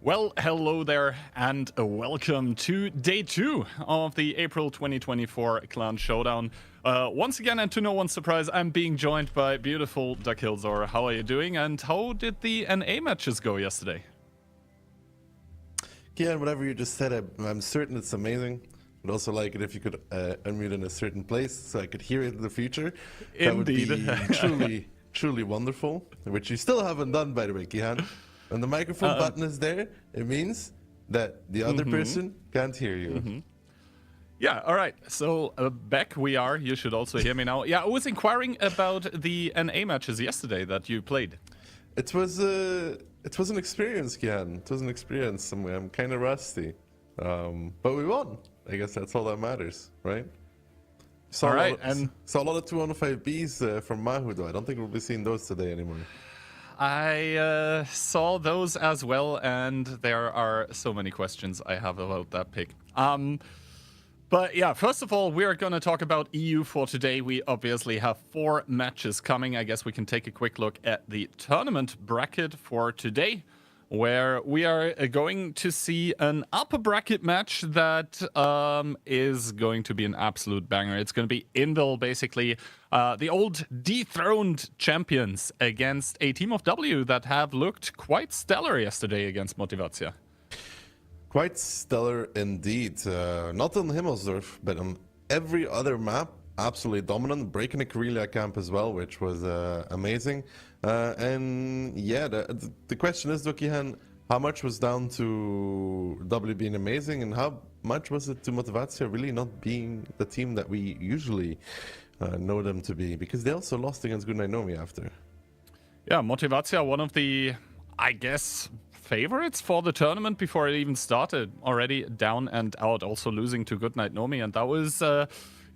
Well, hello there, and welcome to day 2 of the April 2024 Clan Showdown. Once again, and to no one's surprise, I'm being joined by beautiful Duck Hilzor. How are you doing, and how did the NA matches go yesterday? Yeah, whatever you just said, I'm certain it's amazing. I'd also like it if you could unmute in a certain place so I could hear it in the future. Indeed. That would be truly wonderful, which you still haven't done, by the way, Kihan. When the microphone button is there, it means that the other person can't hear you. Yeah, all right. So back we are. You should also hear me now. Yeah, I was inquiring about the NA matches yesterday that you played. It was an experience, Kihan. It was an experience. I'm kind of rusty, but we won. I guess that's all that matters, right? Saw a lot of 205Bs from Mahu, though. I don't think we'll be seeing those today anymore. I saw those as well, and there are so many questions I have about that pick. But yeah, first of all, we are going to talk about EU for today. We obviously have 4 matches coming. I guess we can take a quick look at the tournament bracket for today, where we are going to see an upper bracket match that is going to be an absolute banger. It's going to be Invil, basically, the old dethroned champions against a team of W that have looked quite stellar yesterday against Motivacja. Quite stellar indeed. Not on Himmelsdorf, but on every other map, absolutely dominant. Breaking the Karelia camp as well, which was amazing. And yeah, the question is, Dokihan, how much was down to W being amazing, and how much was it to Motivacja really not being the team that we usually know them to be? Because they also lost against Goodnight Nomi after. Yeah, Motivacja, one of the, I guess, favorites for the tournament before it even started, already down and out, also losing to Goodnight Nomi, and that was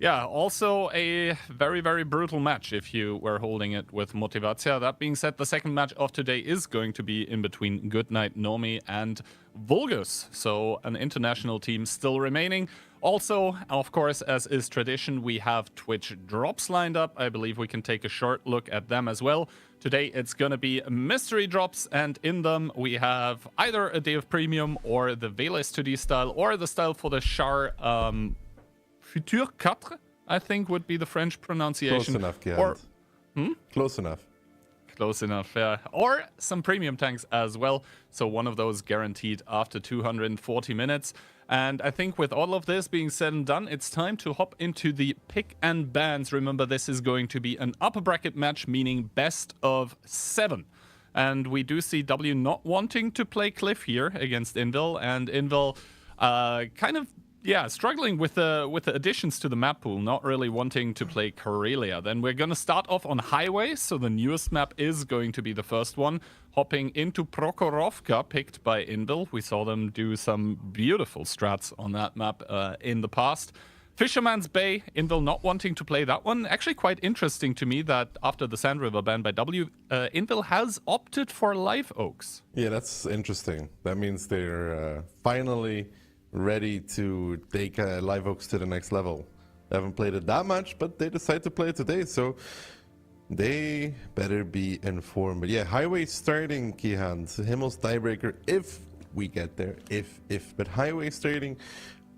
yeah, also a very, very brutal match if you were holding it with Motivacja. That being said, the second match of today is going to be in between Goodnight Nomi and Vulgus, so an international team still remaining. Also, of course, as is tradition, we have Twitch drops lined up. I believe we can take a short look at them as well. Today, it's going to be mystery drops, and in them, we have either a Day of Premium or the Vela Study style, or the style for the Char Futur 4, I think would be the French pronunciation. Close enough, Gerhard. Close enough. Close enough, yeah. Or some premium tanks as well. So one of those guaranteed after 240 minutes. And I think with all of this being said and done, it's time to hop into the pick and bans. Remember, this is going to be an upper bracket match, meaning best of 7. And we do see W not wanting to play Cliff here against Invil. And Invil kind of, yeah, struggling with the additions to the map pool, not really wanting to play Karelia. Then we're going to start off on Highway, so the newest map is going to be the first one. Hopping into Prokhorovka, picked by Invil. We saw them do some beautiful strats on that map in the past. Fisherman's Bay, Invil not wanting to play that one. Actually quite interesting to me that after the Sand River ban by W, Invil has opted for Live Oaks. Yeah, that's interesting. That means they're finally ready to take Live Oaks to the next level. They haven't played it that much, but they decide to play it today, so they better be informed. But yeah, Highway starting, Kihan. Himmels Tiebreaker if we get there, if. But Highway starting,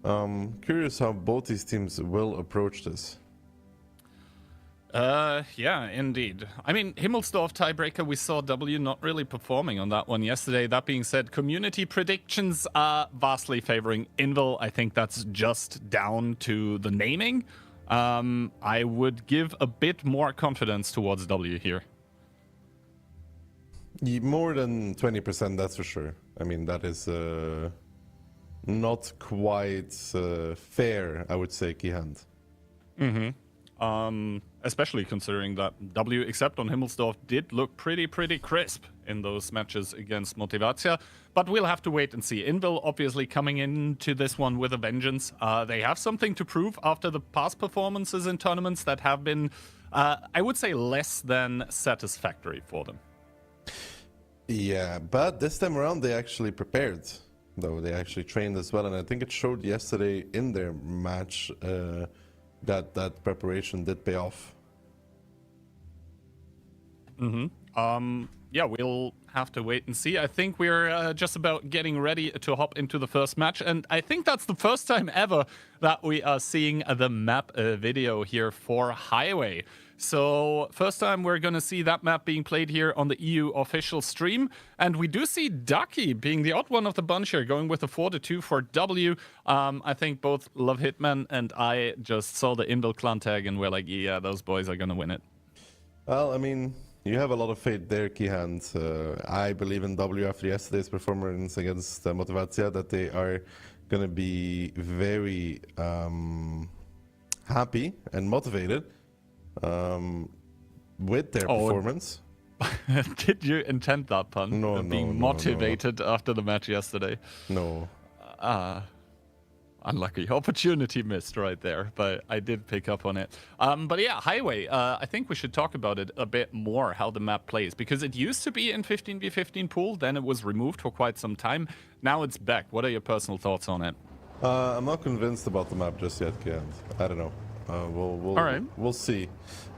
curious how both these teams will approach this. Yeah, indeed. I mean, Himmelsdorf Tiebreaker, we saw W not really performing on that one yesterday. That being said, community predictions are vastly favoring Invil. I think that's just down to the naming. I would give a bit more confidence towards W here. More than 20%, that's for sure. I mean, that is not quite fair, I would say, Kihand. Especially considering that W, except on Himmelsdorf, did look pretty crisp in those matches against Motivacja. But we'll have to wait and see. Invil obviously coming into this one with a vengeance. They have something to prove after the past performances in tournaments that have been, I would say, less than satisfactory for them. Yeah, but this time around they actually prepared. Though they actually trained as well, and I think it showed yesterday in their match that preparation did pay off. yeah, we'll have to wait and see. I think we're just about getting ready to hop into the first match, and I think that's the first time ever that we are seeing the map video here for Highway. So first time we're going to see that map being played here on the EU official stream. And we do see Ducky being the odd one of the bunch here, going with a 4-2 for W. I think both Love Hitman and I just saw the Indel clan tag and we're like, yeah, those boys are going to win it. Well, I mean, you have a lot of faith there, Keyhand. I believe in W after yesterday's performance against Motivacja that they are going to be very happy and motivated with their performance. Did you intend that pun? No, being motivated after the match yesterday. No. Unlucky. Opportunity missed right there, but I did pick up on it. But yeah, Highway, I think we should talk about it a bit more, how the map plays, because it used to be in 15v15 pool, then it was removed for quite some time. Now it's back. What are your personal thoughts on it? I'm not convinced about the map just yet, Keyhand. I don't know. We'll see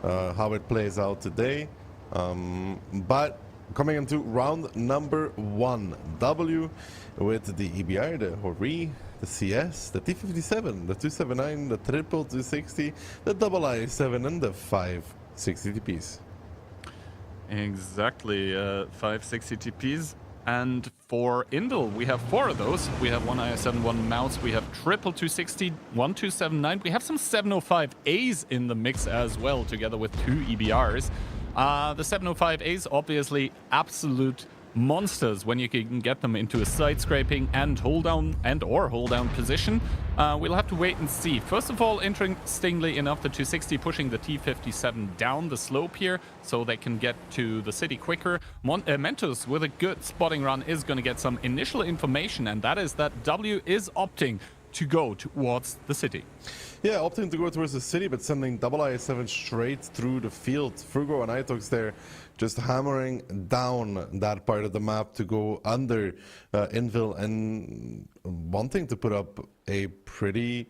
how it plays out today. But coming into round number 1, W with the EBR, the Hori, the CS, the T57, the 279, the triple 260, the double I7, and the 560 TPs. Exactly, 560 TPs. And for Indel, we have 4 of those. We have one IS7, one mouse. We have triple 260, one 279. We have some 705As in the mix as well, together with 2 EBRs. The 705As, obviously, absolute monsters when you can get them into a side scraping and hold down position. We'll have to wait and see. First of all, interestingly enough, the 260 pushing the T57 down the slope here so they can get to the city quicker. Mentos with a good spotting run is going to get some initial information, and that is that W is opting to go towards the city. Yeah, opting to go towards the city, but sending double IS7 straight through the field. Frugo and Itox there just hammering down that part of the map to go under Invil and wanting to put up a pretty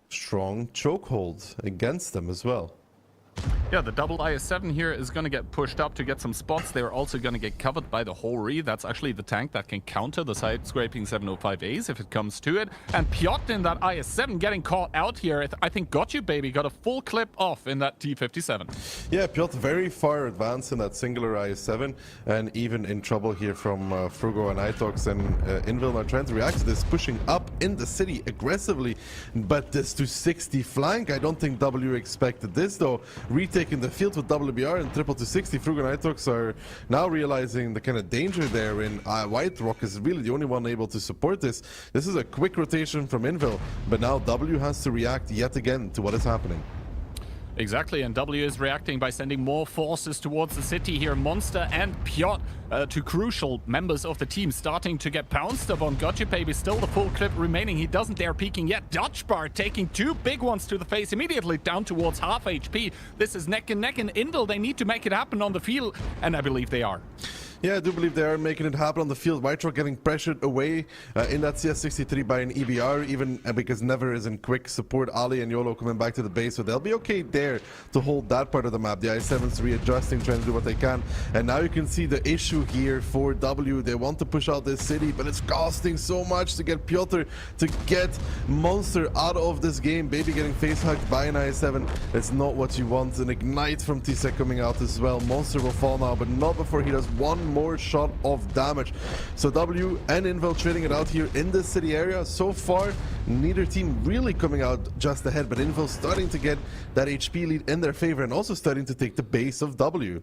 strong chokehold against them as well. Yeah, the double IS7 here is going to get pushed up to get some spots. They're also going to get covered by the Hori. That's actually the tank that can counter the side-scraping 705As if it comes to it. And Piotr in that IS7 getting caught out here. I think Got You Baby got a full clip off in that T57. Yeah, Piotr very far advanced in that singular IS7 and even in trouble here from Frugo and Itox. And Invil are trying to react to this, pushing up in the city aggressively. But this 260 flank, I don't think W expected this though. Retaking the field with WBR and triple 260. Frugo and Itox are now realizing the kind of danger there in White Rock is really the only one able to support this. This is a quick rotation from Invil, but now W has to react yet again to what is happening. Exactly, and W is reacting by sending more forces towards the city here. Monster and Piotr, two crucial members of the team, starting to get pounced upon. Gotcha Baby still the full clip remaining. He doesn't dare peeking yet. Dutch Bar taking 2 big ones to the face, immediately down towards half HP. This is neck and neck, and Indel, they need to make it happen on the field, and I believe they are. Yeah, I do believe they are making it happen on the field. White Rock getting pressured away in that CS63 by an EBR, even because Never is in quick support. Ali and YOLO coming back to the base, so they'll be okay there to hold that part of the map. The I7's readjusting, trying to do what they can. And now you can see the issue here for W. They want to push out this city, but it's costing so much to get Piotr, to get Monster out of this game. Baby getting face hugged by an I7. That's not what you want. An Ignite from T-Sec coming out as well. Monster will fall now, but not before he does one more shot of damage. So W and Invil trading it out here in the city area. So far, neither team really coming out just ahead, but Invil starting to get that HP lead in their favor and also starting to take the base of W.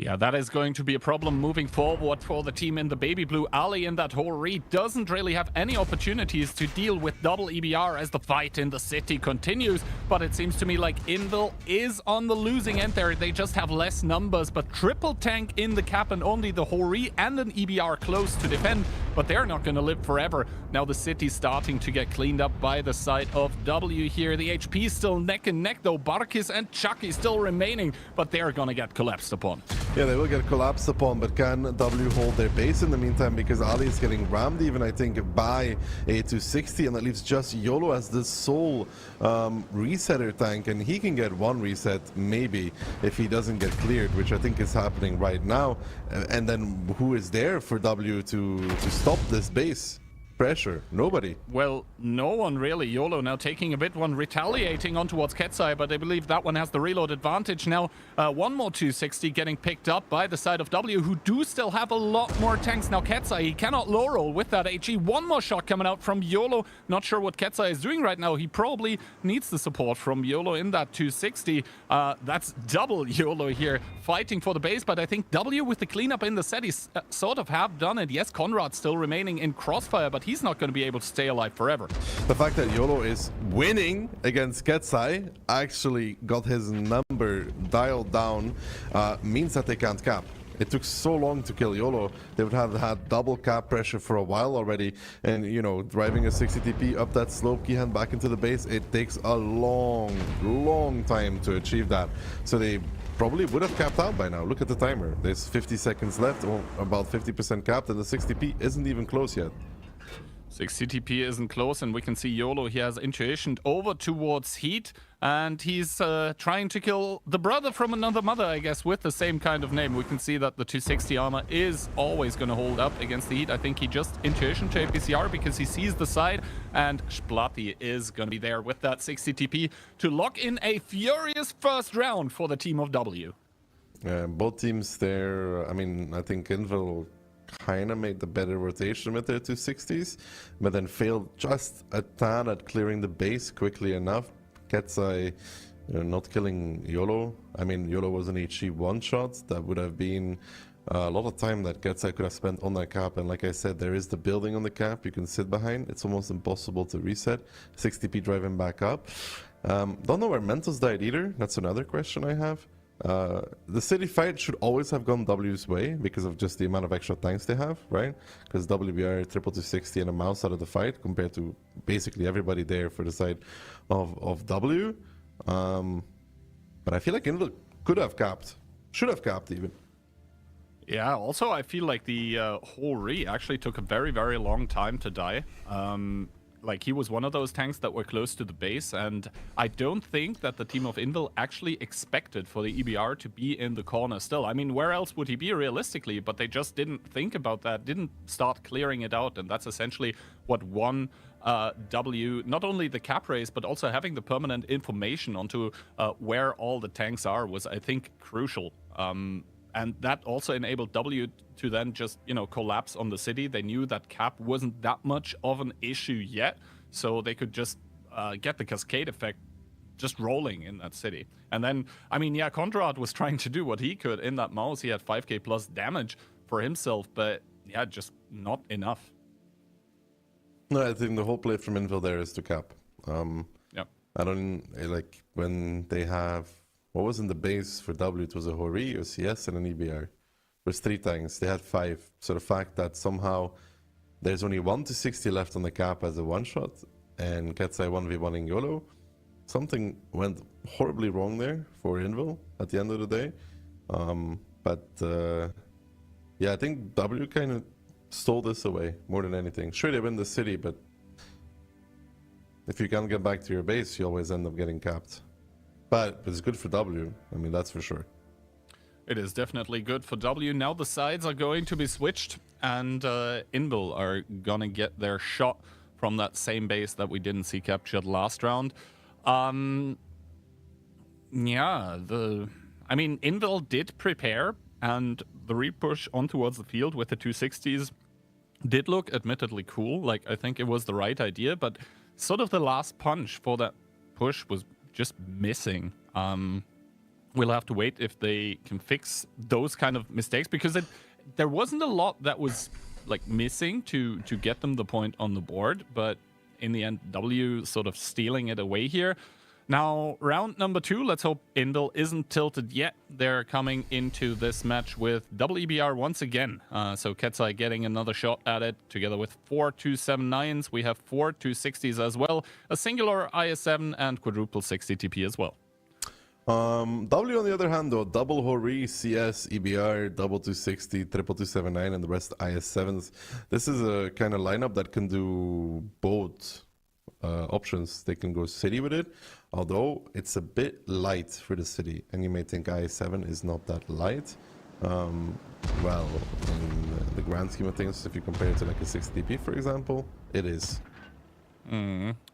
Yeah, that is going to be a problem moving forward for the team in the baby blue. Ali in that Hori doesn't really have any opportunities to deal with double EBR as the fight in the city continues. But it seems to me like Invil is on the losing end there. They just have less numbers, but triple tank in the cap and only the Hori and an EBR close to defend. but they're not going to live forever. Now the city's starting to get cleaned up by the side of W here. The HP is still neck and neck, though. Barkis and Chucky still remaining, but they're going to get collapsed upon. Yeah, they will get collapsed upon, but can W hold their base in the meantime? Because Ali is getting rammed even, I think, by a 260, and that leaves just YOLO as the sole resetter tank, and he can get one reset, maybe, if he doesn't get cleared, which I think is happening right now. And then who is there for W to stop this base pressure? Nobody. Well, no one really. YOLO now taking a bit one, retaliating on towards Ketsai, but I believe that one has the reload advantage. Now, one more 260 getting picked up by the side of W, who do still have a lot more tanks. Now, Ketsai, he cannot low roll with that HE. One more shot coming out from YOLO. Not sure what Ketsai is doing right now. He probably needs the support from YOLO in that 260. That's double YOLO here fighting for the base, but I think W with the cleanup in the set, he's sort of have done it. Yes, Conrad still remaining in crossfire, but he's not going to be able to stay alive forever. The fact that YOLO is winning against Ketsai, actually got his number dialed down, means that they can't cap. It took so long to kill YOLO. They would have had double cap pressure for a while already. And, you know, driving a 60 TP up that slope, keyhand back into the base, it takes a long time to achieve that. So they probably would have capped out by now. Look at the timer. There's 50 seconds left, or about 50% capped, and the 60 TP isn't even close yet. 60 TP isn't close, and we can see YOLO, he has intuitioned over towards Heat, and he's trying to kill the brother from another mother, I guess, with the same kind of name. We can see that the 260 armor is always going to hold up against the Heat. I think he just intuition to APCR because he sees the side, and Splati is going to be there with that 60 TP to lock in a furious first round for the team of W. Both teams there, I mean, I think Invil kind of made the better rotation with their 260s, but then failed just a tad at clearing the base quickly enough. Ketsai not killing YOLO. I mean, YOLO was an HE one-shot. That would have been a lot of time that Ketsai could have spent on that cap, and like I said, there is the building on the cap you can sit behind. It's almost impossible to reset. 60p driving back up. Don't know where Mentos died either. That's another question I have. The city fight should always have gone W's way because of just the amount of extra tanks they have, right? Because WBR, triple 260 and a mouse out of the fight compared to basically everybody there for the side of W. But I feel like Invil could have capped, should have capped even. Yeah, also I feel like the Hori actually took a very long time to die. Like, he was one of those tanks that were close to the base, and I don't think that the team of Invil actually expected for the EBR to be in the corner still. I mean, where else would he be realistically? But they just didn't think about that, didn't start clearing it out, and that's essentially what won W, not only the cap race, but also having the permanent information onto where all the tanks are was, I think, crucial. And that also enabled W to then just, you know, collapse on the city. They knew that cap wasn't that much of an issue yet, so they could just get the cascade effect just rolling in that city. And then, I mean, yeah, Conrad was trying to do what he could in that mouse. He had 5k plus damage for himself, but yeah, just not enough. No, I think the whole play from Invil there is to cap. Yeah. I don't, like, when they have... What was in the base for W? It was a Hori, a CS, and an EBR. It was 3 tanks. They had 5. So the fact that somehow there's only 1 to 60 left on the cap as a one-shot, and Ketsai 1v1ing YOLO, something went horribly wrong there for Invil at the end of the day. Yeah, I think W kind of stole this away more than anything. Sure, they win the city, but if you can't get back to your base, you always end up getting capped. But it's good for W. I mean, that's for sure. It is definitely good for W. Now the sides are going to be switched, and Invil are gonna get their shot from that same base that we didn't see captured last round. Yeah, I mean, Invil did prepare, and the repush on towards the field with the 260s did look admittedly cool. Like, I think it was the right idea, but sort of the last punch for that push was just missing. We'll have to wait if they can fix those kind of mistakes, because there wasn't a lot that was like missing to get them the point on the board, but in the end W sort of stealing it away here. Now, round number 2, let's hope Invil isn't tilted yet. They're coming into this match with double EBR once again. So Ketzai getting another shot at it, together with 4 279s. We have 4 260s as well, a singular IS-7 and quadruple 60 TP as well. W on the other hand though, double Hori, CS, EBR, double 260, triple 279 and the rest IS-7s. This is a kind of lineup that can do both options. They can go city with it, although it's a bit light for the city, and you may think IS-7 is not that light. Well, in the grand scheme of things, if you compare it to like a 60 TP for example, it is.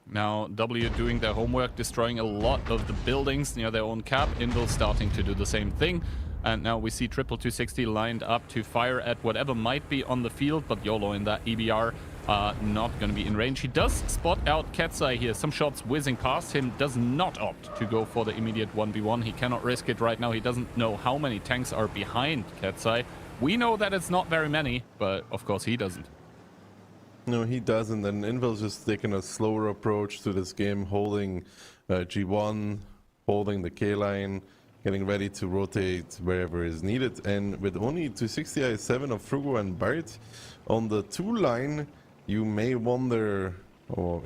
Now W doing their homework, destroying a lot of the buildings near their own cap. Invil starting to do the same thing. And now we see triple 260 lined up to fire at whatever might be on the field, but YOLO in that EBR not going to be in range. He does spot out Ketzai here. Some shots whizzing past him. Does not opt to go for the immediate 1v1. He cannot risk it right now. He doesn't know how many tanks are behind Ketzai. We know that it's not very many, but of course he doesn't. No, he doesn't, and Invil's just taking a slower approach to this game, holding G1, holding the K-line, getting ready to rotate wherever is needed, and with only 260 IS-7 of Frugo and Bart on the 2 line, you may wonder,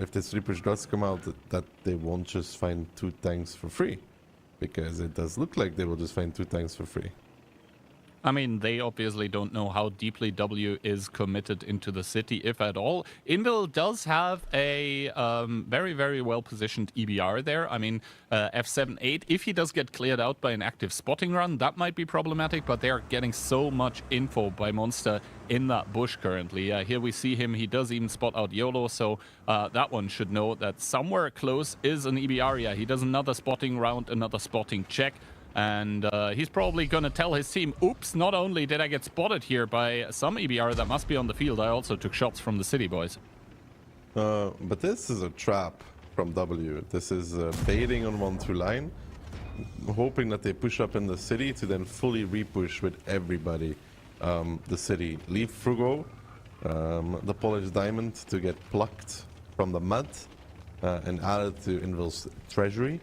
if this repush does come out, that they won't just find 2 tanks for free, because it does look like they will just find 2 tanks for free. I mean, they obviously don't know how deeply W is committed into the city, if at all. Invil does have a very, very well-positioned EBR there. I mean, F7-8, if he does get cleared out by an active spotting run, that might be problematic, but they are getting so much info by Monster in that bush currently. Here we see him. He does even spot out YOLO, so that one should know that somewhere close is an EBR. Yeah, he does another spotting round, another spotting check. And he's probably going to tell his team, oops, not only did I get spotted here by some EBR that must be on the field, I also took shots from the city, boys. But this is a trap from W. This is baiting on 1-2 line, hoping that they push up in the city to then fully repush with everybody the city. Leave Frugo, the Polish Diamond, to get plucked from the mud and added to Invil's treasury,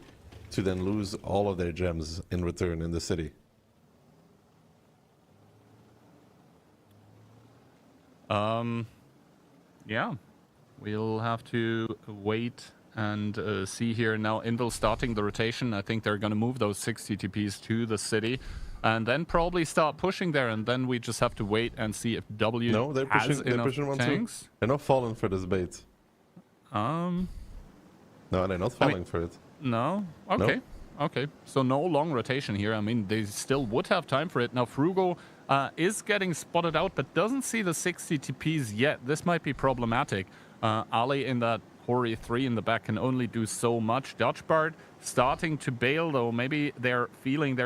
to then lose all of their gems in return in the city. Yeah, we'll have to wait and see here. Now Invil starting the rotation. I think they're going to move those 60 TPs to the city and then probably start pushing there, and then we just have to wait and see if W has enough tanks. They're not falling for this bait. No, they're not falling for it. No? Okay. No? Okay. So no long rotation here. I mean, they still would have time for it. Now, Frugo is getting spotted out, but doesn't see the 60 TPs yet. This might be problematic. Ali in that Hori 3 in the back can only do so much. Dutchbart starting to bail, though. Maybe they're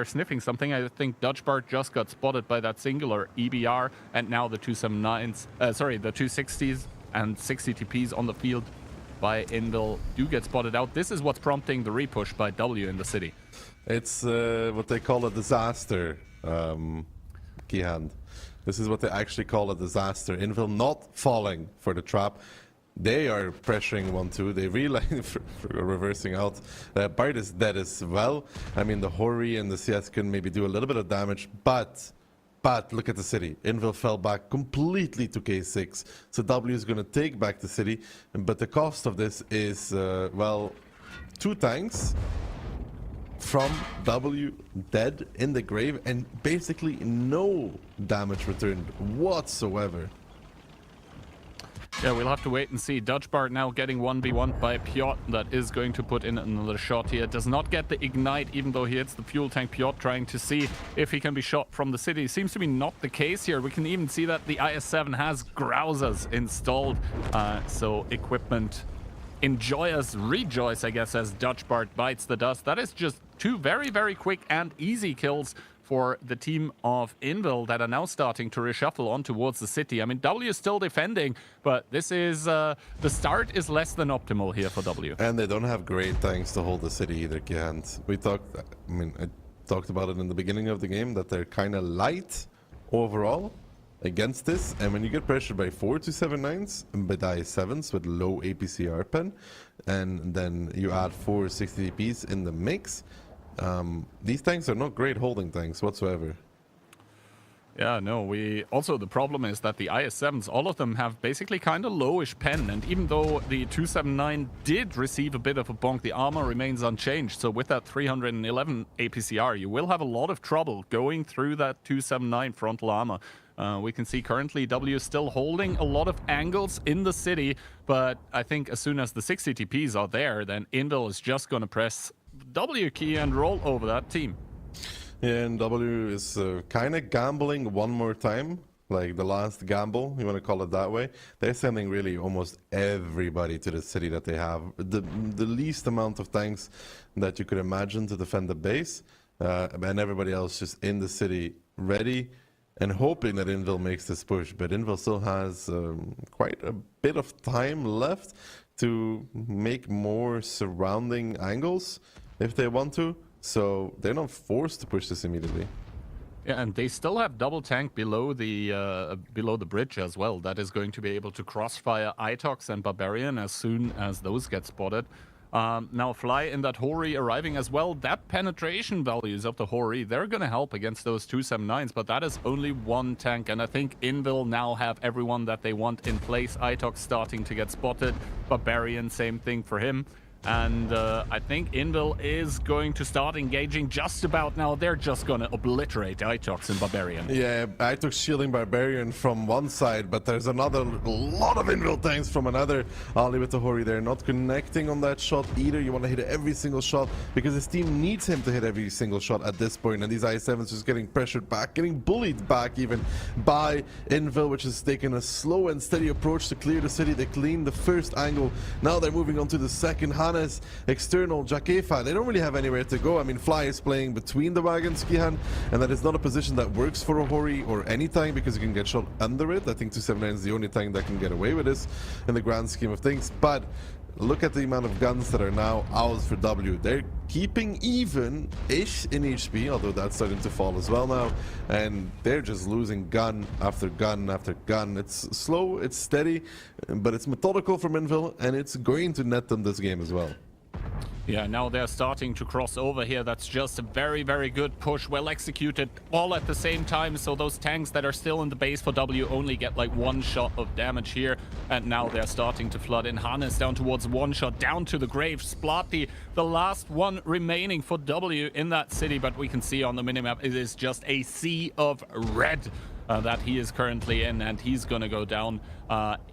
sniffing something. I think Dutchbart just got spotted by that singular EBR, and now the 279s, the 260s and 60 TPs on the field by Invil do get spotted out. This is what's prompting the repush by W in the city. It's what they call a disaster, Keyhand. This is what they actually call a disaster. Invil not falling for the trap. They are pressuring 1-2. They realize for reversing out. Bart is dead as well. I mean, the Hori and the CS can maybe do a little bit of damage, but look at the city. Invil fell back completely to K6. So W is going to take back the city. But the cost of this is, well, 2 tanks from W dead in the grave and basically no damage returned whatsoever. Yeah, we'll have to wait and see. Dutchbart now getting 1v1 by Piotr. That is going to put in another shot here. Does not get the ignite, even though he hits the fuel tank. Piotr trying to see if he can be shot from the city. Seems to be not the case here. We can even see that the IS-7 has Grousers installed. So equipment enjoyers rejoice, I guess, as Dutchbart bites the dust. That is just 2 very, very quick and easy kills for the team of Invil that are now starting to reshuffle on towards the city. I mean, W is still defending, but this is the start is less than optimal here for W. And they don't have great tanks to hold the city either, Keyhand. I talked about it in the beginning of the game, that they're kind of light overall, against this. And when you get pressured by 4 279s and by die 7s with low APCR pen, and then you add 4 60 DPs in the mix, these tanks are not great holding tanks whatsoever. Yeah, no, the problem is that the IS-7s, all of them have basically kind of lowish pen, and even though the 279 did receive a bit of a bonk, the armor remains unchanged. So with that 311 APCR, you will have a lot of trouble going through that 279 frontal armor. We can see currently W is still holding a lot of angles in the city, but I think as soon as the 60 TPs are there, then Invil is just going to press W key and roll over that team. Yeah, and W is kind of gambling one more time, like the last gamble, you want to call it that way. They're sending really almost everybody to the city that they have. The least amount of tanks that you could imagine to defend the base, and everybody else just in the city ready and hoping that Invil makes this push. But Invil still has quite a bit of time left to make more surrounding angles if they want to. So they're not forced to push this immediately. Yeah, and they still have double tank below the bridge as well. That is going to be able to crossfire Itox and Barbarian as soon as those get spotted. Now Fly in that Hori arriving as well. That penetration values of the Hori, they're going to help against those 279s, but that is only one tank. And I think Invil now have everyone that they want in place. Itox starting to get spotted. Barbarian, same thing for him. And I think Invil is going to start engaging just about now. They're just going to obliterate Itox and Barbarian. Yeah, Itox shielding Barbarian from one side, but there's another lot of Invil tanks from another. Ali with the Hori there, not connecting on that shot either. You want to hit every single shot because his team needs him to hit every single shot at this point. And these I7s just getting pressured back, getting bullied back even by Invil, which is taking a slow and steady approach to clear the city. They clean the first angle. Now they're moving on to the second. Hannes, external, Jakefa, they don't really have anywhere to go. I mean, Fly is playing between the wagons, Skihan, and that is not a position that works for a Hori or any tank because you can get shot under it. I think 279 is the only tank that can get away with this in the grand scheme of things. But look at the amount of guns that are now out for W. They're keeping even-ish in HP, although that's starting to fall as well now. And they're just losing gun after gun after gun. It's slow, it's steady, but it's methodical from Invil, and it's going to net them this game as well. Yeah, now they're starting to cross over here. That's just a very, very good push. Well executed all at the same time. So those tanks that are still in the base for W only get like one shot of damage here. And now they're starting to flood in. Hannes down towards one shot, down to the grave. Splatty, the last one remaining for W in that city. But we can see on the minimap, it is just a sea of red that he is currently in, and he's going to go down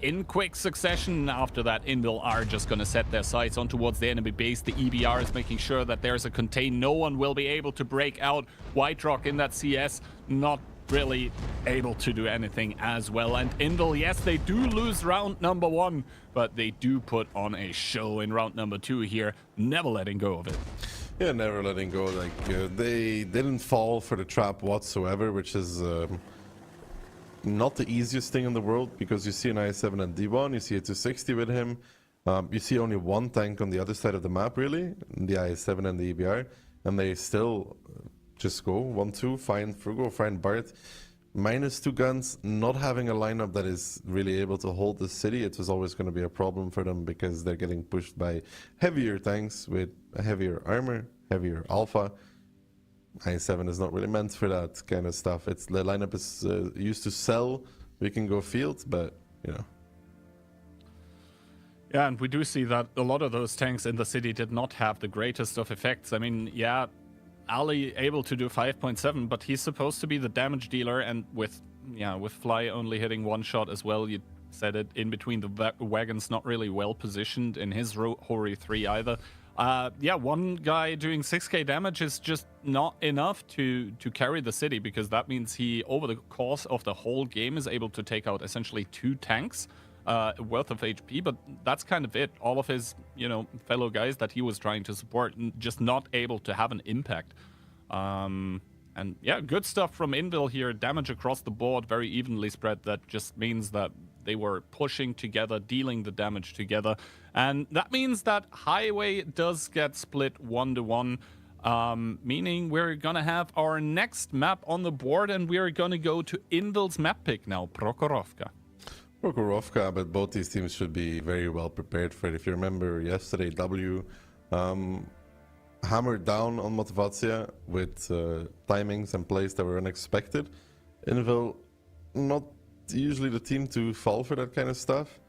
in quick succession. After that, Invil are just going to set their sights on towards the enemy base. The EBR is making sure that there's a contain. No one will be able to break out. White Rock in that CS, not really able to do anything as well. And Invil, yes, they do lose round number 1, but they do put on a show in round number 2 here, never letting go of it. Yeah, never letting go. Like they didn't fall for the trap whatsoever, which is not the easiest thing in the world, because you see an I7 and D1, you see a 260 with him, you see only one tank on the other side of the map really, the I7 and the EBR, and they still just go 1-2, find Frugo, find Bart, -2 guns, not having a lineup that is really able to hold the city. It was always going to be a problem for them because they're getting pushed by heavier tanks with a heavier armor, heavier alpha. I7 is not really meant for that kind of stuff. It's the lineup is used to sell. We can go field, but you know. Yeah, and we do see that a lot of those tanks in the city did not have the greatest of effects. I mean, yeah, Ali able to do 5.7, but he's supposed to be the damage dealer, and with Fly only hitting one shot as well, you said it, in between the wagons, not really well positioned in his Hori 3 either. Yeah, one guy doing 6k damage is just not enough to carry the city, because that means he, over the course of the whole game, is able to take out essentially 2 tanks worth of HP, but that's kind of it. All of his, fellow guys that he was trying to support, just not able to have an impact. And yeah, good stuff from Invil here. Damage across the board, very evenly spread. That just means that they were pushing together, dealing the damage together. And that means that Highway does get split 1-1. meaning we're gonna have our next map on the board, and we're gonna go to Invil's map pick now, Prokhorovka. Prokhorovka, but both these teams should be very well prepared for it. If you remember yesterday, W hammered down on Motivacja with timings and plays that were unexpected. Invil, not usually the team to fall for that kind of stuff.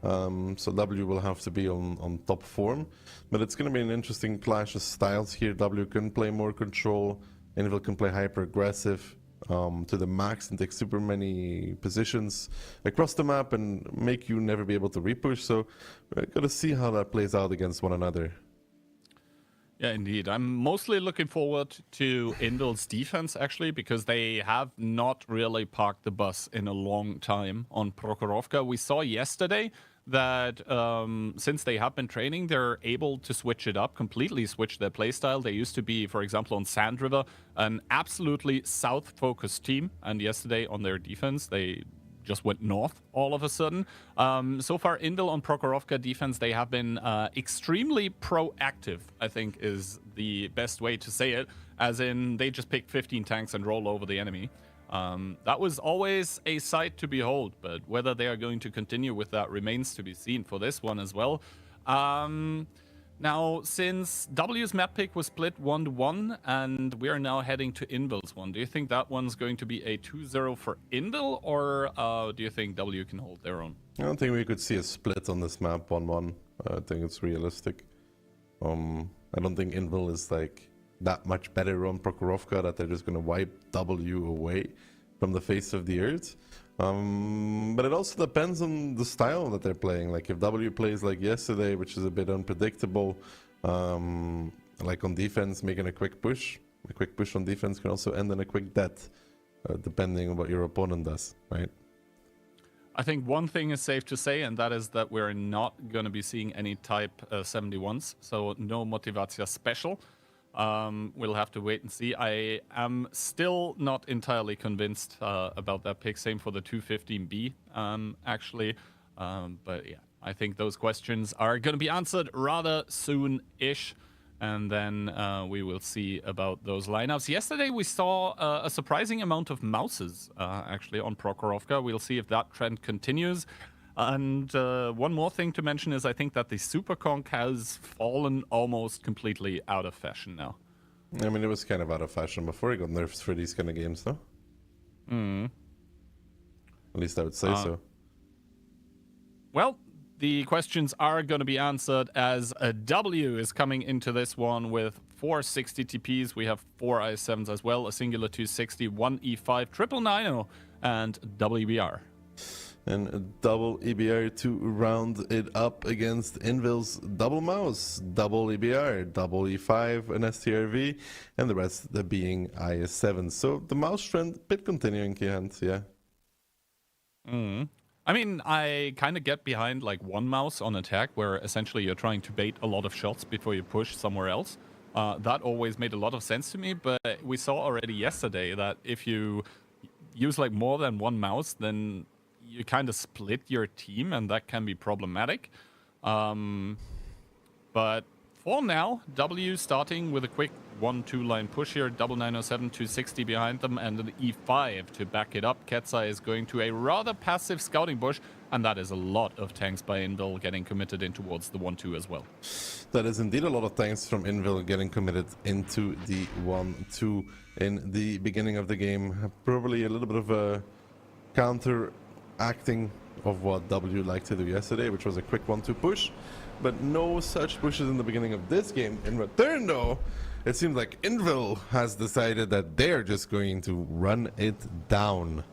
So W will have to be on top form, but it's going to be an interesting clash of styles here. W can play more control, Invil can play hyper aggressive to the max and take super many positions across the map and make you never be able to repush. So we're going to see how that plays out against one another. Yeah, indeed. I'm mostly looking forward to Invil's defense, actually, because they have not really parked the bus in a long time on Prokhorovka. We saw yesterday that since they have been training, they're able to switch it up, completely switch their playstyle. They used to be, for example, on Sand River, an absolutely south-focused team. And yesterday on their defense, they just went north all of a sudden. So far, Invil on Prokhorovka defense, they have been extremely proactive, I think is the best way to say it. As in, they just pick 15 tanks and roll over the enemy. That was always a sight to behold, but whether they are going to continue with that remains to be seen for this one as well. Now, since W's map pick was split 1-1, and we are now heading to Invil's one, do you think that one's going to be a 2-0 for Invil, or do you think W can hold their own? I don't think we could see a split on this map 1-1. I think it's realistic. I don't think Invil is like that much better on Prokhorovka that they're just going to wipe W away from the face of the earth. But it also depends on the style that they're playing. Like if W plays like yesterday, which is a bit unpredictable, like on defense, making a quick push on defense can also end in a quick death, depending on what your opponent does, right? I think one thing is safe to say, and that is that we're not going to be seeing any Type 71s, so no Motivacja special. We'll have to wait and see. I am still not entirely convinced about that pick. Same for the 215B, actually. But yeah, I think those questions are going to be answered rather soon-ish. And then we will see about those lineups. Yesterday, we saw a surprising amount of mouses, actually, on Prokhorovka. We'll see if that trend continues. And one more thing to mention is I think that the Super Conk has fallen almost completely out of fashion now. I mean, it was kind of out of fashion before it got nerfed for these kind of games, though. At least I would say so. Well, the questions are going to be answered as a W is coming into this one with 4 60 TPs. We have 4 IS-7s as well, a singular 260, 1 E5, triple 9-0, and WBR. And a double EBR to round it up against Invil's double mouse, double EBR, double E5, an STRV, and the rest being IS-7. So the mouse trend, a bit continuing, Kihant, yeah. I mean, I kind of get behind like one mouse on attack, where essentially you're trying to bait a lot of shots before you push somewhere else. That always made a lot of sense to me, but we saw already yesterday that if you use like more than one mouse, then you kind of split your team, and that can be problematic. But for now, W starting with a quick 1-2 line push here, double 907, 260 behind them, and an E5 to back it up. Ketsa is going to a rather passive scouting bush, and that is a lot of tanks by Invil getting committed in towards the 1-2 as well. That is indeed a lot of tanks from Invil getting committed into the 1-2 in the beginning of the game. Probably a little bit of a counter-acting of what W liked to do yesterday, which was a quick 1-2 push. But no such pushes in the beginning of this game. In return, though, it seems like Invil has decided that they're just going to run it down.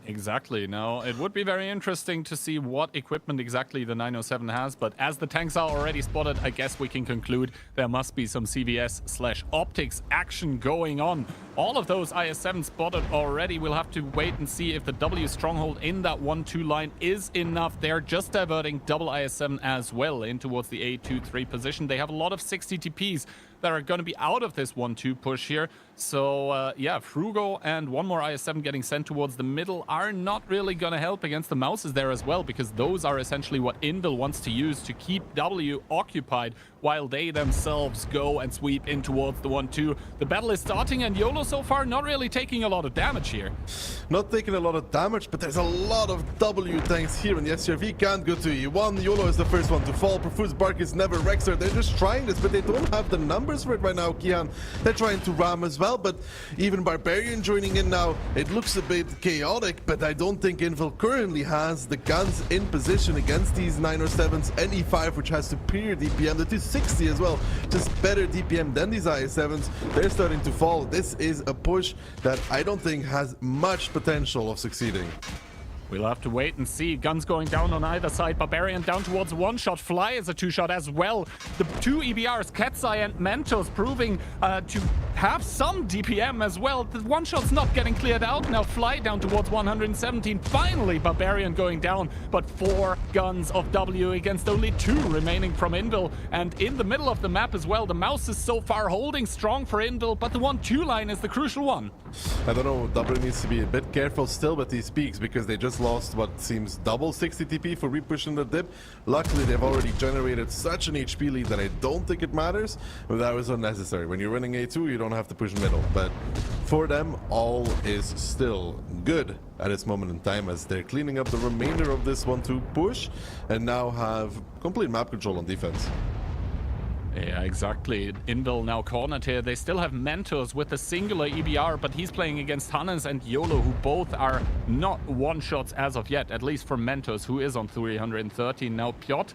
Exactly. Now, it would be very interesting to see what equipment exactly the 907 has, but as the tanks are already spotted, I guess we can conclude there must be some CVS/optics action going on. All of those IS-7 spotted already. We'll have to wait and see if the W stronghold in that 1-2 line is enough. They're just diverting double IS-7 as well in towards the A2-3 position. They have a lot of 60 TPs. that are going to be out of this 1-2 push here. So, yeah, Frugo and one more IS-7 getting sent towards the middle are not really going to help against the Mouses there as well, because those are essentially what Invil wants to use to keep W occupied while they themselves go and sweep in towards the 1-2. The battle is starting, and YOLO so far not really taking a lot of damage here. Not taking a lot of damage, but there's a lot of W tanks here, and the SRV can't go to E1. YOLO is the first one to fall. Profuse Bark is never Rexer. They're just trying this, but they don't have the numbers for it right now, Kian. They're trying to ram as well, but even Barbarian joining in now, it looks a bit chaotic, but I don't think Invil currently has the guns in position against these 907s and E5, which has superior DPM. The 260 as well, just better DPM than these IS-7s. They're starting to fall. This is a push that I don't think has much potential of succeeding. We'll have to wait and see. Guns going down on either side. Barbarian down towards one shot. Fly is a two shot as well. The two EBRs, Katsai and Mentos, proving to have some DPM as well. The one shot's not getting cleared out. Now Fly down towards 117. Finally, Barbarian going down. But 4 guns of W against only 2 remaining from Invil. And in the middle of the map as well, the Mouse is so far holding strong for Invil, but the 1-2 line is the crucial one. I don't know, W needs to be a bit careful still with these peaks, because they just lost what seems double 60 TP for repushing the dip. Luckily, they've already generated such an HP lead that I don't think it matters, but that was unnecessary. When you're running A2, you don't have to push middle, but for them, all is still good at this moment in time, as they're cleaning up the remainder of this 1-2 push and now have complete map control on defense. Yeah, exactly. Invil now cornered here. They still have Mentos with the singular EBR, but he's playing against Hannes and YOLO, who both are not one-shots as of yet, at least for Mentos, who is on 313. Now Piotr,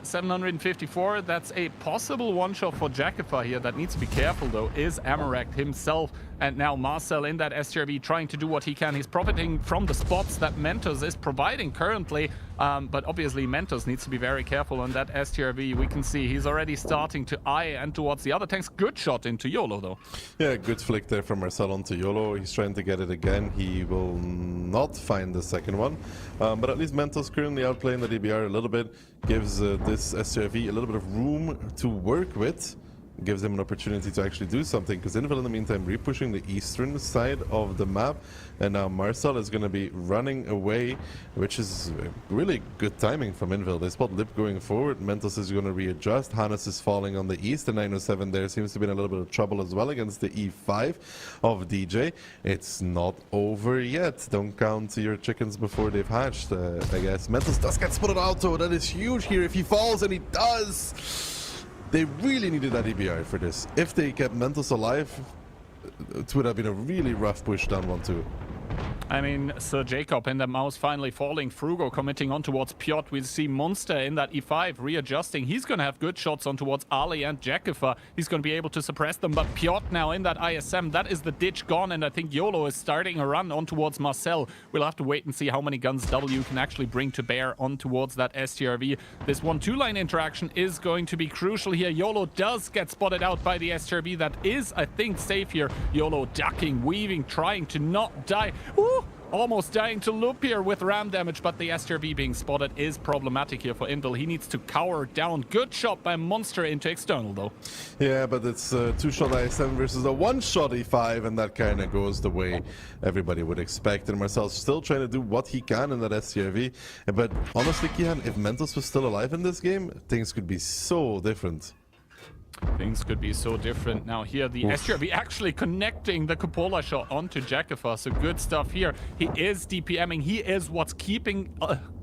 754. That's a possible one-shot for Jakifa here. That needs to be careful, though, is Amarak himself. And now Marcel in that STRV trying to do what he can. He's profiting from the spots that Mentos is providing currently. But obviously Mentos needs to be very careful on that STRV. We can see he's already starting to eye and towards the other tanks. Good shot into YOLO, though. Yeah, good flick there from Marcel onto YOLO. He's trying to get it again. He will not find the second one. But at least Mentos currently outplaying the DBR a little bit. Gives this STRV a little bit of room to work with. Gives him an opportunity to actually do something, because Invil in the meantime repushing the eastern side of the map, and now Marcel is going to be running away, which is really good timing from Invil. They spot Lip going forward, Mentos is going to readjust, Hannes is falling on the east, the 907 there seems to be in a little bit of trouble as well against the E5 of DJ. It's not over yet. Don't count your chickens before they've hatched, I guess. Mentos does get spotted out, though. That is huge here if he falls, and he does. They really needed that EBR for this. If they kept Mentos alive, it would have been a really rough push down 1-2. I mean, Sir Jacob in the Mouse finally falling. Frugo committing on towards Piotr. We see Monster in that E5 readjusting. He's going to have good shots on towards Ali and Jakifa. He's going to be able to suppress them. But Piotr now in that ISM. That is the ditch gone. And I think YOLO is starting a run on towards Marcel. We'll have to wait and see how many guns W can actually bring to bear on towards that STRV. This 1-2 line interaction is going to be crucial here. YOLO does get spotted out by the STRV. That is, I think, safe here. YOLO ducking, weaving, trying to not die. Ooh! Almost dying to loop here with ram damage, but the STRV being spotted is problematic here for Invil. He needs to cower down. Good shot by Monster into external, though. Yeah, but it's a 2-shot IS-7 versus a 1-shot E5, and that kind of goes the way everybody would expect. And Marcel's still trying to do what he can in that STRV. But honestly, Kian, if Mentos was still alive in this game, things could be so different. Things could be so different. Now here, the STRV actually connecting the Cupola shot onto Jakifa, so good stuff here. He is DPMing. He is what's keeping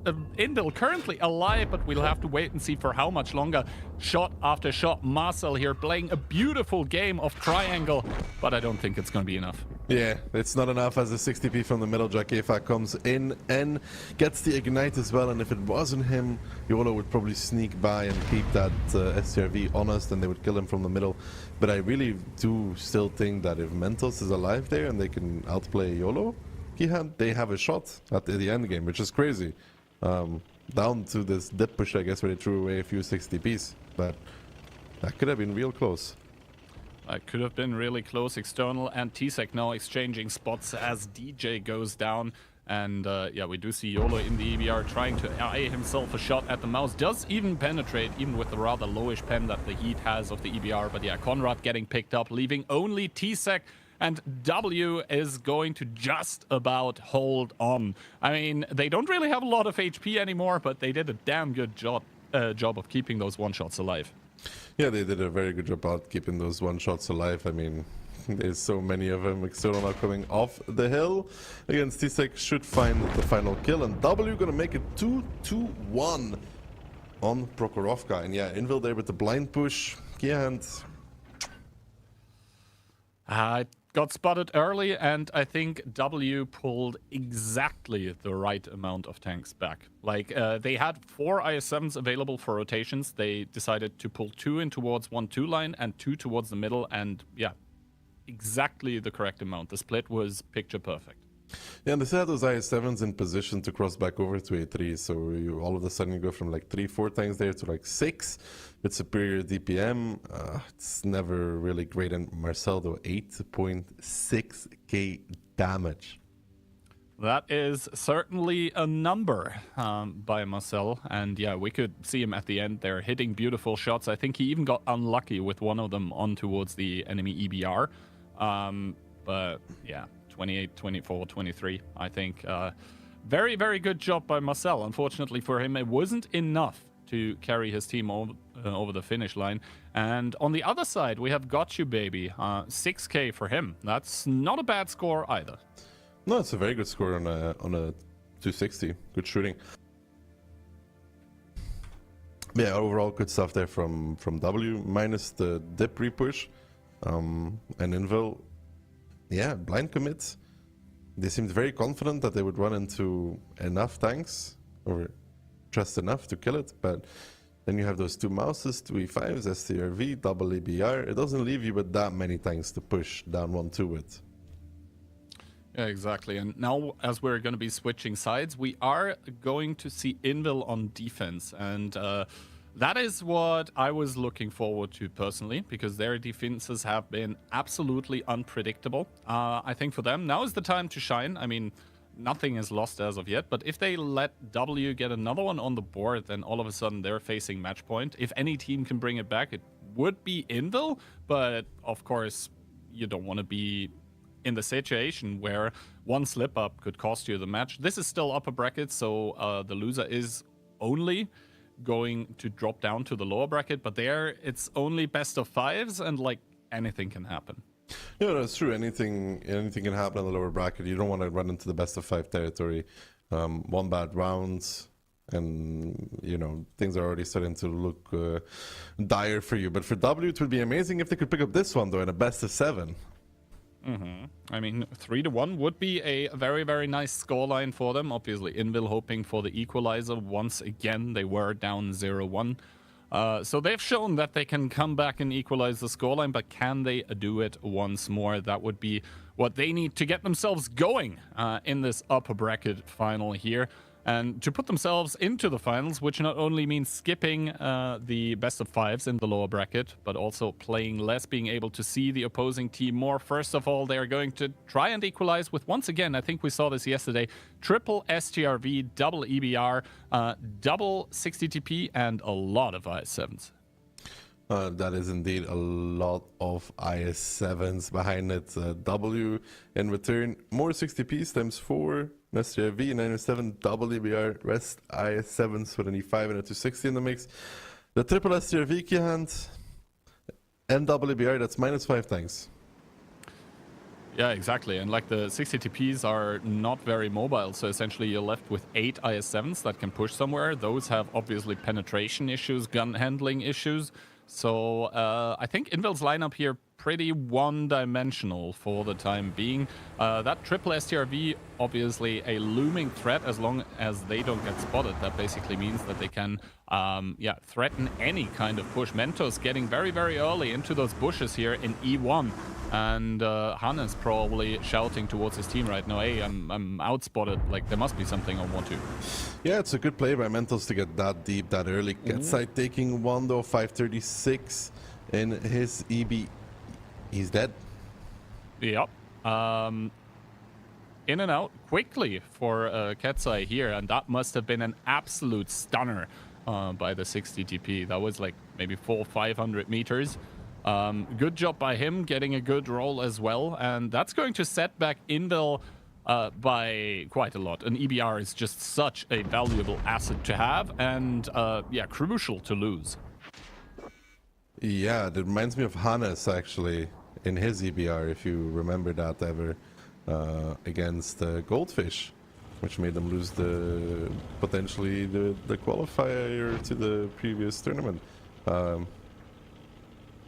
Invil currently alive, but we'll have to wait and see for how much longer. Shot after shot. Marcel here playing a beautiful game of triangle, but I don't think it's going to be enough. Yeah, it's not enough as the 60p from the middle. Jakifa comes in and gets the ignite as well, and if it wasn't him, YOLO would probably sneak by and keep that STRV honest, and they would kill him from the middle. But I really do still think that if Mentos is alive there and they can outplay YOLO, they have a shot at the end game, which is crazy. Down to this dip push, I guess, where they threw away a few 60ps, but that could have been real close. That could have been really close. External and T-Sec now exchanging spots as DJ goes down. And yeah, we do see YOLO in the EBR trying to eye himself a shot at the mouse. Does even penetrate, even with the rather lowish pen that the Heat has of the EBR. But yeah, Conrad getting picked up, leaving only T-Sec. And W is going to just about hold on. I mean, they don't really have a lot of HP anymore, but they did a damn good job of keeping those one-shots alive. Yeah, they did a very good job out keeping those one-shots alive. I mean, there's so many of them. External now coming off the hill against T-Sec, should find the final kill. And W gonna make it 2-2-1 on Prokhorovka. And yeah, Invil there with the blind push. And got spotted early, and I think W pulled exactly the right amount of tanks back. Like, they had 4 IS-7s available for rotations. They decided to pull 2 in towards 1-2 line and 2 towards the middle, and yeah, exactly the correct amount. The split was picture perfect. Yeah, and they still had those IS-7s in position to cross back over to A3, so you all of a sudden you go from like 3-4 tanks there to like 6 with superior DPM. It's never really great. And Marcel, though, 8.6k damage. That is certainly a number by Marcel, and yeah, we could see him at the end there hitting beautiful shots. I think he even got unlucky with one of them on towards the enemy EBR, but yeah, 28, 24, 23, I think. Very, very good job by Marcel. Unfortunately for him, it wasn't enough to carry his team over the finish line. And on the other side, we have Got You Baby, 6k for him. That's not a bad score either. No, it's a very good score on a 260. Good shooting. Yeah, overall good stuff there from W, minus the dip repush. And Invil, yeah, blind commits. They seemed very confident that they would run into enough tanks, or just enough to kill it, but then you have those 2 mouses, 2 E5s, STRV, double EBR. It doesn't leave you with that many tanks to push down 1-2 with. Yeah, exactly. And now, as we're going to be switching sides, we are going to see Invil on defense. And that is what I was looking forward to personally, because their defenses have been absolutely unpredictable. I think for them, now is the time to shine. I mean, nothing is lost as of yet, but if they let W get another one on the board, then all of a sudden they're facing match point. If any team can bring it back, it would be Invil, but of course, you don't want to be in the situation where one slip up could cost you the match. This is still upper bracket, so the loser is only going to drop down to the lower bracket, but there it's only best of 5s, and like anything can happen. Yeah, that's true. Anything can happen in the lower bracket. You don't want to run into the best of 5 territory. One bad round, and you know things are already starting to look dire for you. But for W, it would be amazing if they could pick up this one though in a best of 7. I mean, 3-1 would be a very, very nice scoreline for them. Obviously, Invil hoping for the equalizer once again. They were down 0-1. So they've shown that they can come back and equalize the scoreline, but can they do it once more? That would be what they need to get themselves going in this upper bracket final here. And to put themselves into the finals, which not only means skipping the best of 5s in the lower bracket, but also playing less, being able to see the opposing team more. First of all, they're going to try and equalize with, once again, I think we saw this yesterday, triple STRV, double EBR, double 60 TP, and a lot of IS-7s. That is indeed a lot of IS-7s behind it. W in return, more 60Ps times 4. STRV, 907, double EBR, rest IS-7s with an E5 and a 260 in the mix. The triple STRV key hand and double EBR, that's minus 5 tanks. Yeah, exactly. And like the 60 TPs are not very mobile, so essentially you're left with 8 IS-7s that can push somewhere. Those have obviously penetration issues, gun handling issues. So I think Invil's lineup here pretty one-dimensional for the time being. That triple STRV, obviously a looming threat as long as they don't get spotted. That basically means that they can threaten any kind of push. Mentos getting very, very early into those bushes here in E1. And Hannes probably shouting towards his team right now, hey, I'm outspotted, like there must be something on 1-2. Yeah, it's a good play by Mentos to get that deep, that early. Side taking one though, 536 in his EB. He's dead. Yep. in and out quickly for Ketsai here, and that must have been an absolute stunner by the 60 TP. That was like maybe 400-500 meters. Good job by him, getting a good roll as well, and that's going to set back Invil by quite a lot. An EBR is just such a valuable asset to have, and yeah, crucial to lose. Yeah, that reminds me of Hannes actually in his EBR, if you remember that ever, against Goldfish, which made them lose potentially the qualifier to the previous tournament.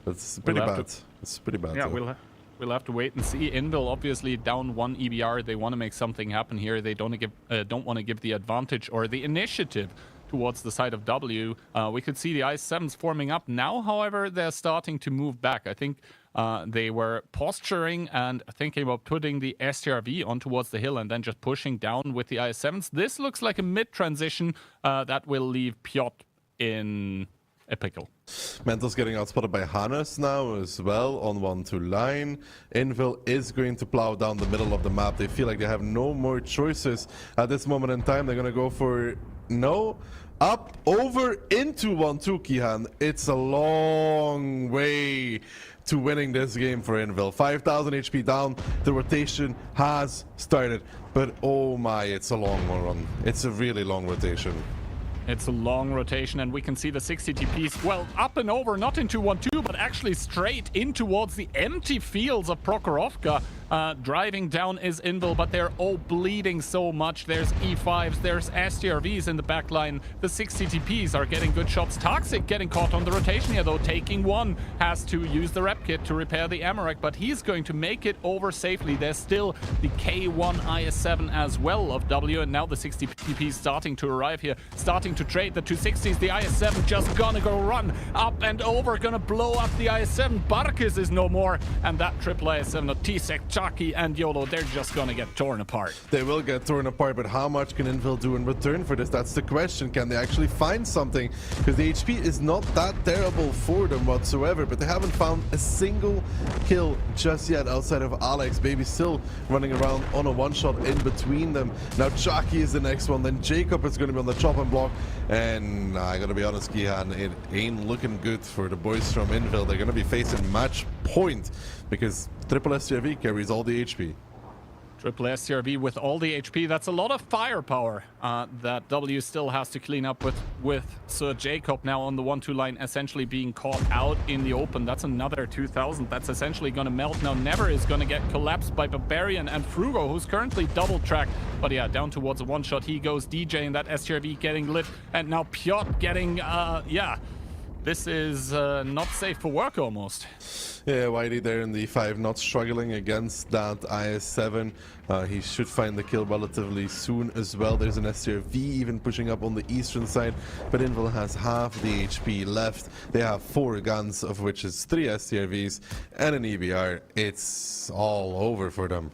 That's pretty bad. It's pretty bad. Yeah, we'll have to wait and see. Invil obviously down 1 EBR. They want to make something happen here. They don't want to give the advantage or the initiative towards the side of W. We could see the IS-7s forming up now. However, they're starting to move back. I think they were posturing and thinking about putting the STRV on towards the hill and then just pushing down with the IS-7s. This looks like a mid-transition that will leave Piotr in a pickle. Mental's getting outspotted by Hannes now as well on 1-2 line. Invil is going to plow down the middle of the map. They feel like they have no more choices at this moment in time. They're going to go for up, over, into 1-2, Kihan. It's a long way to winning this game for Invil. 5,000 HP down. The rotation has started. But oh my, it's a long run. It's a really long rotation. It's a long rotation, and we can see the 60 TPs, well, up and over, not into 1-2, but actually straight in towards the empty fields of Prokhorovka. Driving down is Invil, but they're all bleeding so much. There's E5s, there's STRVs in the backline. The 60 TPs are getting good shots. Toxic getting caught on the rotation here, though. Taking one, has to use the rep kit to repair the Amarak, but he's going to make it over safely. There's still the K1 IS-7 as well of W, and now the 60 TPs starting to arrive here, starting to trade the 260s. The IS-7 just gonna go run up and over, gonna blow up the IS-7. Barkis is no more, and that triple IS-7 of T-Sec, Chucky, and YOLO, they're just gonna get torn apart. They will get torn apart, but how much can Invil do in return for this? That's the question. Can they actually find something? Because the HP is not that terrible for them whatsoever, but they haven't found a single kill just yet outside of Alex. Baby still running around on a one-shot in between them. Now Chucky is the next one, then Jacob is going to be on the chopping block, and I gotta be honest, Kihan, it ain't looking good for the boys from Invil. They're going to be facing match point because triple STRV carries all the HP. Triple STRV with all the HP. That's a lot of firepower that W still has to clean up with Sir Jacob now on the 1-2 line, essentially being caught out in the open. That's another 2,000. That's essentially going to melt now. Never is going to get collapsed by Barbarian and Frugo, who's currently double tracked. But yeah, down towards a one-shot he goes. DJ and that STRV getting lit. And now Piotr getting, yeah, this is not safe for work almost. Yeah, Whitey there in the 5, not struggling against that IS-7. He should find the kill relatively soon as well. There's an STRV even pushing up on the eastern side, but Invil has half the HP left. They have 4 guns, of which is 3 STRVs and an EBR. It's all over for them.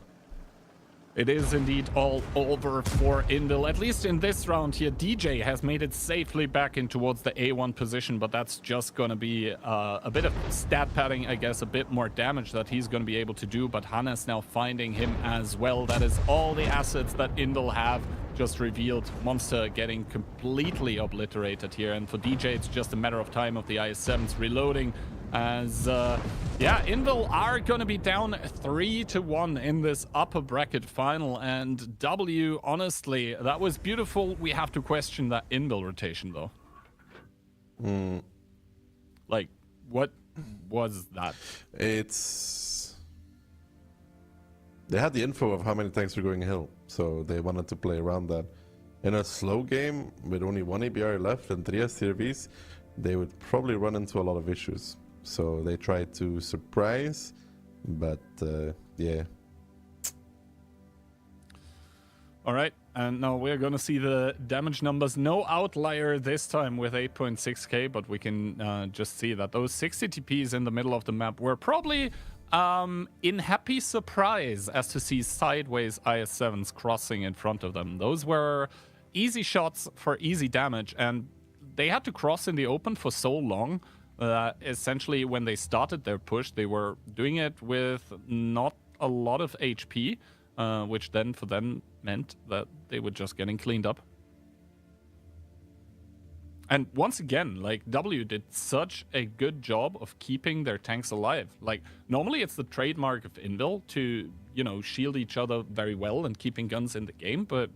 It is indeed all over for Invil, at least in this round here. DJ has made it safely back in towards the A1 position, but that's just going to be a bit of stat padding, I guess, a bit more damage that he's going to be able to do, but Hannes now finding him as well. That is all the assets that Invil have just revealed. Monster getting completely obliterated here, and for DJ it's just a matter of time of the IS-7s reloading. As, yeah, Invil are going to be down 3-1 in this upper bracket final. And W, honestly, that was beautiful. We have to question that Invil rotation, though. Like, what was that? It's... They had the info of how many tanks were going hill, so they wanted to play around that. In a slow game, with only 1 ABR left and 3 STRVs, they would probably run into a lot of issues. So they tried to surprise, but yeah. All right, and now we're going to see the damage numbers. No outlier this time with 8.6k, but we can just see that those 60 TPs in the middle of the map were probably in happy surprise as to see sideways IS-7s crossing in front of them. Those were easy shots for easy damage, and they had to cross in the open for so long. Essentially, when they started their push, they were doing it with not a lot of HP. which then for them meant that they were just getting cleaned up. And once again, like, W did such a good job of keeping their tanks alive. Like, normally it's the trademark of Invil to, you know, shield each other very well and keeping guns in the game, but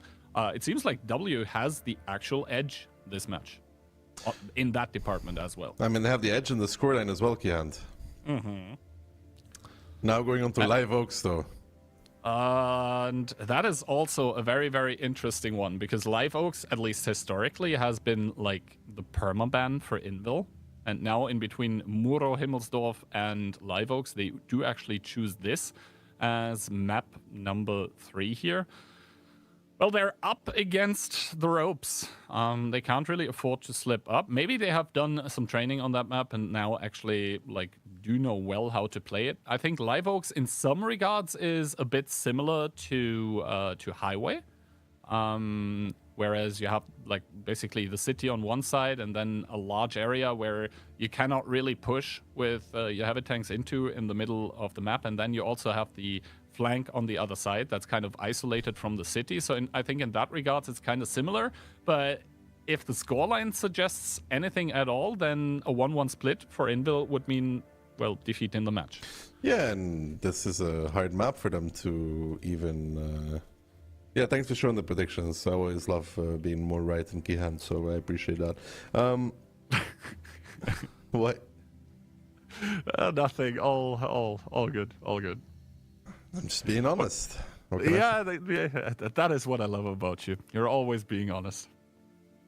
it seems like W has the actual edge this match in that department as well. I mean, they have the edge in the scoreline as well, Kian. Mm-hmm. Now going on to Live Oaks, though. And that is also a very, very interesting one, because Live Oaks, at least historically, has been like the permaban for Invil. And now in between Muro, Himmelsdorf, and Live Oaks, they do actually choose this as map number 3 here. Well, they're up against the ropes. They can't really afford to slip up. Maybe they have done some training on that map and now actually like do know well how to play it. I think Live Oaks in some regards is a bit similar to Highway. Whereas you have like basically the city on one side and then a large area where you cannot really push with your heavy tanks into in the middle of the map. And then you also have the flank on the other side that's kind of isolated from the city. So I think in that regards it's kind of similar. But if the scoreline suggests anything at all, then a 1-1 split for Invil would mean, well, defeat in the match. Yeah, and this is a hard map for them to even... Yeah, thanks for showing the predictions. I always love being more right than Kihan, so I appreciate that. What? Nothing. All good. All good. I'm just being honest. Yeah, that is what I love about you. You're always being honest.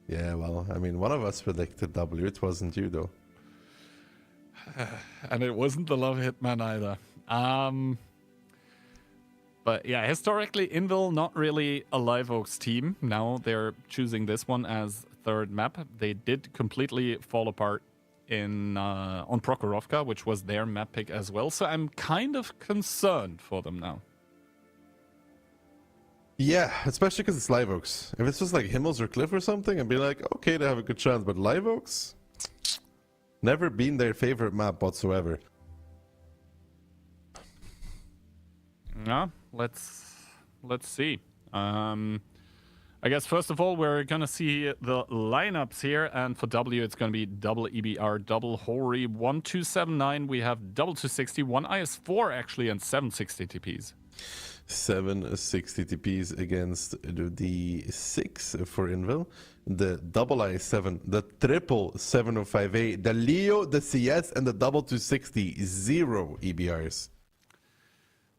Yeah, well, I mean, one of us predicted W. It wasn't you, though. And it wasn't the Love Hitman either. But yeah, historically, Invil not really a Live Oaks team. Now they're choosing this one as third map. They did completely fall apart on Prokhorovka, which was their map pick as well. So I'm kind of concerned for them now. Yeah, especially because it's Live Oaks. If it's just like Himmels or Cliff or something, I'd be like, okay, they have a good chance. But Live Oaks, never been their favorite map whatsoever. Yeah, let's see. I guess first of all we're gonna see the lineups here, and for W it's gonna be double EBR, double Hori, 1279. We have double 260, one IS4 actually, and 760 TPs. 760 TPs against the 6 for Invil, the double I7, the triple 705A, the Leo, the CS, and the double 260, 0 EBRs.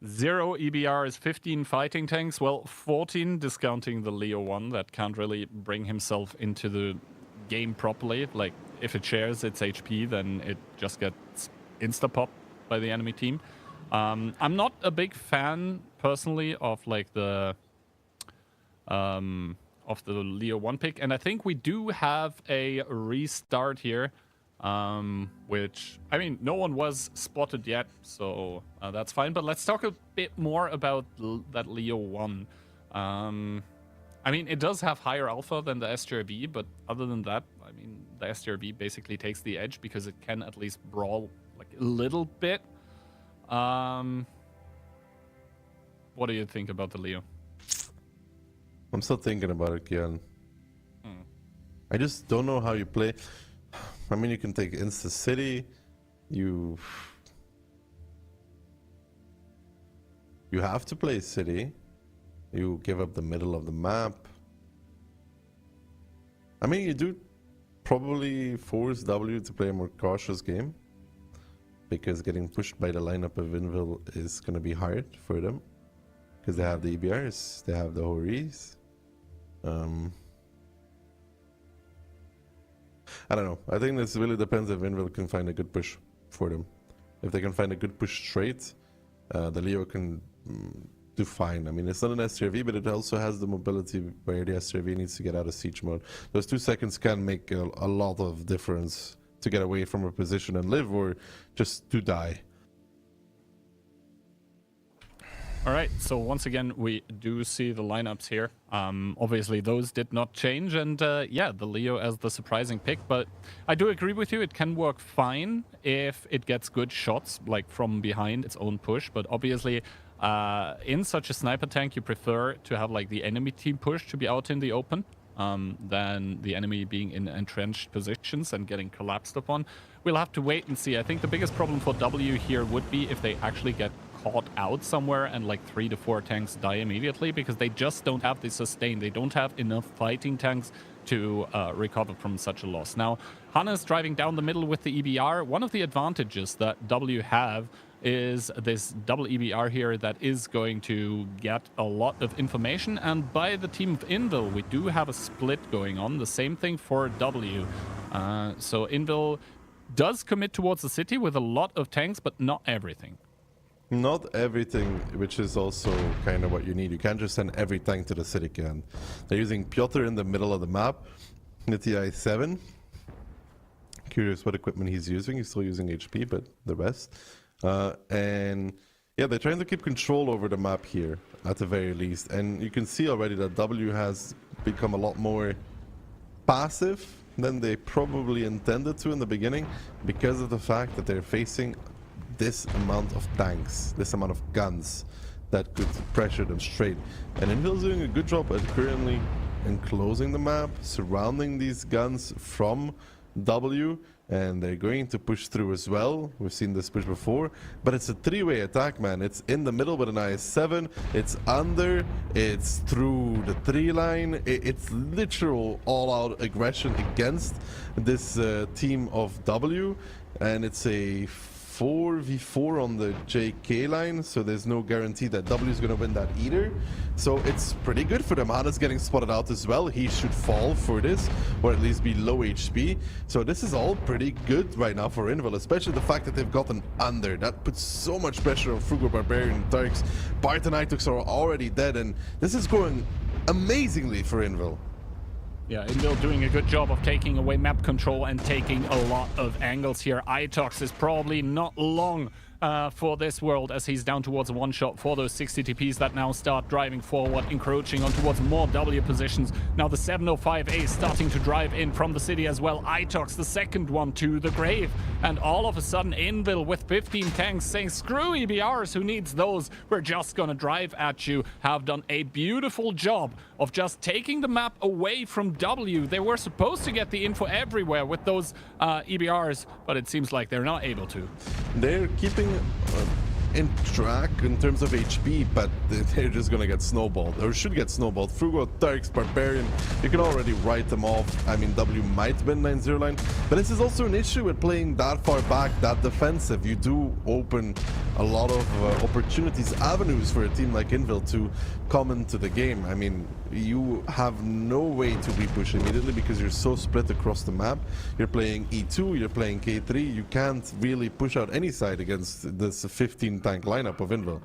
0 EBR is 15 fighting tanks. Well, 14 discounting the Leo one that can't really bring himself into the game properly. Like, if it shares its HP, then it just gets insta-popped by the enemy team. I'm not a big fan, personally, of like the Leo 1 pick. And I think we do have a restart here. Which, I mean, no one was spotted yet, so that's fine. But let's talk a bit more about that Leo 1. I mean, it does have higher alpha than the STRV, but other than that, I mean, the STRV basically takes the edge because it can at least brawl like a little bit. What do you think about the Leo? I'm still thinking about it, Kian. I just don't know how you play. I mean, you can take Insta City, you have to play City, you give up the middle of the map. I mean, you do probably force W to play a more cautious game, because getting pushed by the lineup of Invil is going to be hard for them, because they have the EBRs, they have the Horis. I don't know. I think this really depends if Invil can find a good push for them. If they can find a good push straight, the Leo can do fine. I mean, it's not an STRV, but it also has the mobility where the STRV needs to get out of siege mode. Those 2 seconds can make a lot of difference to get away from a position and live, or just to die. All right, so once again, we do see the lineups here. Obviously, those did not change, and yeah, the Leo as the surprising pick. But I do agree with you, it can work fine if it gets good shots, like from behind its own push. But obviously, In such a sniper tank, you prefer to have like the enemy team push to be out in the open than the enemy being in entrenched positions and getting collapsed upon. We'll have to wait and see. I think the biggest problem for W here would be if they actually get caught out somewhere and like 3 to 4 tanks die immediately, because they just don't have the sustain. They don't have enough fighting tanks to recover from such a loss. Now, Hanna is driving down the middle with the EBR. One of the advantages that W have is this double EBR here that is going to get a lot of information, and by the team of Invil we do have a split going on. The same thing for W. So Invil does commit towards the city with a lot of tanks, but not everything. Not everything, which is also kind of what you need. You can't just send every tank to the city can. They're using Piotr in the middle of the map with the I-7. Curious what equipment he's using. He's still using HP, but the rest. And yeah, they're trying to keep control over the map here, at the very least. And you can see already that W has become a lot more passive than they probably intended to in the beginning, because of the fact that they're facing this amount of tanks, this amount of guns that could pressure them straight. And Invil's doing a good job at currently enclosing the map, surrounding these guns from W, and they're going to push through as well. We've seen this push before, but it's a three-way attack, man. It's in the middle with an IS-7, it's under, it's through the 3-line. It's literal all-out aggression against this team of W, and it's a 4v4 on the JK line, so there's no guarantee that W is going to win that either. So it's pretty good for them. Hana's getting spotted out as well. He should fall for this, or at least be low HP. So this is all pretty good right now for Invil, especially the fact that they've gotten under. That puts so much pressure on Frugal Barbarian and Turks. Bart and Itox are already dead, and this is going amazingly for Invil. Yeah, Invil doing a good job of taking away map control and taking a lot of angles here. Itox is probably not long for this world, as he's down towards a one-shot for those 60 TPs that now start driving forward, encroaching on towards more W positions. Now the 705A starting to drive in from the city as well. Itox, the second one to the grave. And all of a sudden, Invil with 15 tanks saying, screw EBRs, who needs those? We're just gonna drive at you. Have done a beautiful job of just taking the map away from W. They were supposed to get the info everywhere with those EBRs, but it seems like they're not able to. They're keeping in track in terms of HP, but they're just gonna get snowballed, or should get snowballed. Frugal, Turks, Barbarian, you can already write them off. I mean, W might win 9-0 line, but this is also an issue with playing that far back, that defensive. You do open a lot of opportunities, avenues for a team like Invil to come into the game. I mean, you have no way to repush immediately because you're so split across the map. You're playing E2, you're playing K3. You can't really push out any side against this 15 tank lineup of Invil.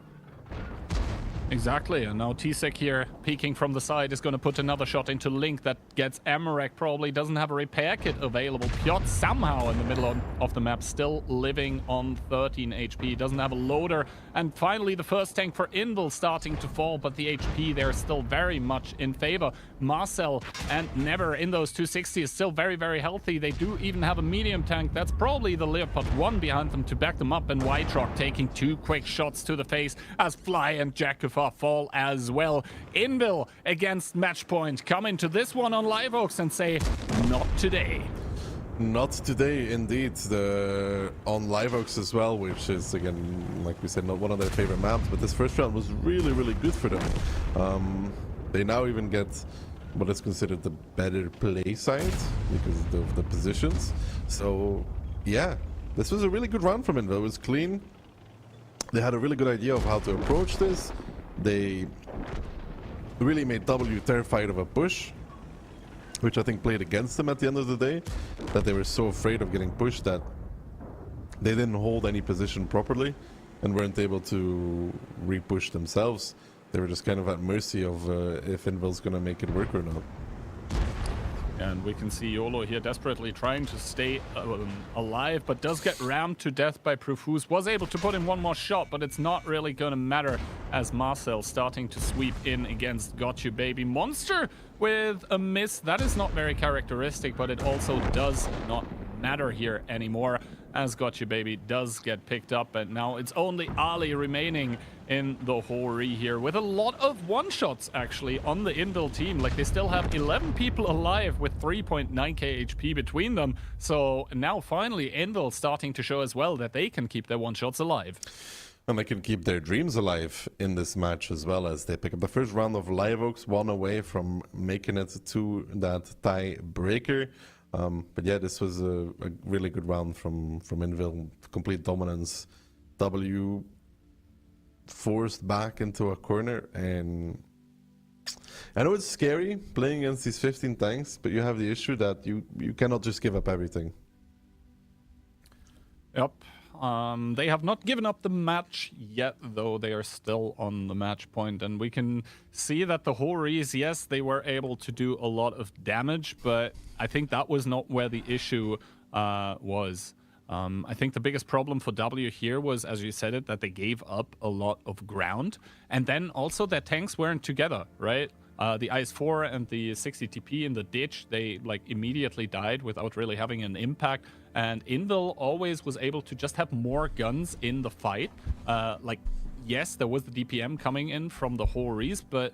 Exactly, and now T-Sec here, peeking from the side, is going to put another shot into Link that gets Amarek. Probably doesn't have a repair kit available. Piotr somehow in the middle of the map, still living on 13 HP, doesn't have a loader. And finally, the first tank for Invil starting to fall, but the HP there is still very much in favor. Marcel and Never in those 260 is still very, very healthy. They do even have a medium tank. That's probably the Leopard 1 behind them to back them up, and White Rock taking 2 quick shots to the face as Fly and Jakufar fall as well. Invil against Matchpoint come into this one on Live Oaks and say, not today. Not today, indeed. On Live Oaks as well, which is, again, like we said, not one of their favorite maps, but this first round was really, really good for them. They now even get what is considered the better play side because of the positions. So, yeah, this was a really good round from Invil. It was clean. They had a really good idea of how to approach this. They really made W terrified of a push, which I think played against them at the end of the day, that they were so afraid of getting pushed that they didn't hold any position properly and weren't able to re-push themselves. They were just kind of at mercy of if Invil's gonna make it work or not. And we can see YOLO here desperately trying to stay alive, but does get rammed to death by Profuse. Was able to put in one more shot, but it's not really going to matter as Marcel starting to sweep in against Got You Baby. Monster with a miss. That is not very characteristic, but it also does not matter here anymore, as Gotcha Baby does get picked up, and now it's only Ali remaining in the Hori here, with a lot of one-shots actually on the Invil team. Like, they still have 11 people alive with 3.9k HP between them, so now finally Invil starting to show as well that they can keep their one-shots alive. And they can keep their dreams alive in this match as well, as they pick up the first round of Live Oaks, one away from making it to that tiebreaker. But yeah, this was a really good round from Invil. Complete dominance. W forced back into a corner, and I know it's scary playing against these 15 tanks, but you have the issue that you cannot just give up everything. Yep. They have not given up the match yet, though. They are still on the match point, and we can see that the Horis, yes, they were able to do a lot of damage, but I think that was not where the issue was. I think the biggest problem for W here was, as you said it, that they gave up a lot of ground, and then also their tanks weren't together, right? The IS-4 and the 60 TP in the ditch, they like immediately died without really having an impact. And Invil always was able to just have more guns in the fight. Like, yes, there was the DPM coming in from the Horis, but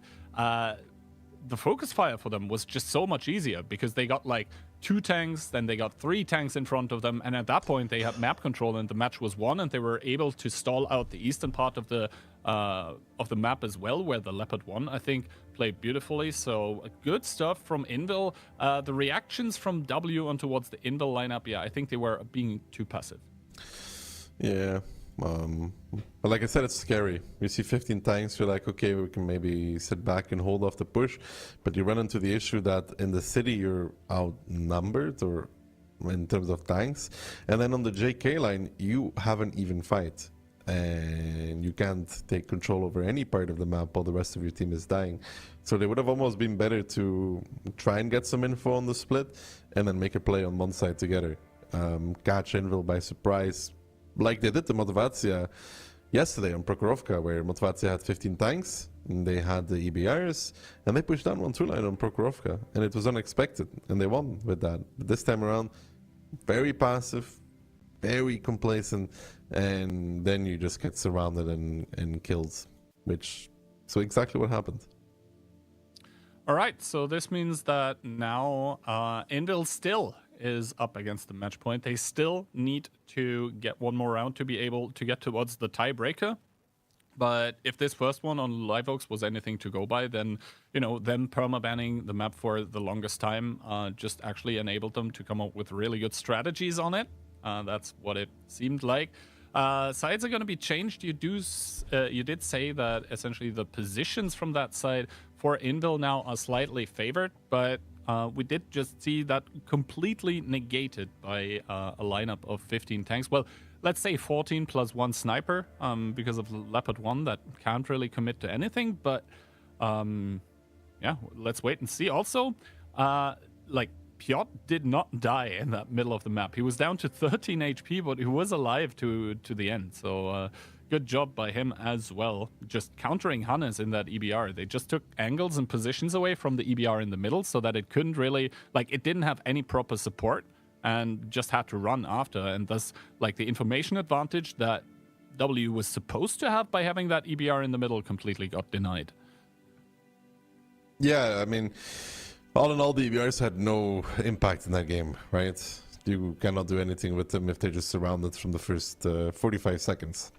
the focus fire for them was just so much easier because they got like 2 tanks, then they got 3 tanks in front of them, and at that point they had map control and the match was won, and they were able to stall out the eastern part of the map as well, where the Leopard 1, I think, played beautifully. So good stuff from Invil. The reactions from W on towards the Invil lineup, yeah, I think they were being too passive. Yeah. But like I said, it's scary. You see 15 tanks, you're like, okay, we can maybe sit back and hold off the push. But you run into the issue that in the city you're outnumbered, or in terms of tanks. And then on the JK line, you have an even fight. And you can't take control over any part of the map while the rest of your team is dying. So they would have almost been better to try and get some info on the split and then make a play on one side together. Catch Invil by surprise, like they did to Motivacja yesterday on Prokhorovka, where Motivacja had 15 tanks, and they had the EBRs, and they pushed down 1-2 line on Prokhorovka, and it was unexpected, and they won with that. But this time around, very passive, very complacent, and then you just get surrounded and killed, so exactly what happened. All right, so this means that now Invil still is up against the match point. They still need to get one more round to be able to get towards the tiebreaker. But if this first one on Live Oaks was anything to go by, then, you know, them perma-banning the map for the longest time just actually enabled them to come up with really good strategies on it. That's what it seemed like. Sides are going to be changed. You did say that essentially the positions from that side for Invil now are slightly favored, but we did just see that completely negated by a lineup of 15 tanks. Well, let's say 14 plus 1 sniper, because of Leopard 1 that can't really commit to anything. But yeah, let's wait and see. Also, like, Piotr did not die in that middle of the map. He was down to 13 HP, but he was alive to the end. So good job by him as well. Just countering Hannes in that EBR. They just took angles and positions away from the EBR in the middle so that it couldn't really, like, it didn't have any proper support and just had to run after. And thus, like, the information advantage that W was supposed to have by having that EBR in the middle completely got denied. Yeah, I mean, all in all, the EBRs had no impact in that game, right? You cannot do anything with them if they're just surrounded from the first 45 seconds.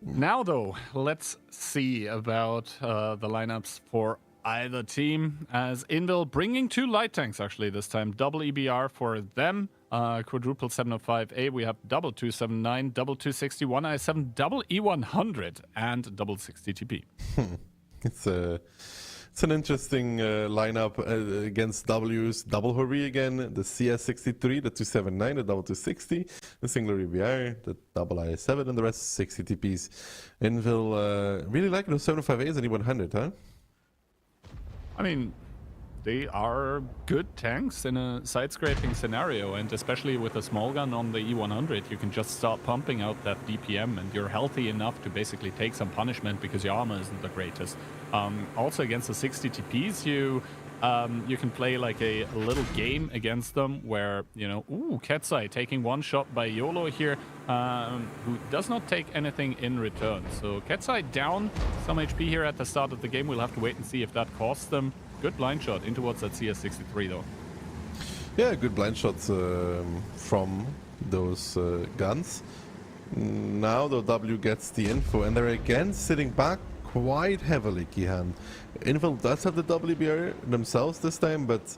Now, though, let's see about the lineups for either team, as Invil bringing 2 light tanks, actually, this time. Double EBR for them, quadruple 705A. We have double 279, double 261 I7, double E100, and double 60 TP. It's an interesting lineup against W's double Hori again, the CS63, the 279, the double 260, the singular EBR, the double IS7, and the rest 60 TPs. Invil really like those 705As and E100, huh? I mean, they are good tanks in a side-scraping scenario, and especially with a small gun on the E100, you can just start pumping out that DPM, and you're healthy enough to basically take some punishment because your armor isn't the greatest. Also, against the 60 TPs, you You can play like a little game against them where, you know, Ketsai taking one shot by YOLO here, who does not take anything in return. So Ketsai down some HP here at the start of the game. We'll have to wait and see if that costs them. Good blind shot in towards that CS63 though. Yeah, good blind shots from those guns. Now the W gets the info, and they're again sitting back quite heavily, Kihan. Invil does have the WBR themselves this time, but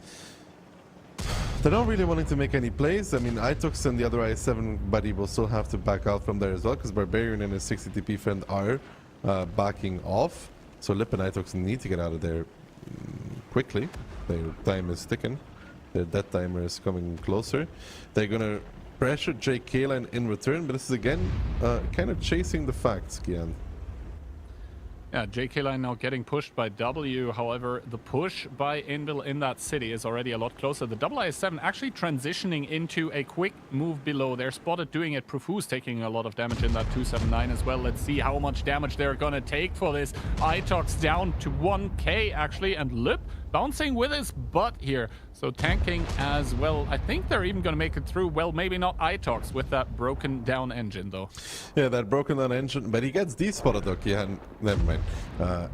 they're not really wanting to make any plays. I mean, Itox and the other i7 buddy will still have to back out from there as well, because Barbarian and his 60 TP friend are backing off. So Lip and Itox need to get out of there quickly. Their time is ticking. Their death timer is coming closer. They're gonna pressure JK line in return, but this is again kind of chasing the facts, Kian. Yeah, JK line now getting pushed by W. However, the push by Invil in that city is already a lot closer. The double I7 actually transitioning into a quick move below. They're spotted doing it. Profuse taking a lot of damage in that 279 as well. Let's see how much damage they're gonna take for this. Itox down to 1k actually, and Lip bouncing with his butt here. So tanking as well. I think they're even going to make it through. Well, maybe not Itox with that broken down engine though. Yeah, that broken down engine, but he gets despotted though. Yeah, never mind.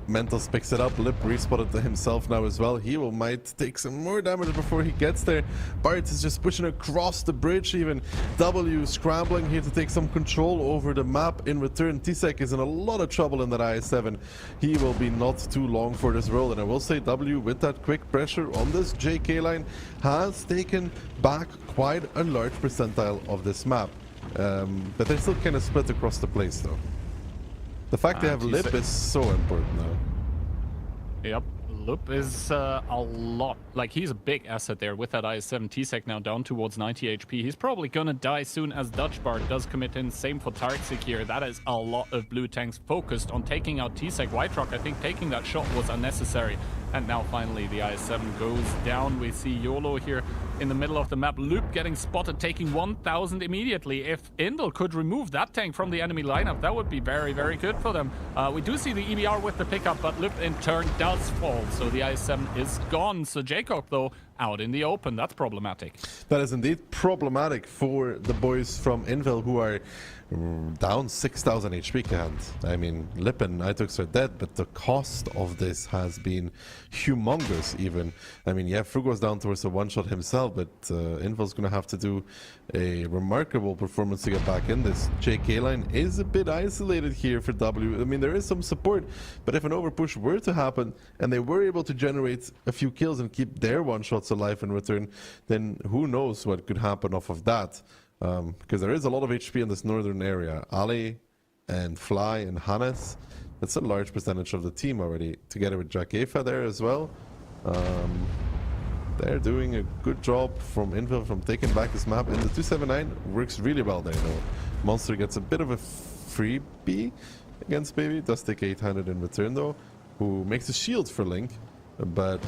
Mentos picks it up. Lip respotted himself now as well. He might take some more damage before he gets there. Bart is just pushing across the bridge even. W scrambling here to take some control over the map in return. Tisek is in a lot of trouble in that i7. He will be not too long for this role, and I will say W with that quick pressure on this JK line has taken back quite a large percentile of this map. But they're still kind of split across the place though. The fact they have Lip is so important now. Yep, Lip is a lot. Like, he's a big asset there with that IS-7. T-Sec now down towards 90 HP. He's probably gonna die soon as Dutch Bard does commit in. Same for Tarksik here. That is a lot of blue tanks focused on taking out T-Sec. White Rock, I think taking that shot was unnecessary. And now finally the IS-7 goes down. We see YOLO here in the middle of the map. Loop getting spotted, taking 1,000 immediately. If Indel could remove that tank from the enemy lineup, that would be very, very good for them. We do see the EBR with the pickup, but Loop in turn does fall. So the IS-7 is gone. So Jacob, though, out in the open. That's problematic. That is indeed problematic for the boys from Invil, who are down 6,000 HP. I mean, Lip and Itox are dead, but the cost of this has been humongous even. I mean, yeah, Frug was down towards a one-shot himself, but Invil's going to have to do a remarkable performance to get back in this. JK line is a bit isolated here for W. I mean, there is some support, but if an overpush were to happen and they were able to generate a few kills and keep their one-shots alive in return, then who knows what could happen off of that. Because there is a lot of HP in this northern area. Ali and Fly and Hannes, that's a large percentage of the team already, together with Jack Efa there as well. They're doing a good job from Invil from taking back this map, and the 279 works really well there though. Monster gets a bit of a freebie against Baby, does take 800 in return though, who makes a shield for Link, but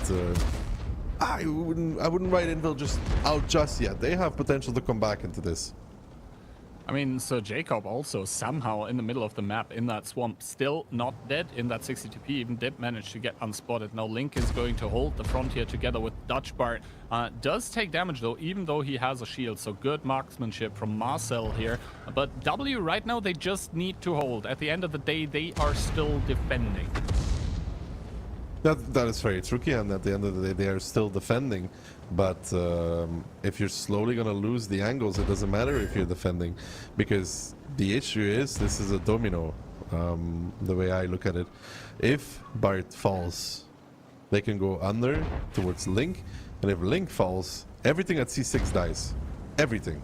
I wouldn't write Invil just out just yet. They have potential to come back into this. I mean, so Jacob also somehow in the middle of the map in that swamp, still not dead in that 62p, even did manage to get unspotted. Now Link is going to hold the frontier together with Dutch Bard. Does take damage though, even though he has a shield, so good marksmanship from Marcel here. But W right now, they just need to hold. At the end of the day, they are still defending. That is very tricky, and at the end of the day, they are still defending. But if you're slowly going to lose the angles, it doesn't matter if you're defending. Because the issue is, this is a domino, the way I look at it. If Bart falls, they can go under towards Link. And if Link falls, everything at C6 dies. Everything.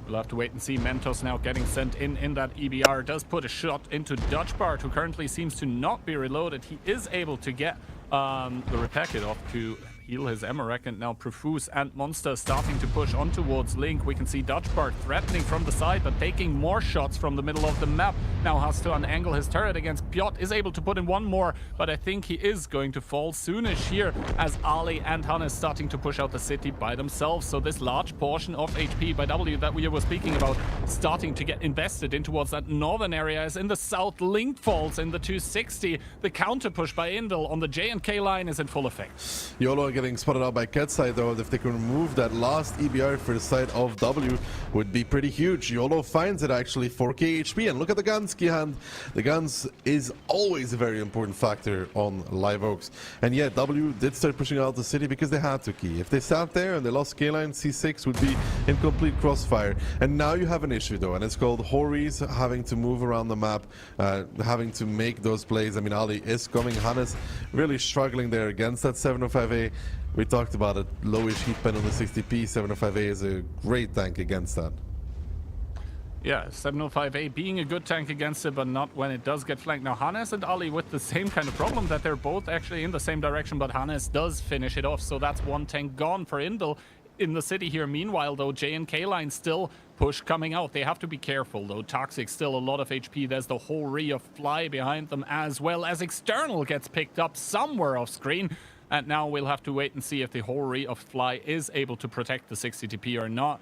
We'll have to wait and see. Mentos now getting sent in that EBR. Does put a shot into Dutch Bard, who currently seems to not be reloaded. He is able to get the repair kit off to heal his Emmerich, and now Profuse and Monster starting to push on towards Link. We can see Dutchbart threatening from the side, but taking more shots from the middle of the map. Now has to unangle his turret against Piotr, is able to put in one more, but I think he is going to fall soonish here as Ali and Hannes starting to push out the city by themselves. So this large portion of HP by W that we were speaking about starting to get invested in towards that northern area, as in the south Link falls in the 260. The counter push by Invil on the J&K line is in full effect. YOLO getting spotted out by Ketside though. If they can remove that last EBR for the side of W would be pretty huge. YOLO finds it actually, 4k HP, and look at the guns, Kihan. The guns is always a very important factor on Live Oaks. And yeah, W did start pushing out the city because they had to key. If they sat there and they lost K-line, C6 would be in complete crossfire. And now you have an issue though, and it's called Hori's having to move around the map, having to make those plays. I mean, Ali is coming. Hannes really struggling there against that 705A. We talked about it, lowish heat pen on the 60p. 705A is a great tank against that. Yeah, 705A being a good tank against it, but not when it does get flanked. Now, Hannes and Ali with the same kind of problem, that they're both actually in the same direction, but Hannes does finish it off. So that's one tank gone for Invil in the city here. Meanwhile, though, J&K line still push coming out. They have to be careful, though. Toxic still a lot of HP. There's the whole Re of Fly behind them, as well as External gets picked up somewhere off screen. And now we'll have to wait and see if the Hori of Fly is able to protect the 60 TP or not.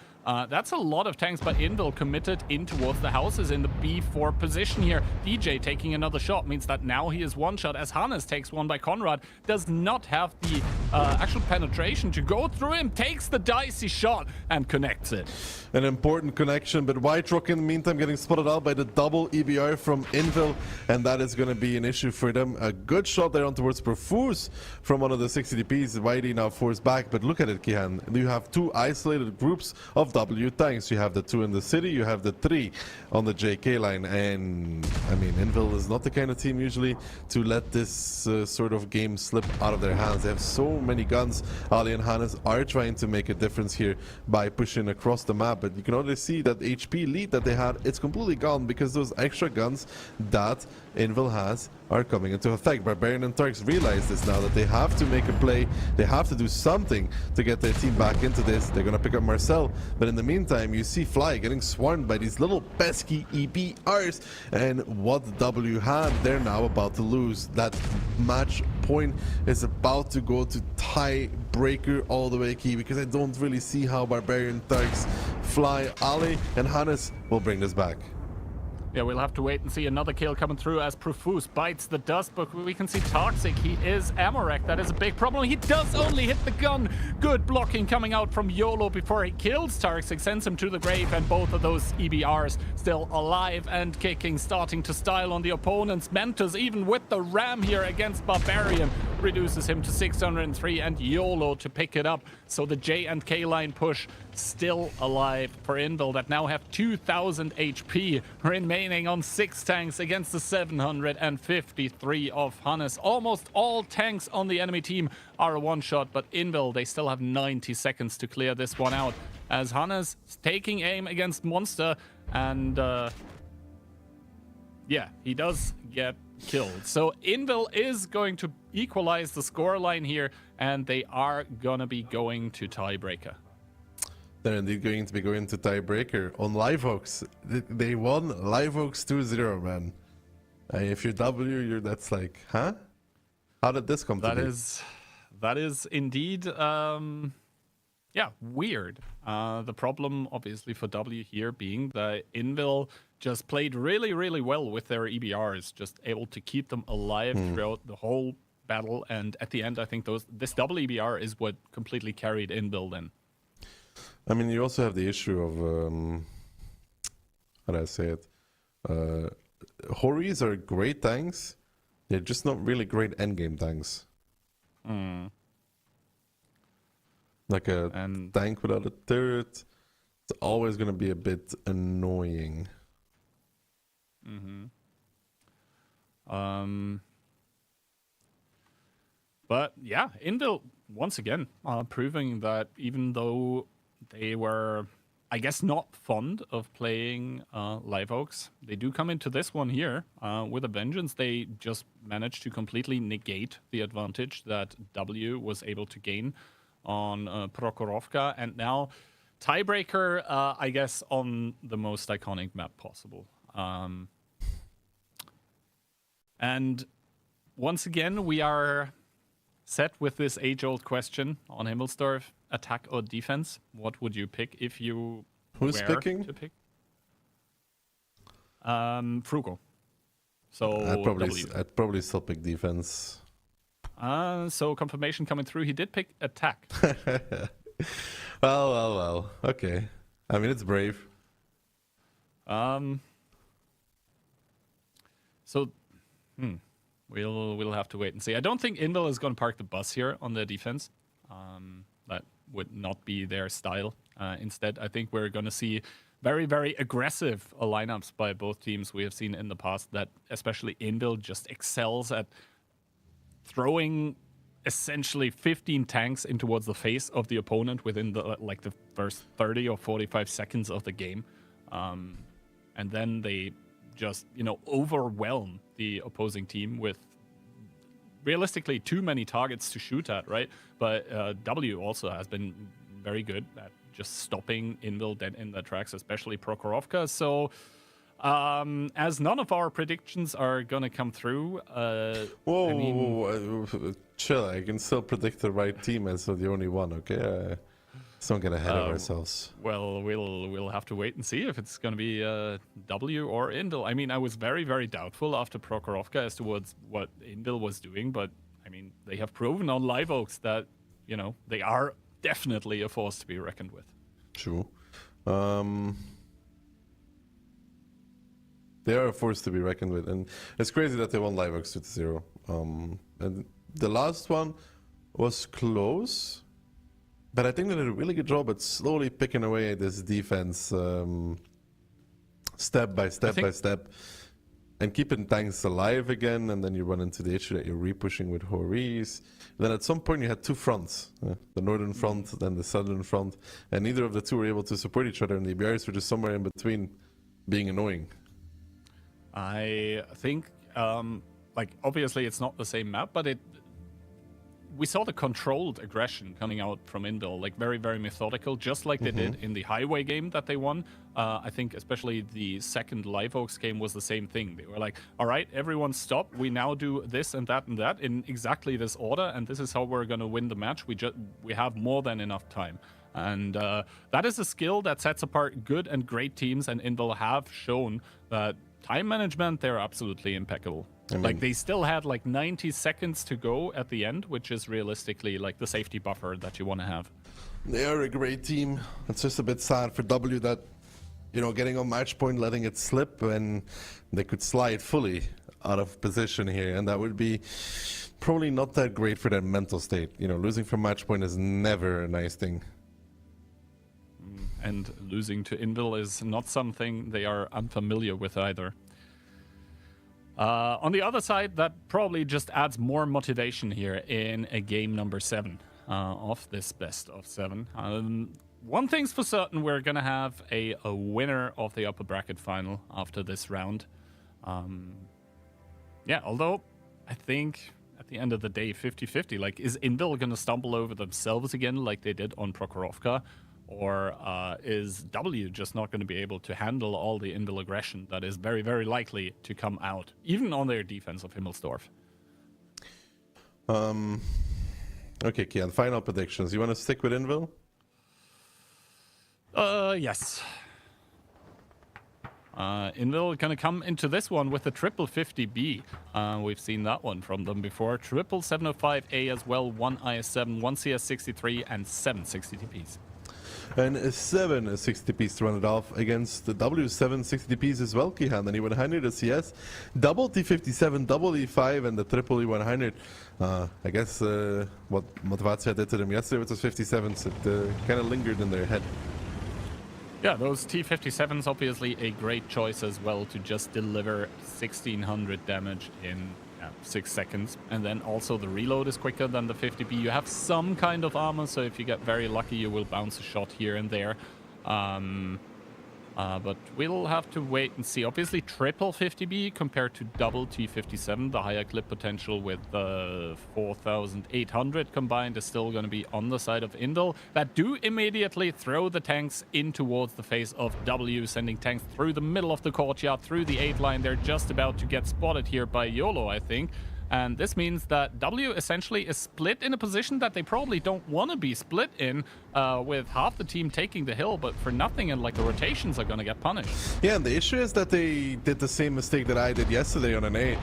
That's a lot of tanks by Invil committed in towards the houses in the B4 position here. DJ taking another shot means that now he is one shot as Hannes takes one by Conrad. Does not have the actual penetration to go through him. Takes the dicey shot and connects it. An important connection, but White Rock in the meantime getting spotted out by the double EBR from Invil, and that is going to be an issue for them. A good shot there on towards Perfuse from one of the 60 DPs. Whitey now forced back, but look at it, Kihan. You have two isolated groups of W tanks. You have the 2 in the city, you have the 3 on the JK line, and I mean, Invil is not the kind of team usually to let this sort of game slip out of their hands. They have so many guns. Ali and Hannes are trying to make a difference here by pushing across the map, but you can already see that HP lead that they had, it's completely gone because those extra guns that Invil has are coming into effect. Barbarian and Turks realize this now, that they have to make a play, they have to do something to get their team back into this. They're gonna pick up Marcel, but in the meantime you see Fly getting swarmed by these little pesky EBRs, and what W had, they're now about to lose. That match point is about to go to tiebreaker all the way key, because I don't really see how Barbarian, Turks, Fly, Ali and Hannes will bring this back. Yeah, we'll have to wait and see. Another kill coming through as Profuse bites the dust, but we can see Toxic. He is Amarek. That is a big problem. He does only hit the gun. Good blocking coming out from YOLO before he kills Toxic, sends him to the grave, and both of those EBRs still alive and kicking, starting to style on the opponents. Mentos, even with the ram here against Barbarian, reduces him to 603, and YOLO to pick it up. So the J and K line push still alive for Invil, that now have 2000 HP remaining on 6 tanks against the 753 of Hannes. Almost all tanks on the enemy team are a one-shot, but Invil, they still have 90 seconds to clear this one out, as Hannes is taking aim against Monster, and yeah, he does get killed. So Invil is going to equalize the scoreline here, and they are gonna be going to tiebreaker. They're indeed going to be going to tiebreaker on Live Oaks. They won Live Oaks 2-0, man. If you're W, that's like, huh? How did this come to be? That is indeed, yeah, weird. The problem, obviously, for W here being that Invil just played really, really well with their EBRs, just able to keep them alive throughout the whole battle. And at the end, I think this double EBR is what completely carried Invil then. I mean, you also have the issue of, how do I say it? Horis are great tanks. They're just not really great endgame tanks. Like a tank without a turret, it's always going to be a bit annoying. But yeah, Invil once again proving that even though they were I guess, not fond of playing Live Oaks. They do come into this one here with a vengeance. They just managed to completely negate the advantage that W was able to gain on Prokhorovka. And now Tiebreaker, I guess, on the most iconic map possible. And once again, we are set with this age-old question on Himmelsdorf: attack or defense? What would you pick if you Who's were picking? to pick? Frugal. So I'd probably still pick defense. So confirmation coming through. He did pick attack. Well. Okay. I mean, it's brave. So, we'll have to wait and see. I don't think Invil is going to park the bus here on their defense. That would not be their style. Instead, I think we're going to see very, very aggressive lineups by both teams. We have seen in the past that especially Invil just excels at throwing essentially 15 tanks in towards the face of the opponent within the first 30 or 45 seconds of the game. And then they just, overwhelm the opposing team with realistically too many targets to shoot at, right? But W also has been very good at just stopping Invil dead in their tracks, especially Prokhorovka. So as none of our predictions are going to come through... Whoa, chill. I can still predict the right team as the only one, okay? Let's don't get ahead of ourselves. Well, we'll have to wait and see if it's going to be W or Invil. I mean, I was very, very doubtful after Prokhorovka as to what Invil was doing, but I mean, they have proven on Live Oaks that, they are definitely a force to be reckoned with. True. They are a force to be reckoned with, and it's crazy that they won Live Oaks 2-0. And the last one was close, but I think they did a really good job at slowly picking away at this defense, step by step, and keeping tanks alive again. And then you run into the issue that you're re-pushing with Horis. Then at some point you had two fronts, the northern front, then the southern front, and neither of the two were able to support each other, and the BRs were just somewhere in between, being annoying. I think, obviously it's not the same map, but we saw the controlled aggression coming out from Invil, very, very methodical, just like they did in the highway game that they won. I think especially the second Live Oaks game was the same thing. They were like, all right, everyone stop. We now do this and that in exactly this order, and this is how we're going to win the match. We have more than enough time. And that is a skill that sets apart good and great teams, and Invil have shown that time management, they're absolutely impeccable. They still had 90 seconds to go at the end, which is realistically the safety buffer that you want to have. They are a great team. It's just a bit sad for W that, getting on match point, letting it slip, and they could slide fully out of position here, and that would be probably not that great for their mental state. Losing from match point is never a nice thing. And losing to Invil is not something they are unfamiliar with either. On the other side, that probably just adds more motivation here in a game number 7 of this best of 7. One thing's for certain, we're going to have a winner of the upper bracket final after this round. Although I think at the end of the day, 50-50. Is Invil going to stumble over themselves again like they did on Prokhorovka? Or is W just not going to be able to handle all the Invil aggression that is very, very likely to come out, even on their defense of Himmelsdorf? Okay, Kian, final predictions. You want to stick with Invil? Yes. Invil going to come into this one with a triple 50B. We've seen that one from them before. Triple 705A as well, 1 IS7, 1 CS63, and 7 60TPs. And a 7 60Ps to run it off against the W7 60Ps as well, Kihan. And E100 a CS, double T57, double E5, and the triple E100. I guess what Motivatia did to them yesterday with those 57s, it kind of lingered in their head. Yeah, those T57s obviously a great choice as well to just deliver 1600 damage in 6 seconds. And then also the reload is quicker than the 50B. You have some kind of armor, so if you get very lucky, you will bounce a shot here and there. But we'll have to wait and see. Obviously, triple 50B compared to double T57, the higher clip potential with 4,800 combined is still going to be on the side of Invil. That do immediately throw the tanks in towards the face of W, sending tanks through the middle of the courtyard, through the 8 line. They're just about to get spotted here by YOLO, I think. And this means that W essentially is split in a position that they probably don't want to be split in, with half the team taking the hill, but for nothing, and like the rotations are going to get punished. Yeah, and the issue is that they did the same mistake that I did yesterday on an A,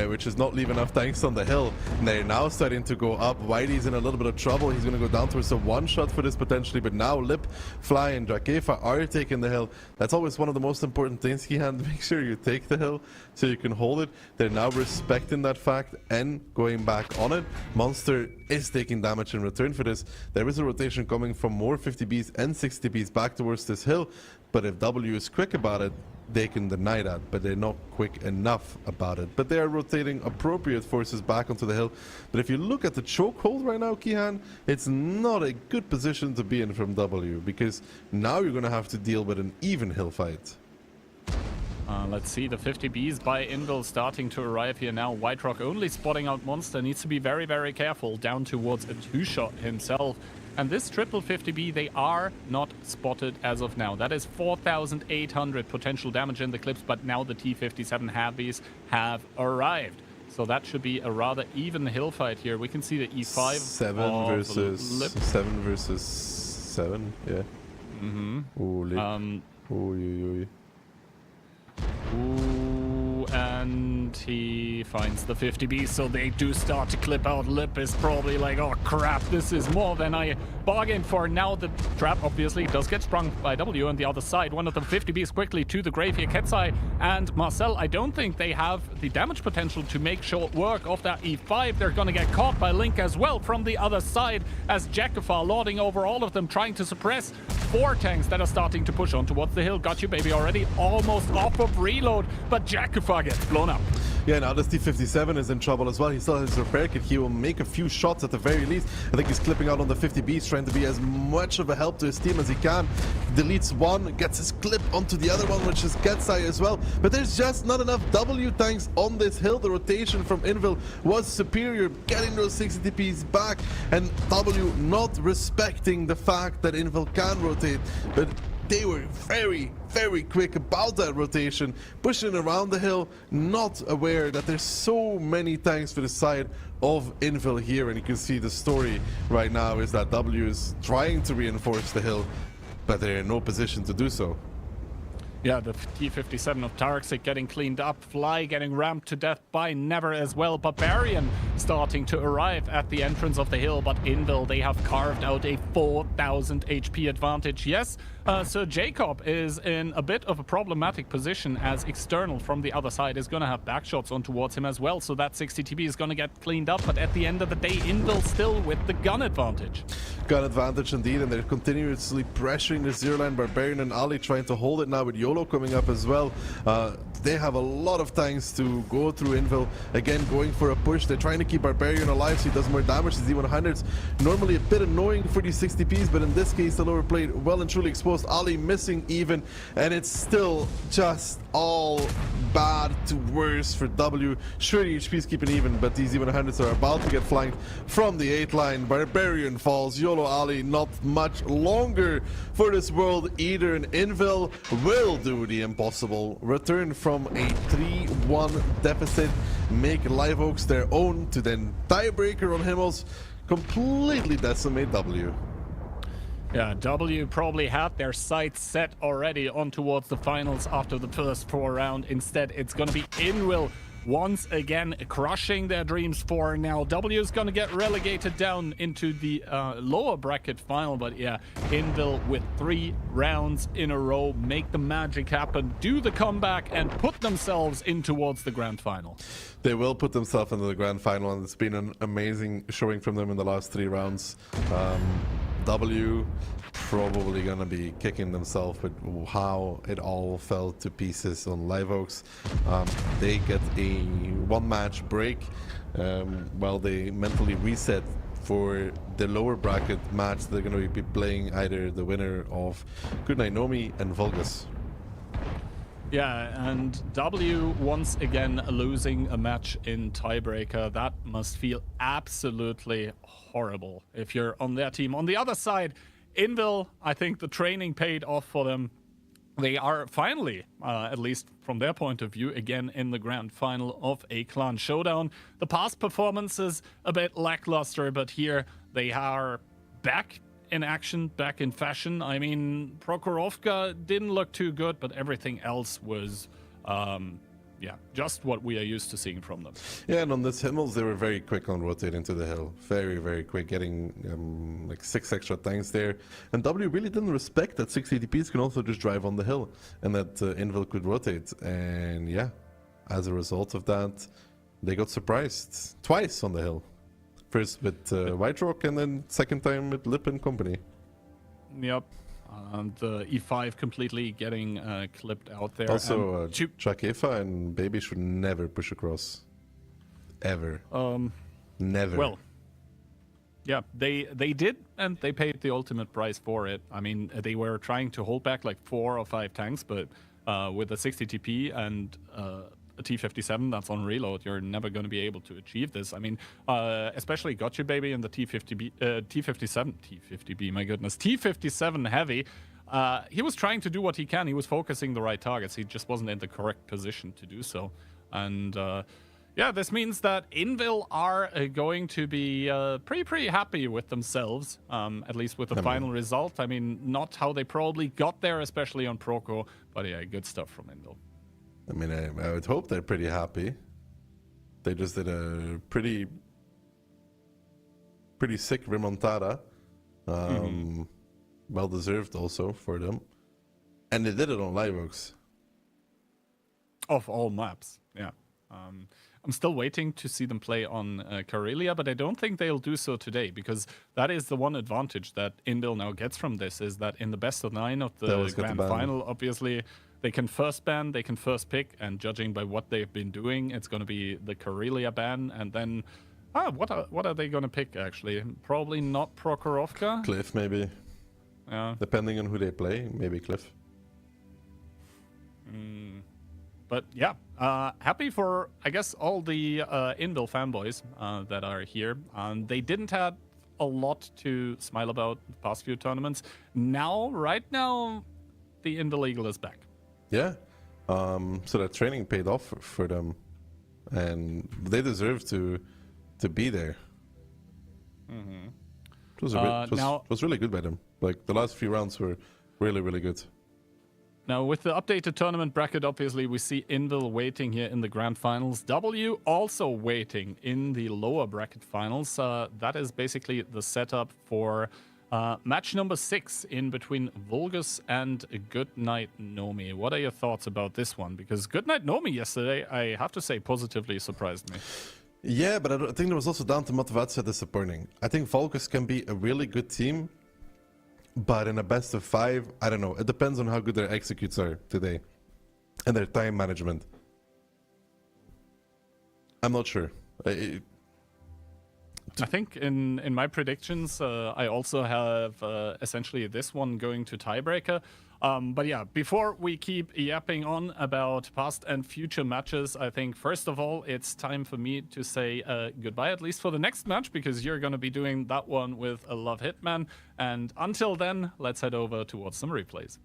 which is not leave enough tanks on the hill. And they're now starting to go up. Whitey's in a little bit of trouble. He's going to go down towards a one-shot for this potentially, but now Lip, Fly, and Drakefa are taking the hill. That's always one of the most important things, Kihan. Make sure you take the hill so you can hold it. They're now respecting that fact and going back on it. Monster is taking damage in return for this. There is a rotation coming from more 50Bs and 60Bs back towards this hill, but if W is quick about it, they can deny that, but they're not quick enough about it. But they are rotating appropriate forces back onto the hill. But if you look at the chokehold right now, Kihan, it's not a good position to be in from W, because now you're going to have to deal with an even hill fight. Let's see, the 50Bs by Invil starting to arrive here now. White Rock only spotting out Monster, needs to be very, very careful, down towards a 2-shot himself. And this triple 50B, they are not spotted as of now. That is 4,800 potential damage in the clips, but now the T57 heavies have arrived. So that should be a rather even hill fight here. We can see the E5. 7 versus 7, yeah. Ooh, Lip. Ooh. Ooh, and he finds the 50B, so they do start to clip out. Lip is probably like, oh crap, this is more than I bargained for. Now the trap obviously does get sprung by W on the other side. One of the 50Bs quickly to the grave here. Ketsai and Marcel, I don't think they have the damage potential to make short work of that E5. They're going to get caught by Link as well from the other side, as Jakafar lording over all of them, trying to suppress 4 tanks that are starting to push on towards the hill. Got you, baby, already almost off of reload, but Jakafar gets blown up. Yeah, now this T57 is in trouble as well. He still has his repair kit. He will make a few shots at the very least. I think he's clipping out on the 50Bs, trying to be as much of a help to his team as he can. Deletes one, gets his clip onto the other one, which is Ketsai as well. But there's just not enough W tanks on this hill. The rotation from Invil was superior, getting those 60Bs back, and W not respecting the fact that Invil can rotate. But they were very, very quick about that rotation, pushing around the hill, not aware that there's so many tanks for the side of Invil here. And you can see the story right now is that W is trying to reinforce the hill, but they're in no position to do so. Yeah, the T57 of Taraxic getting cleaned up, Fly getting ramped to death by Never as well. Barbarian starting to arrive at the entrance of the hill, but Invil, they have carved out a 4,000 HP advantage. Yes, Sir Jacob is in a bit of a problematic position, as External from the other side is going to have backshots on towards him as well, so that 60 TB is going to get cleaned up, but at the end of the day, Invil still with the gun advantage. Gun advantage indeed, and they're continuously pressuring the zero line. Barbarian and Ali trying to hold it now with YOLO coming up as well. They have a lot of tanks to go through Invil. Again, going for a push. They're trying to keep Barbarian alive so he does more damage to Z100s. Normally a bit annoying for these 60Ps, but in this case, the lower plate well and truly exposed. Ali missing even, and it's still just all bad to worse for W. Sure, the HP's keeping even, but these Z100s are about to get flanked from the 8 line. Barbarian falls. YOLO Ali not much longer for this world either, and Invil will do the impossible. Return from a 3-1 deficit, make Live Oaks their own, to then tiebreaker on Himmels, completely decimate W. Yeah, W probably had their sights set already on towards the finals after the first 4 rounds. Instead, it's going to be Invil once again crushing their dreams for now. W is going to get relegated down into the lower bracket final, but yeah, Invil with 3 rounds in a row make the magic happen, do the comeback, and put themselves in towards the grand final. They will put themselves into the grand final, and it's been an amazing showing from them in the last 3 rounds. W probably gonna be kicking themselves with how it all fell to pieces on Live Oaks. They get a 1-match break while they mentally reset for the lower bracket match. They're going to be playing either the winner of Goodnight Nomi and Vulgus. Yeah, and W once again losing a match in tiebreaker. That must feel absolutely horrible if you're on their team. On the other side, Invil, I think the training paid off for them. They are finally, at least from their point of view, again in the grand final of a Clan Showdown. The past performances a bit lackluster, but here they are back in action, back in fashion. I mean, Prokhorovka didn't look too good, but everything else was, just what we are used to seeing from them. Yeah, and on this Himmels, they were very quick on rotating to the hill. Very, very quick, getting like 6 extra tanks there. And W really didn't respect that 6 ATPs can also just drive on the hill, and that Invil could rotate. And yeah, as a result of that, they got surprised twice on the hill. First with White Rock, and then second time with Lip and company. Yep. And E5 completely getting clipped out there. Also, Chakefa and Baby should never push across. Ever. Never. Well, yeah, they did, and they paid the ultimate price for it. I mean, they were trying to hold back like 4 or 5 tanks, but with a 60 TP and a T57 that's on reload, you're never going to be able to achieve this. I mean, especially Gotcha Baby and the T50B, my goodness, T57 heavy. He was trying to do what he can. He was focusing the right targets. He just wasn't in the correct position to do so. And yeah, this means that Invil are going to be pretty happy with themselves, at least with the final result. I mean, not how they probably got there, especially on Proko, but yeah, good stuff from Invil. I mean, I would hope they're pretty happy. They just did a pretty sick remontada. Well deserved also for them. And they did it on Livebox. Of all maps, yeah. I'm still waiting to see them play on Karelia, but I don't think they'll do so today, because that is the one advantage that Invil now gets from this, is that in the best of 9 of the grand final, obviously, they can first ban, they can first pick, and judging by what they've been doing, it's going to be the Karelia ban, and then, what are they going to pick, actually? Probably not Prokhorovka? Cliff, maybe. Yeah. Depending on who they play, maybe Cliff. But yeah, happy for, I guess, all the Invil fanboys that are here. They didn't have a lot to smile about the past few tournaments. Now, right now, the Invil Eagle is back. Yeah. So that training paid off for them, and they deserve to be there. It was really good by them. Like, the last few rounds were really, really good. Now, with the updated tournament bracket, obviously, we see Invil waiting here in the grand finals. W also waiting in the lower bracket finals. That is basically the setup for match number 6 in between Vulgus and Goodnight Nomi. What are your thoughts about this one? Because Goodnight Nomi yesterday, I have to say, positively surprised me. Yeah, but I think there was also down to Motivatia disappointing. I think Vulgus can be a really good team, but in a best of 5, I don't know. It depends on how good their executes are today and their time management. I'm not sure. I think in my predictions, I also have essentially this one going to tiebreaker. But yeah, before we keep yapping on about past and future matches, I think first of all, it's time for me to say goodbye, at least for the next match, because you're going to be doing that one with a Love Hitman. And until then, let's head over towards some replays.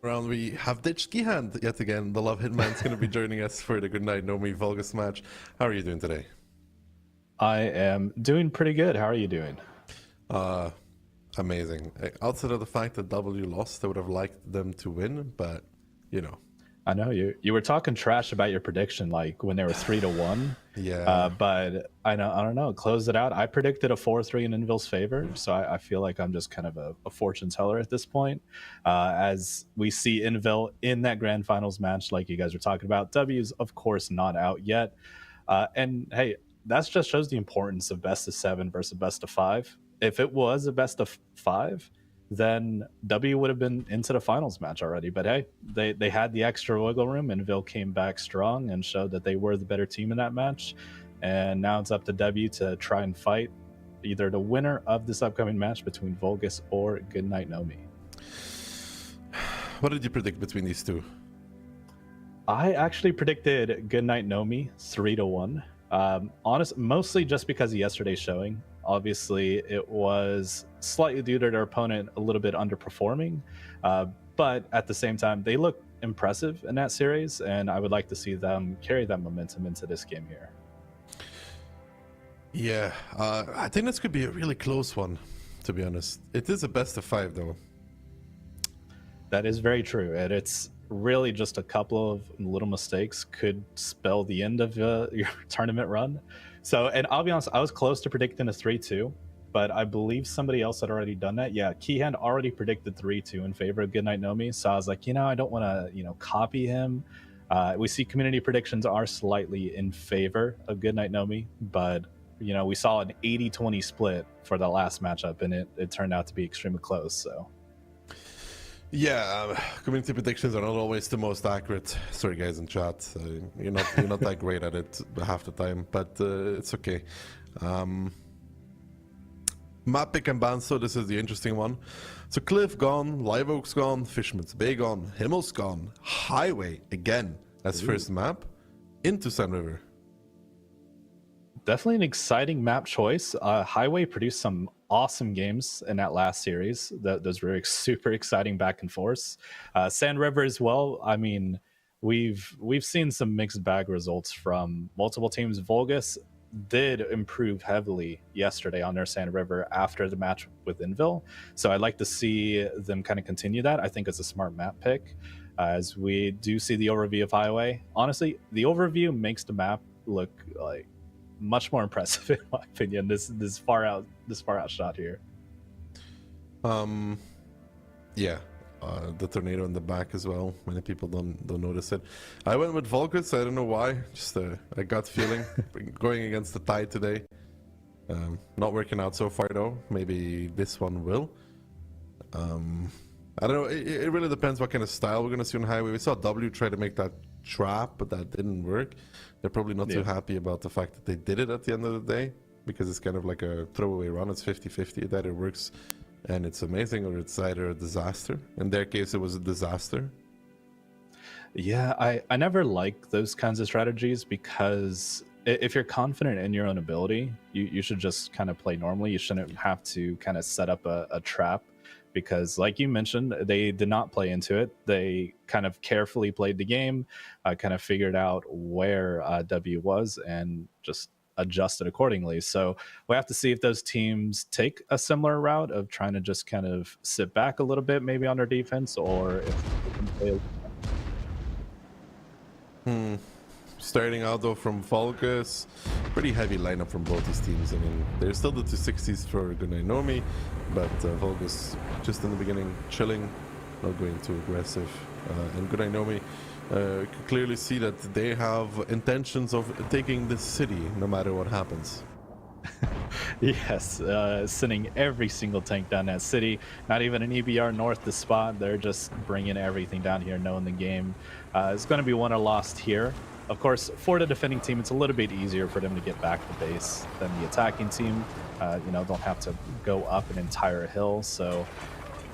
Around, we have ditched Gihand yet again. The Love Hitman's going to be joining us for the Goodnight Nomi Vulgus match. How are you doing today? I am doing pretty good. How are you doing? Amazing. Outside of the fact that W lost, I would have liked them to win, but you know. I know you were talking trash about your prediction, like when they were 3-1. Yeah. But I don't know. Close it out. I predicted a 4-3 in Inville's favor, so I feel like I'm just kind of a fortune teller at this point. As we see Inville in that grand finals match, like you guys were talking about, W's of course not out yet. And hey, that just shows the importance of best of 7 versus best of 5. If it was a best of 5, then W would have been into the finals match already. But hey, they had the extra wiggle room, and Ville came back strong and showed that they were the better team in that match. And now it's up to W to try and fight either the winner of this upcoming match between Vulgus or Goodnight Nomi. What did you predict between these two? I actually predicted Goodnight Nomi 3-1. Mostly just because of yesterday's showing. Obviously, it was slightly due to their opponent a little bit underperforming, but at the same time, they look impressive in that series, and I would like to see them carry that momentum into this game here. Yeah, I think this could be a really close one, to be honest. It is a best of 5, though. That is very true, and it's really just a couple of little mistakes could spell the end of your tournament run. So, and I'll be honest, I was close to predicting a 3-2, but I believe somebody else had already done that. Yeah, Keyhand already predicted 3-2 in favor of Goodnight Nomi, so I was like, I don't want to, copy him. We see community predictions are slightly in favor of Goodnight Nomi, but, we saw an 80-20 split for the last matchup, and it turned out to be extremely close, so. Yeah, community predictions are not always the most accurate. Sorry, guys in chat, you're not that great at it half the time, but it's okay. Map pick and ban. So this is the interesting one. So Cliff gone, Live Oak's gone, Fisherman's Bay gone, Himmel's gone, Highway again as first map into Sun River. Definitely an exciting map choice. Highway produced some awesome games in that last series. Those were super exciting back and forth. Sand River as well. I mean, we've seen some mixed bag results from multiple teams. Vulgus did improve heavily yesterday on their Sand River after the match with Inville. So I'd like to see them kind of continue that. I think it's a smart map pick. As we do see the overview of Highway. Honestly, the overview makes the map look like much more impressive in my opinion. This far out shot here. Yeah, the tornado in the back as well. Many people don't notice it. I went with Vulgus. I don't know why. Just a gut feeling. Going against the tide today. Not working out so far though. Maybe this one will. I don't know. It really depends what kind of style we're gonna see on Highway. We saw W try to make that trap, but that didn't work. They're probably not too happy about the fact that they did it at the end of the day, because it's kind of like a throwaway run. It's 50-50. It either works and it's amazing, or it's either a disaster. In their case, it was a disaster. Yeah, I never like those kinds of strategies, because if you're confident in your own ability, you should just kind of play normally. You shouldn't have to kind of set up a trap, because like you mentioned, they did not play into it. They kind of carefully played the game, kind of figured out where W was and just adjusted accordingly. So we have to see if those teams take a similar route of trying to just kind of sit back a little bit maybe on their defense, or if they can play. Starting out though from Vulgus, pretty heavy lineup from both these teams. I mean, there's still the 260s for Goodnight Nomi, but Vulgus just in the beginning chilling, not going too aggressive. And Goodnight Nomi, you can clearly see that they have intentions of taking the city no matter what happens. Yes, sending every single tank down that city. Not even an EBR north to spot. They're just bringing everything down here, knowing the game is going to be won or lost here. Of course, for the defending team, it's a little bit easier for them to get back to base than the attacking team. Don't have to go up an entire hill, so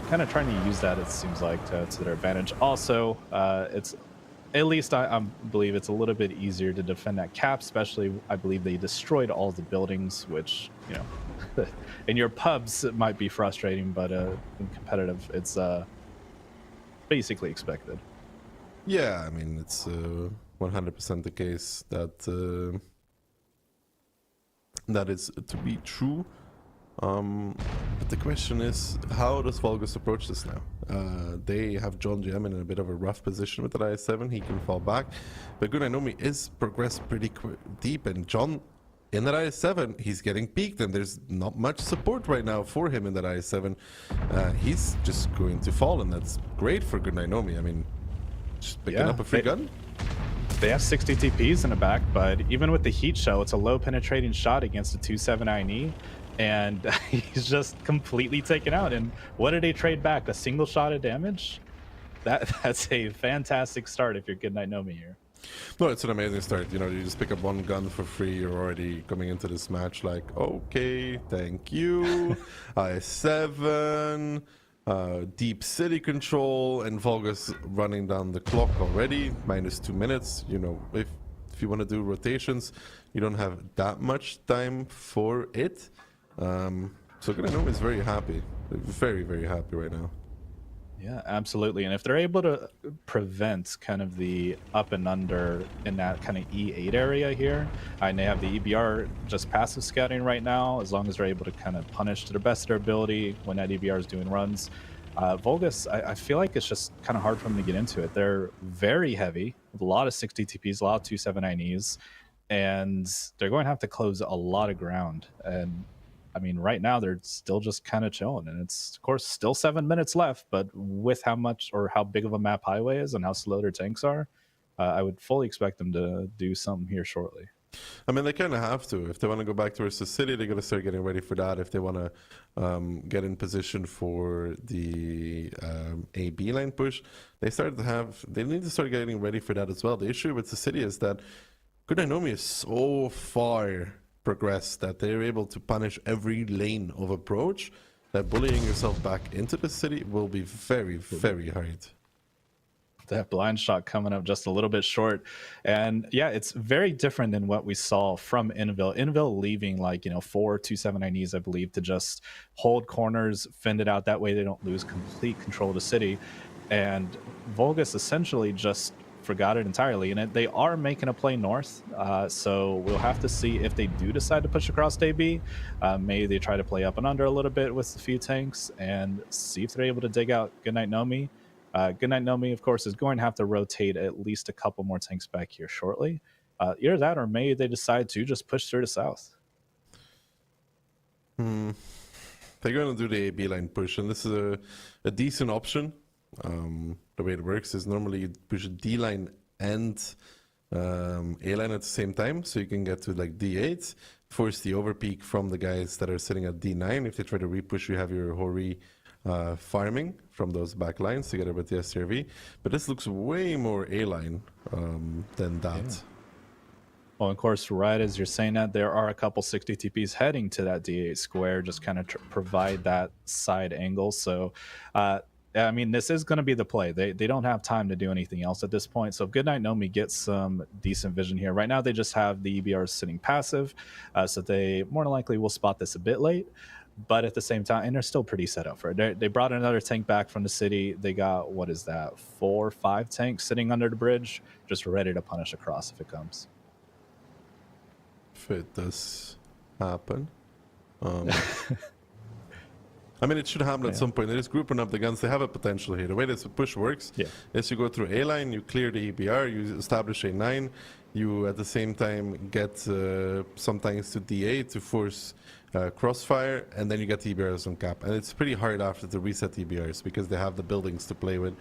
kind of trying to use that, it seems like, to their advantage. Also, it's at least I believe it's a little bit easier to defend that cap, especially I believe they destroyed all the buildings, which, in your pubs it might be frustrating, but in competitive, it's basically expected. Yeah, I mean, it's 100% the case that that is to be true. But the question is, how does Vulgus approach this now? They have John Gem in a bit of a rough position with that IS-7. He can fall back. But Gunnainomi is progressed pretty deep, and John, in that IS-7, he's getting peaked, and there's not much support right now for him in that IS-7. He's just going to fall, and that's great for Gunnainomi. I mean, just picking up a free gun. They have 60 TPs in the back, but even with the heat shell, it's a low penetrating shot against a 279E. And he's just completely taken out. And what did they trade back? A single shot of damage? That's a fantastic start if you're Gunnainomi here. No, it's an amazing start. You know, you just pick up one gun for free. You're already coming into this match like, okay, thank you. IS-7, deep city control, and Vulgus running down the clock already. -2 minutes. You know, if you want to do rotations, you don't have that much time for it. So Gunnainomi is very happy. Very, very happy right now. Yeah, absolutely. And if they're able to prevent kind of the up and under in that kind of E8 area here, and they have the EBR just passive scouting right now, as long as they're able to kind of punish to the best of their ability when that EBR is doing runs. Vulgus, I feel like it's just kind of hard for them to get into it. They're very heavy, with a lot of 60 TPs, a lot of 279Es, and they're going to have to close a lot of ground. And I mean, right now they're still just kind of chilling, and it's of course still 7 minutes left. But with how much or how big of a map highway is and how slow their tanks are, I would fully expect them to do something here shortly. I mean, they kind of have to. If they want to go back towards the city, they got to start getting ready for that. If they want to get in position for the AB line push, they need to start getting ready for that as well. The issue with the city is that Gunnainomi is so far progressed that they're able to punish every lane of approach, that bullying yourself back into the city will be very, very hard. That blind shot coming up just a little bit short. And yeah, it's very different than what we saw from Invil. Invil leaving 4 279Es, I believe, to just hold corners, fend it out. That way they don't lose complete control of the city. And Vulgus essentially just forgot it entirely, and they are making a play north, so we'll have to see if they do decide to push across AB. Maybe they try to play up and under a little bit with a few tanks and see if they're able to dig out Gunnainomi. Gunnainomi, of course, is going to have to rotate at least a couple more tanks back here shortly. Either that, or maybe they decide to just push through the south. They're going to do the AB line push, and this is a decent option. The way it works is normally you push D line and A line at the same time, so you can get to like D8, force the overpeak from the guys that are sitting at D9. If they try to repush, you have your Hori farming from those back lines together with the SRV. But this looks way more A line than that. Yeah. Well, of course, right as you're saying that, there are a couple 60 TPs heading to that D8 square, just kind of provide that side angle. So, I mean, this is going to be the play. They don't have time to do anything else at this point. So if Gunnainomi gets some decent vision here. Right now, they just have the EBRs sitting passive, so they more than likely will spot this a bit late. But at the same time, and they're still pretty set up for it. They brought another tank back from the city. They got, 4 or 5 tanks sitting under the bridge, just ready to punish across if it comes. If it does happen. I mean, it should happen at some point. They're just grouping up the guns. They have a potential here. The way this push works is you go through A line, you clear the EBR, you establish A9, you at the same time get some tanks to D8 to force crossfire, and then you get the EBRs on cap. And it's pretty hard after to reset the EBRs because they have the buildings to play with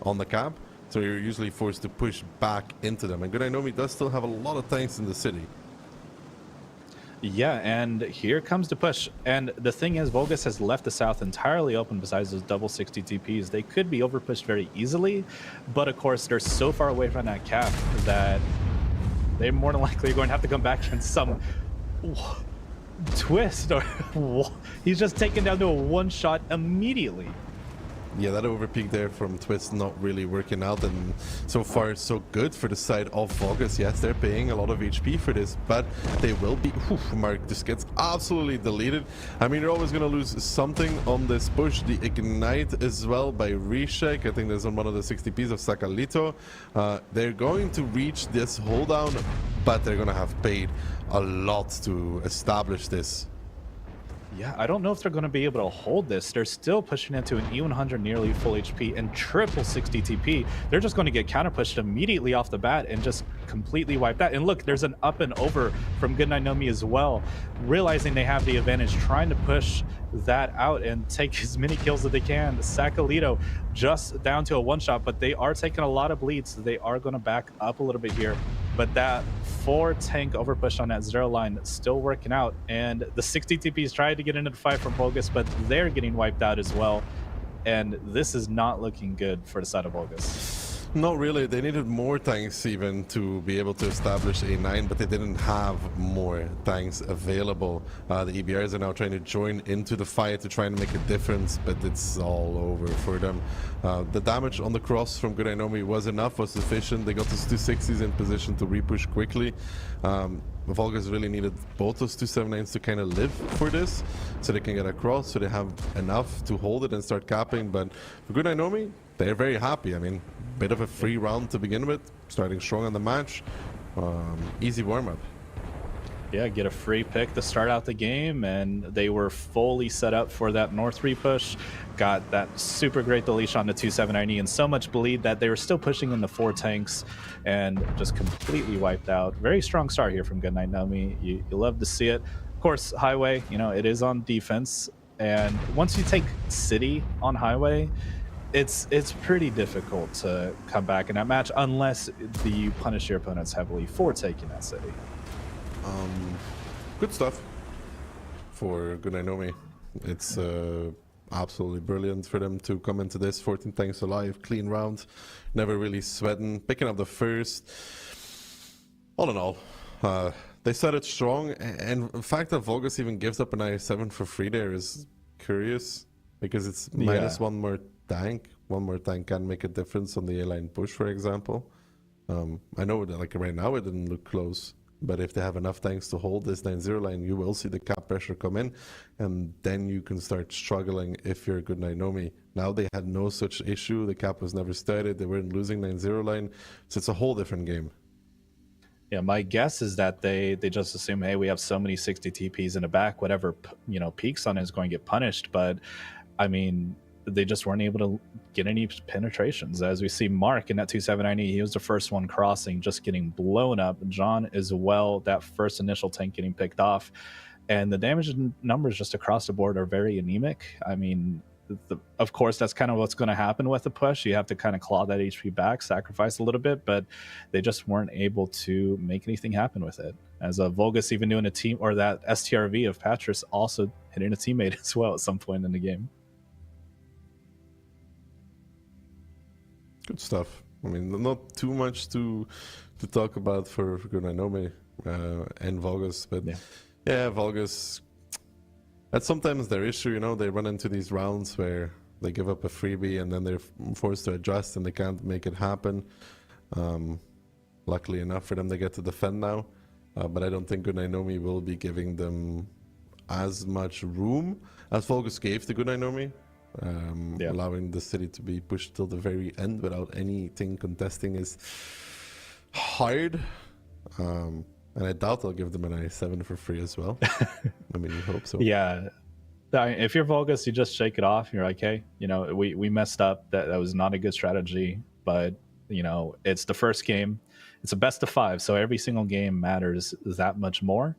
on the cap. So you're usually forced to push back into them. And Gunnainomi does still have a lot of tanks in the city. Yeah, and here comes the push. And the thing is, Vulgus has left the south entirely open besides those double 60 TPs. They could be overpushed very easily, but of course, they're so far away from that cap that they're more than likely going to have to come back in some twist, or he's just taken down to a one-shot immediately. Yeah, that overpeak there from Twist not really working out, and so far so good for the side of Vulgus. Yes, they're paying a lot of HP for this, but they will be... Mark just gets absolutely deleted. I mean, you're always going to lose something on this push. The Ignite as well by Reshek. I think there's on one of the 60Ps of Sakalito. They're going to reach this hold down, but they're going to have paid a lot to establish this. Yeah, I don't know if they're going to be able to hold this. They're still pushing into an E100 nearly full HP and triple 60 TP. They're just going to get counter pushed immediately off the bat and just completely wiped out. And look, there's an up and over from Goodnight Nomi as well, realizing they have the advantage, trying to push that out and take as many kills as they can. Sakalito just down to a one-shot, but they are taking a lot of bleeds, so they are going to back up a little bit here. But that 4-tank overpush on that 0 line still working out, and the 60 TPs tried to get into the fight from Vulgus, but they're getting wiped out as well. And this is not looking good for the side of Vulgus. Not really. They needed more tanks even to be able to establish A9, but they didn't have more tanks available. The EBRs are now trying to join into the fight to try and make a difference, but it's all over for them. The damage on the cross from Goodnight Nomi was enough, was sufficient. They got those 260s in position to repush quickly. Vulgus really needed both those 279s to kind of live for this, so they can get across, so they have enough to hold it and start capping. But for Goodnight Nomi, they're very happy. I mean, bit of a free round to begin with, starting strong on the match. Easy warm-up. Yeah, get a free pick to start out the game, and they were fully set up for that North repush. Got that super great deletion on the 279E and so much bleed that they were still pushing in the 4 tanks and just completely wiped out. Very strong start here from Goodnight Nomi. You love to see it. Of course, Highway, you know, it is on defense, and once you take City on Highway, it's pretty difficult to come back in that match unless you punish your opponents heavily for taking that city. Good stuff for Goodnight Nomi. It's absolutely brilliant for them to come into this 14 tanks alive, clean round, never really sweating, picking up the first. All in all, they started strong, and the fact that Vulgus even gives up an I7 for free there is curious, because it's minus one more tank. One more tank can make a difference on the A-line push, for example. I know that like right now it didn't look close, but if they have enough tanks to hold this 9-0 line, you will see the cap pressure come in, and then you can start struggling if you're a Goodnight Nomi. Now they had no such issue. The cap was never started. They weren't losing 9-0 line, so it's a whole different game. Yeah, my guess is that they just assume, hey, we have so many 60 TPs in the back, whatever peaks on it is going to get punished. But I mean, they just weren't able to get any penetrations. As we see Mark in that 279E, he was the first one crossing, just getting blown up. John as well, that first initial tank getting picked off. And the damage numbers just across the board are very anemic. I mean, of course, that's kind of what's going to happen with the push. You have to kind of claw that HP back, sacrifice a little bit, but they just weren't able to make anything happen with it. As a Vulgus even doing a team, or that STRV of Patras also hitting a teammate as well at some point in the game. Good stuff. I mean, not too much to talk about for Goodnight Nomi and Vulgus, but yeah, Vulgus, that's sometimes their issue, they run into these rounds where they give up a freebie and then they're forced to adjust and they can't make it happen. Luckily enough for them, they get to defend now, but I don't think Goodnight Nomi will be giving them as much room as Vulgus gave to Goodnight Nomi. Allowing the city to be pushed till the very end without anything contesting is hard. And I doubt I'll give them an I7 for free as well. I mean, you hope so. Yeah. If you're Vulgus, you just shake it off. You're like, hey, we messed up. That was not a good strategy. But, it's the first game. It's a best of 5. So every single game matters that much more.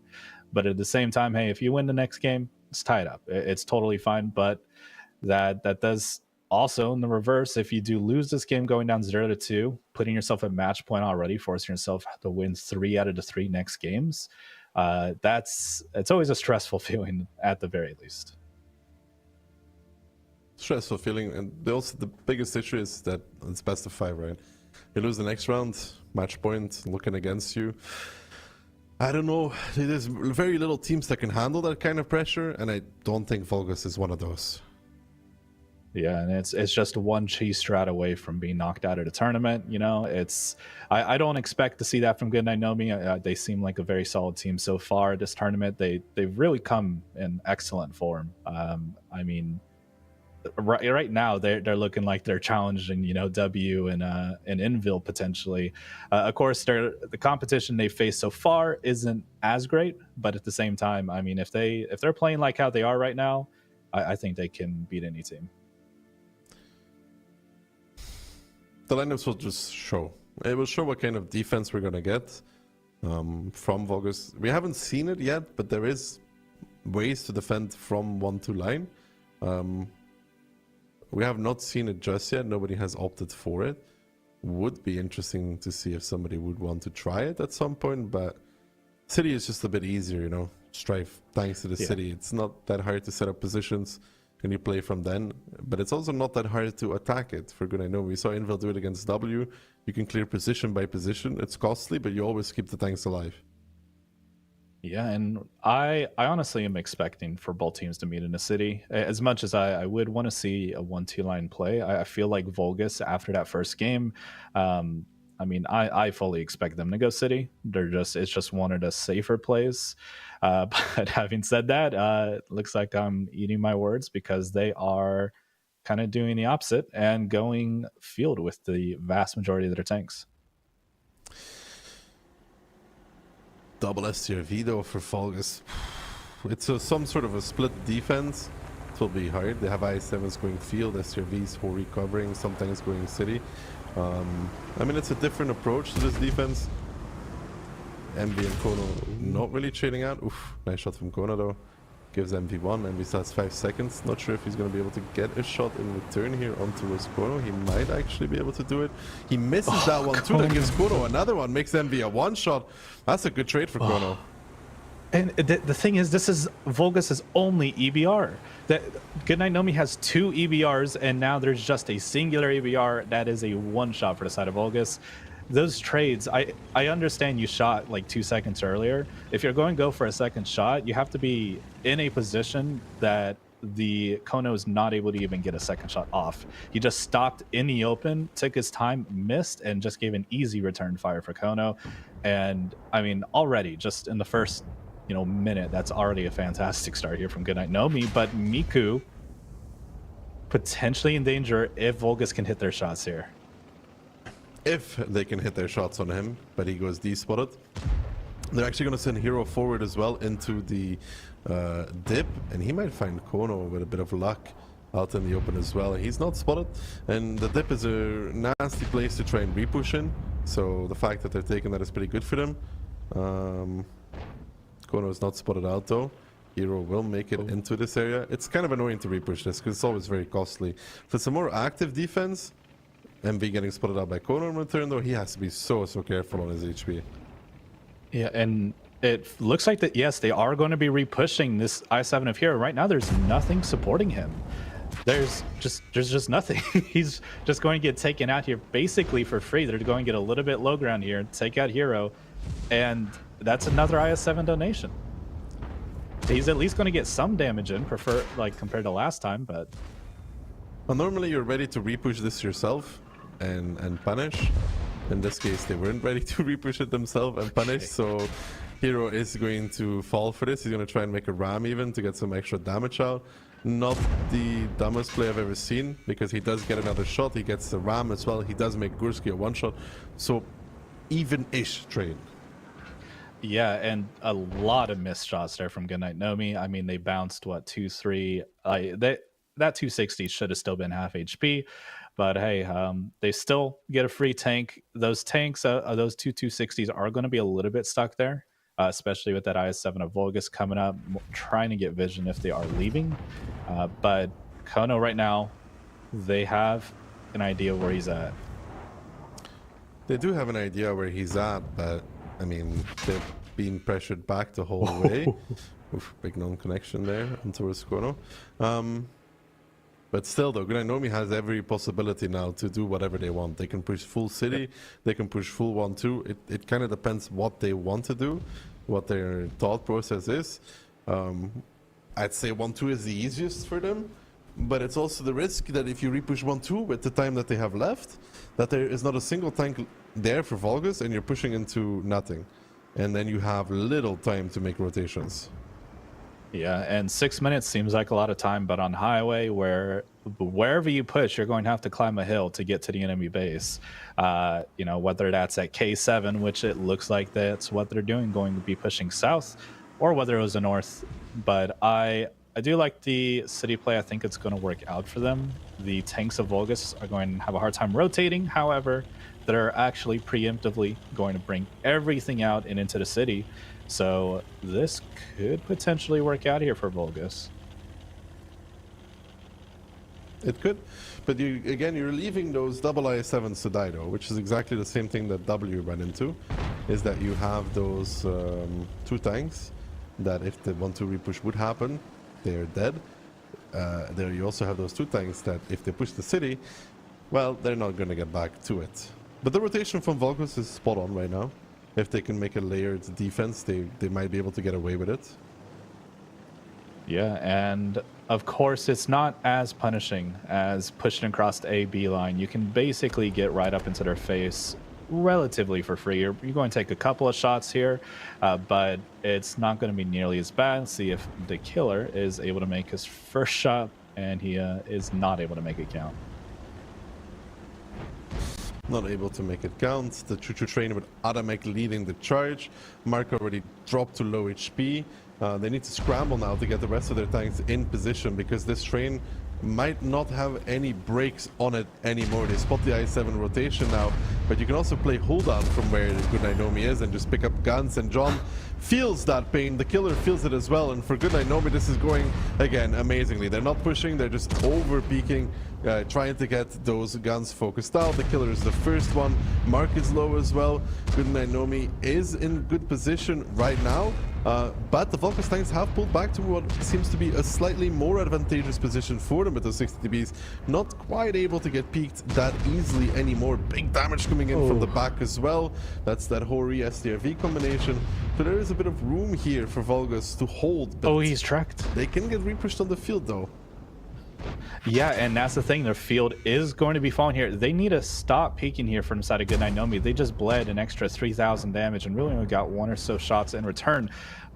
But at the same time, hey, if you win the next game, it's tied up. It's totally fine. But that does also, in the reverse, if you do lose this game going down 0-2, putting yourself at match point already, forcing yourself to win 3 out of the 3 next games, it's always a stressful feeling at the very least. Stressful feeling, and also the biggest issue is that it's best of 5, right? You lose the next round, match point looking against you. I don't know, there's very little teams that can handle that kind of pressure, and I don't think Vulgus is one of those. Yeah, and it's just one cheese strat away from being knocked out at a tournament. You know, I don't expect to see that from Goodnight Nomi. They seem like a very solid team so far this tournament. They've really come in excellent form. I mean, right now they're looking like they're challenging, you know, W and Inville potentially. Of course, the competition they face so far isn't as great, but at the same time, I mean, if they're playing like how they are right now, I think they can beat any team. The lineups will just show. It will show what kind of defense we're going to get from Vulgus. We haven't seen it yet, but there is ways to defend from 1-2 line. We have not seen it just yet. Nobody has opted for it. Would be interesting to see if somebody would want to try it at some point, but City is just a bit easier, you know. Strife, thanks to the City. It's not that hard to set up positions. Can you play from then? But it's also not that hard to attack it. For good, I know we saw Invil do it against W. You can clear position by position. It's costly, but you always keep the tanks alive. Yeah, and I honestly am expecting for both teams to meet in a city. As much as I would want to see a 1-2 line play, I feel like Vulgus after that first game, I mean, I fully expect them to go city. It's just one of the safer plays. But having said that, looks like I'm eating my words because they are kind of doing the opposite and going field with the vast majority of their tanks. Double STRV though for Vulgus. It's some sort of a split defense. It will be hard. They have I7s going field, STRVs for recovering, sometimes going city. I mean, it's a different approach to this defense. MV and Kono not really trading out. Oof, nice shot from Kono though. Gives MV1. MV still has 5 seconds. Not sure if he's going to be able to get a shot in return here onto his Kono. He might actually be able to do it. He misses that one too. That gives Kono another one. Makes MV a 1-shot. That's a good trade for Kono. And the thing is, this is Vulgus' only EBR. That Goodnight Nomi has 2 EBRs, and now there's just a singular EBR that is a 1-shot for the side of Vulgus. Those trades, I understand you shot like 2 seconds earlier. If you're going to go for a second shot, you have to be in a position that the Kono is not able to even get a second shot off. He just stopped in the open, took his time, missed, and just gave an easy return fire for Kono. And I mean, already just in the first minute, that's already a fantastic start here from Goodnight Nomi. But Miku potentially in danger if Vulgus can hit their shots here. If they can hit their shots on him, but he goes D-spotted. They're actually going to send Hero forward as well into the dip, and he might find Kono with a bit of luck out in the open as well. He's not spotted, and the dip is a nasty place to try and repush in, so the fact that they're taking that is pretty good for them. Kono is not spotted out though. Hero will make it into this area. It's kind of annoying to repush this because it's always very costly. For some more active defense, MV getting spotted out by Kono in return though, he has to be so careful on his HP. Yeah, and it looks like that, yes, they are going to be repushing this I7 of Hero. Right now, there's nothing supporting him. There's just nothing. He's just going to get taken out here basically for free. They're going to get a little bit low ground here, take out Hero, and that's another IS7 donation. He's at least going to get some damage in, compared to last time, but... Well, normally you're ready to repush this yourself and punish. In this case, they weren't ready to repush it themselves and punish, so Hero is going to fall for this. He's going to try and make a ram even to get some extra damage out. Not the dumbest play I've ever seen, because he does get another shot. He gets the ram as well. He does make Gursky a 1-shot. So, even-ish trade. Yeah, and a lot of missed shots there from Goodnight Nomi. I mean, they bounced, 2-3. That 260 should have still been half HP. But hey, they still get a free tank. Those tanks, those 260s are going to be a little bit stuck there, especially with that IS7 of Vulgus coming up, trying to get vision if they are leaving. But Kono right now, they have an idea where he's at. They do have an idea where he's at, but I mean, they're being pressured back the whole way. Oof, big non-connection there towards Kono. But still, though, Goodnight Nomi has every possibility now to do whatever they want. They can push full city, they can push full 1-2. It kind of depends what they want to do, what their thought process is. I'd say 1-2 is the easiest for them, but it's also the risk that if you repush 1-2 with the time that they have left, that there is not a single tank there for Vulgus, and you're pushing into nothing. And then you have little time to make rotations. Yeah, and 6 minutes seems like a lot of time, but on highway, wherever you push, you're going to have to climb a hill to get to the enemy base. You know, whether that's at K7, which it looks like that's what they're doing, going to be pushing south, or whether it was the north. But I do like the city play. I think it's going to work out for them. The tanks of Vulgus are going to have a hard time rotating. However, they're actually preemptively going to bring everything out and into the city. So this could potentially work out here for Vulgus. It could, but you're leaving those double IS-7s to die though, which is exactly the same thing that W ran into, is that you have those 2 tanks that if the 1-2 repush would happen, they're dead. There you also have those 2 tanks that if they push the city, well, they're not going to get back to it. But the rotation from Vulgus is spot on right now. If they can make a layered defense, they might be able to get away with it. Yeah, and of course, it's not as punishing as pushing across the A-B line. You can basically get right up into their face relatively for free. You're going to take a couple of shots here, but it's not going to be nearly as bad. See if the killer is able to make his first shot, and he is not able to make it count. Not able to make it count. The choo-choo train with Adamek leading the charge. Mark already dropped to low HP. They need to scramble now to get the rest of their tanks in position because this train might not have any brakes on it anymore. They spot the I-7 rotation now, but you can also play hold on from where Goodnight Nomi is and just pick up guns, and John feels that pain. The killer feels it as well, and for Goodnight Nomi this is going, again, amazingly. They're not pushing, they're just over-peaking, trying to get those guns focused out. The killer is the first one. Mark is low as well. Goodnight Nomi is in good position right now, but the Vulgus tanks have pulled back to what seems to be a slightly more advantageous position for them with those 60 DBs. Not quite able to get peaked that easily anymore. Big damage coming in from the back as well. That's that Hori STRV combination. So there is a bit of room here for Vulgus to hold. Oh, he's tracked. They can get repushed on the field though. Yeah, and that's the thing. Their field is going to be falling here. They need to stop peeking here from inside of Goodnight Nomi. They just bled an extra 3,000 damage and really only got 1 or so shots in return.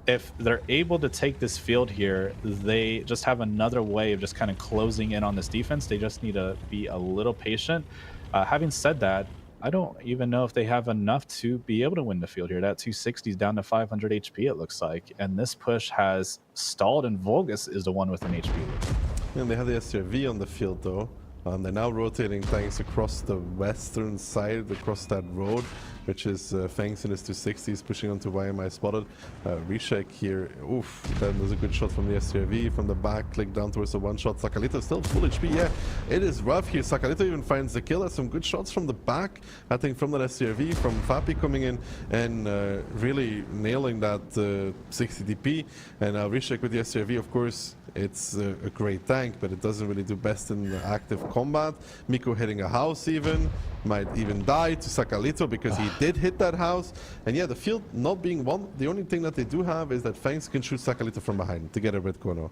If they're able to take this field here, they just have another way of just kind of closing in on this defense. They just need to be a little patient. Having said that, I don't even know if they have enough to be able to win the field here. That 260 is down to 500 HP, it looks like. And this push has stalled, and Vulgus is the one with an HP lead. And they have the SRV on the field though. They're now rotating tanks across the western side, across that road, which is Fangs in his 260s pushing onto YMI spotted. Reshek here, oof, that was a good shot from the SRV from the back, click down towards the one shot. Sakalito still full HP, yeah, it is rough here. Sakalito even finds the kill, has some good shots from the back, I think from that SRV, from Fapi coming in and really nailing that 60 DP. And Reshek with the SRV, of course, it's a great tank, but it doesn't really do best in active combat. Miko hitting a house even, might even die to Sakalito because he did hit that house. And yeah, the field not being won, the only thing that they do have is that Fangs can shoot Sakalito from behind to get a red Kono.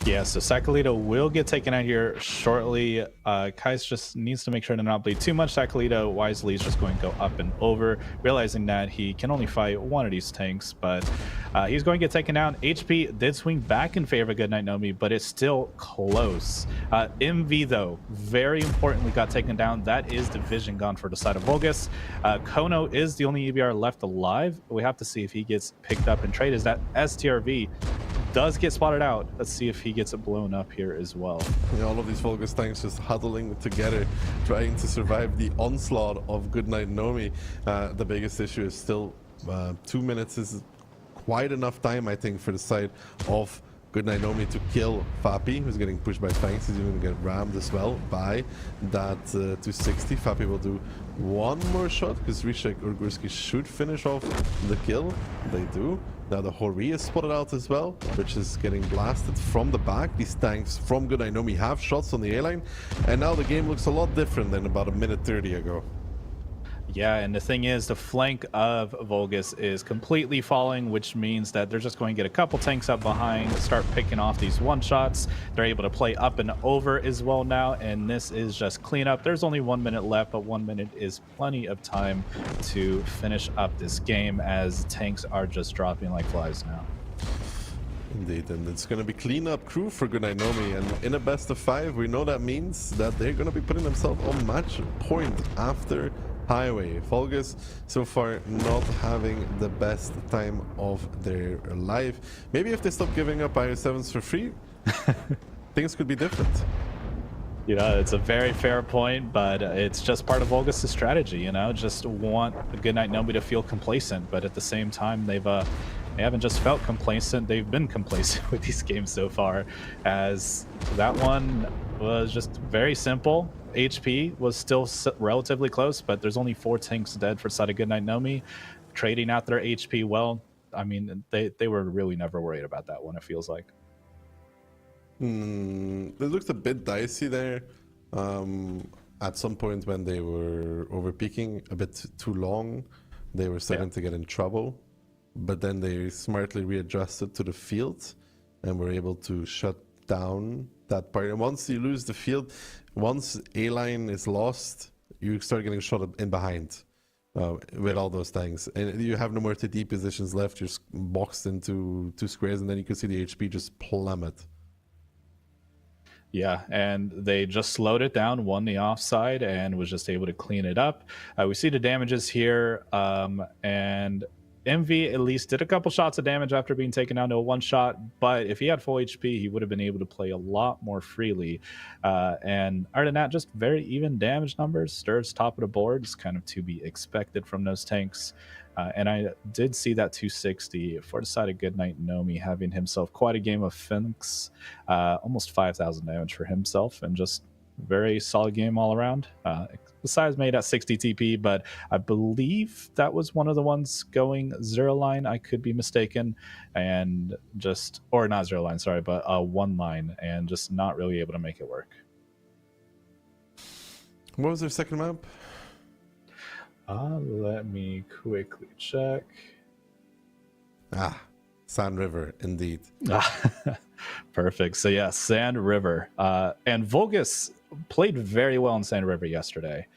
Yeah, so Sakalito will get taken out here shortly. Kais just needs to make sure to not bleed too much. Sakalito wisely is just going to go up and over, realizing that he can only fight one of these tanks, but he's going to get taken down. HP did swing back in favor of Goodnight Nomi, but it's still close. MV, though, very importantly got taken down. That is the vision gone for the side of Vulgus. Kono is the only EBR left alive. We have to see if he gets picked up and traded. Is that STRV does get spotted out. Let's see if he gets it blown up here as well. Yeah, all of these Vulgus tanks just huddling together, trying to survive the onslaught of Goodnight Nomi. The biggest issue is still 2 minutes is quite enough time, I think, for the side of Goodnight Nomi to kill Fapi, who's getting pushed by Fangs. He's even going to get rammed as well by that 260. Fapi will do one more shot because Reshek Urgurski should finish off the kill. They do. Now the Hori is spotted out as well, which is getting blasted from the back. These tanks from Goodnight Nomi have shots on the A-line, and now the game looks a lot different than about a minute 30 ago. Yeah, and the thing is, the flank of Vulgus is completely falling, which means that they're just going to get a couple tanks up behind, start picking off these one-shots. They're able to play up and over as well now, and this is just cleanup. There's only 1 minute left, but 1 minute is plenty of time to finish up this game as tanks are just dropping like flies now. Indeed, and it's going to be clean-up crew for Goodnight Nomi, and in a best of 5, we know that means that they're going to be putting themselves on match point after Highway. Vulgus so far not having the best time of their life. Maybe if they stop giving up IO7s for free, things could be different. You know, it's a very fair point, but it's just part of Vulgus' strategy, you know, just want Goodnight Nomi to feel complacent, but at the same time, they haven't just felt complacent, they've been complacent with these games so far, as that one was just very simple. HP was still relatively close, but there's only 4 tanks dead for side of Goodnight Nomi, trading out their HP well. I mean, they were really never worried about that one, it feels like. It looked a bit dicey there. At some point when they were overpeaking a bit too long, they were starting to get in trouble. But then they smartly readjusted to the field and were able to shut down that part. And once you lose the field, once A line is lost, you start getting shot in behind with all those tanks. And you have no more TD positions left. You're boxed into 2 squares, and then you can see the HP just plummet. Yeah, and they just slowed it down, won the offside, and was just able to clean it up. We see the damages here, and MV at least did a couple shots of damage after being taken down to a 1-shot, but if he had full HP, he would have been able to play a lot more freely. And other than that, just very even damage numbers. Stirs top of the board is kind of to be expected from those tanks. And I did see that 260 for the side of Goodnight Nomi, having himself quite a game of Phoenix, almost 5,000 damage for himself, and just very solid game all around. Besides made at 60 TP, but I believe that was one of the ones going 0 line. I could be mistaken, and just, or not 0 line, sorry, but 1 line, and just not really able to make it work. What was their second map? Let me quickly check. Sand River, indeed. Perfect. So yeah, Sand River. And Vulgus played very well in Sand River yesterday.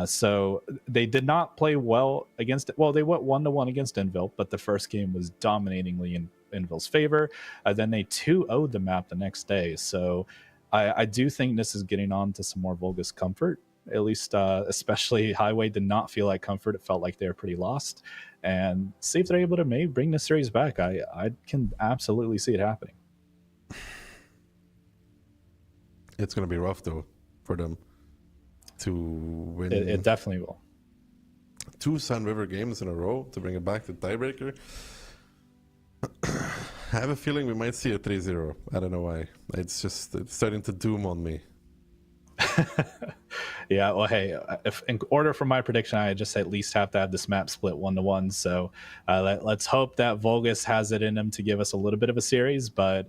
So they did not play well against it. Well, they went 1-1 against Invil, but the first game was dominatingly in Invil's favor. Then they 2-0'd the map the next day. So I do think this is getting on to some more Vulgus comfort. At least, especially Highway did not feel like comfort. It felt like they were pretty lost. And see if they're able to maybe bring the series back. I can absolutely see it happening. It's going to be rough, though, for them to win. It definitely will. 2 Sand River games in a row to bring it back to tiebreaker. I have a feeling we might see a 3-0. I don't know why. It's starting to doom on me. Yeah, well, hey, if in order for my prediction, I just at least have to have this map split 1-1. So let's hope that Vulgus has it in them to give us a little bit of a series, but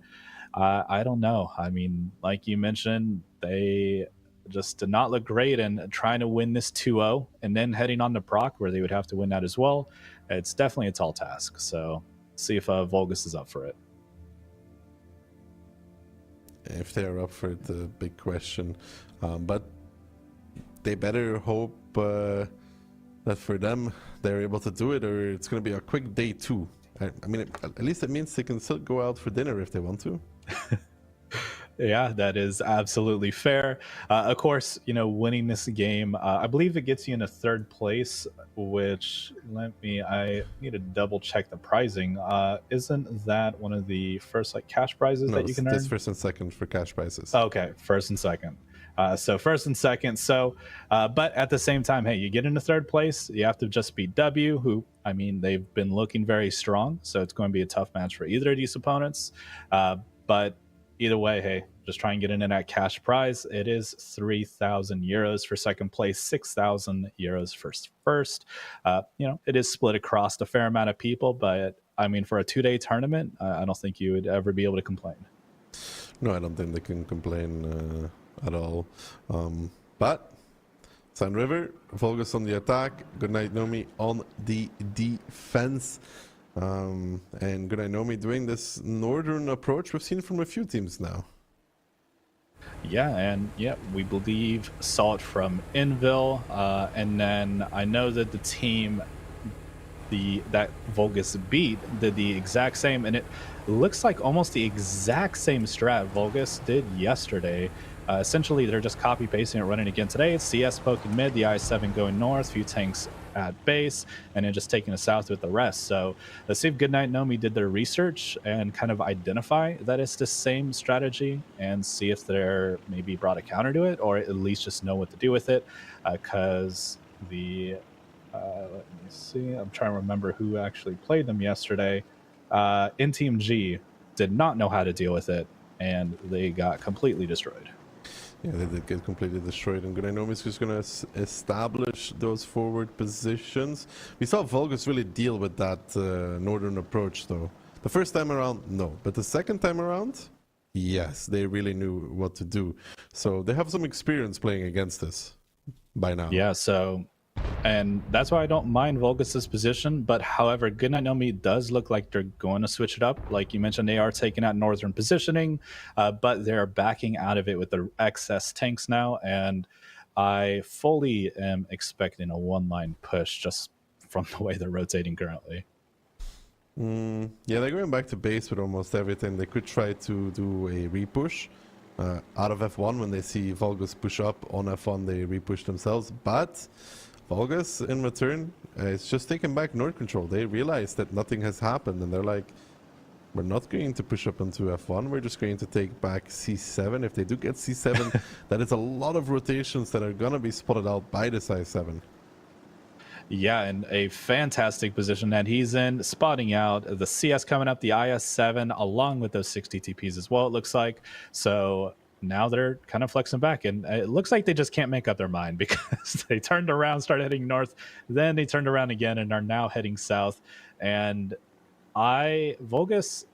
I don't know. I mean, like you mentioned, they just did not look great, and trying to win this 2-0 and then heading on to Proc, where they would have to win that as well. It's definitely a tall task. So see if Vulgus is up for it. If they're up for it, the big question. But they better hope that for them they're able to do it, or it's going to be a quick day 2. I mean, at least it means they can still go out for dinner if they want to. Yeah, that is absolutely fair. Of course, you know, winning this game, I believe it gets you into 3rd place, which I need to double check the pricing. Isn't that one of the first cash prizes that you can earn? It's 1st and 2nd for cash prizes. Okay, 1st and 2nd. So 1st and 2nd. So, but at the same time, hey, you get into 3rd place, you have to just beat W, who, I mean, they've been looking very strong. So it's going to be a tough match for either of these opponents. But either way, hey, just try and get into that cash prize. It is 3,000 euros for 2nd place, 6,000 euros for 1st. You know, it is split across a fair amount of people, but I mean, for a 2-day tournament, I don't think you would ever be able to complain. No, I don't think they can complain at all. But Sun River, Vulgus on the attack, Goodnight Nomi on the defense. And Goodnight Nomi doing this northern approach we've seen from a few teams now. Yeah, and yeah, we believe saw it from Invil, and then I know that the team that Vulgus beat did the exact same, and it looks like almost the exact same strat Vulgus did yesterday. Essentially, they're just copy pasting it, running again today. It's CS poking mid, the I-7 going north, few tanks at base, and then just taking us south with the rest. So let's see if Goodnight Nomi did their research and kind of identify that it's the same strategy, and see if they're maybe brought a counter to it, or at least just know what to do with it. Because the let me see, I'm trying to remember who actually played them yesterday. In Team G did not know how to deal with it, and they got completely destroyed. Yeah, they did get completely destroyed, and Goodnight Nomi is just going to establish those forward positions. We saw Vulgus really deal with that northern approach, though. The first time around, no. But the second time around, yes, they really knew what to do. So they have some experience playing against this by now. Yeah, so... and that's why I don't mind Vulgus's position, but however, Goodnight Nomi does look like they're going to switch it up. Like you mentioned, they are taking out northern positioning, but they're backing out of it with the excess tanks now, and I fully am expecting a one-line push just from the way they're rotating currently. Yeah, they're going back to base with almost everything. They could try to do a repush out of F1 when they see Vulgus push up on F1. They repush themselves, but Vulgus, in return, is just taking back North control. They realize that nothing has happened, and they're like, we're not going to push up into F1. We're just going to take back C7. If they do get C7, that is a lot of rotations that are going to be spotted out by this I7. Yeah, and a fantastic position that he's in, spotting out the CS coming up, the IS-7, along with those 60 TPs as well, it looks like. So now they're kind of flexing back, and it looks like they just can't make up their mind, because they turned around, started heading north, then they turned around again and are now heading south. And Vulgus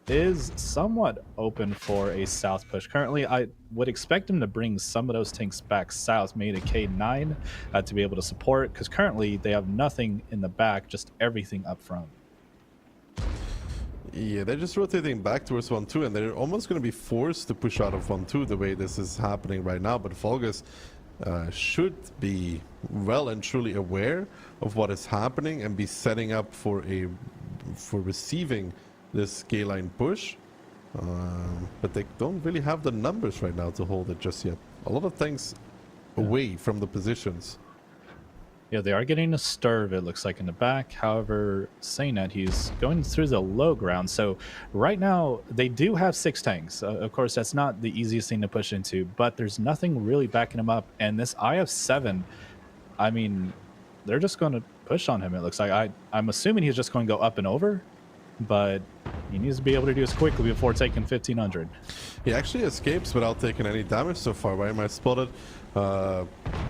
is somewhat open for a south push. Currently, I would expect him to bring some of those tanks back south, maybe a K9 to be able to support, because currently they have nothing in the back, just everything up front. Yeah, they're just rotating back towards 1-2, and they're almost going to be forced to push out of 1-2 the way this is happening right now. But Vulgus should be well and truly aware of what is happening and be setting up for receiving this K-line push. But they don't really have the numbers right now to hold it just yet. A lot of things away from the positions. Yeah, they are getting a stirve, it looks like, in the back. However, saying that, he's going through the low ground. So right now, they do have 6 tanks. Of course, that's not the easiest thing to push into, but there's nothing really backing him up. And this IF-7, I mean, they're just going to push on him, it looks like. I'm assuming he's just going to go up and over, but he needs to be able to do this quickly before taking 1,500. He actually escapes without taking any damage so far. Why am I spotted?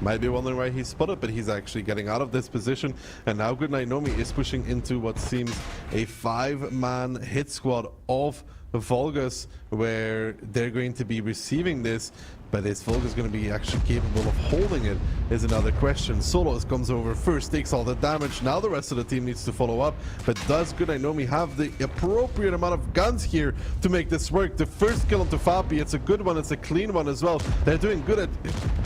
Might be wondering why he's spotted, but he's actually getting out of this position. And now Goodnight Nomi is pushing into what seems a 5-man hit squad of Vulgus, where they're going to be receiving this. But is Vulgus going to be actually capable of holding it is another question. Solos comes over first, takes all the damage. Now the rest of the team needs to follow up. But does Goodnight Nomi have the appropriate amount of guns here to make this work? The first kill onto Fapi, it's a good one, it's a clean one as well. They're doing good at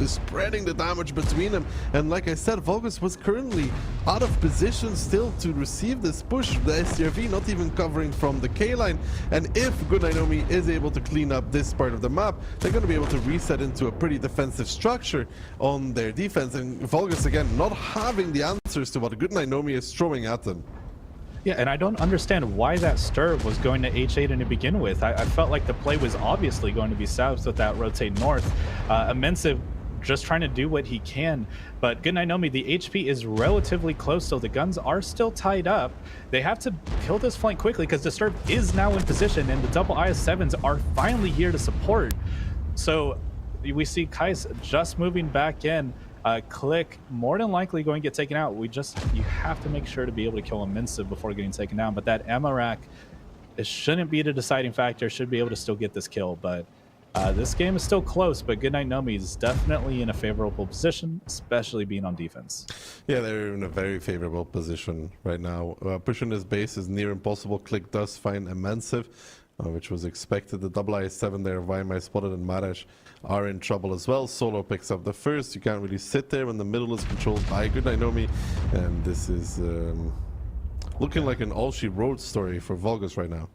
spreading the damage between them. And like I said, Vulgus was currently out of position still to receive this push. The STRV not even covering from the K-line. And if Goodnight Nomi is able to clean up this part of the map, they're going to be able to reset into a pretty defensive structure on their defense. And Vulgus, again, not having the answers to what Goodnight Nomi is throwing at them. Yeah, and I don't understand why that stirve was going to H8 to begin with. I felt like the play was obviously going to be south with that rotate north. Immensive just trying to do what he can, but Goodnight Nomi, the HP is relatively close, so the guns are still tied up. They have to kill this flank quickly because Disturb is now in position, and the double IS-7s are finally here to support. So we see Kais just moving back in. Click more than likely going to get taken out. You have to make sure to be able to kill Immensive before getting taken down. But that Amarak, it shouldn't be the deciding factor. Should be able to still get this kill. But This game is still close, but Goodnight Nomi is definitely in a favorable position, especially being on defense. Yeah, they're in a very favorable position right now. Pushing this base is near impossible. Click does find Immensive, which was expected. The double IS-7 there, Weimar Spotted and Marash are in trouble as well. Solo picks up the first. You can't really sit there when the middle is controlled by Goodnight Nomi, and this is looking like an all she wrote story for Vulgus right now.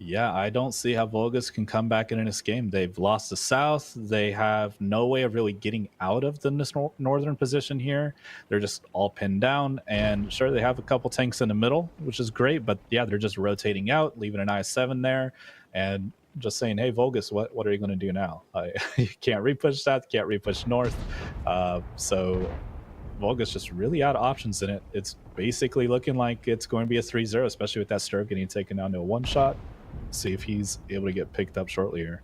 Yeah, I don't see how Vulgus can come back in this game. They've lost the South. They have no way of really getting out of the northern position here. They're just all pinned down. And sure, they have a couple tanks in the middle, which is great. But yeah, they're just rotating out, leaving an IS-7 there. And just saying, hey, Vulgus, what are you going to do now? You can't repush south, can't repush north. So Vulgus just really out of options in it. It's basically looking like it's going to be a 3-0, especially with that Sturb getting taken down to a one-shot. See if he's able to get picked up shortly here.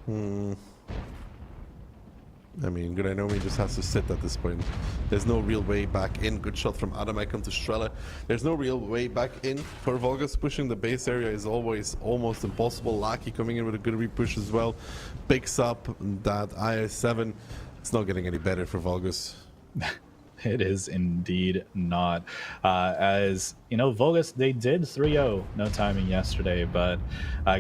I mean, Goodnight Nomi just has to sit at this point. There's no real way back in. Good shot from Adamek onto Strela. There's no real way back in for Vulgus. Pushing the base area is always almost impossible. Lucky coming in with a good repush as well. Picks up that IS-7. It's not getting any better for Vulgus. It is indeed not. As you know, Vulgus, they did 3-0 no timing yesterday, but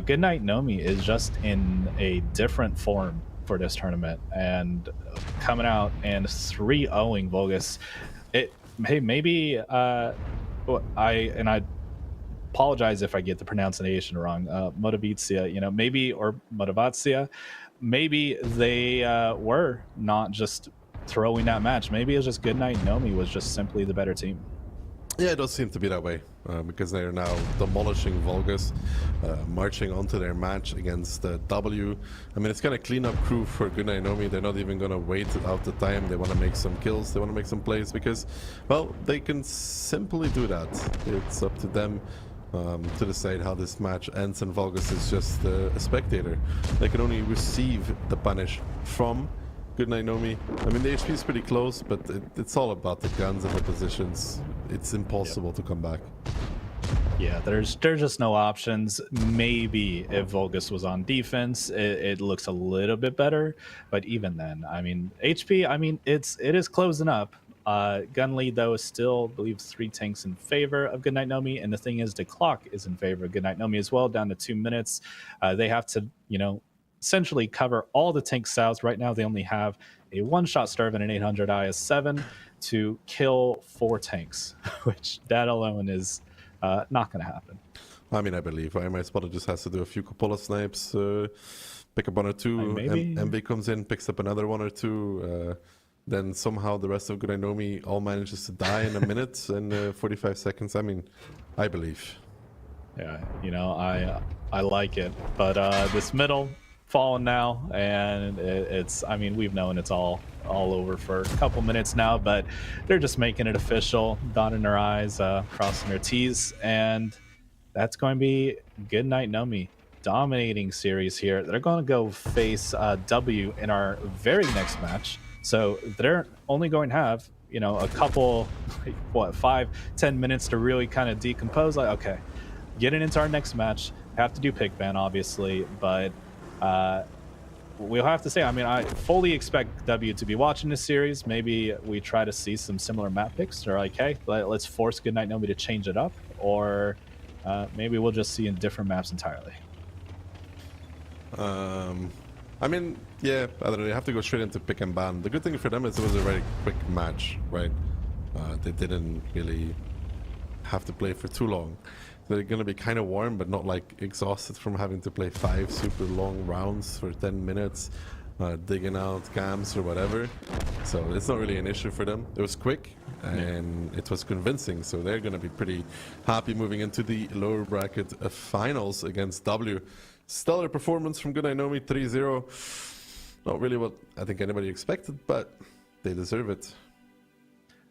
Goodnight Nomi is just in a different form for this tournament, and coming out and 3-0ing Vulgus. Maybe I apologize if I get the pronunciation wrong. Motivacija, maybe, or Motivacija, maybe they were not just throwing that match. Maybe it's just Goodnight Nomi was just simply the better team. Yeah, it does seem to be that way, because they are now demolishing Vulgus, marching onto their match against W. I mean, it's kind of cleanup crew for Goodnight Nomi. They're not even going to wait out the time. They want to make some kills. They want to make some plays because, well, they can simply do that. It's up to them to decide how this match ends, and Vulgus is just a spectator. They can only receive the punish from Goodnight Nomi. I mean, the HP is pretty close, but it's all about the guns and the positions. It's impossible to come back. Yeah, there's just no options. Maybe if Vulgus was on defense, it looks a little bit better. But even then, I mean, HP, I mean, it is closing up. Gun lead, though, is still, I believe, 3 tanks in favor of Goodnight Nomi. And the thing is, the clock is in favor of Goodnight Nomi as well, down to 2 minutes. They have to, essentially cover all the tanks south. Right now, they only have a one-shot Sturb and an 800 IS-7 to kill 4 tanks, which that alone is not going to happen. I mean, I believe my spotter just has to do a few Cupola snipes, pick up 1 or 2, MV comes in, picks up another 1 or 2, then somehow the rest of Goodnight Nomi all manages to die in a minute and 45 seconds. I mean, I believe. Yeah, I like it, but this middle fallen now, and I mean, we've known it's all over for a couple minutes now, but they're just making it official, dotting their I's, crossing their T's, and that's going to be Goodnight Nomi dominating series here. They're going to go face W in our very next match, so they're only going to have a couple 5-10 minutes to really kind of decompose. Like, okay, getting into our next match, have to do pick ban obviously, but we'll have to say, I mean, I fully expect W to be watching this series. Maybe we try to see some similar map picks, or like, hey, let's force Goodnight Nomi to change it up, or maybe we'll just see in different maps entirely. I mean, yeah, I don't know, they have to go straight into pick and ban. The good thing for them is it was a very quick match, right? They didn't really have to play for too long. They're going to be kind of warm, but not like exhausted from having to play 5 super long rounds for 10 minutes, digging out cams or whatever. So it's not really an issue for them. It was quick and it was convincing. So they're going to be pretty happy moving into the lower bracket finals against W. Stellar performance from Goodnight Nomi, 3-0. Not really what I think anybody expected, but they deserve it.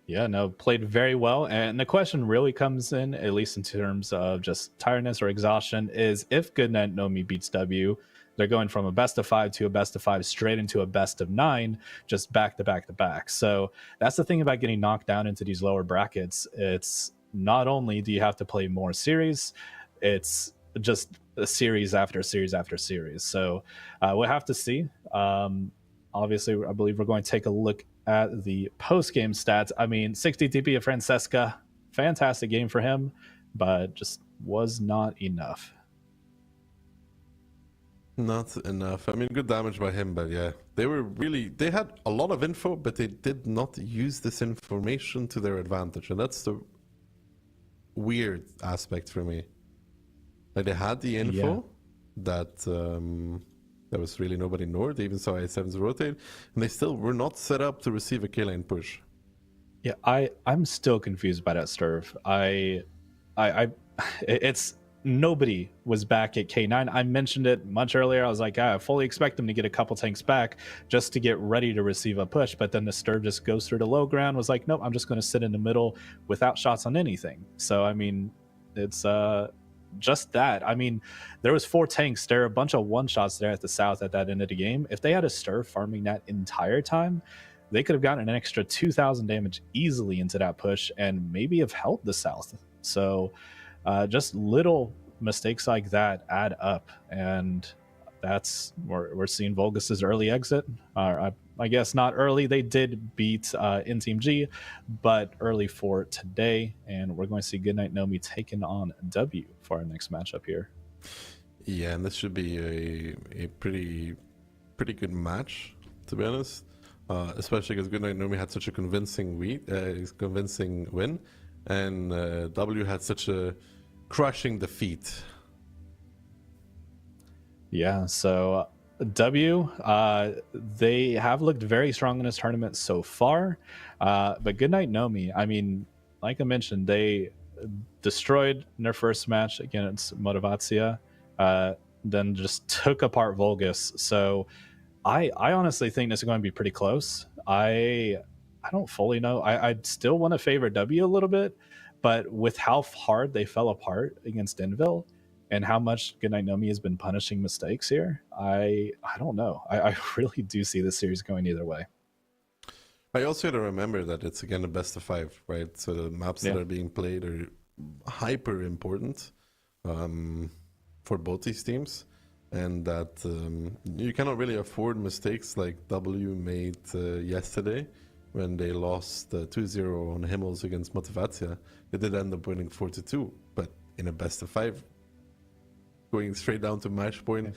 Yeah, no, played very well. And the question really comes in, at least in terms of just tiredness or exhaustion, is if Goodnight Nomi beats W, they're going from a best of 5 to a best of 5 straight into a best of 9, just back to back to back. So that's the thing about getting knocked down into these lower brackets. It's not only do you have to play more series, it's just a series after series after series. So we'll have to see. Obviously, I believe we're going to take a look at the post-game stats. I mean, 60 TP of Francesca, fantastic game for him, but just was not enough. Not enough. I mean, good damage by him, but yeah, they had a lot of info, but they did not use this information to their advantage, and that's the weird aspect for me. Like, they had the info that there was really nobody Nord. They even saw A7s rotate, and they still were not set up to receive a K-lane push. Yeah, I'm still confused by that Sturf. It's nobody was back at K9. I mentioned it much earlier. I was like, I fully expect them to get a couple tanks back just to get ready to receive a push. But then the Sturf just goes through the low ground, was like, nope, I'm just going to sit in the middle without shots on anything. So, I mean, it's just that. I mean, there was 4 tanks. There are a bunch of one-shots there at the south at that end of the game. If they had a Sturf farming that entire time, they could have gotten an extra 2,000 damage easily into that push and maybe have helped the south. So just little mistakes like that add up, and that's we're seeing Vulgus's early exit. I guess not early. They did beat in Team G, but early for today, and we're going to see Goodnight Nomi taking on W for our next matchup here. Yeah, and this should be a pretty good match, to be honest. Especially because Goodnight Nomi had such a convincing win, and W had such a crushing defeat. Yeah, so W, they have looked very strong in this tournament so far, but Goodnight Nomi, I mean, like I mentioned, they destroyed in their first match against Motivacija, then just took apart Vulgus. So I honestly think this is going to be pretty close. I don't fully know. I still want to favor W a little bit, but with how hard they fell apart against Denville and how much Goodnight Nomi has been punishing mistakes here, I don't know. I really do see this series going either way. I also got to remember that it's again a best of 5, right? So the maps that are being played are hyper important for both these teams, and that you cannot really afford mistakes like W made yesterday when they lost 2-0 on Himmels against Motivacija. They did end up winning 4-2, but in a best of 5, going straight down to match point,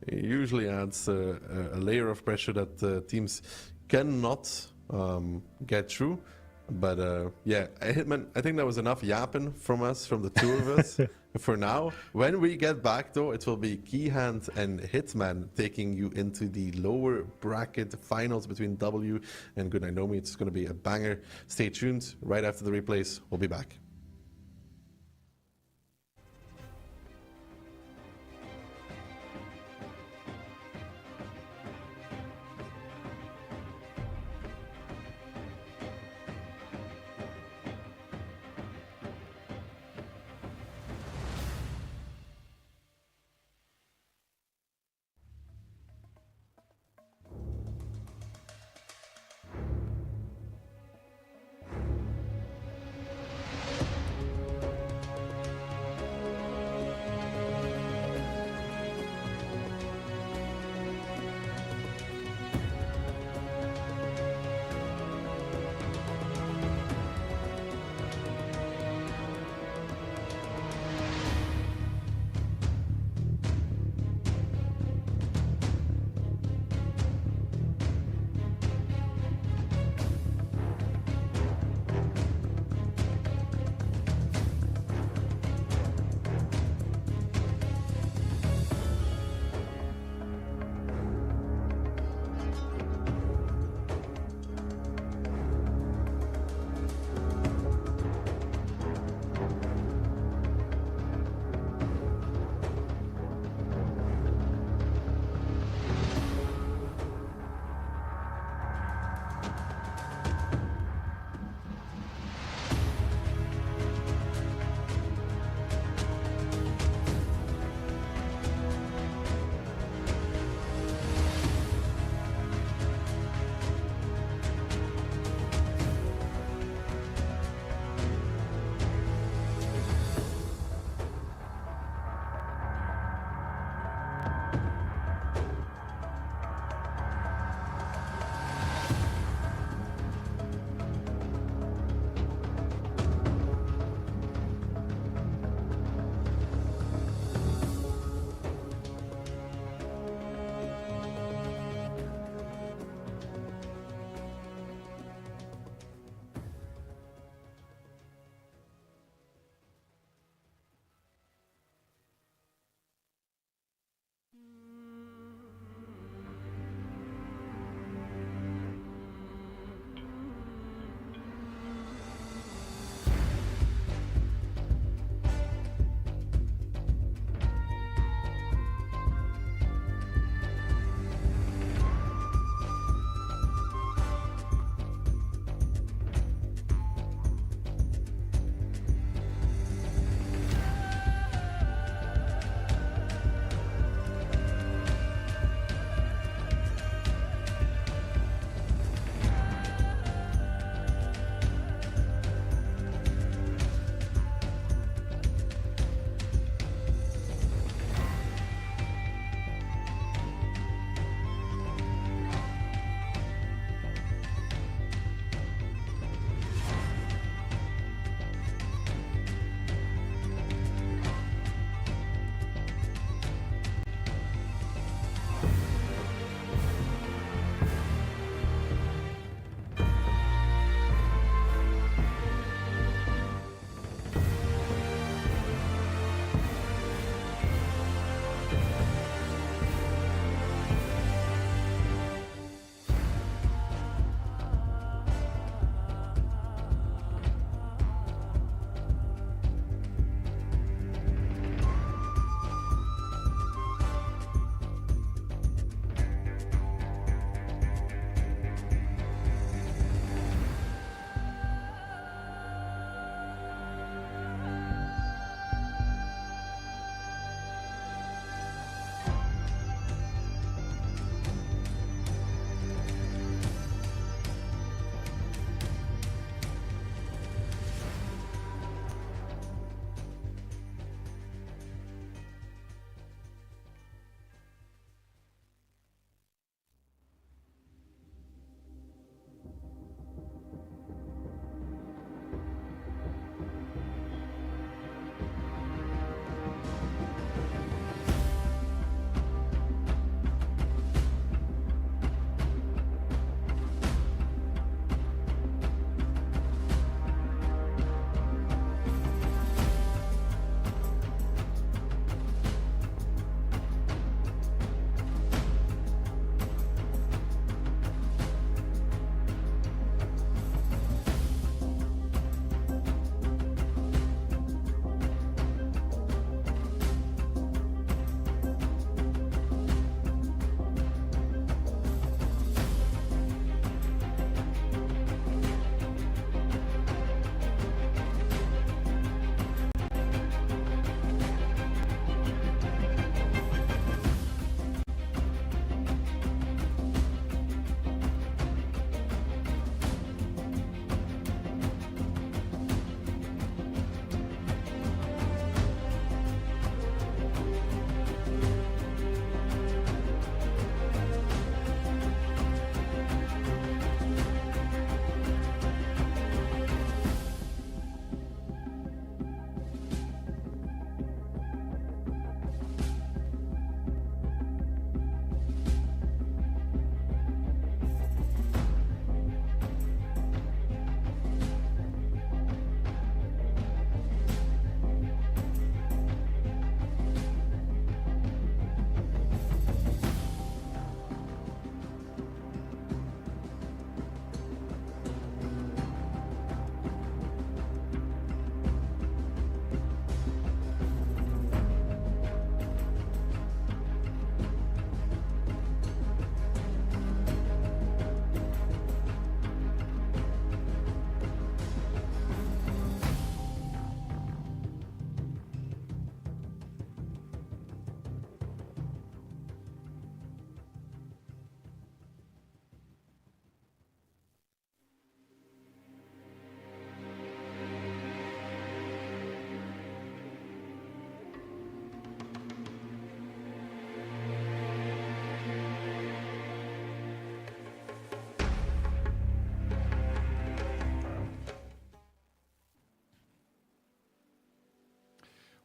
it usually adds a layer of pressure that teams cannot get through. But yeah, Hitman, I think that was enough yapping from us, from the two of us. For now, when we get back though, it will be Keyhand and Hitman taking you into the lower bracket finals between W and Goodnight Nomi. It's going to be a banger. Stay tuned. Right after the replays, we'll be back.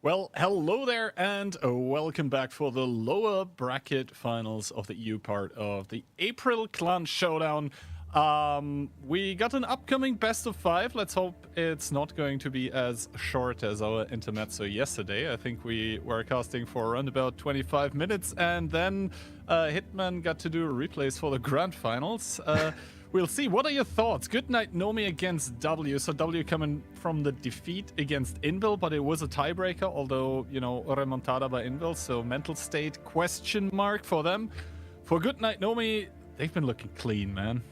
Well, hello there, and welcome back for the lower bracket finals of the EU part of the April Clan Showdown. We got an upcoming best of 5. Let's hope it's not going to be as short as our intermezzo yesterday. I think we were casting for around about 25 minutes, and then Hitman got to do replays for the grand finals. We'll see. What are your thoughts? Good night, Nomi against W. So W coming from the defeat against Invil, but it was a tiebreaker, although, you know, remontada by Invil, so mental state question mark for them. For Good night, Nomi, they've been looking clean, man.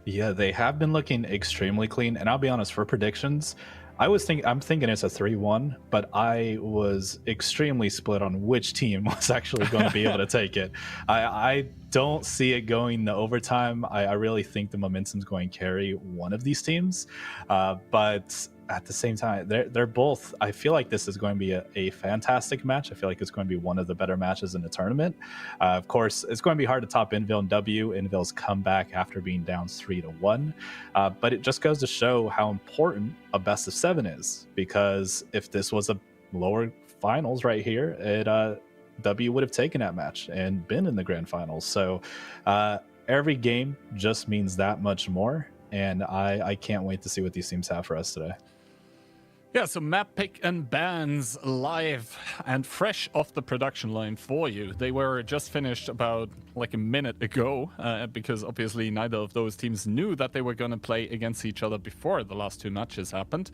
Yeah, they have been looking extremely clean. And I'll be honest, for predictions, I'm thinking it's a 3-1, but I was extremely split on which team was actually going to be able to take it. I don't see it going to overtime. I really think the momentum's going to carry one of these teams. But at the same time, they're both, I feel like this is going to be a fantastic match. I feel like it's going to be one of the better matches in the tournament. Of course, it's going to be hard to top Invil and W. Invil's comeback after being down 3-1. But it just goes to show how important a best of 7 is, because if this was a lower finals right here, W would have taken that match and been in the grand finals. So every game just means that much more. And I can't wait to see what these teams have for us today. Yeah, so map pick and bans live and fresh off the production line for you. They were just finished about like a minute ago, because obviously neither of those teams knew that they were going to play against each other before the last 2 matches happened.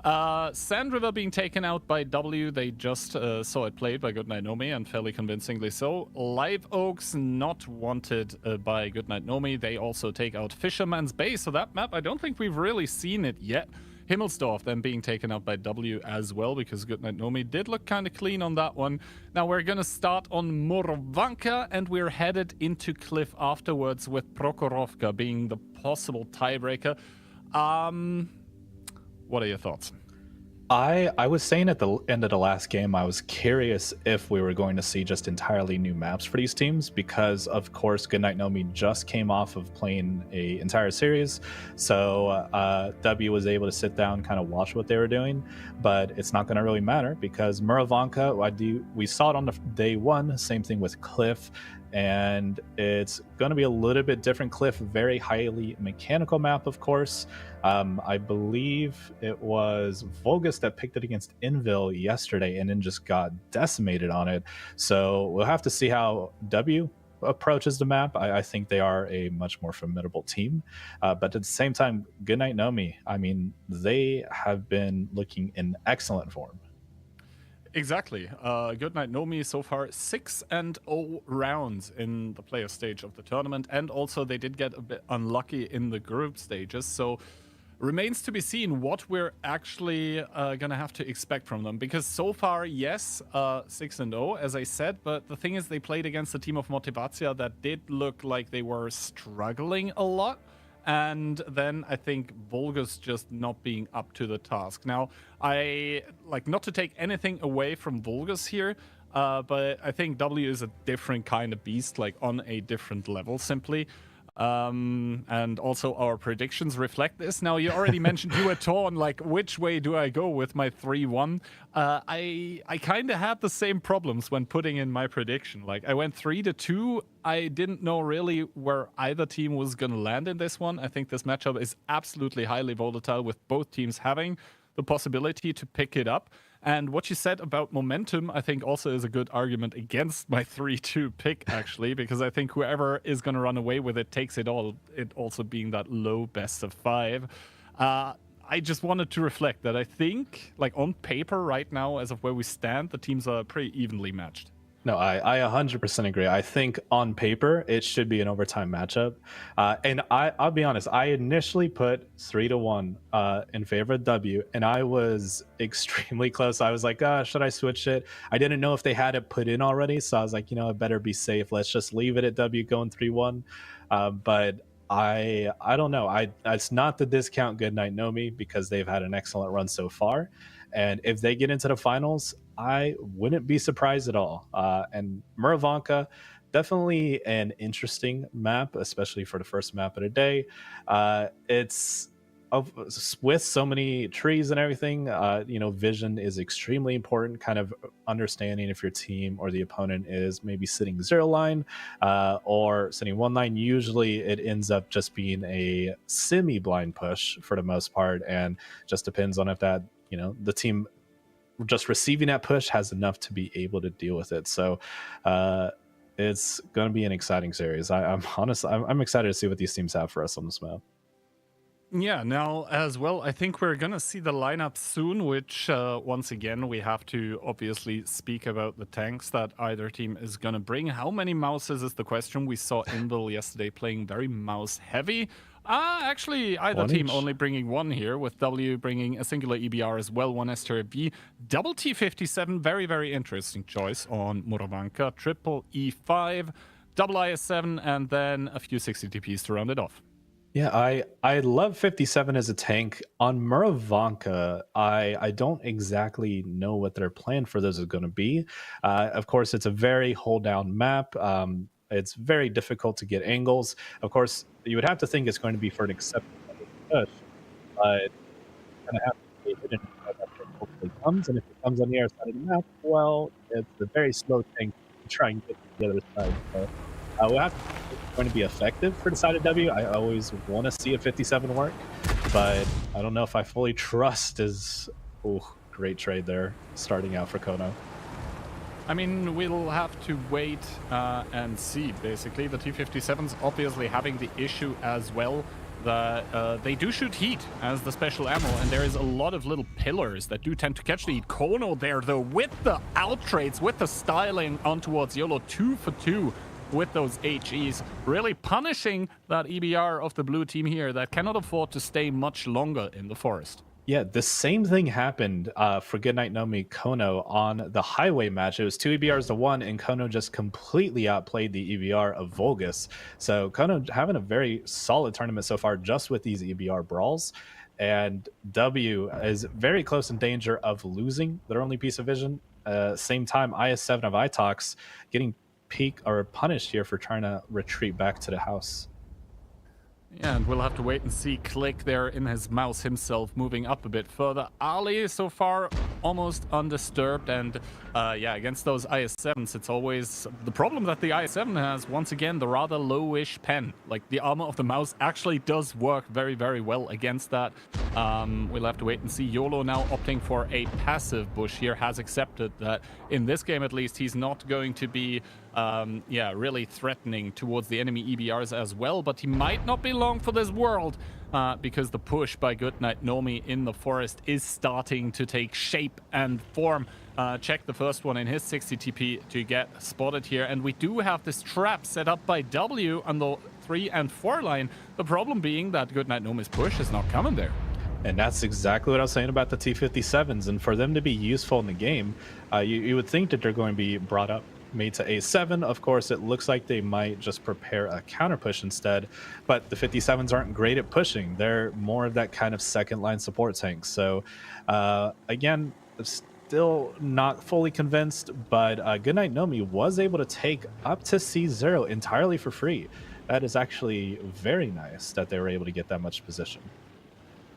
Sand River being taken out by W. They just saw it played by Goodnight Nomi, and fairly convincingly so. Live Oaks not wanted by Goodnight Nomi. They also take out Fisherman's Bay. So that map, I don't think we've really seen it yet. Himmelsdorf then being taken out by W as well, because Goodnight Nomi did look kind of clean on that one. Now we're going to start on Prokhorovka, and we're headed into Cliff afterwards, with Prokhorovka being the possible tiebreaker. What are your thoughts? I was saying at the end of the last game, I was curious if we were going to see just entirely new maps for these teams, because of course Goodnight Nomi just came off of playing a entire series, so W was able to sit down, kind of watch what they were doing. But it's not going to really matter, because Prokhorovka, we saw it on the day 1, same thing with Cliff. And it's going to be a little bit different. Cliff, very highly mechanical map, of course. I believe it was Vulgus that picked it against Invil yesterday and then just got decimated on it. So we'll have to see how W approaches the map. I think they are a much more formidable team. But at the same time, Goodnight Nomi, I mean, they have been looking in excellent form. Exactly. Goodnight Nomi so far 6-0 rounds in the player stage of the tournament, and also they did get a bit unlucky in the group stages, so remains to be seen what we're actually gonna have to expect from them, because so far, yes, 6-0 as I said, but the thing is they played against a team of Motivacja that did look like they were struggling a lot. And then I think Vulgus just not being up to the task. Now, I like not to take anything away from Vulgus here, but I think W is a different kind of beast, like on a different level simply. And also our predictions reflect this. Now, you already mentioned you were torn, like, which way do I go with my 3-1? I kind of had the same problems when putting in my prediction. Like, I went 3-2. I didn't know really where either team was going to land in this one. I think this matchup is absolutely highly volatile, with both teams having the possibility to pick it up. And what you said about momentum, I think also is a good argument against my 3-2 pick, actually, because I think whoever is going to run away with it takes it all, it also being that low best of 5. I just wanted to reflect that I think, like, on paper right now, as of where we stand, the teams are pretty evenly matched. No, I 100% agree. I think on paper it should be an overtime matchup, and I'll be honest. I initially put 3-1 in favor of W, and I was extremely close. I was like, should I switch it? I didn't know if they had it put in already, so I was like, I better be safe. Let's just leave it at W going 3-1. But I don't know. It's not to discount Goodnight Nomi, because they've had an excellent run so far, and if they get into the finals, I wouldn't be surprised at all. And Prokhorovka, definitely an interesting map, especially for the first map of the day. It's with so many trees and everything, vision is extremely important. Kind of understanding if your team or the opponent is maybe sitting 0 line or sitting 1 line. Usually it ends up just being a semi-blind push for the most part, and just depends on if that, the team just receiving that push has enough to be able to deal with it. So it's going to be an exciting series. I'm excited to see what these teams have for us on this map. Yeah, now as well, I think we're going to see the lineup soon, which once again, we have to obviously speak about the tanks that either team is going to bring. How many mouses is the question. We saw Invil yesterday playing very mouse heavy. Actually, either team only bringing one here, with W bringing a singular EBR as well, one STRV. Double T57, very, very interesting choice on Muravanka. Triple E5, double IS7, and then a few 60 TPs to round it off. Yeah, I love 57 as a tank. On Muravanka, I don't exactly know what their plan for this is going to be. Of course, it's a very hold down map. It's very difficult to get angles. Of course, you would have to think it's going to be for an acceptable push, but it's going to have to be hidden if that hopefully comes. And if it comes on the other side of the map, well, it's a very slow tank to try and get to the other side. So we'll have to think it's going to be effective for the side of W. I always want to see a 57 work, but I don't know if I fully trust his great trade there starting out for Kono. I mean, we'll have to wait and see, basically. The T-57's obviously having the issue as well that they do shoot heat as the special ammo, and there is a lot of little pillars that do tend to catch the heat. Kono there, though, with the out trades, with the styling on towards YOLO, 2 for 2 with those HEs, really punishing that EBR of the blue team here that cannot afford to stay much longer in the forest. Yeah, the same thing happened for Goodnight Nomi Kono on the highway match. It was 2 EBRs to 1, and Kono just completely outplayed the EBR of Vulgus. So Kono having a very solid tournament so far just with these EBR brawls. And W is very close in danger of losing their only piece of vision. Same time, IS7 of Itox getting peaked or punished here for trying to retreat back to the house. Yeah, and we'll have to wait and see. Click there in his mouse himself, moving up a bit further. Ali so far almost undisturbed, and yeah, against those IS7s, it's always the problem that the IS7 has, once again, the rather lowish pen. Like, the armor of the mouse actually does work very, very well against that. We'll have to wait and see. YOLO now opting for a passive bush here, has accepted that in this game at least, he's not going to be really threatening towards the enemy EBRs as well, but he might not be long for this world because the push by Goodnight Nomi in the forest is starting to take shape and form. Check the first one in his 60 TP to get spotted here, and we do have this trap set up by W on the 3 and 4 line. The problem being that Goodnight Nomi's push is not coming there. And that's exactly what I was saying about the T-57s, and for them to be useful in the game, you would think that they're going to be brought up made to A7. Of course, it looks like they might just prepare a counter push instead, but the 57s aren't great at pushing. They're more of that kind of second line support tank. So again, still not fully convinced, but Goodnight Nomi was able to take up to C0 entirely for free. That is actually very nice that they were able to get that much position.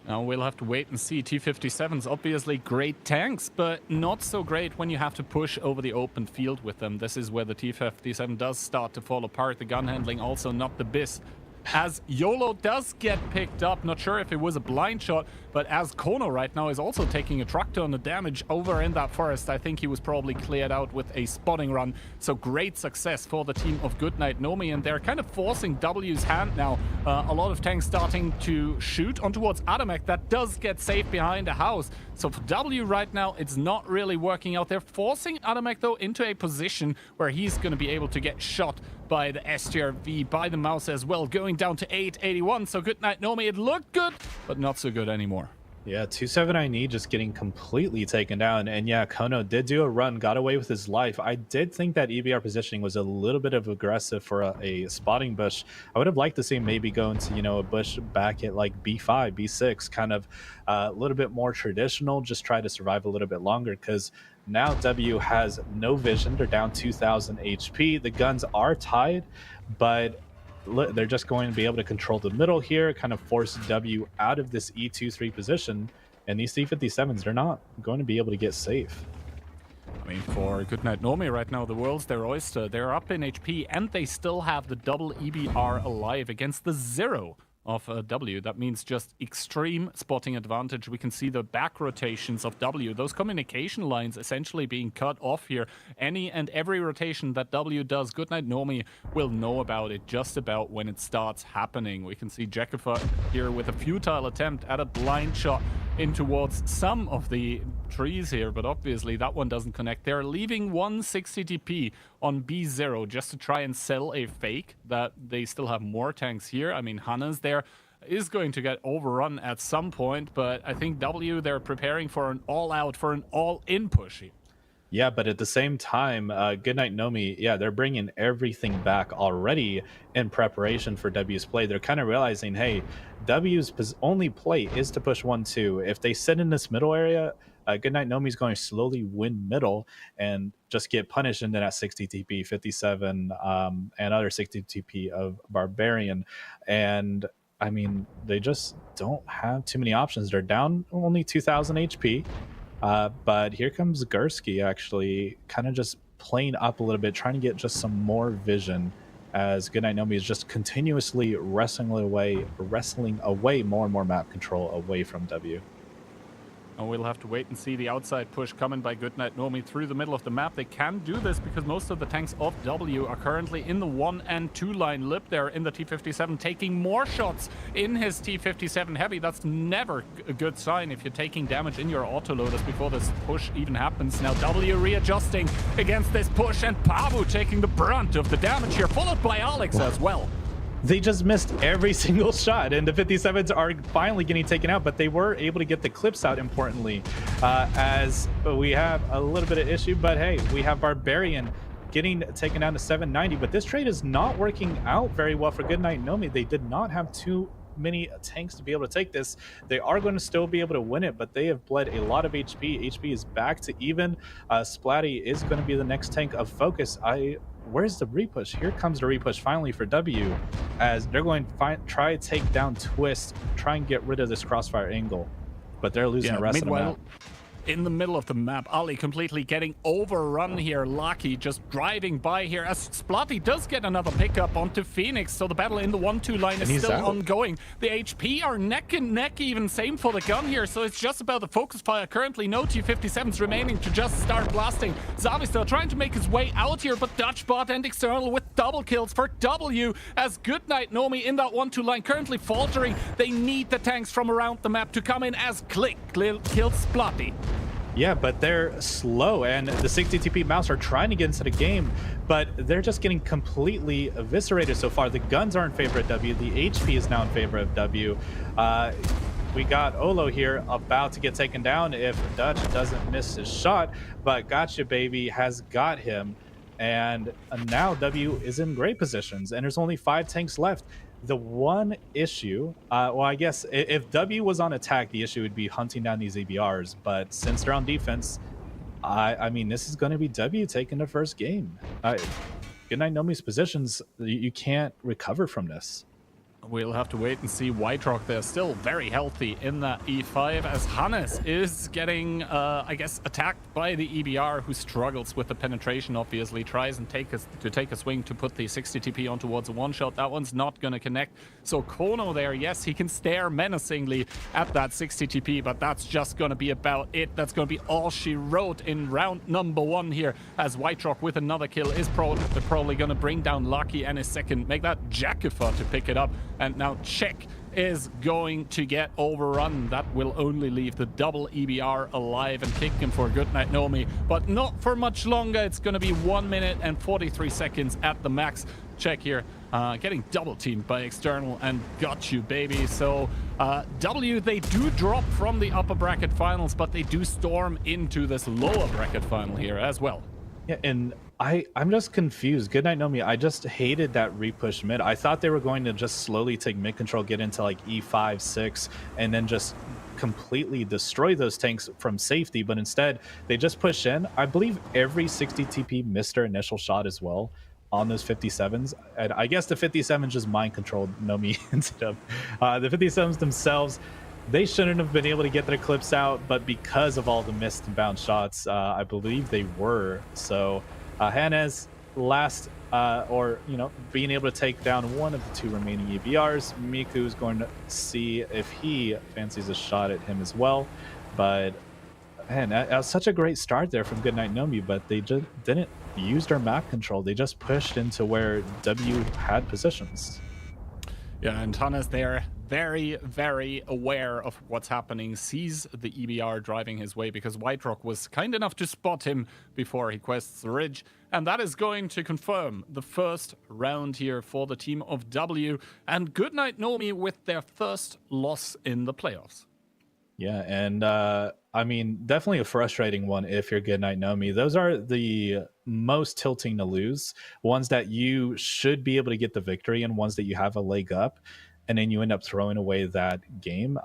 Now we'll have to wait and see. T-57's obviously great tanks, but not so great when you have to push over the open field with them. This is where the T-57 does start to fall apart. The gun handling also not the best. As YOLO does get picked up, not sure if it was a blind shot, but as Kono right now is also taking a truck ton of damage over in that forest, I think he was probably cleared out with a spotting run. So great success for the team of Goodnight Nomi, and they're kind of forcing W's hand now. A lot of tanks starting to shoot on towards Adamek. That does get safe behind a house. So for W right now, it's not really working out. They're forcing Adamek, though, into a position where he's going to be able to get shot by the STRV, by the mouse as well, going down to 881. So Goodnight Nomi, it looked good, but not so good anymore. Yeah, 279E just getting completely taken down. And yeah, Kono did do a run, got away with his life. I did think that EBR positioning was a little bit of aggressive for a spotting bush. I would have liked to see maybe go into, a bush back at like B5, B6, kind of a little bit more traditional, just try to survive a little bit longer, because now W has no vision. They're down 2,000 HP. The guns are tied, but they're just going to be able to control the middle here, kind of force W out of this E2-3 position. And these T57s, they're not going to be able to get safe. I mean, for Goodnight Nomi right now, the world's their oyster. They're up in HP, and they still have the double EBR alive against the 0 of W. That means just extreme spotting advantage. We can see the back rotations of W. Those communication lines essentially being cut off here. Any and every rotation that W does, Goodnight Nomi will know about it just about when it starts happening. We can see Jackifa here with a futile attempt at a blind shot in towards some of the trees here, but obviously that one doesn't connect. They're leaving 160 TP on B0 just to try and sell a fake that they still have more tanks here. I mean, Hannes there is going to get overrun at some point, but I think W, they're preparing for an all-out, for an all-in push here. Yeah, but at the same time, Goodnight Nomi, yeah, they're bringing everything back already in preparation for W's play. They're kind of realizing, hey, W's only play is to push 1-2. If they sit in this middle area, Goodnight Nomi's going to slowly win middle and just get punished, and then at 60 TP, 57, and other 60 TP of Barbarian. And I mean, they just don't have too many options. They're down only 2,000 HP. But here comes Gursky actually kind of just playing up a little bit, trying to get just some more vision as Goodnight Nomi is just continuously wrestling away more and more map control away from W. And we'll have to wait and see the outside push coming by Goodnight Nomi through the middle of the map. They can do this because most of the tanks of W are currently in the 1 and 2 line. Lip there in the T57 taking more shots in his T57 heavy. That's never a good sign if you're taking damage in your autoloaders before this push even happens. Now W readjusting against this push, and Pabu taking the brunt of the damage here, followed by Alex as well. They just missed every single shot, and the 57s are finally getting taken out, but they were able to get the clips out, importantly, as we have a little bit of issue. But hey, we have Barbarian getting taken down to 790, but this trade is not working out very well for Goodnight Nomi. They did not have too many tanks to be able to take this. They are going to still be able to win it, but they have bled a lot of HP. HP is back to even. Splatty is going to be the next tank of focus. Where's the repush? Here comes the repush finally for W, as they're going to try to take down Twist, try and get rid of this crossfire angle, but they're losing the rest of the map. In the middle of the map, Ali completely getting overrun here. Lucky just driving by here as Splatty does get another pickup onto Phoenix. So the battle in the 1-2 line is still ongoing. The HP are neck and neck, even same for the gun here. So it's just about the focus fire. Currently no T57s remaining to just start blasting. Zavi still trying to make his way out here, but Dutchbot and External with double kills for W as Goodnight Nomi in that 1-2 line currently faltering. They need the tanks from around the map to come in as Click kills Splatty. Yeah, but they're slow, and the 60 TP mouse are trying to get into the game, but they're just getting completely eviscerated so far. The guns are in favor of W. The HP is now in favor of W. We got Olo here about to get taken down if Dutch doesn't miss his shot, but Gotcha Baby has got him, and now W is in great positions, and there's only 5 tanks left. The one issue, well, I guess if W was on attack, the issue would be hunting down these EBRs. But since they're on defense, I mean, this is going to be W taking the first game. Goodnight Nomi's positions, you can't recover from this. We'll have to wait and see. White Rock, they're still very healthy in that E5 as Hannes is getting, I guess, attacked by the EBR, who struggles with the penetration, obviously. Tries and take a swing to put the 60 TP on towards a one-shot. That one's not going to connect. So Kono there, yes, he can stare menacingly at that 60 TP, but that's just going to be about it. That's going to be all she wrote in round number 1 here, as White Rock with another kill is probably going to bring down Lucky and his second, make that Jackifa to pick it up. And now Czech is going to get overrun. That will only leave the double EBR alive and kick him for Goodnight Nomi, but not for much longer. It's going to be 1 minute and 43 seconds at the max. Czech here getting double teamed by External, and got you, baby. So W, they do drop from the upper bracket finals, but they do storm into this lower bracket final here as well. Yeah, and I'm just confused. Goodnight Nomi, I just hated that repush mid. I thought they were going to just slowly take mid control, get into like E5, 6, and then just completely destroy those tanks from safety, but instead they just push in. I believe every 60 TP missed their initial shot as well on those 57s. And I guess the 57s just mind controlled Nomi instead of the 57s themselves. They shouldn't have been able to get their clips out, but because of all the missed and bound shots, I believe they were. So Hannes last, being able to take down one of the two remaining EBRs. Miku's going to see if he fancies a shot at him as well. But man, that was such a great start there from Goodnight Nomi, but they just didn't use their map control. They just pushed into where W had positions. Yeah, and Hannes there, very, very aware of what's happening, sees the EBR driving his way because White Rock was kind enough to spot him before he quests the ridge. And that is going to confirm the first round here for the team of W. And Goodnight Nomi with their first loss in the playoffs. Yeah, and I mean, definitely a frustrating one if you're Goodnight Nomi. Those are the most tilting to lose, ones that you should be able to get the victory and ones that you have a leg up, and then you end up throwing away that game.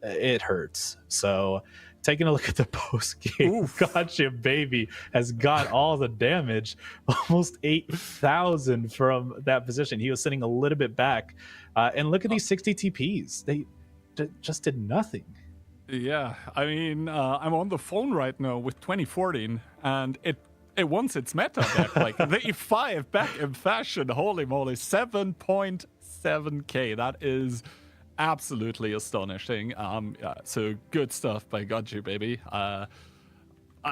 It hurts. So taking a look at the post game, Gotcha Baby has got all the damage, almost 8,000 from that position. He was sitting a little bit back, and look at these 60 TPs. They just did nothing. Yeah, I mean, I'm on the phone right now with 2014, and it wants its meta back. Like, the E5 back in fashion. Holy moly, 7.7k. That is absolutely astonishing. Yeah, so good stuff by Gotcha Baby. I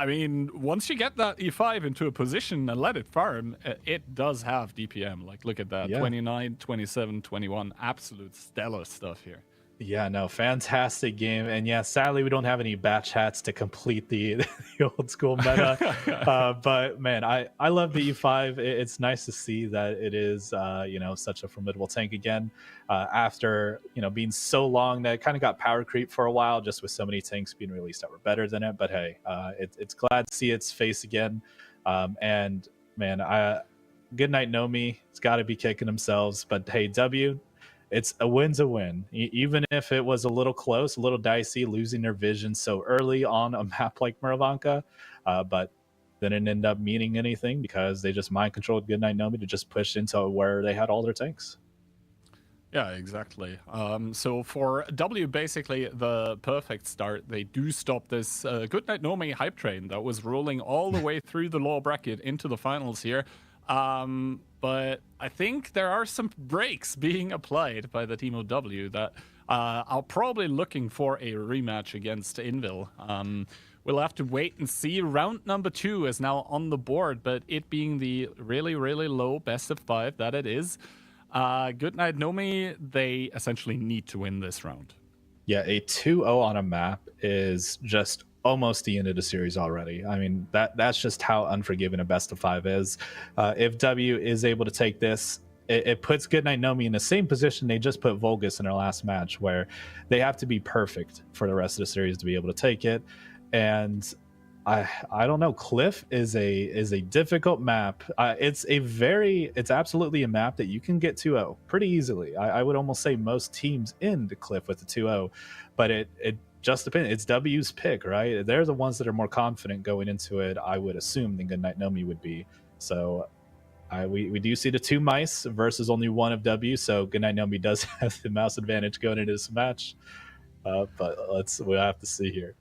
mean, once you get that E5 into a position and let it farm, it does have DPM. Like, look at that. Yeah. 29, 27, 21. Absolute stellar stuff here. Yeah, no, fantastic game. And yeah, sadly, we don't have any batch hats to complete the old school meta. But man, I love the E5. It's nice to see that it is, such a formidable tank again. After, being so long that it kind of got power creep for a while, just with so many tanks being released that were better than it. But hey, it's glad to see its face again. And man, Goodnight Nomi, it's got to be kicking themselves. But hey, W, it's a win's a win. Even if it was a little close, a little dicey, losing their vision so early on a map like Prokhorovka, but didn't end up meaning anything because they just mind controlled Goodnight Nomi to just push into where they had all their tanks. Yeah, exactly. So for W, basically the perfect start. They do stop this Goodnight Nomi hype train that was rolling all the way through the lower bracket into the finals here. But I think there are some breaks being applied by the team of W that are probably looking for a rematch against Invil. We'll have to wait and see. Round number 2 is now on the board, but it being the really, really low best of 5 that it is, Goodnight Nomi, they essentially need to win this round. Yeah, a 2-0 on a map is just almost the end of the series already. I mean, that's just how unforgiving a best of 5 is. If W is able to take this, it puts Goodnight Nomi in the same position they just put Vulgus in their last match, where they have to be perfect for the rest of the series to be able to take it. And I don't know. Cliff is a difficult map. It's absolutely a map that you can get 2-0 pretty easily. I would almost say most teams end Cliff with a 2-0, but it just depends. It's W's pick, right? They're the ones that are more confident going into it, I would assume, than Goodnight Nomi would be. So we do see the 2 mice versus only 1 of W. So Goodnight Nomi does have the mouse advantage going into this match. But we'll have to see here.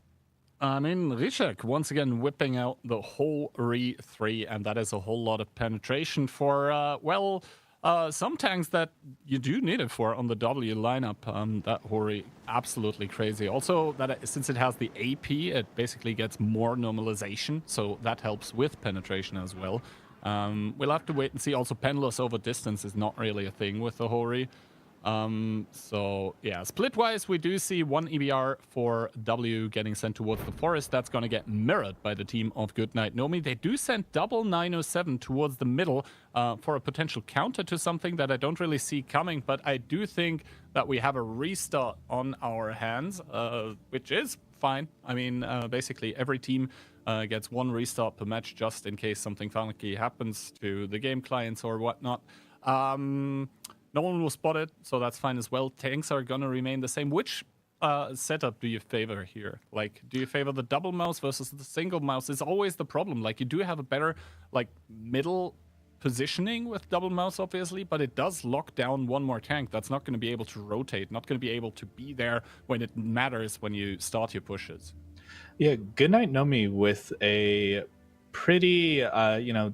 I mean, Rishek once again whipping out the whole Re3, and that is a whole lot of penetration for, some tanks that you do need it for on the W lineup. That Hori, absolutely crazy. Also, that since it has the AP, it basically gets more normalization, so that helps with penetration as well. We'll have to wait and see. Also, penless over distance is not really a thing with the Hori. So yeah, split-wise, we do see 1 EBR for W getting sent towards the forest. That's going to get mirrored by the team of Goodnight Nomi. They do send double 907 towards the middle for a potential counter to something that I don't really see coming, but I do think that we have a restart on our hands, which is fine. I mean, basically every team gets 1 restart per match just in case something funky happens to the game clients or whatnot. No one will spot it, so that's fine as well. Tanks are going to remain the same. Which setup do you favor here? Like, do you favor the double mouse versus the single mouse? It's always the problem. Like, you do have a better, like, middle positioning with double mouse, obviously, but it does lock down one more tank that's not going to be able to rotate, not going to be able to be there when it matters when you start your pushes. Yeah, Goodnight Nomi with a pretty,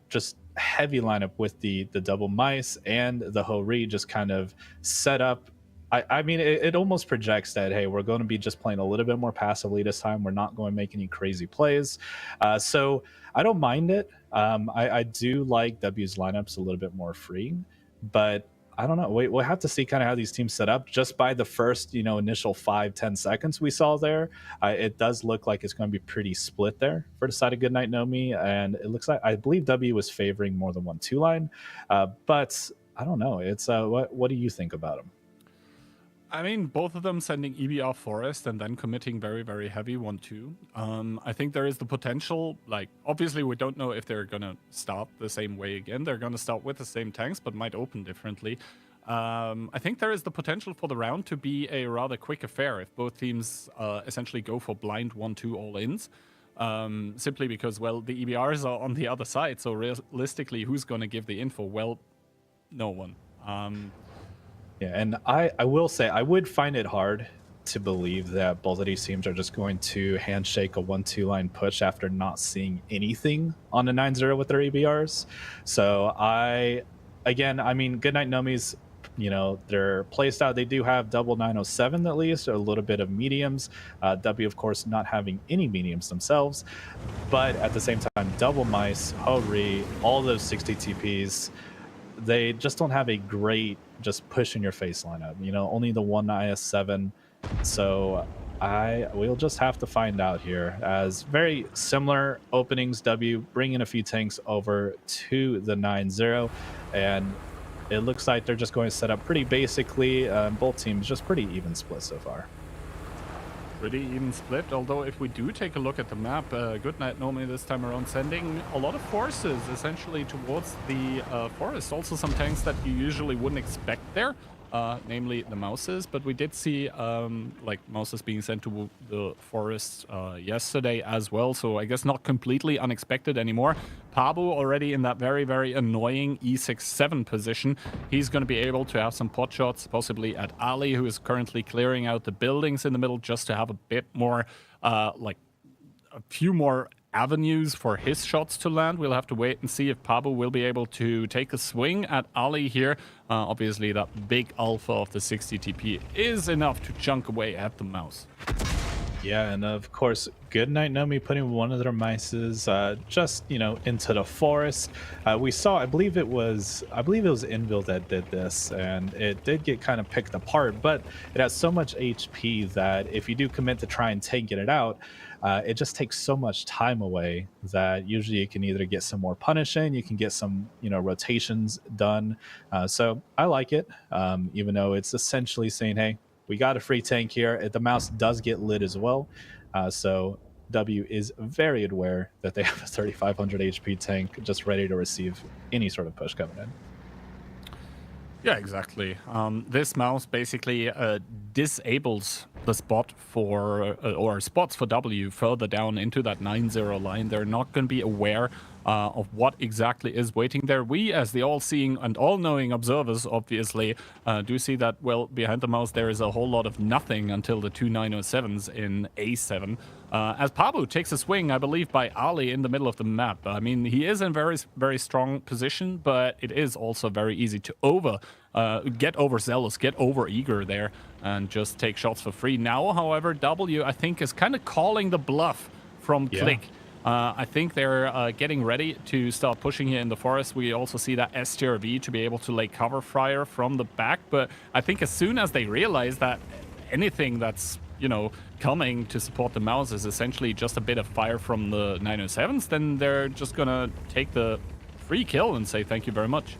just heavy lineup with the double mice and the Hori just kind of set up. I mean, it almost projects that, hey, we're going to be just playing a little bit more passively this time. We're not going to make any crazy plays. So I don't mind it. I do like W's lineups a little bit more free, but I don't know. We'll have to see kind of how these teams set up. Just by the first, initial 5-10 seconds we saw there, it does look like it's going to be pretty split there for the side of Goodnight Nomi. And it looks like, I believe W was favoring more than 1-2 line. But I don't know. It's what do you think about them? I mean, both of them sending EBR Forest and then committing very, very heavy 1-2. I think there is the potential, like, obviously we don't know if they're going to start the same way again. They're going to start with the same tanks, but might open differently. I think there is the potential for the round to be a rather quick affair if both teams essentially go for blind 1-2 all-ins. Simply because, well, the EBRs are on the other side, so realistically, who's going to give the info? Well, no one. Yeah, and I will say I would find it hard to believe that both of these teams are just going to handshake a 1-2 line push after not seeing anything on the 9-0 with their EBRs. So I mean, Goodnight Nomi's, their playstyle, they do have double 907 at least, a little bit of mediums. W, of course, not having any mediums themselves. But at the same time, double mice, Hori, all those 60 TPs, they just don't have a great just push in your face lineup. Only the one IS7. So we'll just have to find out here, as very similar openings. W bringing a few tanks over to the 9-0, and it looks like they're just going to set up pretty basically. Both teams just pretty even split so far. Pretty even split, although if we do take a look at the map, Goodnight Nomi this time around sending a lot of forces essentially towards the forest. Also some tanks that you usually wouldn't expect there, namely the mouses, but we did see mouses being sent to the forest yesterday as well, so I guess not completely unexpected anymore. Pabu already in that very, very annoying E6-7 position. He's going to be able to have some pot shots, possibly at Ali, who is currently clearing out the buildings in the middle just to have a bit more, a few more avenues for his shots to land. We'll have to wait and see if Pabu will be able to take a swing at Ali here. Obviously, that big alpha of the 60 TP is enough to chunk away at the mouse. Yeah, and of course, Goodnight Nomi putting one of their mices just into the forest. We saw, I believe it was Invil that did this, and it did get kind of picked apart, but it has so much HP that if you do commit to try and get it out, it just takes so much time away that usually you can either get some more punish in, you can get some rotations done. So I like it, even though it's essentially saying, hey, we got a free tank here. The mouse does get lit as well. So W is very aware that they have a 3,500 HP tank just ready to receive any sort of push coming in. Yeah, exactly. This mouse basically disables the spot for, or spots for W further down into that 9-0 line. They're not going to be aware of what exactly is waiting there. We, as the all-seeing and all-knowing observers, obviously, do see that, well, behind the mouse there is a whole lot of nothing until the two 907s in A7. As Pabu takes a swing, I believe, by Ali in the middle of the map. I mean, he is in very, very strong position, but it is also very easy to get overzealous, get over-eager there, and just take shots for free. Now, however, W, I think, is kind of calling the bluff from Click. I think they're getting ready to start pushing here in the forest. We also see that STRV to be able to lay cover fire from the back, but I think as soon as they realize that anything that's coming to support the mouse is essentially just a bit of fire from the 907s, then they're just gonna take the free kill and say thank you very much.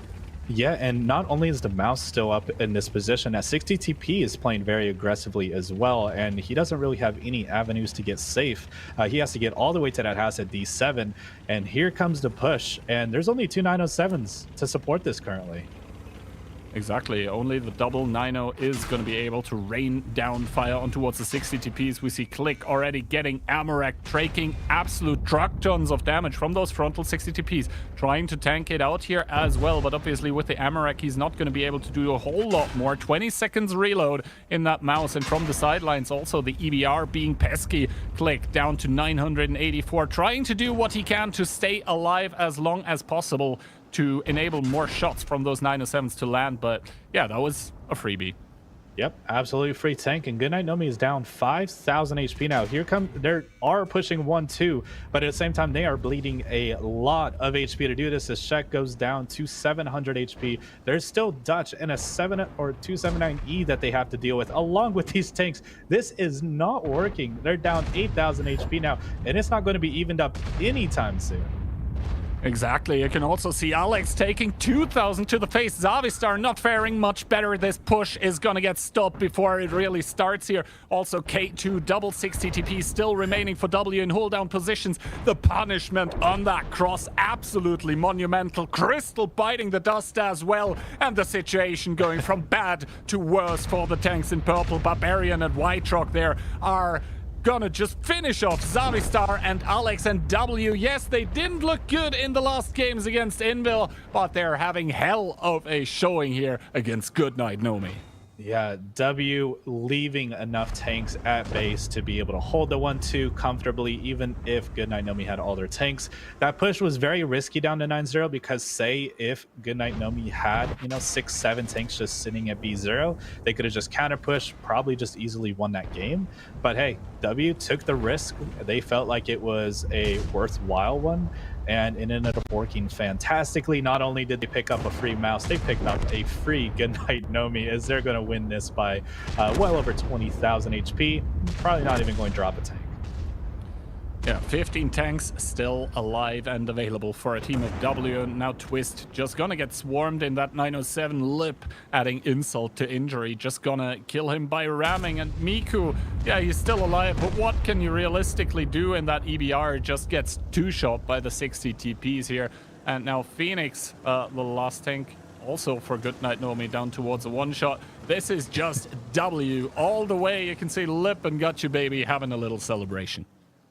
Yeah, and not only is the mouse still up in this position, as 60 TP is playing very aggressively as well, and he doesn't really have any avenues to get safe. He has to get all the way to that house at D7, and here comes the push, and there's only two 907s to support this currently. Exactly. Only the double 9-0 is going to be able to rain down fire on towards the 60 TPs. We see Click already getting Amarak, taking absolute truck tons of damage from those frontal 60 TPs, trying to tank it out here as well. But obviously with the Amarak, he's not going to be able to do a whole lot more. 20 seconds reload in that mouse. And from the sidelines, also the EBR being pesky. Click down to 984, trying to do what he can to stay alive as long as possible, to enable more shots from those 907s to land. But yeah, that was a freebie. Yep, absolutely free tank. And Goodnight Nomi is down 5,000 HP now. Here come, they are pushing 1-2, but at the same time, they are bleeding a lot of HP to do this. As Shek goes down to 700 HP. There's still Dutch and a 279E that they have to deal with, along with these tanks. This is not working. They're down 8,000 HP now, and it's not going to be evened up anytime soon. Exactly. You can also see Alex taking 2,000 to the face. Zavistar not faring much better. This push is going to get stopped before it really starts here. Also, K2 double 60 TP still remaining for W in hold down positions. The punishment on that cross, absolutely monumental. Crystal biting the dust as well. And the situation going from bad to worse for the tanks in purple. Barbarian and White Rock there are gonna just finish off Zavistar and Alex and W. Yes, they didn't look good in the last games against Invil, but they're having hell of a showing here against Goodnight Nomi. Yeah, W leaving enough tanks at base to be able to hold the 1-2 comfortably, even if Goodnight Nomi had all their tanks. That push was very risky down to 9-0 because, say, if Goodnight Nomi had, 6-7 tanks just sitting at B0, they could have just counter pushed, probably just easily won that game. But hey, W took the risk. They felt like it was a worthwhile one, and it ended up working fantastically. Not only did they pick up a free mouse, they picked up a free Goodnight Nomi, as they're going to win this by well over 20,000 HP. Probably not even going to drop a tank. Yeah, 15 tanks still alive and available for a team of W. Now Twist just gonna get swarmed in that 907 lip, adding insult to injury. Just gonna kill him by ramming. And Miku, yeah, he's still alive, but what can you realistically do in that EBR? Just gets two-shot by the 60 TPs here. And now Phoenix, the last tank, also for Goodnight Nomi, down towards a one-shot. This is just W all the way. You can see Lip and Got You Baby having a little celebration.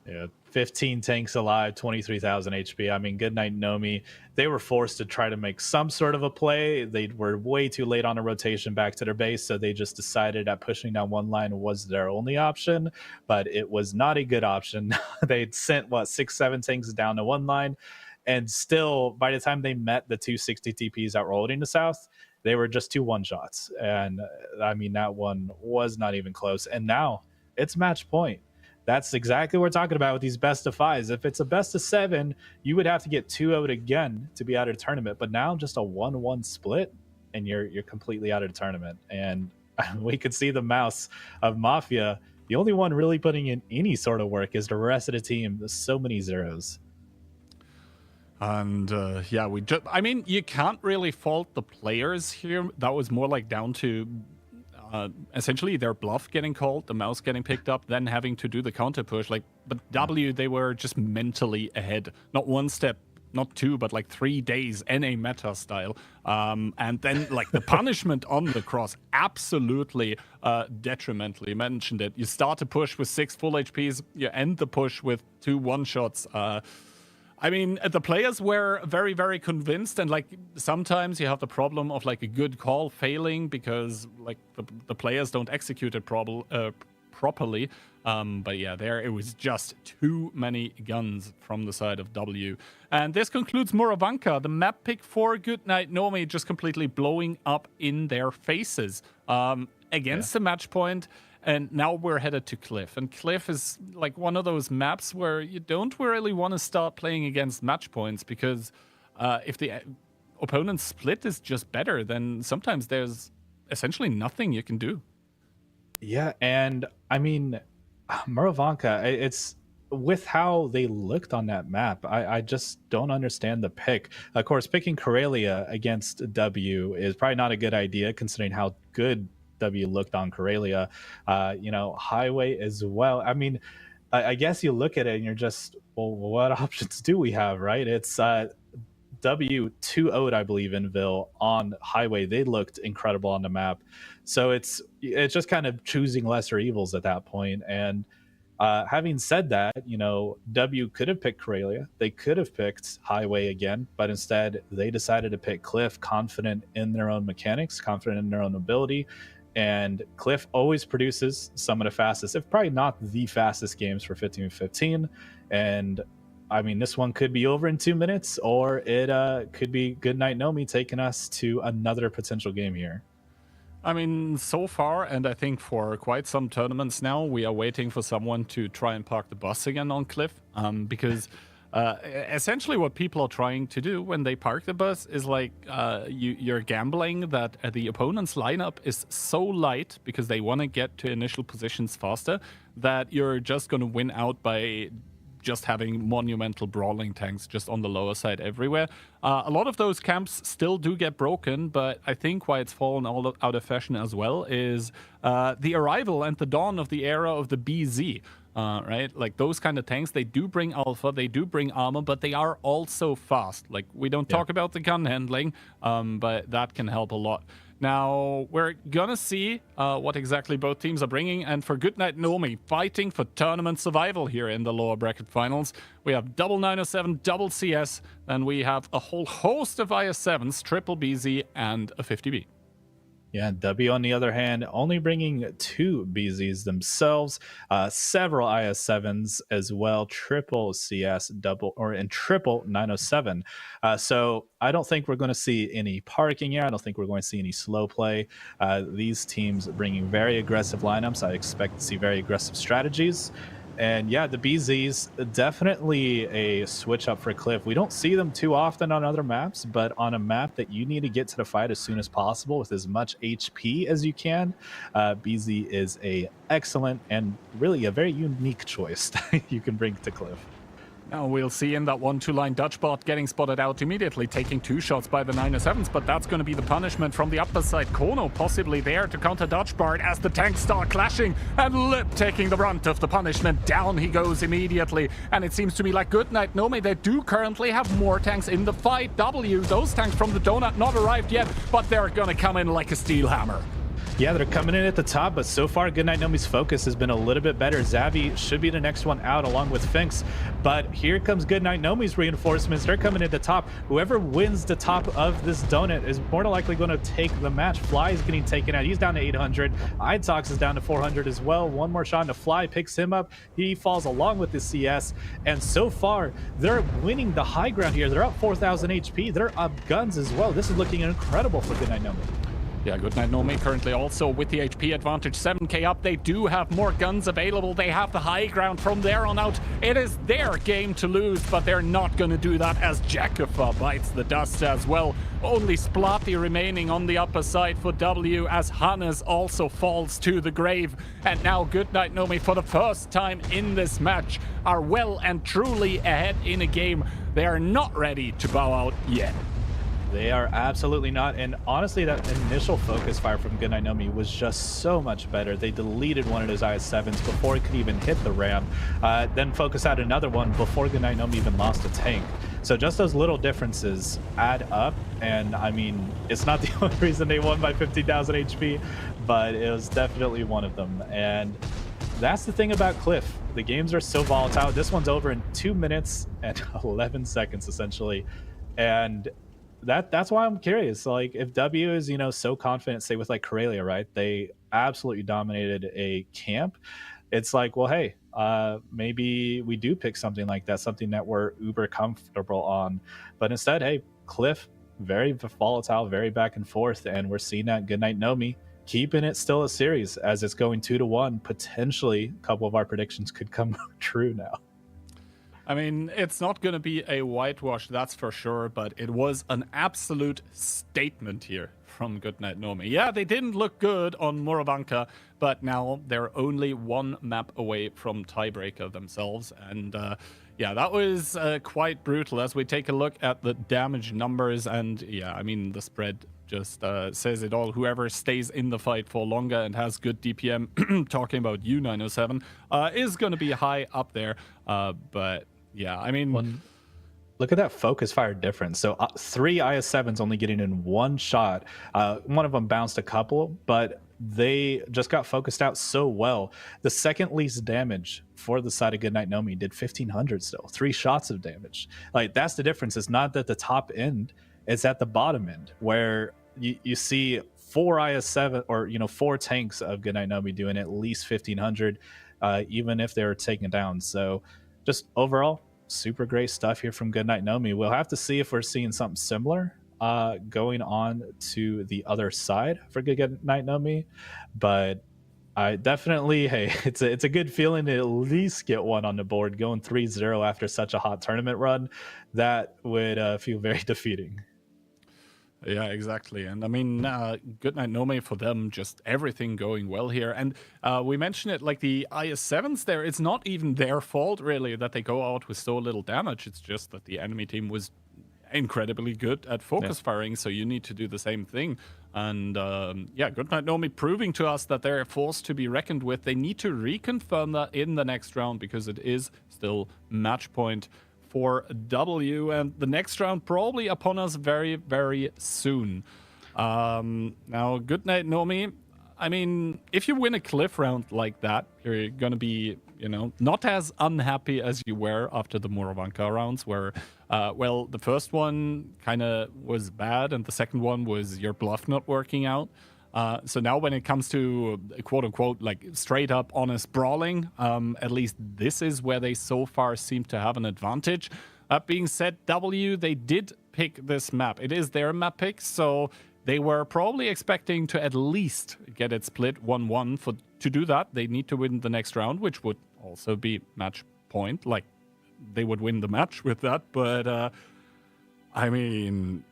Yeah, 15 tanks alive, 23,000 HP. I mean, Goodnight Nomi, they were forced to try to make some sort of a play. They were way too late on a rotation back to their base, so they just decided that pushing down one line was their only option, but it was not a good option. They'd sent, 6-7 tanks down to one line, and still, by the time they met the 260 TPs that were holding the south, they were just 2 one-shots. And, I mean, that one was not even close. And now, it's match point. That's exactly what we're talking about with these best of fives. If it's a best of 7, you would have to get 2-0 again to be out of the tournament. But now just a 1-1 split, and you're completely out of the tournament. And we could see the mouse of Mafia. The only one really putting in any sort of work is the rest of the team. There's so many zeros. And yeah, I mean, you can't really fault the players here. That was more like down to essentially their bluff getting called, the mouse getting picked up, then having to do the counter push. But W, they were just mentally ahead. Not one step, not 2, but 3 days in a meta style. And then the punishment on the cross, absolutely detrimental. You mentioned it. You start a push with 6 full HPs, you end the push with 2 one-shots. I mean, the players were very, very convinced, and sometimes you have the problem of a good call failing because the players don't execute it properly. But yeah, there it was just too many guns from the side of W. And this concludes Moravanka, the map pick for Goodnight Nomi, just completely blowing up in their faces against the match point. And now we're headed to Cliff. And Cliff is one of those maps where you don't really want to start playing against match points because if the opponent's split is just better, then sometimes there's essentially nothing you can do. Yeah, and I mean, Moravanka, it's with how they looked on that map, I just don't understand the pick. Of course, picking Karelia against W is probably not a good idea considering how good W looked on Karelia. Highway as well. I mean, I guess you look at it and you're just, well, what options do we have, right? It's W 2-0'd, I believe, Inville on Highway. They looked incredible on the map. So it's just kind of choosing lesser evils at that point. And having said that, W could have picked Karelia. They could have picked Highway again, but instead they decided to pick Cliff, confident in their own mechanics, confident in their own ability. And Cliff always produces some of the fastest, if probably not the fastest games for 15v15. And I mean, this one could be over in 2 minutes, or it could be Goodnight Nomi taking us to another potential game here. I mean, so far, and I think for quite some tournaments now, we are waiting for someone to try and park the bus again on Cliff. Because essentially what people are trying to do when they park the bus is like you're gambling that the opponent's lineup is so light because they want to get to initial positions faster that you're just going to win out by just having monumental brawling tanks just on the lower side everywhere. A lot of those camps still do get broken, but I think why it's fallen all out of fashion as well is the arrival and the dawn of the era of the BZ. Right? Like those kind of tanks, they do bring alpha, they do bring armor, but they are also fast. Like we don't talk about the gun handling, but that can help a lot. Now, we're gonna see what exactly both teams are bringing, and for Goodnight Nomi, fighting for tournament survival here in the lower bracket finals. We have double 907, double CS, and we have a whole host of IS-7s, triple BZ, and a 50B. Yeah, W on the other hand, only bringing 2 BZs themselves, several IS-7s as well, triple CS, and triple 907. So I don't think we're going to see any parking here. I don't think we're going to see any slow play. These teams bringing very aggressive lineups. I expect to see very aggressive strategies. And yeah, the BZs, definitely a switch up for Cliff. We don't see them too often on other maps, but on a map that you need to get to the fight as soon as possible with as much HP as you can, BZ is a excellent and really a very unique choice that you can bring to Cliff. Now we'll see in that 1-2 line Dutch bot getting spotted out immediately, taking 2 shots by the 907s, but that's going to be the punishment from the upper side. Kono possibly there to counter Dutch bot as the tanks start clashing, and Lip taking the brunt of the punishment. Down he goes immediately, and it seems to me like Goodnight Nomi, they do currently have more tanks in the fight. W, those tanks from the donut not arrived yet, but they're going to come in like a steel hammer. Yeah, they're coming in at the top, but so far Goodnight Nomi's focus has been a little bit better. Zavi should be the next one out along with Finks, but here comes Goodnight Nomi's reinforcements. They're coming at the top. Whoever wins the top of this donut is more than likely going to take the match. Fly is getting taken out. He's down to 800. Idtox is down to 400 as well. One more shot and Fly picks him up. He falls along with the CS, and so far they're winning the high ground here. They're up 4,000 HP. They're up guns as well. This is looking incredible for Goodnight Nomi. Yeah, Goodnight Nomi currently also with the HP advantage, 7k up. They do have more guns available. They have the high ground from there on out. It is their game to lose, but they're not going to do that as Jackafa bites the dust as well. Only Splatty remaining on the upper side for W as Hannes also falls to the grave. And now Goodnight Nomi, for the first time in this match, are well and truly ahead in a game. They are not ready to bow out yet. They are absolutely not, and honestly that initial focus fire from Goodnight Nomi was just so much better. They deleted one of those IS-7s before it could even hit the ram, then focus out another one before Goodnight Nomi even lost a tank. So just those little differences add up, and I mean, it's not the only reason they won by 15,000 HP, but it was definitely one of them. And that's the thing about Cliff. The games are so volatile. This one's over in 2 minutes and 11 seconds essentially, and that's why I'm curious. Like, if W is, so confident, say with like Karelia, right? They absolutely dominated a camp. It's like, well, hey, maybe we do pick something like that, something that we're uber comfortable on. But instead, hey, Cliff, very volatile, very back and forth, and we're seeing that Goodnight Nomi keeping it still a series as it's going 2-1. Potentially, a couple of our predictions could come true now. I mean, it's not going to be a whitewash, that's for sure, but it was an absolute statement here from Goodnight Nomi. Yeah, they didn't look good on Moravanka, but now they're only 1 map away from Tiebreaker themselves. And yeah, that was quite brutal as we take a look at the damage numbers. And yeah, I mean, the spread just says it all. Whoever stays in the fight for longer and has good DPM, talking about U907, is going to be high up there. But yeah, I mean, Look at that focus fire difference. So 3 IS-7s only getting in one shot. One of them bounced a couple, but they just got focused out so well. The second least damage for the side of Goodnight Nomi did 1,500 still. 3 shots of damage. Like, that's the difference. It's not at the top end, it's at the bottom end, where you see 4 IS-7 or 4 tanks of Goodnight Nomi doing at least 1,500, even if they're taken down. So just overall, super great stuff here from Goodnight Nomi. We'll have to see if we're seeing something similar going on to the other side for Goodnight Nomi, but I definitely, hey, it's a good feeling to at least get one on the board. Going 3-0 after such a hot tournament run, that would feel very defeating. Yeah, exactly. And I mean, Goodnight Nomi, for them, just everything going well here. And we mentioned it, like the IS-7s there, it's not even their fault, really, that they go out with so little damage. It's just that the enemy team was incredibly good at focus firing, so you need to do the same thing. And yeah, Goodnight Nomi proving to us that they're a force to be reckoned with. They need to reconfirm that in the next round, because it is still match point for W, and the next round probably upon us very, very soon. Now, Goodnight Nomi, I mean, if you win a cliff round like that, you're going to be, not as unhappy as you were after the Moravanka rounds, where, well, the first one kind of was bad, and the second one was your bluff not working out. So now when it comes to quote-unquote like straight up honest brawling, at least this is where they so far seem to have an advantage. That being said, W, they did pick this map. It is their map pick, so they were probably expecting to at least get it split 1-1. To do that, they need to win the next round, which would also be match point. Like, they would win the match with that, but I mean,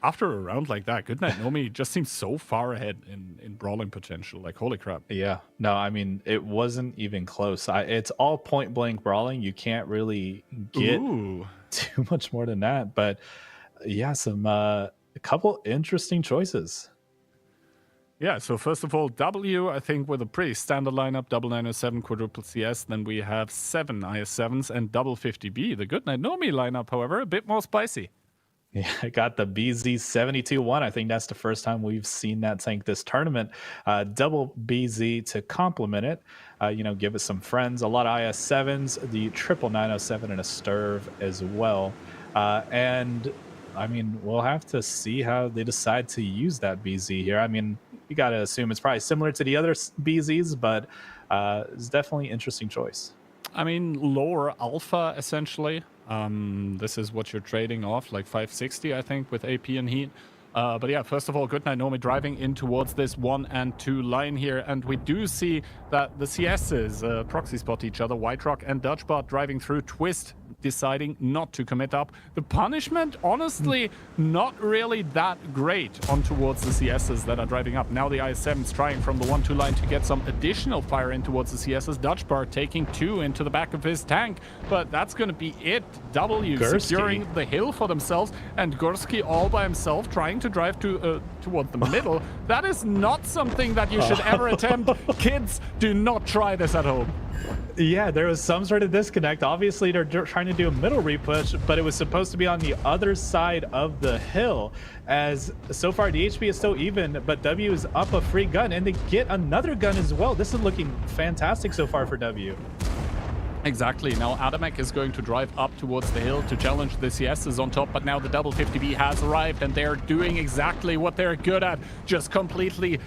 after a round like that, Goodnight Nomi just seems so far ahead in brawling potential. Like, holy crap. Yeah. No, I mean, it wasn't even close. It's all point blank brawling. You can't really get too much more than that. But yeah, a couple interesting choices. Yeah, so first of all, W, I think, with a pretty standard lineup, double 907, quadruple CS. Then we have 7 IS-7s and double 50B. The Goodnight Nomi lineup, however, a bit more spicy. Yeah, I got the BZ72-1. I think that's the first time we've seen that tank this tournament. Double BZ to complement it. Give it some friends. A lot of IS-7s, the triple 907 and a Sturv as well. And I mean, we'll have to see how they decide to use that BZ here. I mean, you got to assume it's probably similar to the other BZs, but it's definitely an interesting choice. I mean, lower alpha, essentially. This is what you're trading off, like 560, I think, with AP and heat. But yeah, first of all, Goodnight Nomi driving in towards this 1 and 2 line here. And we do see that the CSs proxy spot each other. White Rock and Dutchbot driving through. Twist deciding not to commit up. The punishment, honestly, not really that great on towards the CSs that are driving up. Now the IS-7's trying from the 1-2 line to get some additional fire in towards the CSs. Dutchbot taking 2 into the back of his tank, but that's going to be it. W Gursky securing the hill for themselves, and Gursky all by himself trying to drive toward the middle. That is not something that you should ever attempt. Kids, do not try this at home. Yeah, there was some sort of disconnect. Obviously, they're trying to do a middle repush, but it was supposed to be on the other side of the hill. As so far, the HP is still even, but W is up a free gun, and they get another gun as well. This is looking fantastic so far for W. Exactly. Now Adamek is going to drive up towards the hill to challenge the CSs on top, but now the double 50B has arrived, and they're doing exactly what they're good at, just completely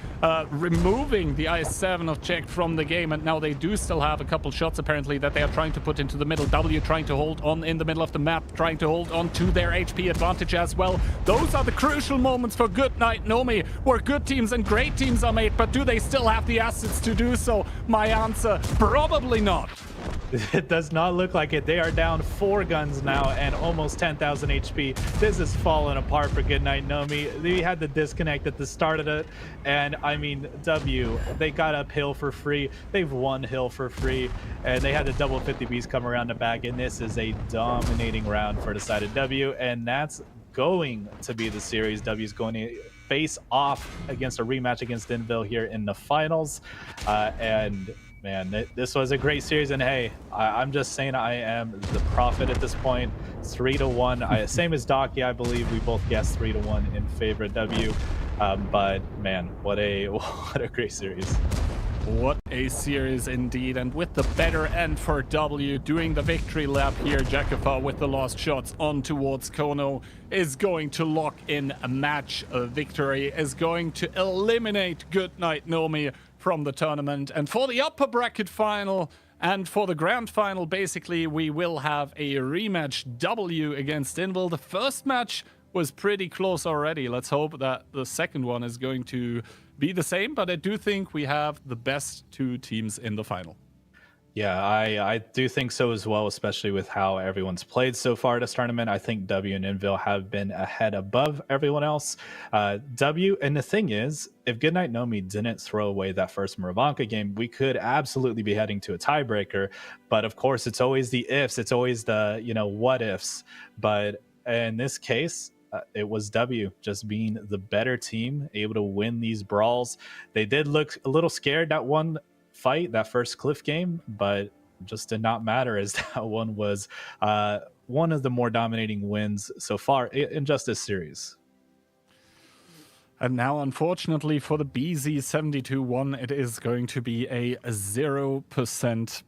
removing the IS-7 of Czech from the game. And now they do still have a couple shots, apparently, that they are trying to put into the middle. W trying to hold on in the middle of the map, trying to hold on to their HP advantage as well. Those are the crucial moments for Goodnight Nomi, where good teams and great teams are made, but do they still have the assets to do so? My answer, probably not. It does not look like it. They are down 4 guns now and almost 10,000 HP. This is falling apart for Goodnight Nomi. They had the disconnect at the start of it, and I mean, W, they got up hill for free. They've won hill for free, and they had the double 50Bs come around the back, and this is a dominating round for the side of W, and that's going to be the series. W is going to face off against a rematch against Denville here in the finals, and man, this was a great series, and hey, I'm just saying I am the prophet at this point. 3-1. Same as Docky, I believe we both guessed 3-1 in favor of W. But man, what a great series. What a series indeed, and with the better end for W, doing the victory lap here, Jackafa with the last shots on towards Kono is going to lock in a match. Victory is going to eliminate Goodnight Nomi from the tournament, and for the upper bracket final and for the grand final, basically, we will have a rematch, W against Invil. The first match was pretty close already. Let's hope that the second one is going to be the same, but I do think we have the best two teams in the final. Yeah, I do think so as well, especially with how everyone's played so far this tournament. I think W and Invil have been ahead above everyone else. W, and the thing is, if Goodnight Nomi didn't throw away that first Muravanka game, we could absolutely be heading to a tiebreaker. But of course, it's always the ifs. It's always the, what ifs. But in this case, it was W just being the better team, able to win these brawls. They did look a little scared that one fight, that first Cliff game, but just did not matter, as that one was one of the more dominating wins so far in just this series. And now, unfortunately, for the BZ72-1, it is going to be a 0%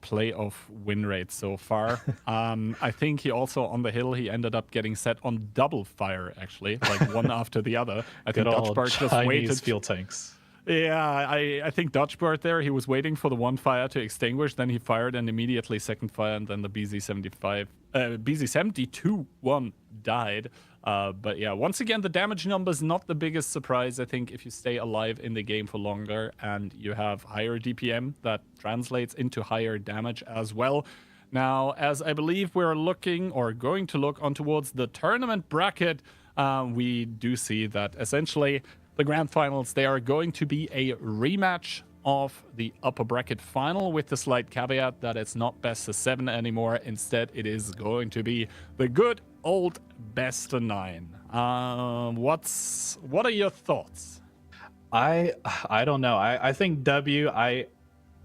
playoff win rate so far. I think he also, on the hill, he ended up getting set on double fire, actually, like one after the other. I think Dutchbart just waited. Fuel tanks. Yeah, I think Dutchbart there, he was waiting for the one fire to extinguish, then he fired and immediately second fire, and then the BZ72-1 died. But yeah, once again, the damage number is not the biggest surprise. I think if you stay alive in the game for longer and you have higher DPM, that translates into higher damage as well. Now, as I believe we're looking or going to look on towards the tournament bracket, we do see that essentially the grand finals, they are going to be a rematch of the upper bracket final, with the slight caveat that it's not best of 7 anymore. Instead, it is going to be the good old best of 9. What are your thoughts? I don't know. I think W, I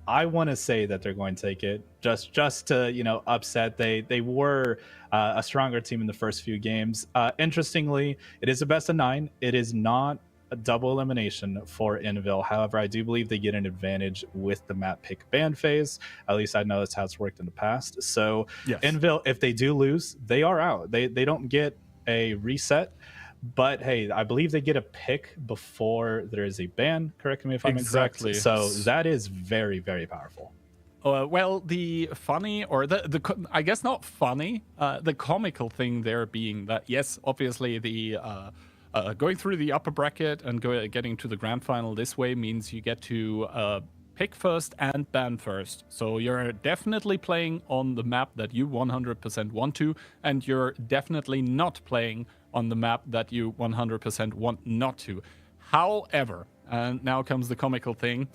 want to say that they're going to take it just to upset. They were a stronger team in the first few games. Interestingly, it is a best of 9. It is not a double elimination for Invil. However, I do believe they get an advantage with the map pick ban phase. At least I know that's how it's worked in the past. So yes. Invil, if they do lose, they are out. They don't get a reset. But hey, I believe they get a pick before there is a ban. Correct me if I'm incorrect. So that is very, very powerful. Well, the funny, or the I guess not funny, the comical thing there being that, yes, obviously the going through the upper bracket and getting to the grand final this way means you get to pick first and ban first. So you're definitely playing on the map that you 100% want to, and you're definitely not playing on the map that you 100% want not to. However, and now comes the comical thing,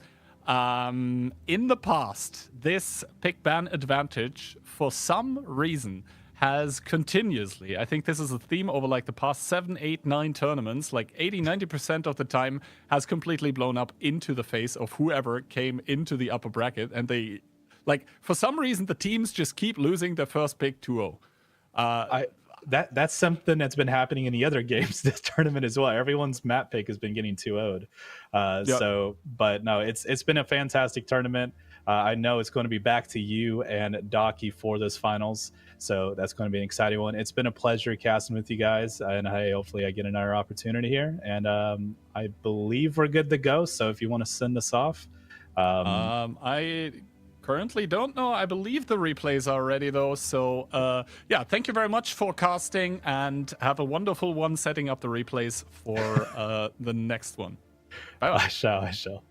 in the past, this pick ban advantage, for some reason, has continuously, I think this is a theme over like the past 7, 8, 9 tournaments, like 80-90% of the time has completely blown up into the face of whoever came into the upper bracket, and they, like, for some reason the teams just keep losing their first pick 2-0. That's something that's been happening in the other games this tournament as well. Everyone's map pick has been getting 2-0'd. Yep. So, but no, it's been a fantastic tournament. I know it's going to be back to you and Docky for those finals, so that's going to be an exciting one. It's been a pleasure casting with you guys, and hopefully I get another opportunity here. And I believe we're good to go, so if you want to send us off. I currently don't know. I believe the replays are ready, though. So, yeah, thank you very much for casting, and have a wonderful one setting up the replays for the next one. Bye-bye. I shall.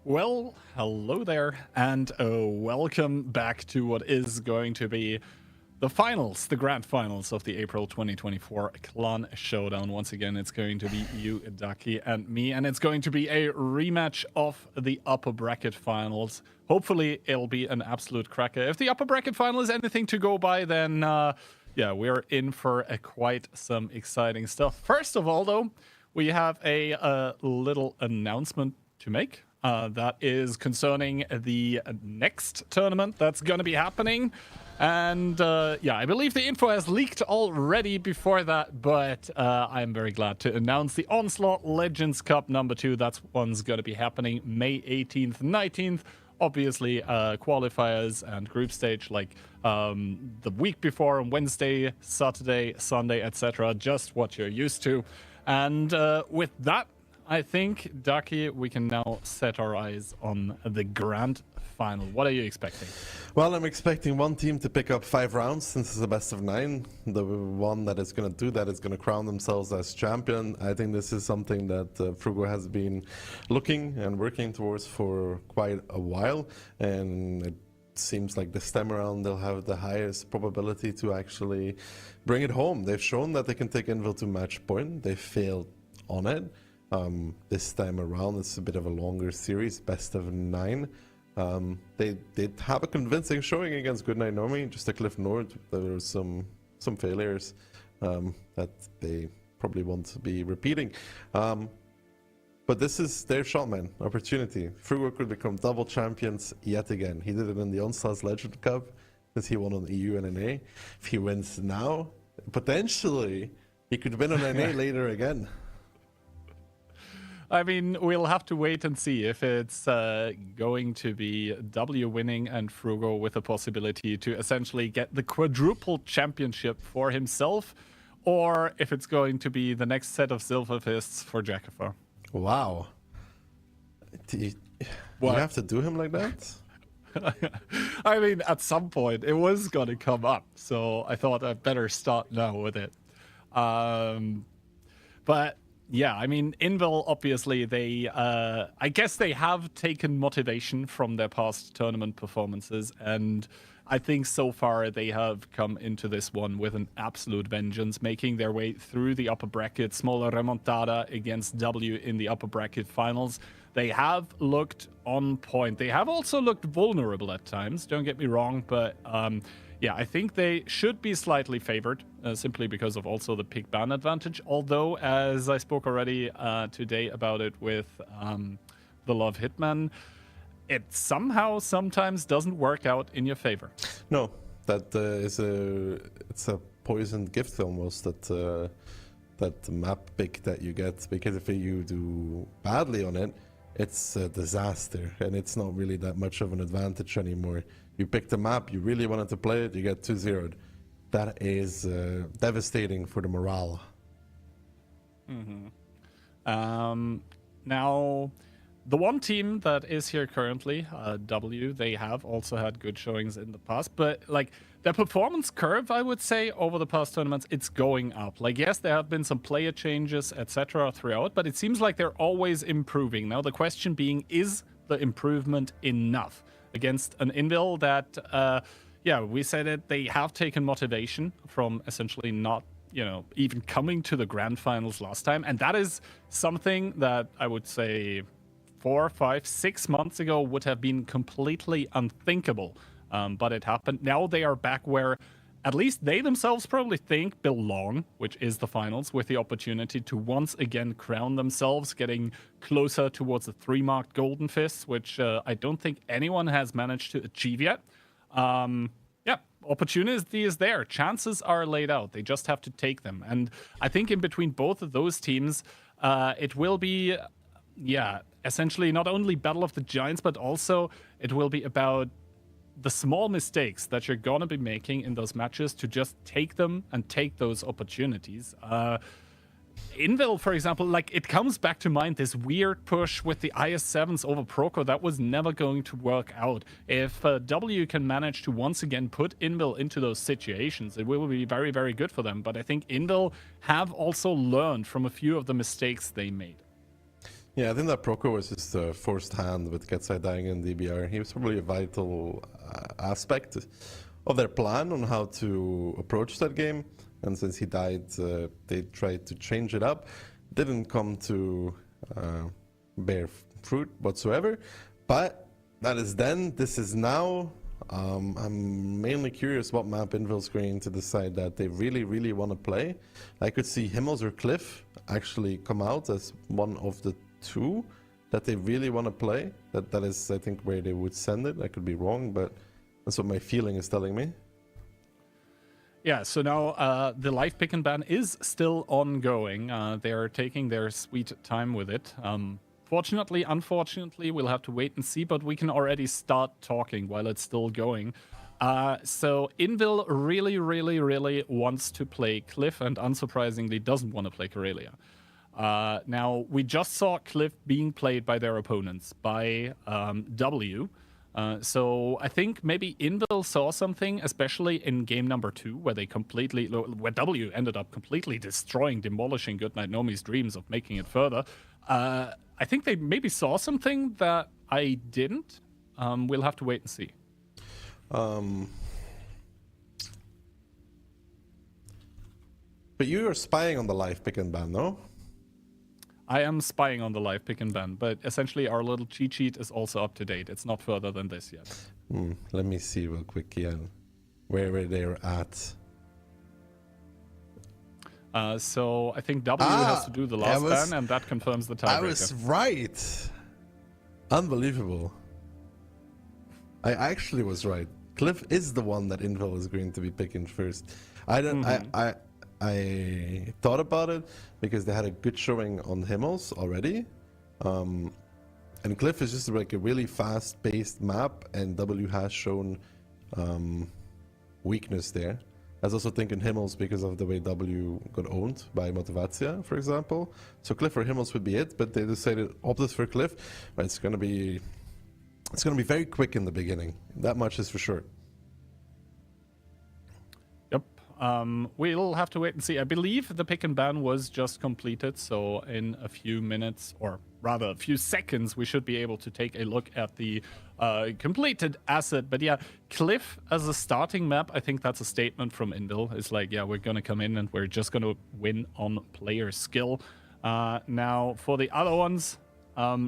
Well, hello there, and welcome back to what is going to be the finals, the grand finals of the April 2024 Clan Showdown. Once again, it's going to be you, Ducky, and me, and it's going to be a rematch of the upper bracket finals. Hopefully, it'll be an absolute cracker. If the upper bracket final is anything to go by, then yeah, we're in for quite some exciting stuff. First of all, though, we have a little announcement to make. That is concerning the next tournament that's going to be happening. And yeah, I believe the info has leaked already before that, but I'm very glad to announce the Onslaught Legends Cup #2. That's one's going to be happening May 18th, 19th. Obviously, qualifiers and group stage like the week before on Wednesday, Saturday, Sunday, etc. Just what you're used to. And with that, I think, Ducky, we can now set our eyes on the grand final. What are you expecting? Well, I'm expecting one team to pick up 5 rounds since it's a best of 9. The one that is going to do that is going to crown themselves as champion. I think this is something that Frugo has been looking and working towards for quite a while. And it seems like this time around they'll have the highest probability to actually bring it home. They've shown that they can take Invil to match point. They failed on it. This time around, it's a bit of a longer series, best of 9. They did have a convincing showing against Goodnight Nori, just a Cliff Nord. There were some failures that they probably won't be repeating. But this is their shot, man. Opportunity. Frugo could become double champions yet again. He did it in the Onslaught Legend Cup, since he won on EU and NA. If he wins now, potentially, he could win on NA later again. I mean, we'll have to wait and see if it's going to be W winning and Frugo with a possibility to essentially get the quadruple championship for himself, or if it's going to be the next set of silver fists for Jackifer. Wow. You have to do him like that? I mean, at some point, it was going to come up, so I thought I'd better start now with it. But yeah, I mean, Invil, obviously, they, I guess they have taken motivation from their past tournament performances, and I think so far they have come into this one with an absolute vengeance, making their way through the upper bracket, smaller remontada against W in the upper bracket finals. They have looked on point. They have also looked vulnerable at times, don't get me wrong, but yeah, I think they should be slightly favored, simply because of also the pick ban advantage. Although, as I spoke already today about it with the Love Hitman, it somehow sometimes doesn't work out in your favor. No, that it's a poisoned gift almost, that map pick that you get, because if you do badly on it, it's a disaster, and it's not really that much of an advantage anymore. You picked a map, you really wanted to play it, you get 2-0'd. That is devastating for the morale. Mm-hmm. Now, the one team that is here currently, W, they have also had good showings in the past, but like their performance curve, I would say, over the past tournaments, it's going up. Like, yes, there have been some player changes, etc. throughout, but it seems like they're always improving. Now, the question being, is the improvement enough against an Invil that, yeah, we said it, they have taken motivation from essentially not, you know, even coming to the grand finals last time. And that is something that I would say 4, 5, 6 months ago would have been completely unthinkable. But it happened. Now they are back where at least they themselves probably think belong, which is the finals, with the opportunity to once again crown themselves, getting closer towards the 3-marked Golden Fists, which I don't think anyone has managed to achieve yet. Yeah, opportunity is there. Chances are laid out. They just have to take them. And I think in between both of those teams, it will be, yeah, essentially not only Battle of the Giants, but also it will be about the small mistakes that you're going to be making in those matches to just take them and take those opportunities. Invil, for example, like it comes back to mind this weird push with the IS-7s over Prokho that was never going to work out. If W can manage to once again put Invil into those situations, it will be very, very good for them. But I think Invil have also learned from a few of the mistakes they made. Yeah, I think that Proko was just a forced hand with Ketsai dying in DBR. He was probably a vital aspect of their plan on how to approach that game. And since he died, they tried to change it up. Didn't come to bear fruit whatsoever. But that is then. This is now. I'm mainly curious what map Inville's going to decide that they really, really want to play. I could see Himmels or Cliff actually come out as one of the two that they really want to play. That is, I think, where they would send it. I could be wrong, but that's what my feeling is telling me. Yeah, so now the live pick and ban is still ongoing. They are taking their sweet time with it. Fortunately, unfortunately, we'll have to wait and see, but we can already start talking while it's still going. So Inville really, really, really wants to play Cliff and unsurprisingly doesn't want to play Karelia. Now, we just saw Cliff being played by their opponents, by W. So I think maybe Inville saw something, especially in game number 2, where where W ended up completely destroying, demolishing Goodnight Nomi's dreams of making it further. I think they maybe saw something that I didn't. We'll have to wait and see. But you are spying on the live pick and ban, no? I am spying on the live pick and ban, but essentially our little cheat sheet is also up to date. It's not further than this yet. Let me see real quick, Ian, where they're at. So I think W has to do the last ban, and that confirms the tiebreaker. I was right. Unbelievable. I actually was right. Cliff is the one that Inville is going to be picking first. I don't. I thought about it because they had a good showing on Himmels already, and Cliff is just like a really fast-paced map, and W has shown weakness there. I was also thinking Himmels because of the way W got owned by Motivatia, for example. So Cliff or Himmels would be it, but they decided opted for Cliff. But it's gonna be very quick in the beginning. That much is for sure. Yep. We'll have to wait and see. I believe the pick and ban was just completed, so in a few minutes, or rather a few seconds, we should be able to take a look at the completed asset. But yeah, Cliff as a starting map, I think that's a statement from Inville. It's like, yeah, we're going to come in and we're just going to win on player skill. Now, for the other ones,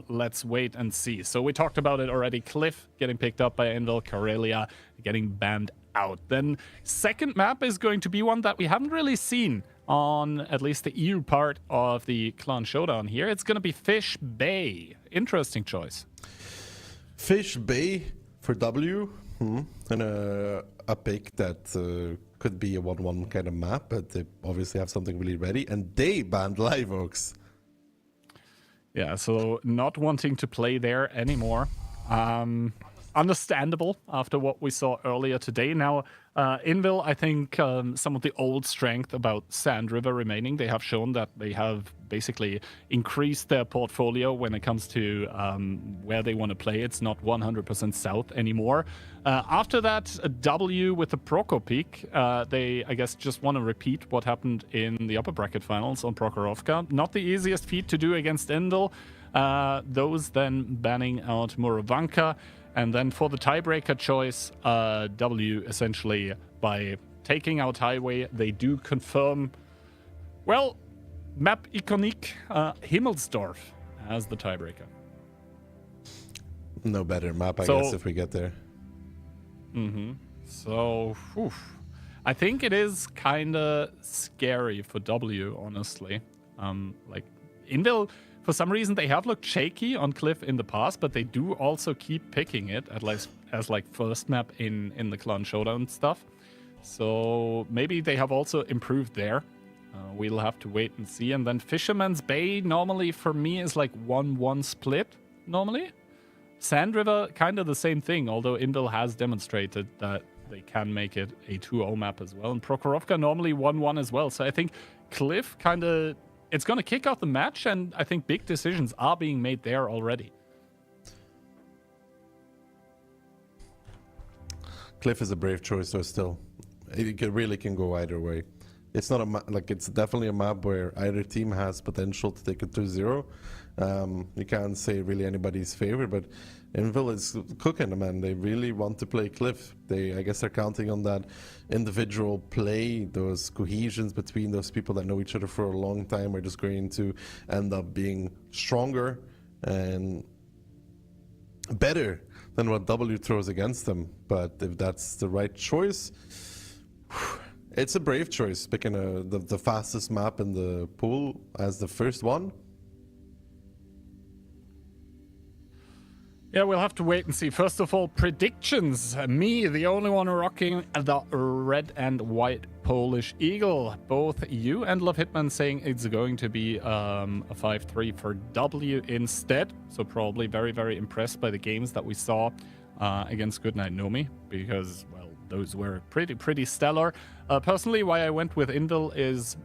let's wait and see. So we talked about it already. Cliff getting picked up by Inville, Karelia getting banned out. Then second map is going to be one that we haven't really seen on at least the EU part of the Clan Showdown here. It's going to be Fish Bay. Interesting choice. Fish Bay for W, and a pick that could be a 1-1 kind of map, but they obviously have something really ready, and they banned Live Oaks. Yeah, so not wanting to play there anymore. Understandable after what we saw earlier today. Now, Inville, I think some of the old strength about Sand River remaining, they have shown that they have basically increased their portfolio when it comes to where they want to play. It's not 100% south anymore. After that, W with the Proko peak, they, I guess, just want to repeat what happened in the upper bracket finals on Prokhorovka. Not the easiest feat to do against Inville. Those then banning out Muravanka. And then for the tiebreaker choice, W essentially, by taking out Highway, they do confirm, well, map iconic Himmelsdorf as the tiebreaker. No better map, I guess, if we get there. So, I think it is kind of scary for W, honestly. Like, Inville, for some reason, they have looked shaky on Cliff in the past, but they do also keep picking it at least as like first map in the Clan Showdown stuff. So maybe they have also improved there. We'll have to wait and see. And then Fisherman's Bay normally for me is like 1-1 split normally. Sand River, kind of the same thing, although Inville has demonstrated that they can make it a 2-0 map as well. And Prokhorovka normally 1-1 as well. So I think Cliff kind of, it's going to kick off the match, and I think big decisions are being made there already. Cliff is a brave choice, though, still. It really can go either way. It's not it's definitely a map where either team has potential to take it 2-0. You can't say really anybody's favorite, but Invil is cooking, man. They really want to play Cliff. I guess they're counting on that individual play, those cohesions between those people that know each other for a long time are just going to end up being stronger and better than what W throws against them. But if that's the right choice, it's a brave choice, picking the fastest map in the pool as the first one. Yeah, we'll have to wait and see. First of all, predictions. Me, the only one rocking the red and white Polish Eagle. Both you and Love Hitman saying it's going to be a 5-3 for W instead. So probably very, very impressed by the games that we saw against Goodnight Nomi, because, well, those were pretty stellar. Personally, why I went with Invil is,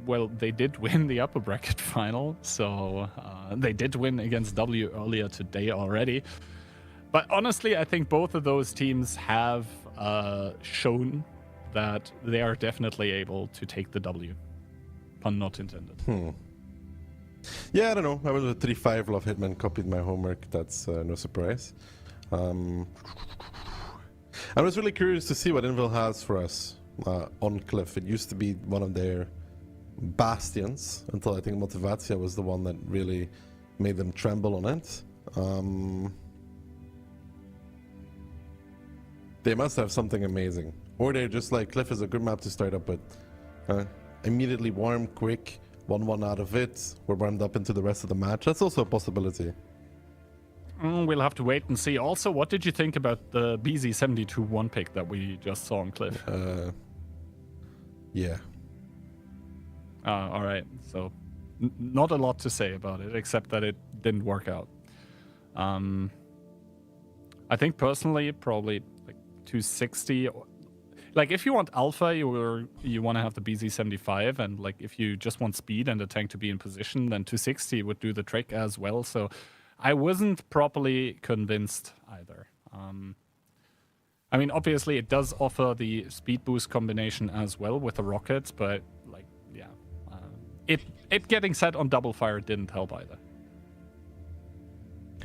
well, they did win the upper bracket final, so they did win against W earlier today already. But honestly, I think both of those teams have shown that they are definitely able to take the W. Pun not intended. Yeah, I don't know. I was a 3-5. Love Hitman copied my homework. That's no surprise. I was really curious to see what Invil has for us on Cliff. It used to be one of their bastions until I think Motivacja was the one that really made them tremble on it. They must have something amazing, or they're just like, Cliff is a good map to start up with. Immediately warm, quick, 1-1 out of it. We're warmed up into the rest of the match. That's also a possibility. We'll have to wait and see. Also, what did you think about the BZ72-1 pick that we just saw on Cliff? Yeah. All right, so not a lot to say about it, except that it didn't work out. I think personally, probably like 260. Like if you want alpha, you want to have the BZ75, and like if you just want speed and a tank to be in position, then 260 would do the trick as well. So I wasn't properly convinced either. I mean, obviously it does offer the speed boost combination as well with the rockets, but like, yeah. It getting set on double fire didn't help either.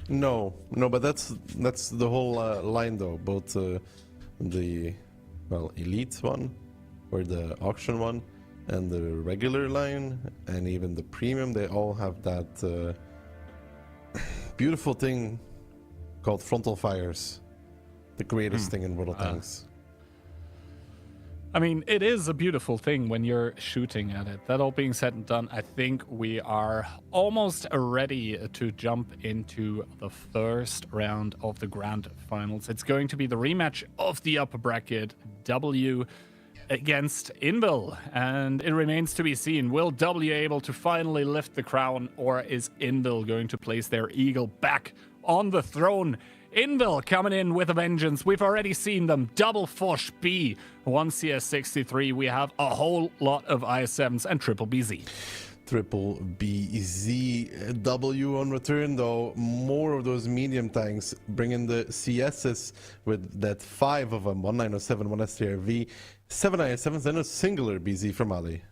No, but that's the whole line though. Both the elite one, or the auction one, and the regular line, and even the premium, they all have that beautiful thing called frontal fires. The greatest thing in World of Tanks. I mean, it is a beautiful thing when you're shooting at it. That all being said and done, I think we are almost ready to jump into the first round of the grand finals. It's going to be the rematch of the upper bracket, W against Invil, and it remains to be seen. Will W able to finally lift the crown, or is Invil going to place their eagle back on the throne? Invil coming in with a vengeance. We've already seen them. Double Fosh B, 1 CS63. We have a whole lot of IS-7s and triple BZ. Triple BZ. W on return though. More of those medium tanks. Bringing the CSs with that 5 of them. 1907, 1 STRV, 7 IS-7s, and a singular BZ from Ali.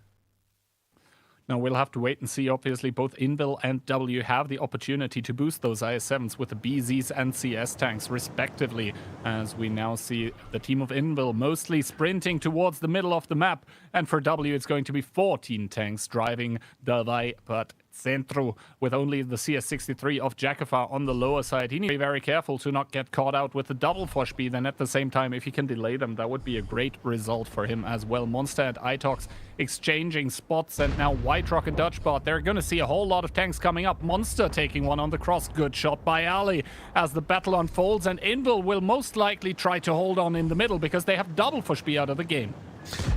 Now, we'll have to wait and see. Obviously, both Invil and W have the opportunity to boost those IS-7s with the BZs and CS tanks, respectively, as we now see the team of Invil mostly sprinting towards the middle of the map. And for W, it's going to be 14 tanks driving the Viper Centro with only the CS63 of Jakafar on the lower side. He needs to be very careful to not get caught out with the double Fosh B. Then at the same time, if he can delay them, that would be a great result for him as well. Monster and Itox exchanging spots, and now White Rock and Dutchbot. They're going to see a whole lot of tanks coming up. Monster taking one on the cross. Good shot by Ali as the battle unfolds, and Invil will most likely try to hold on in the middle because they have double Fosh B out of the game.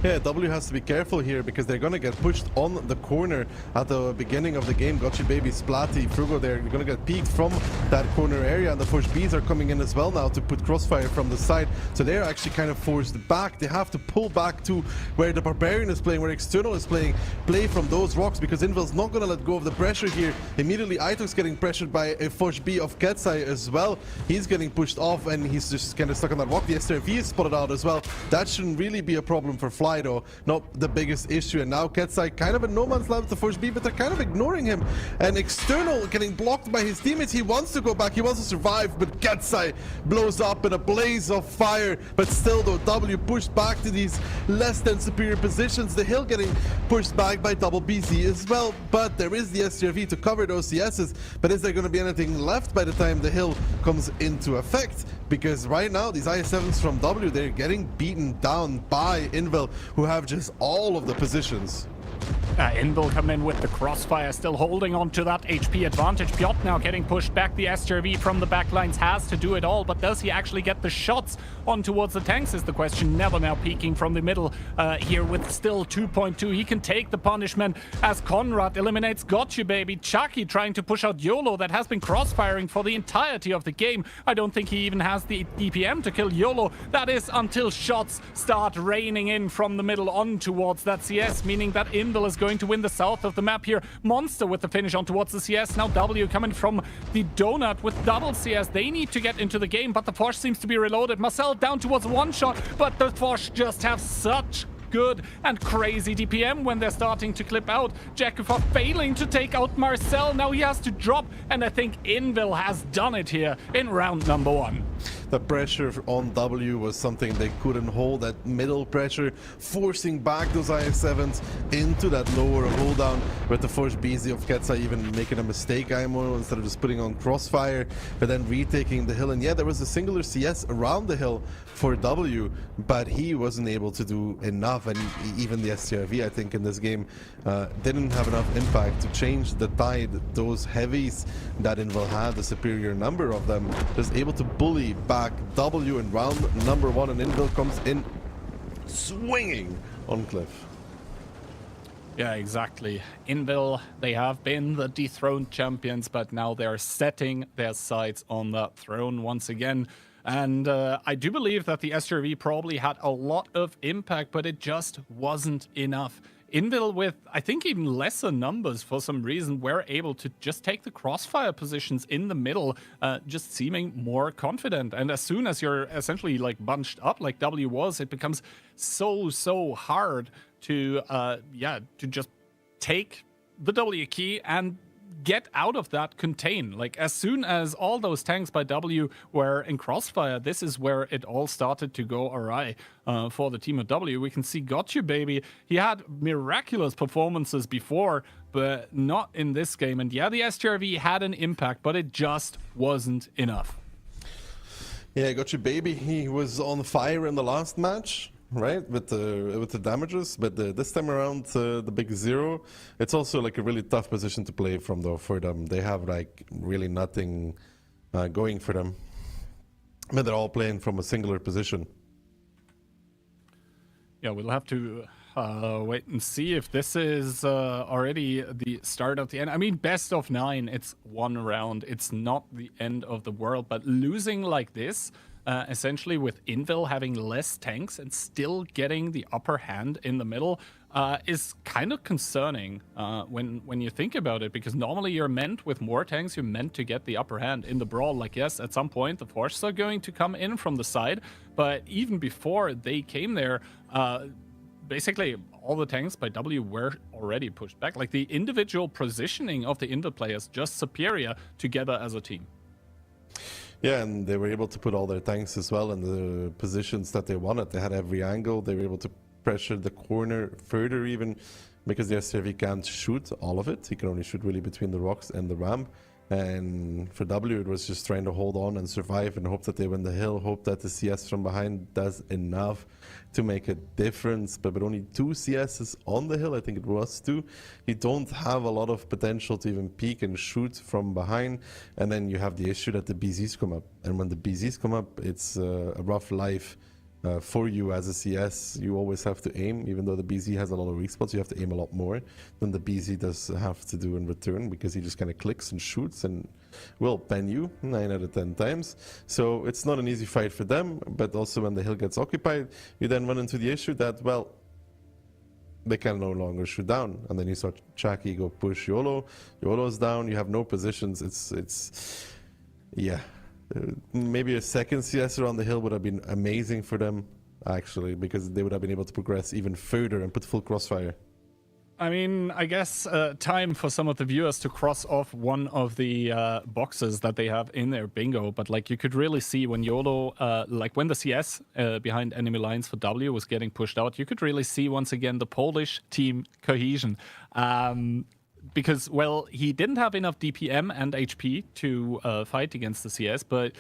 Yeah, W has to be careful here because they're going to get pushed on the corner at the beginning of the game. Gotchi Baby, Splatty, Frugo, they're going to get peeked from that corner area, and the Fosh Bs are coming in as well now to put crossfire from the side. So they're actually kind of forced back. They have to pull back to where the Barbarian is playing, where External is playing, play from those rocks, because Invil's not going to let go of the pressure here. Immediately, Itox getting pressured by a Fosh B of Ketsai as well. He's getting pushed off, and he's just kind of stuck on that rock. The STRV is spotted out as well. That shouldn't really be a problem for Fly. fly though, not the biggest issue. And now Ketsai kind of in no man's land with the first B, but they're kind of ignoring him. And External getting blocked by his teammates. He wants to go back, he wants to survive, but Ketsai blows up in a blaze of fire. But still though, W pushed back to these less than superior positions. The hill getting pushed back by double BZ as well, but there is the STRV to cover those CSs. But is there going to be anything left by the time the hill comes into effect? Because right now these IS-7s from W, they're getting beaten down by Invil, who have just all of the positions. Invil coming in with the crossfire, still holding on to that HP advantage. Piotr now getting pushed back. The STRV from the backlines has to do it all, but does he actually get the shots on towards the tanks is the question. Never now peeking from the middle here with still 2.2. He can take the punishment as Conrad eliminates Gotcha Baby. Chucky trying to push out YOLO that has been crossfiring for the entirety of the game. I don't think he even has the DPM to kill YOLO. That is until shots start raining in from the middle on towards that CS, meaning that Invil is going to win the south of the map here. Monster with the finish on towards the CS. Now W coming from the donut with double CS. They need to get into the game, but the Force seems to be reloaded. Marcel down towards one shot, but the Force just have such good and crazy DPM when they're starting to clip out. Jakova failing to take out Marcel. Now he has to drop, and I think Invil has done it here in round number 1. The pressure on W was something they couldn't hold, that middle pressure, forcing back those IS-7s into that lower hold down, with the first BZ of Ketsai even making a mistake IMO instead of just putting on crossfire, but then retaking the hill. And yeah, there was a singular CS around the hill for W, but he wasn't able to do enough, and even the STRV, I think, in this game didn't have enough impact to change the tide. Those heavies that Invil had, the superior number of them, just able to bully back W in round number 1, and Invil comes in swinging on Cliff. Yeah, exactly. Invil, they have been the dethroned champions, but now they're setting their sights on that throne once again. And I do believe that the STRV probably had a lot of impact, but it just wasn't enough. Invil, with I think even lesser numbers for some reason, were able to just take the crossfire positions in the middle, just seeming more confident. And as soon as you're essentially like bunched up like W was, it becomes so hard to to just take the W key and get out of that contain. Like, as soon as all those tanks by W were in crossfire, this is where it all started to go awry for the team of W. We can see Gotcha Baby. He had miraculous performances before, but not in this game. And yeah, the STRV had an impact, but it just wasn't enough. Yeah, Gotcha Baby, he was on fire in the last match, right, with the damages, but this time around, the big 0, it's also like a really tough position to play from though for them. They have like really nothing going for them, but they're all playing from a singular position. Yeah, we'll have to wait and see if this is already the start of the end. I mean, best of 9, it's 1 round. It's not the end of the world, but losing like this, essentially with Invil having less tanks and still getting the upper hand in the middle, is kind of concerning when you think about it, because normally you're meant, with more tanks, you're meant to get the upper hand in the brawl. Like, yes, at some point the Forces are going to come in from the side, but even before they came there, basically all the tanks by W were already pushed back. Like, the individual positioning of the Invil players just superior together as a team. Yeah, and they were able to put all their tanks as well in the positions that they wanted. They had every angle. They were able to pressure the corner further even, because the STRV can't shoot all of it. He can only shoot really between the rocks and the ramp. And for W, it was just trying to hold on and survive and hope that they win the hill, hope that the CS from behind does enough to make a difference. But with only 2 CSs on the hill, I think it was 2, you don't have a lot of potential to even peek and shoot from behind. And then you have the issue that the BZs come up. And when the BZs come up, it's a rough life. For you as a CS, you always have to aim. Even though the BZ has a lot of weak spots, you have to aim a lot more than the BZ does have to do in return, because he just kind of clicks and shoots and will pen you 9 out of 10 times. So it's not an easy fight for them, but also when the hill gets occupied, you then run into the issue that, well, they can no longer shoot down. And then you saw Chucky go push YOLO. YOLO's down, you have no positions. It's yeah. Maybe a second CS around the hill would have been amazing for them, actually, because they would have been able to progress even further and put full crossfire. I mean, I guess time for some of the viewers to cross off one of the boxes that they have in their bingo. But like you could really see when YOLO, like when the CS behind enemy lines for W was getting pushed out, you could really see once again the Polish team cohesion. Because, well, he didn't have enough DPM and HP to fight against the CS, but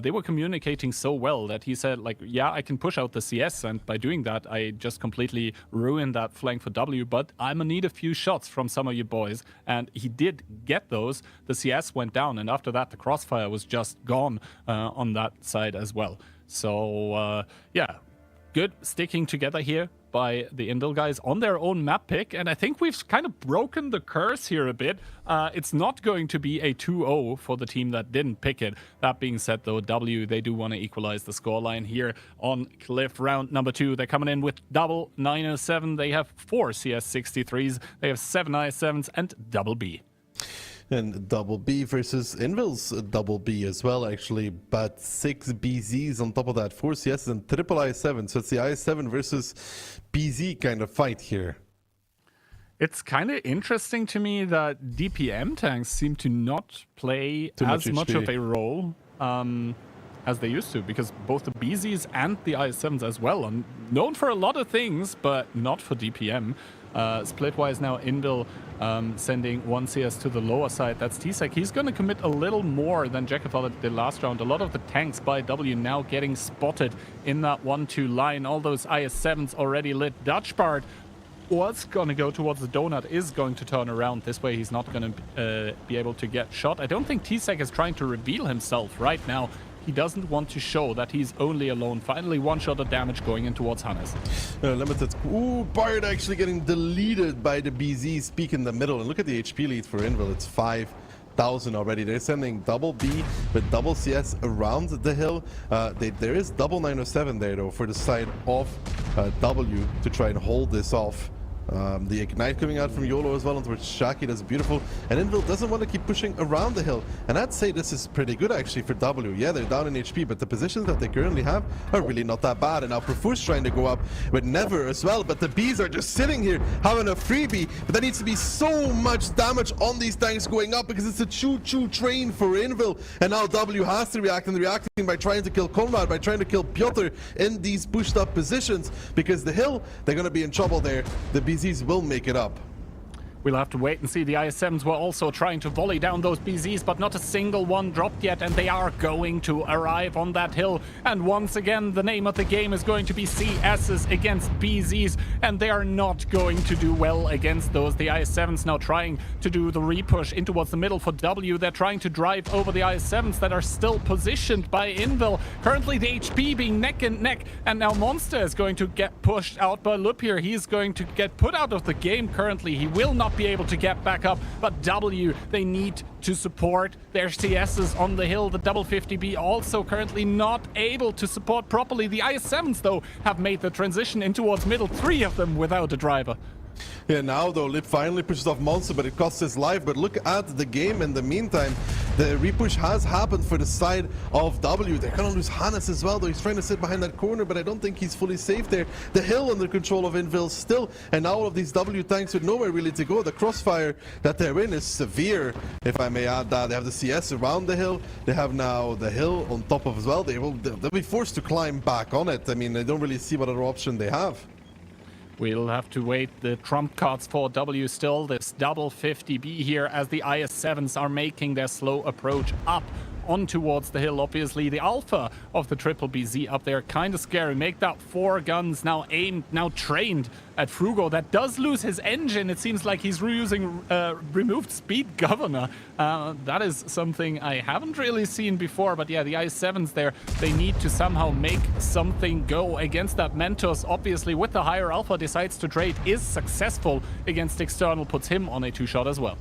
they were communicating so well that he said, like, yeah, I can push out the CS, and by doing that, I just completely ruined that flank for W, but I'm gonna need a few shots from some of you boys, and he did get those. The CS went down, and after that, the crossfire was just gone on that side as well. So, yeah, good sticking together here by the Indel guys on their own map pick, and I think we've kind of broken the curse here a bit. It's not going to be a 2-0 for the team that didn't pick it. That being said, though, W, they do want to equalize the scoreline here on Cliff round number 2. They're coming in with double 907. They have 4 CS63s. They have 7 IS7s and double B. And double B versus Invil's double B as well, actually, but 6 BZs on top of that, 4 CS and triple I7, so it's the I7 versus BZ kind of fight here. It's kind of interesting to me that DPM tanks seem to not play as much of a role as they used to, because both the BZs and the I7s as well are known for a lot of things, but not for DPM. Split-wise now, Invil sending 1 CS to the lower side. That's Tsek. He's going to commit a little more than Jackathol did last round. A lot of the tanks by W now getting spotted in that 1-2 line. All those IS-7s already lit. Dutchbart was going to go towards the donut, is going to turn around. This way he's not going to be able to get shot. I don't think Tsek is trying to reveal himself right now. He doesn't want to show that he's only alone. Finally, 1 shot of damage going in towards Hannes. Limited. Ooh, Bard actually getting deleted by the BZ. Peak in the middle. And look at the HP lead for Invil. It's 5,000 already. They're sending double B with double CS around the hill. There is double 907 there, though, for the side of W to try and hold this off. The Ignite coming out from YOLO as well, towards Shaki. That's beautiful. And Invil doesn't want to keep pushing around the hill. And I'd say this is pretty good actually for W. Yeah, they're down in HP, but the positions that they currently have are really not that bad. And now Profus trying to go up with Never as well, but the Bees are just sitting here having a freebie. But there needs to be so much damage on these tanks going up, because it's a choo-choo train for Invil. And now W has to react, and reacting by trying to kill Konrad, by trying to kill Piotr in these pushed up positions, because the hill, they're going to be in trouble there. The BZs will make it up. We'll have to wait and see. The IS-7s were also trying to volley down those BZs, but not a single one dropped yet, and they are going to arrive on that hill. And once again, the name of the game is going to be CSs against BZs, and they are not going to do well against those. The IS-7s now trying to do the repush in towards the middle for W. They're trying to drive over the IS-7s that are still positioned by Invil. Currently, the HP being neck and neck, and now Monster is going to get pushed out by Lup here. He's going to get put out of the game currently. He will not be able to get back up, but W, they need to support their CSs on the hill. The double 50B also currently not able to support properly. The IS-7s, though, have made the transition in towards middle, 3 of them without a driver. Yeah, now though, Lip finally pushes off Monster, but it costs his life. But look at the game in the meantime. The repush has happened for the side of W. They're gonna lose Hannes as well, though. He's trying to sit behind that corner, but I don't think he's fully safe there. The hill under control of Invil still, and now all of these W tanks with nowhere really to go. The crossfire that they're in is severe, if I may add that. They have the CS around the hill. They have now the hill on top of as well. They'll be forced to climb back on it. I mean, I don't really see what other option they have. We'll have to wait. The trump cards for W still. This double 50B here as the IS-7s are making their slow approach up on towards the hill. Obviously, the alpha of the triple BZ up there, kind of scary. Make that 4 guns now aimed, now trained at Frugo. That does lose his engine. It seems like he's reusing removed speed governor. That is something I haven't really seen before. But yeah, the IS-7s there, they need to somehow make something go against that Mentos. Obviously, with the higher alpha, decides to trade, is successful against external, puts him on a 2-shot as well.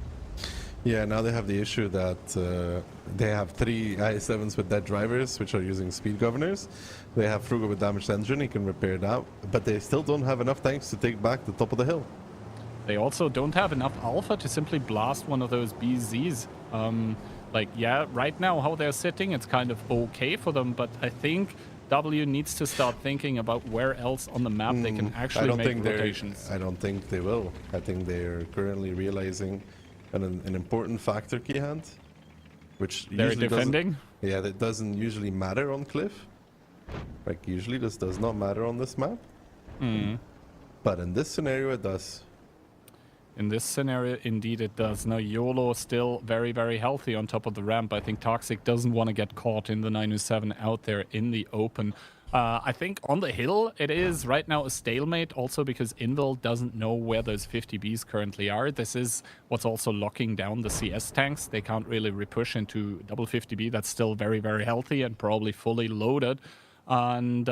Yeah, now they have the issue that they have 3 IS-7s with dead drivers, which are using speed governors. They have Frugo with damaged engine, he can repair that, but they still don't have enough tanks to take back the top of the hill. They also don't have enough alpha to simply blast one of those BZs. Like, yeah, right now how they're sitting, it's kind of okay for them, but I think W needs to start thinking about where else on the map they can actually make rotations. I don't think they will. I think they're currently realizing an important factor, Keyhand, which They're usually defending? Yeah, that doesn't usually matter on Cliff. Like, usually this does not matter on this map. But in this scenario, it does. In this scenario, indeed it does. Now, YOLO still very, very healthy on top of the ramp. I think Toxic doesn't want to get caught in the 907 out there in the open. I think on the hill, it is right now a stalemate, also because Invil doesn't know where those 50Bs currently are. This is what's also locking down the CS tanks. They can't really repush into double 50B. That's still very, very healthy and probably fully loaded. And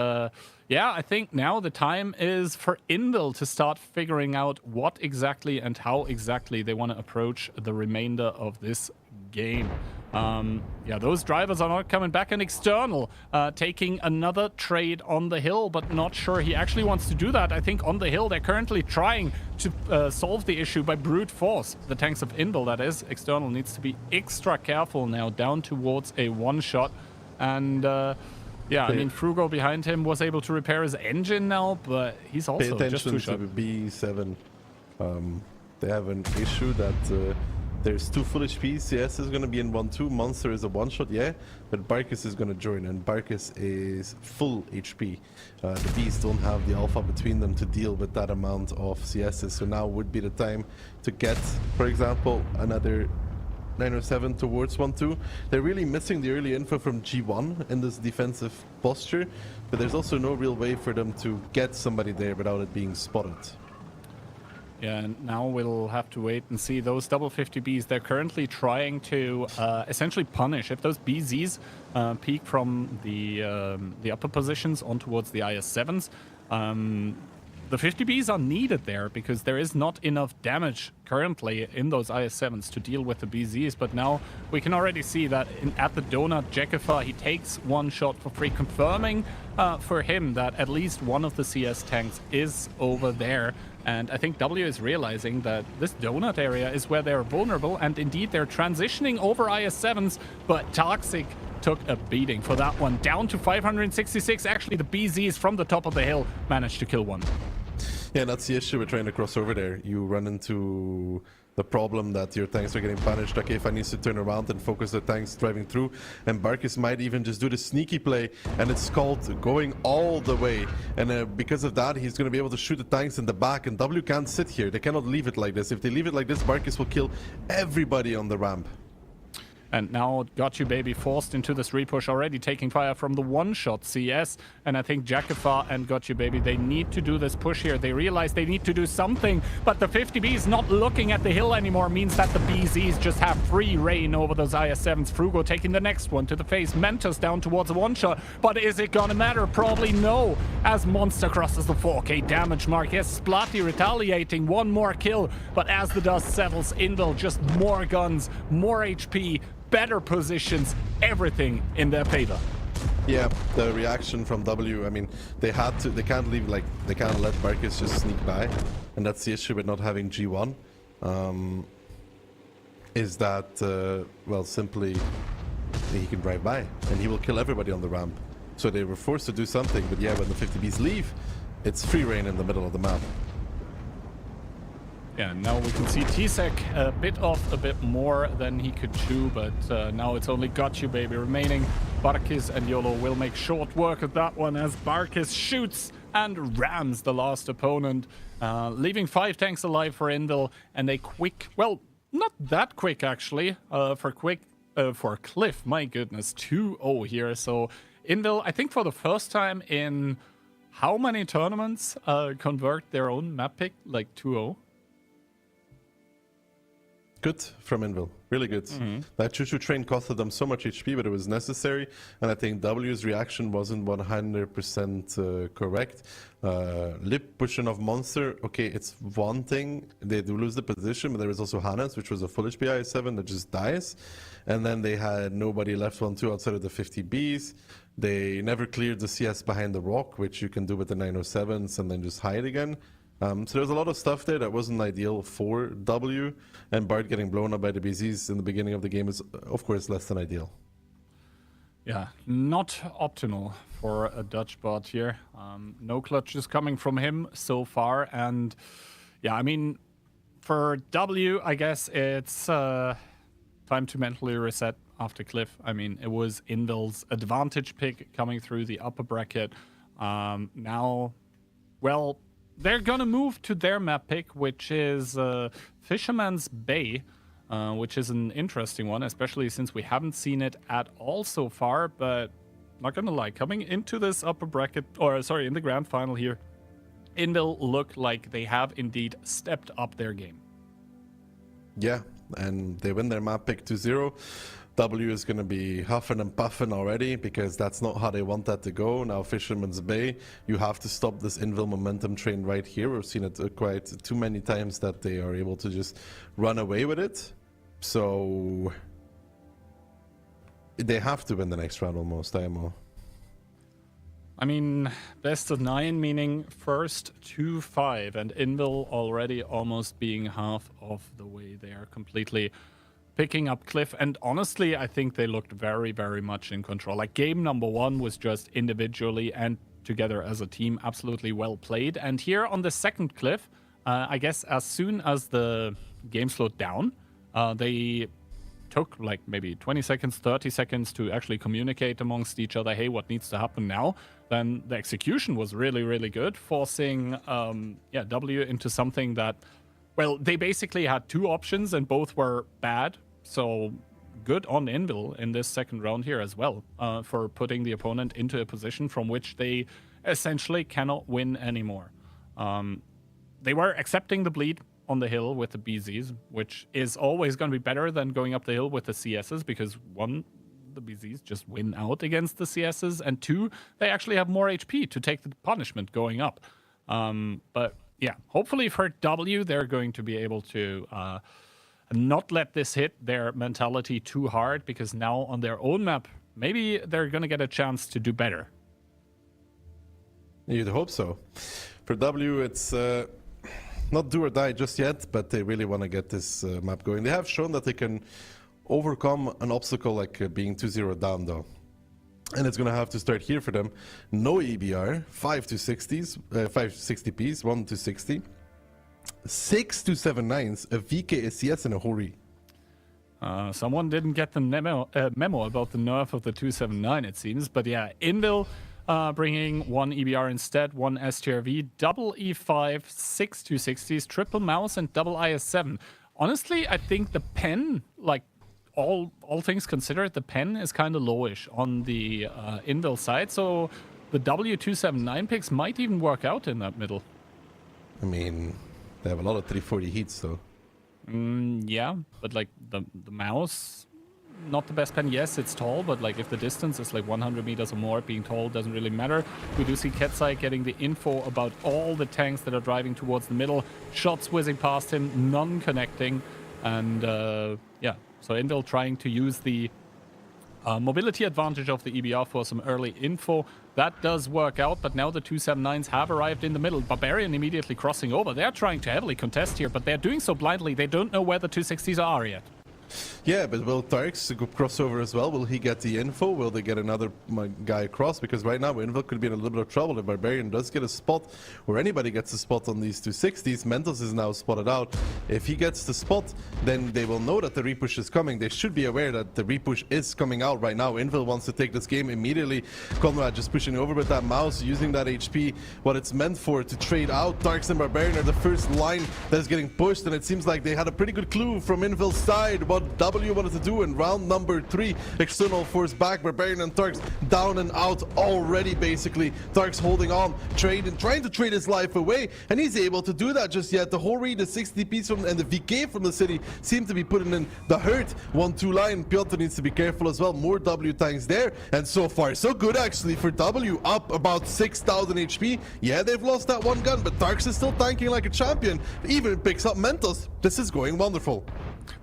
yeah, I think now the time is for Invil to start figuring out what exactly and how exactly they want to approach the remainder of this game. Yeah, those drivers are not coming back. And External taking another trade on the hill, but not sure he actually wants to do that. I think on the hill they're currently trying to solve the issue by brute force. The tanks of Invil, that is. External needs to be extra careful now, down towards a one-shot. And yeah, I mean, Frugo behind him was able to repair his engine now, but he's also just too short. Pay attention to B7. They have an issue that there's 2 full HP. CS is going to be in 1-2. Monster is a one-shot, yeah. But Barkus is going to join, and Barkus is full HP. The Bs don't have the alpha between them to deal with that amount of CSs. So now would be the time to get, for example, another 907 towards 1-2. They're really missing the early info from G1 in this defensive posture, but there's also no real way for them to get somebody there without it being spotted. Yeah, and now we'll have to wait and see those double 50Bs. They're currently trying to essentially punish. If those BZs peek from the upper positions on towards the IS-7s, the 50Bs are needed there because there is not enough damage currently in those IS-7s to deal with the BZs. But now we can already see that at the donut, Jackifar, he takes one shot for free, confirming for him that at least one of the CS tanks is over there. And I think W is realizing that this donut area is where they're vulnerable, and indeed they're transitioning over IS-7s, but Toxic took a beating for that one. Down to 566. Actually, the BZs from the top of the hill managed to kill one. Yeah, that's the issue with trying to cross over there. You run into the problem that your tanks are getting punished. Okay, if I need to turn around and focus the tanks driving through, and Barkus might even just do the sneaky play, and it's called going all the way. And because of that, he's going to be able to shoot the tanks in the back, and W can't sit here. They cannot leave it like this. If they leave it like this, Barkus will kill everybody on the ramp. And now Got You Baby forced into this repush, already taking fire from the one-shot CS. And I think Jackifar and Got You Baby, they need to do this push here. They realize they need to do something, but the 50Bs not looking at the hill anymore means that the BZs just have free reign over those IS-7s. Frugo taking the next one to the face. Mentos down towards a one-shot, but is it gonna matter? Probably no, as Monster crosses the 4K damage mark. Yes, Splatty retaliating, one more kill, but as the dust settles, Invil just more guns, more HP, better positions, everything in their favor. Yeah, the reaction from W, I mean, they can't leave, like, they can't let Barkus just sneak by, and that's the issue with not having G1, is that, well, simply, he can drive by, and he will kill everybody on the ramp. So they were forced to do something, but yeah, when the 50Bs leave, it's free reign in the middle of the map. Yeah, now we can see Tsek a bit off a bit more than he could chew, but now it's only Got You Baby remaining. Barkis and YOLO will make short work of that one as Barkis shoots and rams the last opponent, leaving 5 tanks alive for Invil, and a quick, well, not that quick actually, for Cliff, my goodness, 2-0 here. So Invil, I think for the first time in how many tournaments convert their own map pick, like 2-0? Good from Invil, really good. That choo-choo train costed them so much HP, but it was necessary, and I think W's reaction wasn't 100% correct. Lip pushing of Monster, okay, it's one thing, they do lose the position, but there is also Hannes, which was a full HP IS-7 that just dies, and then they had nobody left 1-2 outside of the 50Bs. They never cleared the CS behind the rock, which you can do with the 907s and then just hide again. So there's a lot of stuff there that wasn't ideal for W, and Bart getting blown up by the BZs in the beginning of the game is, of course, less than ideal. Yeah, not optimal for a Dutch bot here. No clutches coming from him so far. And yeah, I mean, for W, I guess it's time to mentally reset after Cliff. I mean, it was Invil's advantage pick coming through the upper bracket. Now, well, they're gonna move to their map pick, which is Fisherman's Bay, which is an interesting one, especially since we haven't seen it at all so far. But not gonna lie, coming into this upper bracket, or sorry, in the grand final here, Invil look like they have indeed stepped up their game. Yeah, and they win their map pick 2-0. W is going to be huffing and puffing already because that's not how they want that to go. Now, Fisherman's Bay, you have to stop this Invil momentum train right here. We've seen it quite too many times that they are able to just run away with it. So they have to win the next round almost, IMO. I mean, best of 9, meaning first 2-5, and Invil already almost being half of the way there, completely picking up Cliff. And honestly, I think they looked very, very much in control. Like, game number 1 was just individually and together as a team absolutely well played. And here on the second Cliff, I guess as soon as the game slowed down, they took like maybe 20 seconds, 30 seconds to actually communicate amongst each other, hey, what needs to happen now? Then the execution was really, really good, forcing W into something that, well, they basically had 2 options and both were bad. So good on Invil in this second round here as well, for putting the opponent into a position from which they essentially cannot win anymore. They were accepting the bleed on the hill with the BZs, which is always going to be better than going up the hill with the CSs, because 1, the BZs just win out against the CSs, and 2, they actually have more HP to take the punishment going up. But yeah, hopefully for W, they're going to be able to not let this hit their mentality too hard, because now on their own map, maybe they're going to get a chance to do better. You'd hope so. For W, it's not do or die just yet, but they really want to get this map going. They have shown that they can overcome an obstacle like being 2-0 down, though. And it's going to have to start here for them. No EBR, 5-60s, 5-60Ps, 1-60, 6-7-9s, a VK SCS, and a Hori. Someone didn't get the memo about the nerf of the 279, it seems. But yeah, Invil bringing 1 EBR instead, 1 STRV, double E5, 6 260s, triple mouse, and double IS7. Honestly, I think the pen, like all things considered, the pen is kind of lowish on the Invil side. So the W279 picks might even work out in that middle. I mean, they have a lot of 340 heats, though. Yeah, but like the mouse, not the best pen. Yes, it's tall, but like if the distance is like 100 meters or more, being tall doesn't really matter. We do see Ketsai getting the info about all the tanks that are driving towards the middle. Shots whizzing past him, none connecting. And yeah, so Invil trying to use the mobility advantage of the EBR for some early info. That does work out, but now the 279s have arrived in the middle. Barbarian immediately crossing over. They're trying to heavily contest here, but they're doing so blindly, they don't know where the 260s are yet. Yeah, but will Tarks cross over as well? Will he get the info? Will they get another guy across? Because right now, Invil could be in a little bit of trouble. If Barbarian does get a spot, or anybody gets a spot on these 260s, Mentos is now spotted out. If he gets the spot, then they will know that the repush is coming. They should be aware that the repush is coming out right now. Invil wants to take this game immediately. Conrad just pushing over with that mouse, using that HP, what it's meant for, to trade out. Tarks and Barbarian are the first line that is getting pushed, and it seems like they had a pretty good clue from Invil's side what W wanted to do in round number 3. External force back, Barbarian and Tarks down and out already, basically. Tarks holding on, trying to trade his life away, and he's able to do that just yet. The Hori, the 60 piece from, and the VK from the city seem to be putting in the hurt. 1-2 line, Piotr needs to be careful as well. More W tanks there, and so far so good actually for W, up about 6,000 HP. Yeah, they've lost that one gun, but Tarks is still tanking like a champion. Even picks up Mentos. This is going wonderful.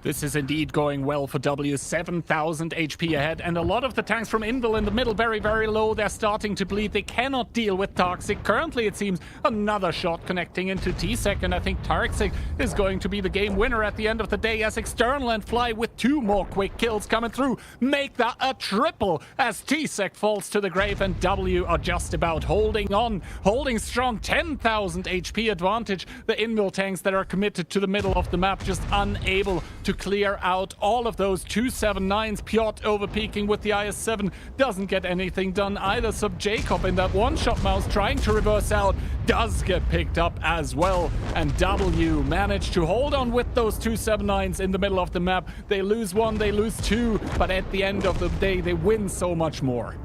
This is indeed going well for W. 7,000 HP ahead, and a lot of the tanks from Invil in the middle very, very low. They're starting to bleed. They cannot deal with Toxic. Currently, it seems another shot connecting into T-Sec, and I think Toxic is going to be the game winner at the end of the day as External and Fly with 2 more quick kills coming through make that a triple as T-Sec falls to the grave, and W are just about holding on, holding strong. 10,000 HP advantage. The Invil tanks that are committed to the middle of the map just unable to clear out all of those 279s. Piotr overpeaking with the IS-7 doesn't get anything done either. Sub Jacob in that one-shot mouse trying to reverse out does get picked up as well, and W managed to hold on with those 279s in the middle of the map. They lose 1, they lose 2, but at the end of the day they win so much more.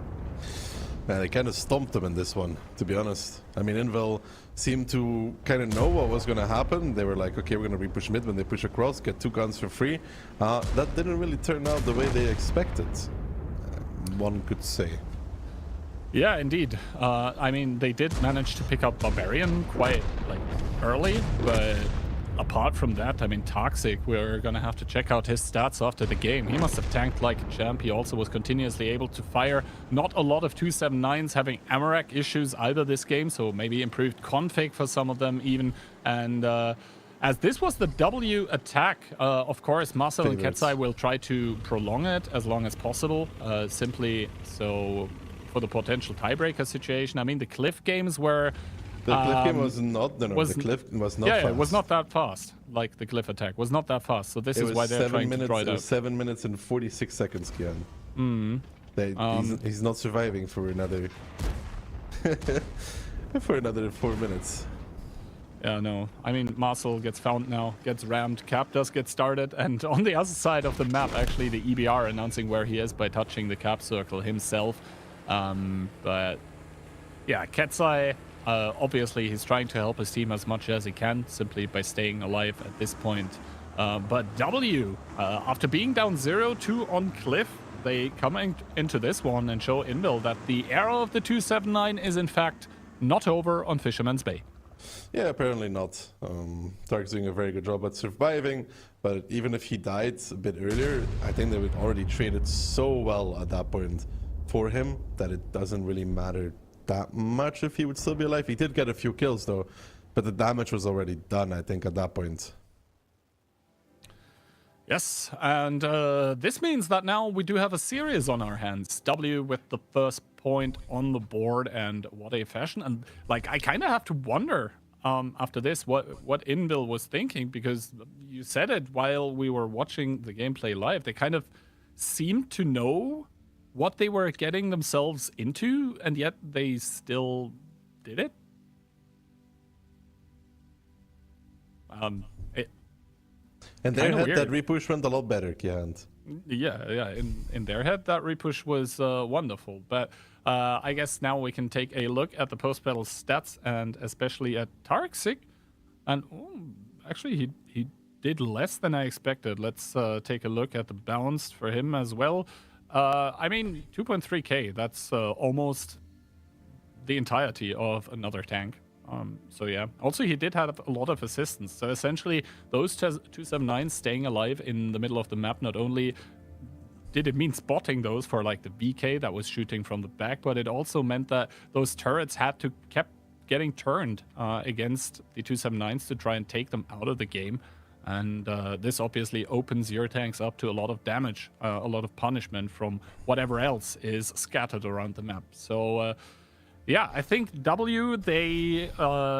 Yeah, they kind of stomped them in this one, to be honest. I mean, Invil seemed to kind of know what was going to happen. They were like, okay, we're going to repush mid when they push across, get 2 guns for free. That didn't really turn out the way they expected, one could say. Yeah, indeed. I mean, they did manage to pick up Barbarian quite early, but apart from that, I mean, Toxic, we're gonna have to check out his stats after the game. He must have tanked like a champ. He also was continuously able to fire. Not a lot of 279s having Amarak issues either this game, so maybe improved config for some of them even. And as this was the W attack, of course, Marcel and Ketzai will try to prolong it as long as possible, simply so for the potential tiebreaker situation. I mean, the Cliff games were... The Cliff game was not... No, the Cliff was not fast. Yeah, it was not that fast. Like, the Cliff attack was not that fast. So this is why they're trying to draw it out. It was 7 minutes and 46 seconds, Kian. He's not surviving for another... for another 4 minutes. Yeah, no. I mean, Marcel gets found now, gets rammed. Cap does get started. And on the other side of the map, actually, the EBR announcing where he is by touching the cap circle himself. But yeah, Ketzai... obviously, he's trying to help his team as much as he can, simply by staying alive at this point. But W, after being down 0-2 on Cliff, they come into this one and show Invil that the era of the 279 is in fact not over on Fisherman's Bay. Yeah, apparently not. Tark's doing a very good job at surviving, but even if he died a bit earlier, I think they would already traded so well at that point for him that it doesn't really matter that much if he would still be alive. He did get a few kills though, but the damage was already done, I think, at that point. Yes, and this means that now we do have a series on our hands. W with the first point on the board, and what a fashion. And like, I kind of have to wonder after this what Invil was thinking, because you said it while we were watching the gameplay live. They kind of seemed to know what they were getting themselves into, and yet they still did it. And their head, that repush went a lot better, Kiant. Yeah. In their head, that repush was wonderful. But I guess now we can take a look at the post-battle stats, and especially at Toxic. And actually, he did less than I expected. Let's take a look at the bounce for him as well. I mean, 2.3k, that's almost the entirety of another tank. So yeah, also he did have a lot of assistance. So essentially, those 279s staying alive in the middle of the map, not only did it mean spotting those for like the VK that was shooting from the back, but it also meant that those turrets kept getting turned against the 279s to try and take them out of the game. And this obviously opens your tanks up to a lot of damage, a lot of punishment from whatever else is scattered around the map. So yeah, I think W, they,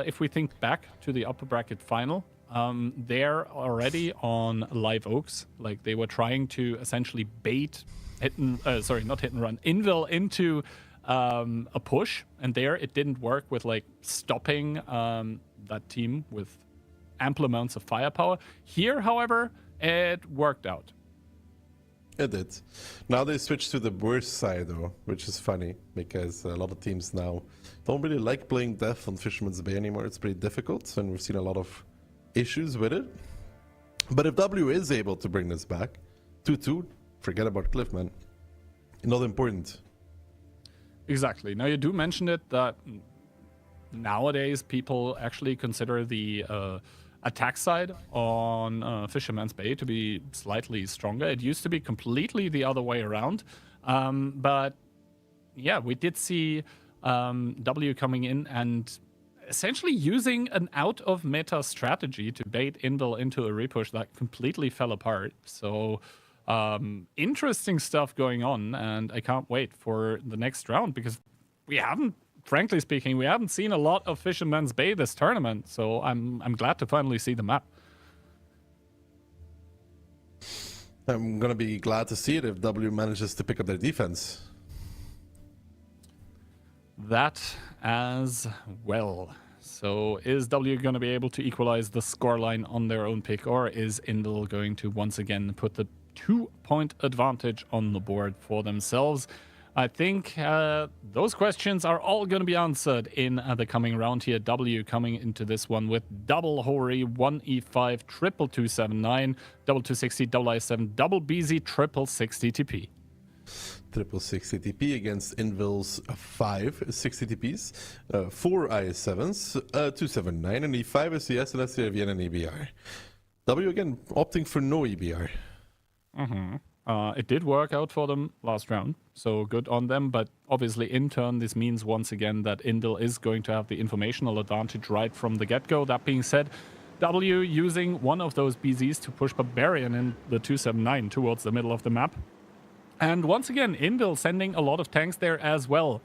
if we think back to the upper bracket final, they're already on Live Oaks. Like, they were trying to essentially bait, Invil into a push. And there it didn't work with like stopping that team with ample amounts of firepower. Here, however, it worked out. It did. Now they switched to the worst side, though, which is funny, because a lot of teams now don't really like playing Death on Fisherman's Bay anymore. It's pretty difficult, and we've seen a lot of issues with it. But if W is able to bring this back, 2-2, forget about Cliff, man. Not important. Exactly. Now, you do mention it, that nowadays people actually consider the attack side on Fisherman's Bay to be slightly stronger. It used to be completely the other way around. But yeah, we did see W coming in and essentially using an out-of-meta strategy to bait Invil into a repush that completely fell apart. So interesting stuff going on, and I can't wait for the next round because we haven't, frankly speaking, we haven't seen a lot of Fisherman's Bay this tournament. So I'm glad to finally see the map. I'm going to be glad to see it if W manages to pick up their defense. That as well. So is W going to be able to equalize the scoreline on their own pick, or is Invil going to once again put the 2-point advantage on the board for themselves? I think those questions are all going to be answered in the coming round here. W coming into this one with double Hori, 1E5, triple 279, double 260, double I7, double BZ, triple 60 TP. Triple 60 TP against Invil's 5 60 TPs, 4 IS7s, 279, and E5 is the SLS, VN, and EBR. W again opting for no EBR. It did work out for them last round, so good on them. But obviously, in turn, this means once again that Invil is going to have the informational advantage right from the get-go. That being said, W using one of those BZs to push Barbarian in the 279 towards the middle of the map. And once again, Invil sending a lot of tanks there as well.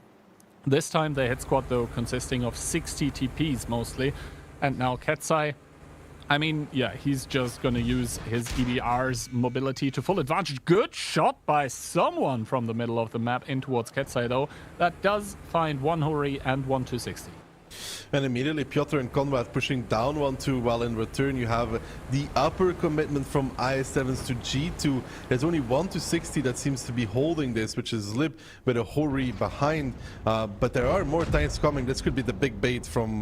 This time the hit squad, though, consisting of 60 TPs mostly. And now Ketsai, I mean, yeah, he's just going to use his EBR's mobility to full advantage. Good shot by someone from the middle of the map in towards Ketsai, though. That does find one Hori and one 260. And immediately Piotr and Konrad pushing down 1-2, while in return you have the upper commitment from IS7s to G2. There's only 1-60 that seems to be holding this, which is Lib with a Hori behind. But there are more tanks coming. This could be the big bait from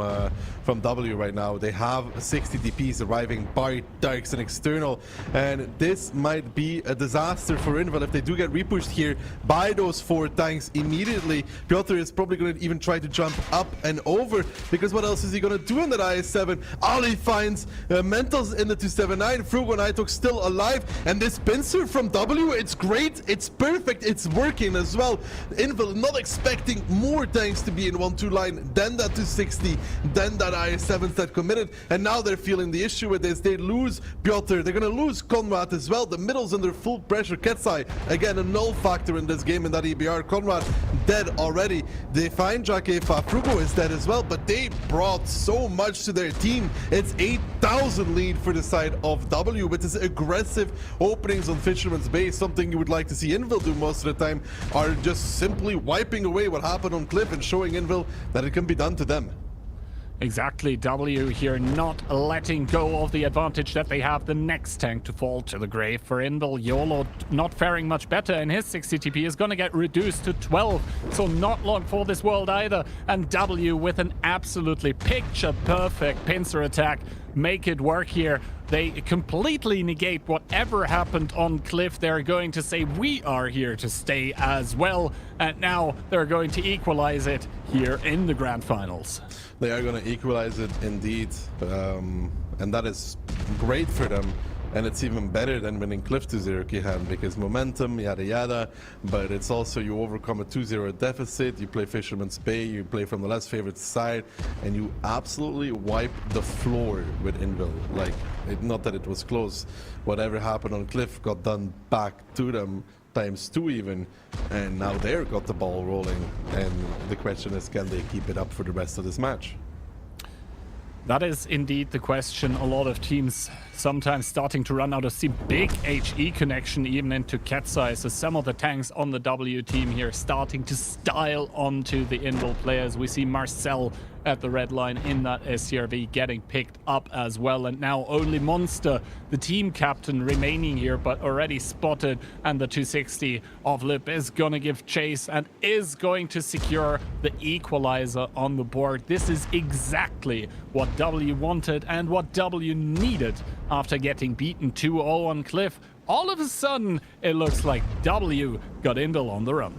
W right now. They have 60 DPs arriving, Bart, Darks, and External. And this might be a disaster for Invil if they do get repushed here by those 4 tanks immediately. Piotr is probably going to even try to jump up and over, because what else is he going to do in that IS7? Ali finds Mentals in the 279, Frugo and Itok still alive, and this pincer from W, it's great, it's perfect, it's working as well. Invil not expecting more tanks to be in 1-2 line than that 260, then that IS7 that committed, and now they're feeling the issue with this. They lose Piotr, they're going to lose Konrad as well. The middle's under full pressure. Ketsai, again, a null factor in this game in that EBR. Konrad dead already. They find Jakefa, Frugo is dead as well, but they brought so much to their team. It's 8,000 lead for the side of W with this aggressive openings on Fisherman's Bay. Something you would like to see Invil do most of the time, are just simply wiping away what happened on Cliff and showing Invil that it can be done to them. Exactly, W here not letting go of the advantage that they have. The next tank to fall to the grave for Invil. YOLO not faring much better, and his 60 TP is going to get reduced to 12, so not long for this world either. And W with an absolutely picture-perfect pincer attack make it work here. They completely negate whatever happened on Cliff. They're going to say, we are here to stay as well. And now they're going to equalize it here in the grand finals. They are going to equalize it indeed, and that is great for them. And it's even better than winning Cliff 2-0 Kihan, because momentum, yada yada, but it's also you overcome a 2-0 deficit, you play Fisherman's Bay, you play from the less favored side, and you absolutely wipe the floor with Invil. Like, not that it was close, whatever happened on Cliff got done back to them, ×2 even, and now they're got the ball rolling, and the question is, can they keep it up for the rest of this match? That is indeed the question. A lot of teams sometimes starting to run out of steam. Big HE connection even into Ketsai. So some of the tanks on the W team here starting to style onto the Invil players. We see Marcel at the red line in that SCRV getting picked up as well. And now only Monster, the team captain, remaining here, but already spotted. And the 260 of Lip is going to give chase and is going to secure the equalizer on the board. This is exactly what W wanted and what W needed after getting beaten 2-0 on Cliff. All of a sudden, it looks like W got Invil on the run.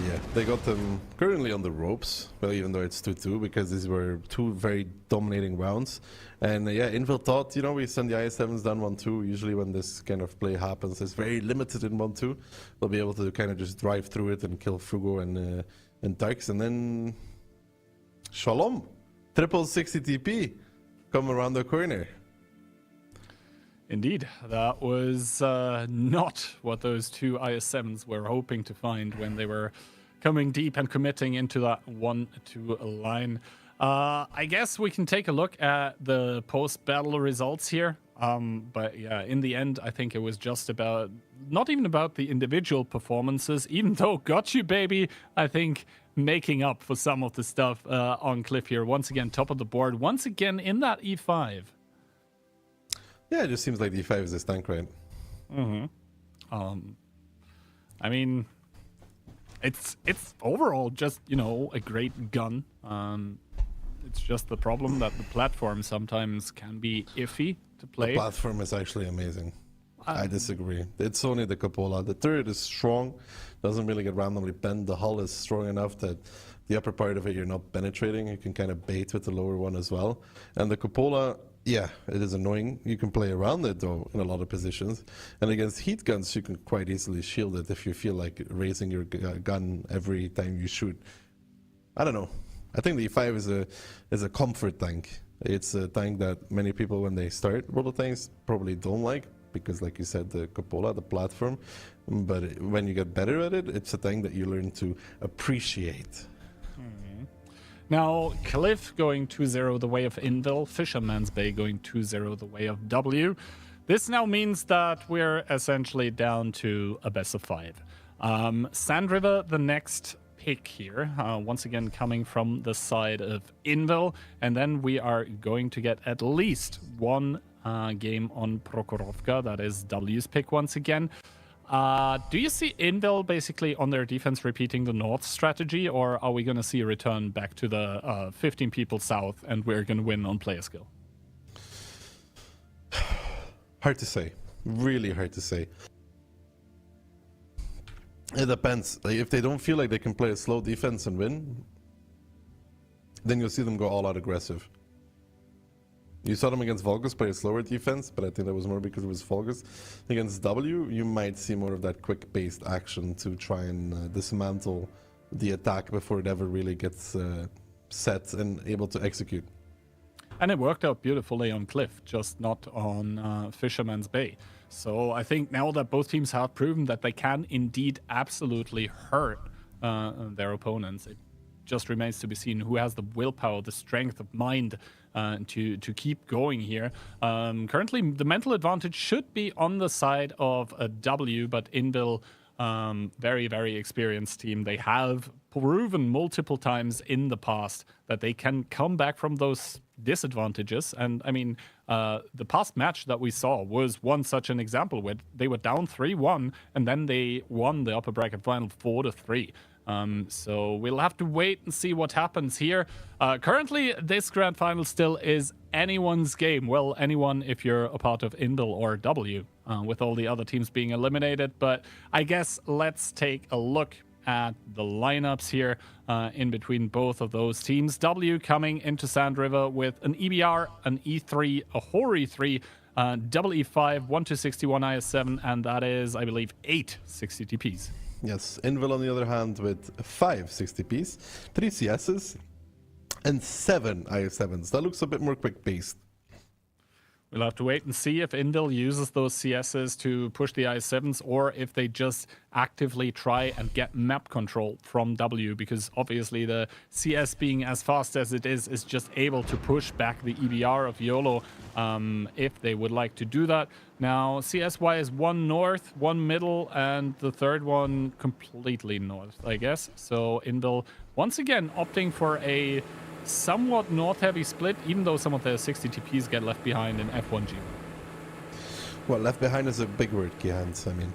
Yeah, they got them currently on the ropes, well, even though it's 2-2, because these were two very dominating rounds. And yeah, Invil thought, you know, we send the IS-7s down 1-2. Usually when this kind of play happens, it's very limited in 1-2. They'll be able to kind of just drive through it and kill Fugo and Tykes. And then Shalom, triple 60 TP, come around the corner. Indeed, that was not what those two IS-7s were hoping to find when they were coming deep and committing into that 1-2 line. I guess we can take a look at the post-battle results here. But yeah, in the end, I think it was just about, not even about the individual performances, even though got you, baby, I think making up for some of the stuff on Cliff here. Once again, top of the board, once again in that E5. Yeah, it just seems like the E5 is his tank, right? I mean, it's overall just, you know, a great gun. It's just the problem that the platform sometimes can be iffy to play. The platform is actually amazing. I disagree. It's only the cupola. The turret is strong, doesn't really get randomly bent. The hull is strong enough that the upper part of it you're not penetrating. You can kind of bait with the lower one as well. And the cupola, yeah, it is annoying. You can play around it though in a lot of positions. And against heat guns, you can quite easily shield it if you feel like raising your gun every time you shoot. I don't know. I think the E5 is a comfort tank. It's a tank that many people, when they start World of Tanks, probably don't like because, like you said, the cupola, the platform. But when you get better at it, it's a tank that you learn to appreciate. Now, Cliff going 2-0 the way of Invil, Fisherman's Bay going 2-0 the way of W. This now means that we're essentially down to a best of 5. Sand River, the next pick here, once again coming from the side of Invil, and then we are going to get at least one game on Prokhorovka. That is W's pick once again. Do you see Invil basically on their defense repeating the North strategy, or are we going to see a return back to the 15 people south and we're going to win on player skill? Hard to say. Really hard to say. It depends. Like, if they don't feel like they can play a slow defense and win, then you'll see them go all out aggressive. You saw them against Vulgus play a slower defense, but I think that was more because it was Vulgus. Against W, you might see more of that quick-paced action to try and dismantle the attack before it ever really gets set and able to execute. And it worked out beautifully on Cliff, just not on Fisherman's Bay. So I think now that both teams have proven that they can indeed absolutely hurt their opponents, it just remains to be seen who has the willpower, the strength of mind to keep going here. Currently, the mental advantage should be on the side of a W, but Invil, very, very experienced team. They have proven multiple times in the past that they can come back from those disadvantages. And I mean, the past match that we saw was one such an example where they were down 3-1 and then they won the upper bracket final 4-3. So we'll have to wait and see what happens here. Currently, this grand final still is anyone's game. Well, anyone if you're a part of Invil or W, with all the other teams being eliminated. But I guess let's take a look at the lineups here in between both of those teams. W coming into Sand River with an EBR, an E3, a Hori 3, double E5, 1-61 IS-7, and that is, I believe, 8 60 TPs. Yes, Invil on the other hand with 5 60Ps, 3 CSs, and 7 IS-7s. That looks a bit more quick-paced. We'll have to wait and see if Invil uses those CSs to push the IS-7s or if they just actively try and get map control from W, because obviously the CS being as fast as it is just able to push back the EBR of YOLO if they would like to do that. Now, CS-wise, one north, one middle, and the third one completely north, I guess. So Invil once again opting for a somewhat north-heavy split, even though some of the 60 TPs get left behind in F1G. Well, left behind is a big word, Kihans. I mean,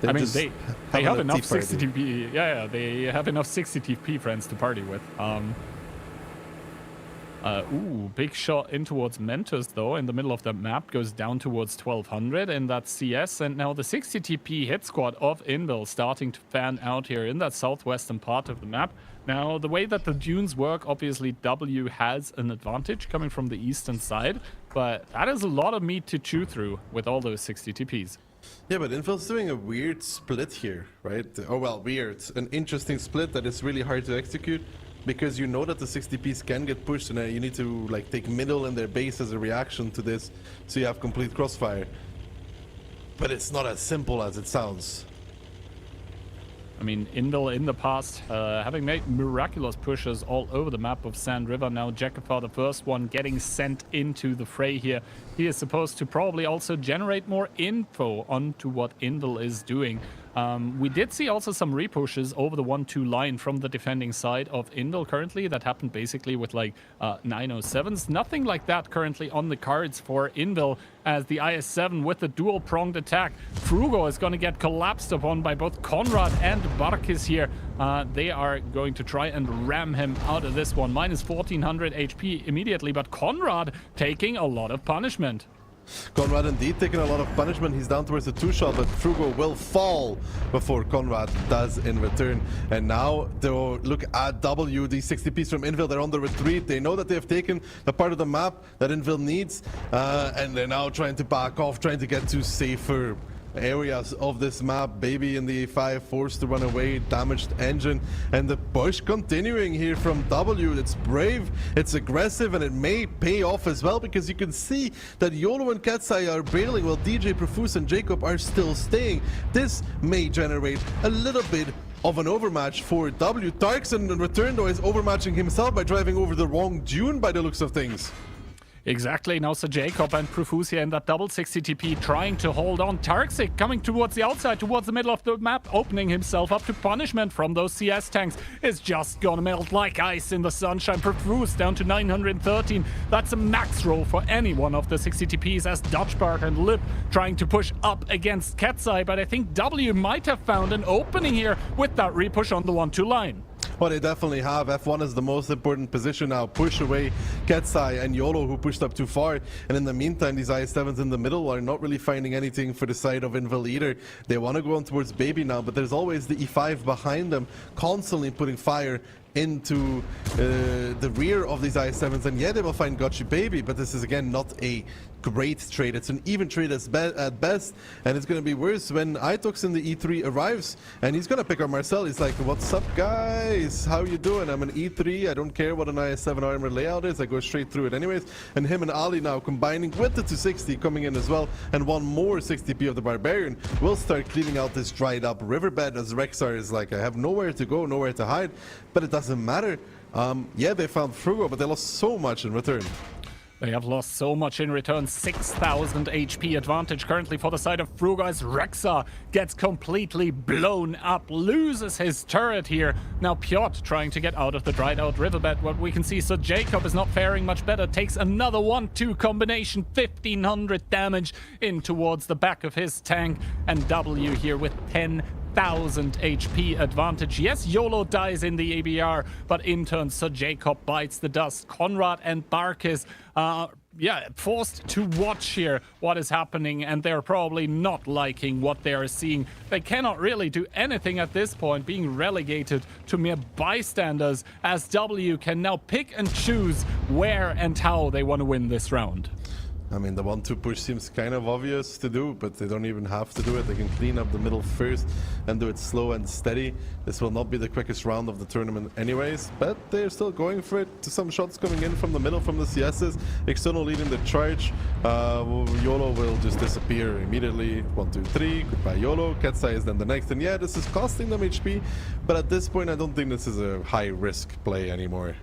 they have enough 60 TP. Yeah, they have enough 60 TP friends to party with. Ooh, big shot in towards Mentos, though, in the middle of the map, goes down towards 1200, and that's CS. And now the 60 TP hit squad of Invil starting to fan out here in that southwestern part of the map. Now, the way that the dunes work, obviously W has an advantage coming from the eastern side, but that is a lot of meat to chew through with all those 60 TPs. Yeah, but Invil's doing a weird split here, right? Oh, well, weird. An interesting split that is really hard to execute. Because you know that the 60Ps can get pushed, and you need to like take middle in their base as a reaction to this, so you have complete crossfire. But it's not as simple as it sounds. I mean, Invil in the past, having made miraculous pushes all over the map of Sand River. Now Jekafar, the first one, getting sent into the fray here. He is supposed to probably also generate more info onto what Invil is doing. We did see also some repushes over the 1-2 line from the defending side of Invil currently. That happened basically with like 907s. Nothing like that currently on the cards for Invil, as the IS-7 with the dual-pronged attack. Frugo is going to get collapsed upon by both Konrad and Barkis here. They are going to try and ram him out of this one. Minus 1400 HP immediately, but Konrad taking a lot of punishment. Konrad indeed taking a lot of punishment. He's down towards the 2-shot, but Frugo will fall before Konrad does in return. And now they'll look at W. These 60Ps from Invil, they're on the retreat. They know that they have taken the part of the map that Invil needs, and they're now trying to back off, trying to get to safer areas of this map. Baby in the E5 forced to run away, damaged engine, and the push continuing here from W. It's brave, it's aggressive, and it may pay off as well, because you can see that YOLO and Ketsai are bailing while DJ, Profuse, and Jacob are still staying. This may generate a little bit of an overmatch for W. Tarkson in return, though, is overmatching himself by driving over the wrong dune by the looks of things. Exactly. Now Sir Jacob and Profuse here in that double 60 TP trying to hold on. Tarksik coming towards the outside, towards the middle of the map, opening himself up to punishment from those CS tanks. Is just gonna melt like ice in the sunshine. Profuse down to 913. That's a max roll for any one of the 60 TPs, as Dutchbart and Lip trying to push up against Ketsai, but I think W might have found an opening here with that repush on the 1-2 line. Well, they definitely have. F1 is the most important position now. Push away Ketsai and YOLO, who pushed up too far. And in the meantime, these IS-7s in the middle are not really finding anything for the side of Invil either. They want to go on towards Baby now, but there's always the E5 behind them, constantly putting fire into the rear of these IS-7s. And yeah, they will find Gotchi Baby, but this is again not a great trade. It's an even trade at best, and it's going to be worse when Itox in the E3 arrives, and he's going to pick up Marcel. He's like, what's up, guys? How you doing? I'm an E3. I don't care what an IS-7 armor layout is. I go straight through it anyways. And him and Ali now combining with the 260 coming in as well, and one more 60p of the Barbarian will start cleaning out this dried up riverbed, as Rexar is like, I have nowhere to go, nowhere to hide, but it doesn't matter. Yeah, they found Frugo, but they lost so much in return. They have lost so much in return. 6,000 HP advantage currently for the side of Frugo, as Rexar gets completely blown up, loses his turret here. Now Piotr trying to get out of the dried out riverbed. What we can see, so Jacob is not faring much better. Takes another 1-2 combination, 1,500 damage in towards the back of his tank. And W here with 10,000 HP advantage. Yes, YOLO dies in the ABR, but in turn, Sir Jacob bites the dust. Konrad and Barkis, forced to watch here what is happening, and they're probably not liking what they are seeing. They cannot really do anything at this point, being relegated to mere bystanders, as W can now pick and choose where and how they want to win this round. I mean, the 1-2 push seems kind of obvious to do, but they don't even have to do it. They can clean up the middle first and do it slow and steady. This will not be the quickest round of the tournament anyways, but they're still going for it. Some shots coming in from the middle from the CSs. External leading the charge. YOLO will just disappear immediately. 1, 2, 3. Goodbye, YOLO. Ketsai is then the next. And yeah, this is costing them HP, but at this point, I don't think this is a high-risk play anymore.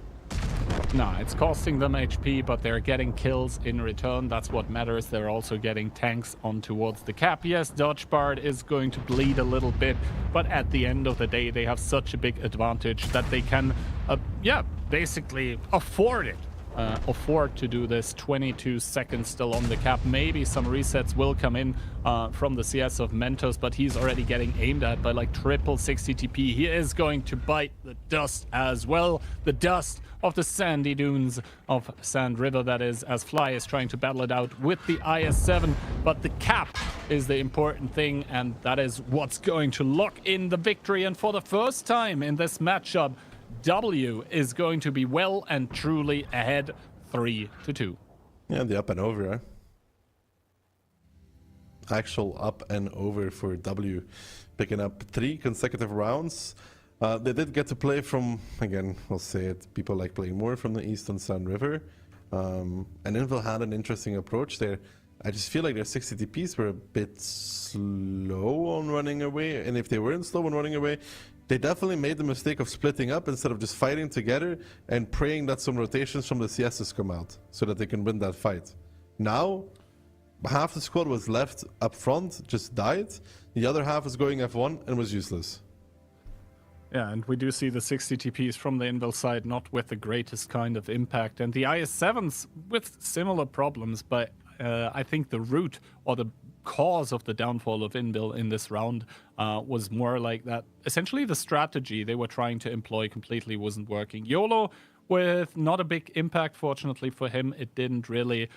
No, it's costing them HP, but they're getting kills in return. That's what matters. They're also getting tanks on towards the cap. Yes, Dutchbart is going to bleed a little bit, but at the end of the day, they have such a big advantage that they can, basically afford it. afford to do this. 22 seconds still on the cap. Maybe some resets will come in from the CS of Mentos, but he's already getting aimed at by like triple 60 TP. He is going to bite the dust as well. The dust of the sandy dunes of Sand River, that is, as Fly is trying to battle it out with the IS-7. But the cap is the important thing, and that is what's going to lock in the victory. And for the first time in this matchup, W is going to be well and truly ahead 3-2. Yeah, the up and over, eh? Actual up and over for W, picking up 3 consecutive rounds. They did get to play from, again, I'll say it, people like playing more from the Eastern Sand River. And Invil had an interesting approach there. I just feel like their 60 TPs were a bit slow on running away. And if they weren't slow on running away, they definitely made the mistake of splitting up instead of just fighting together and praying that some rotations from the CSs come out so that they can win that fight. Now, half the squad was left up front, just died. The other half was going F1 and was useless. Yeah, and we do see the 60 TPs from the Invil side not with the greatest kind of impact. And the IS-7s with similar problems, but I think the root or the cause of the downfall of Invil in this round was more like that. Essentially, the strategy they were trying to employ completely wasn't working. YOLO, with not a big impact, fortunately for him, it didn't really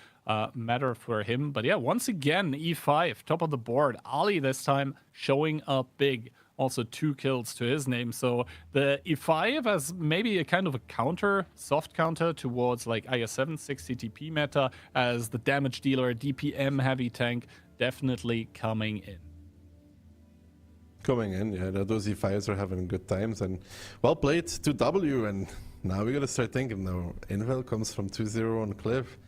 matter for him. But yeah, once again, E5, top of the board. Ali this time showing up big. Also 2 kills to his name. So the E5 as maybe a kind of a counter, soft counter towards like IS-7 60 TP meta as the damage dealer, DPM heavy tank, definitely coming in. Coming in, yeah, those E5s are having good times, and well played to W. And now we gotta start thinking now. Invil comes from 2-0 on Cliff.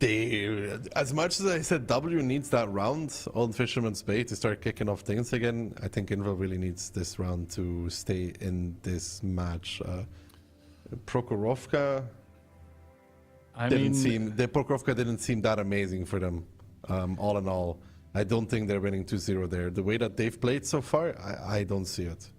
They, as much as I said W needs that round on Fisherman's Bay to start kicking off things again, I think Invil really needs this round to stay in this match. Prokhorovka Prokhorovka didn't seem that amazing for them. All in all, I don't think they're winning 2-0 there. The way that they've played so far, I don't see it.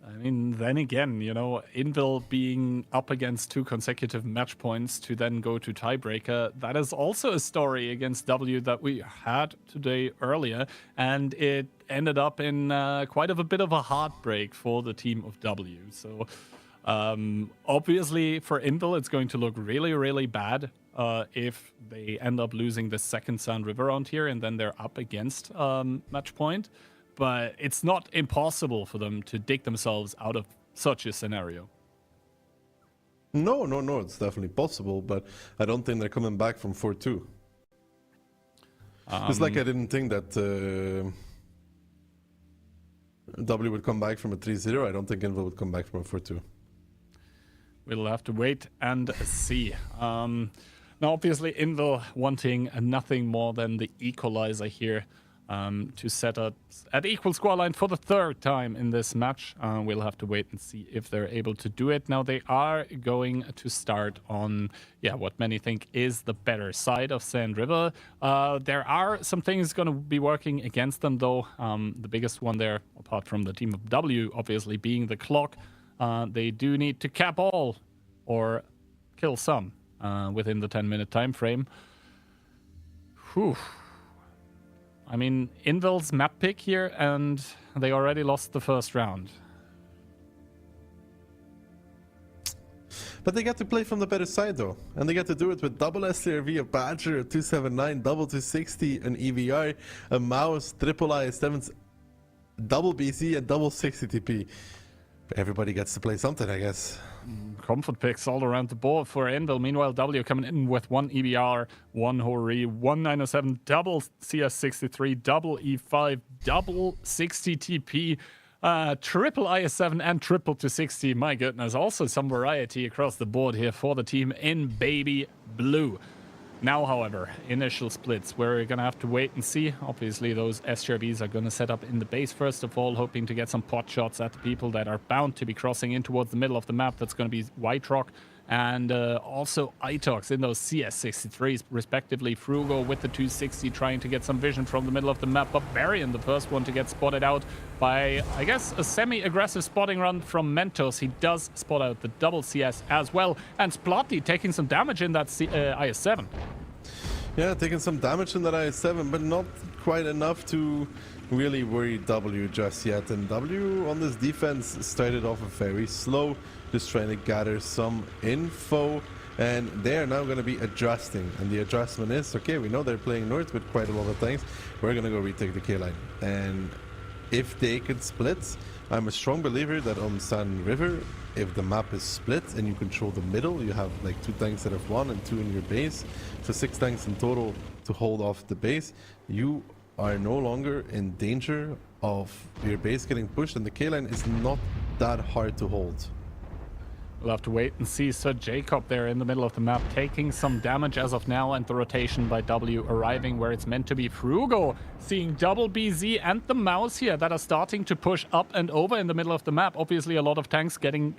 I mean, then again, you know, Invil being up against 2 consecutive match points to then go to tiebreaker, that is also a story against W that we had today earlier, and it ended up in quite a bit of a heartbreak for the team of W. So obviously for Invil, it's going to look really, really bad if they end up losing the second Sand River round here, and then they're up against match point. But it's not impossible for them to dig themselves out of such a scenario. No, it's definitely possible, but I don't think they're coming back from 4-2. It's like I didn't think that W would come back from a 3-0. I don't think Invil would come back from a 4-2. We'll have to wait and see. Now, obviously, Invil wanting nothing more than the equalizer here. To set up at equal scoreline for the 3rd time in this match. We'll have to wait and see if they're able to do it. Now, they are going to start on, what many think is the better side of Sand River. There are some things going to be working against them, though. The biggest one there, apart from the team of W, obviously being the clock. They do need to cap all or kill some within the 10-minute time frame. Whew. I mean, Invil's map pick here, and they already lost the first round. But they get to play from the better side, though. And they get to do it with double STRV, a Badger, a 279, double 260, an EVR, a Mouse, triple IS-7s, double BC, and double 60 TP. Everybody gets to play something, I guess. Comfort picks all around the board for Invil. Meanwhile, W coming in with 1 EBR, 1 Hori, 1 907, double CS63, double E5, double 60 TP, triple IS-7, and triple 260. My goodness, also some variety across the board here for the team in Baby Blue. Now, however, initial splits, we're going to have to wait and see. Obviously, those STRVs are going to set up in the base first of all, hoping to get some pot shots at the people that are bound to be crossing in towards the middle of the map. That's going to be White Rock and also Itox in those CS63s, respectively. Frugo with the 260 trying to get some vision from the middle of the map. Barbarian, the first one to get spotted out by, I guess, a semi-aggressive spotting run from Mentos. He does spot out the double CS as well, and Splotty taking some damage in that IS-7. Yeah, taking some damage in that IS-7, but not quite enough to really worry W just yet. And W on this defense started off very slow, just trying to gather some info. And they're now going to be adjusting. And the adjustment is, okay, we know they're playing north with quite a lot of things. We're going to go retake the K-line. And if they could split, I'm a strong believer that on San River, if the map is split and you control the middle, you have like 2 tanks instead of 1 and 2 in your base, so 6 tanks in total to hold off the base, you are no longer in danger of your base getting pushed, and the K-line is not that hard to hold. We'll have to wait and see. Sir Jacob there in the middle of the map taking some damage as of now, and the rotation by W arriving where it's meant to be. Frugo seeing double BZ and the mouse here that are starting to push up and over in the middle of the map. Obviously a lot of tanks getting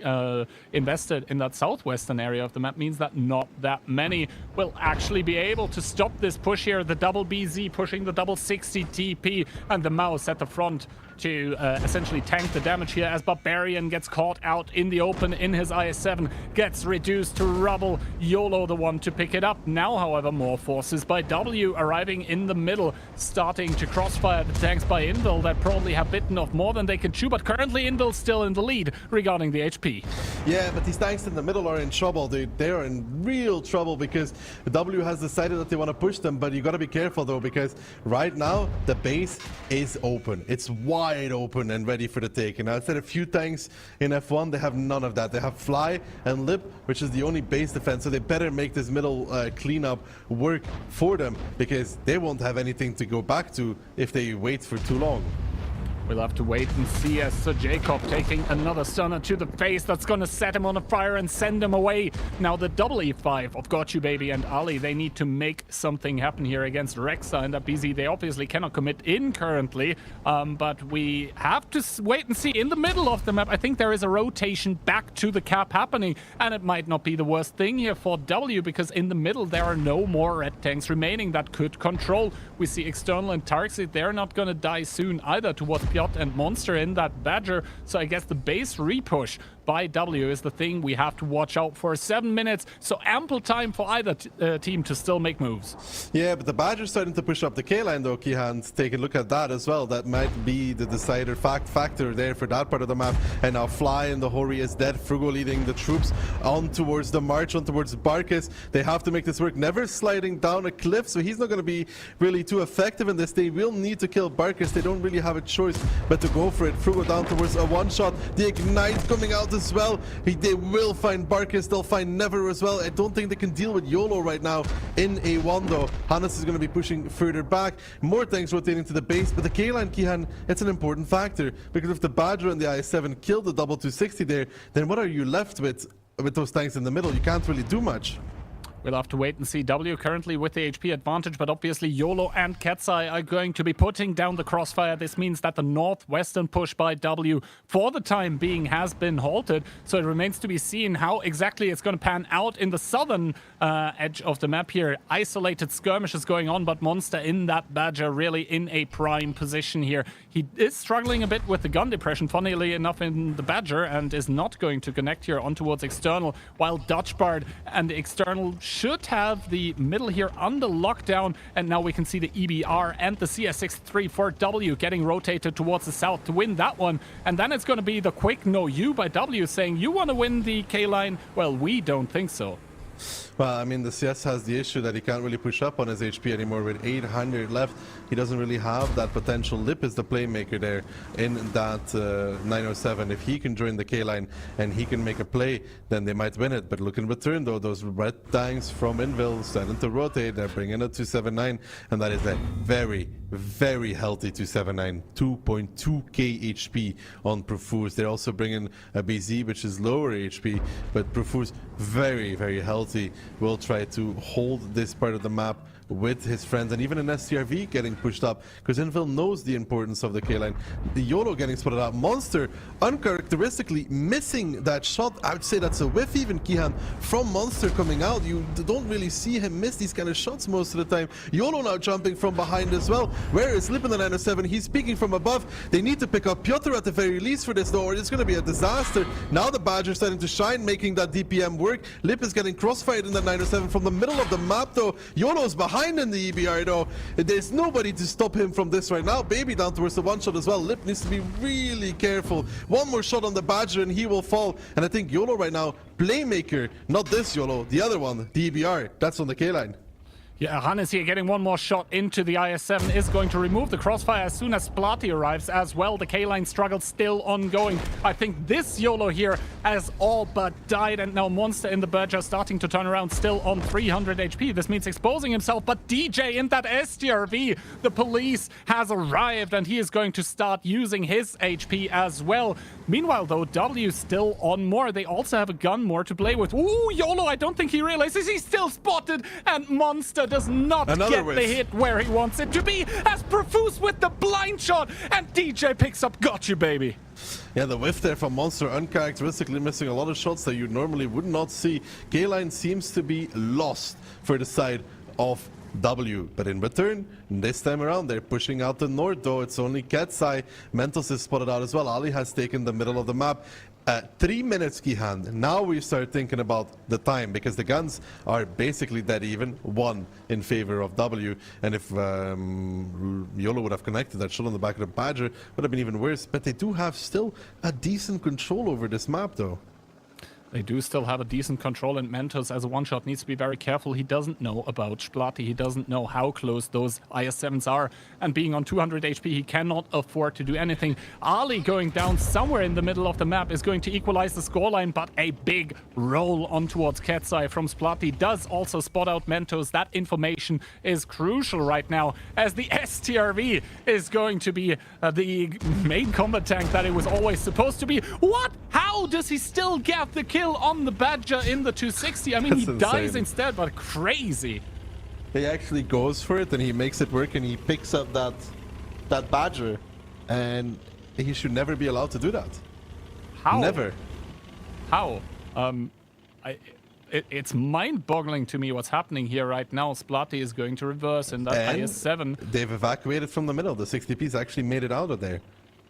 invested in that southwestern area of the map means that not that many will actually be able to stop this push here. The double BZ pushing the double 60 TP, and the mouse at the front to essentially tank the damage here as Barbarian gets caught out in the open in his IS-7, gets reduced to rubble. YOLO the one to pick it up. Now, however, more forces by W arriving in the middle, starting to crossfire the tanks by Invil that probably have bitten off more than they can chew, but currently Invil's still in the lead regarding the HP. Yeah, but these tanks in the middle are in trouble, dude. They are in real trouble because W has decided that they want to push them, but you got to be careful though, because right now the base is open. It's wide open and ready for the take. And I've said a few tanks in F1, they have none of that. They have Fly and Lip, which is the only base defense, so they better make this middle cleanup work for them, because they won't have anything to go back to if they wait for too long. We'll have to wait and see as Sir Jacob taking another stunner to the face that's going to set him on a fire and send him away. Now the double E5 of Got You Baby and Ali, they need to make something happen here against Rexa and that BZ. They obviously cannot commit in currently, but we have to wait and see. In the middle of the map, I think there is a rotation back to the cap happening, and it might not be the worst thing here for W, because in the middle there are no more red tanks remaining that could control. We see External and Tarxi, they're not going to die soon either towards Piotr and Monster in that Badger, so I guess the base repush by W is the thing we have to watch out for. 7 minutes, so ample time for either team to still make moves. Yeah, but the Badger's starting to push up the K-line though, Kihan. Take a look at that as well. That might be the decider factor there for that part of the map. And now Fly and the Hori is dead. Frugo leading the troops on towards the march, on towards Barkus. They have to make this work. Never sliding down a cliff, so he's not going to be really too effective in this. They will need to kill Barkus. They don't really have a choice but to go for it. Frugo down towards a one-shot. The Ignite coming out as well. They will find Barkus. They'll find Never as well. I don't think they can deal with YOLO right now in A1 though. Hannes is going to be pushing further back. More tanks rotating to the base, but the K-line, Kihan, it's an important factor, because if the Badger and the IS-7 kill the double 260 there, then what are you left with those tanks in the middle? You can't really do much. We'll have to wait and see. W currently with the HP advantage, but obviously YOLO and Katsai are going to be putting down the crossfire. This means that the northwestern push by W for the time being has been halted, so it remains to be seen how exactly it's going to pan out in the southern edge of the map here. Isolated skirmishes going on, but Monster in that Badger really in a prime position here. He is struggling a bit with the gun depression, funnily enough, in the Badger, and is not going to connect here on towards External, while Dutch Bard and the External should have the middle here under lockdown. And now we can see the EBR and the CS63 for W getting rotated towards the south to win that one. And then it's going to be the quick no you by W saying, you want to win the K-line? Well, we don't think so. Well, I mean, the CS has the issue that he can't really push up on his HP anymore. With 800 left, he doesn't really have that potential. Lip is the playmaker there in that 907. If he can join the K-line and he can make a play, then they might win it. But look in return, though, those red tanks from Invil starting to rotate. They're bringing a 279, and that is a very, very healthy 279. 2.2k HP on Profuse. They're also bringing a BZ, which is lower HP, but Profuse very, very healthy. Salty will try to hold this part of the map with his friends, and even an STRV getting pushed up, because Invil knows the importance of the K-line. The YOLO getting spotted out. Monster uncharacteristically missing that shot. I would say that's a whiff even, Kihan, from Monster coming out. You don't really see him miss these kind of shots most of the time. YOLO now jumping from behind as well. Where is Lip in the 907? He's peeking from above. They need to pick up Piotr at the very least for this though, or it's going to be a disaster. Now the Badger starting to shine, making that DPM work. Lip is getting crossfired in the 907 from the middle of the map though. YOLO's behind in the EBR though. There's nobody to stop him from this right now. Baby down towards the one shot as well. Lip needs to be really careful. One more shot on the Badger and he will fall. And I think YOLO right now, Playmaker, not this YOLO, the other one, the EBR, that's on the K-line. Yeah, Hannes here getting one more shot into the IS-7 is going to remove the crossfire as soon as Splati arrives as well. The K-line struggle still ongoing. I think this YOLO here has all but died, and now Monster in the Badger starting to turn around, still on 300 HP. This means exposing himself, but DJ in that STRV, the police has arrived and he is going to start using his HP as well. Meanwhile though, W still on more. They also have a gun more to play with. Ooh, YOLO, I don't think he realizes he's still spotted, and Monster does not get the hit where he wants it to be, as Profuse with the blind shot, and DJ picks up got you, baby. Yeah, the whiff there from Monster, uncharacteristically missing a lot of shots that you normally would not see. K-line seems to be lost for the side of W, but in return, this time around, they're pushing out the north, though. It's only Ketsai. Mentos is spotted out as well. Ali has taken the middle of the map. 3 minutes, Kihan. Now we start thinking about the time, because the guns are basically dead even, 1 in favor of W. And if YOLO would have connected that shot on the back of the Badger, would have been even worse. But they do have still a decent control over this map, though. They do still have a decent control, and Mentos as a one-shot needs to be very careful. He doesn't know about Splati. He doesn't know how close those IS-7s are. And being on 200 HP, he cannot afford to do anything. Ali going down somewhere in the middle of the map is going to equalize the scoreline, but a big roll on towards Ketsai from Splati does also spot out Mentos. That information is crucial right now, as the STRV is going to be the main combat tank that it was always supposed to be. What? How does he still get the kill on the Badger in the 260? I mean, he dies instead, but crazy. He actually goes for it and he makes it work, and he picks up that Badger, and he should never be allowed to do that. How? Never. How? It's mind-boggling to me what's happening here right now. Splati is going to reverse in that IS-7. They've evacuated from the middle. The 60Ps actually made it out of there.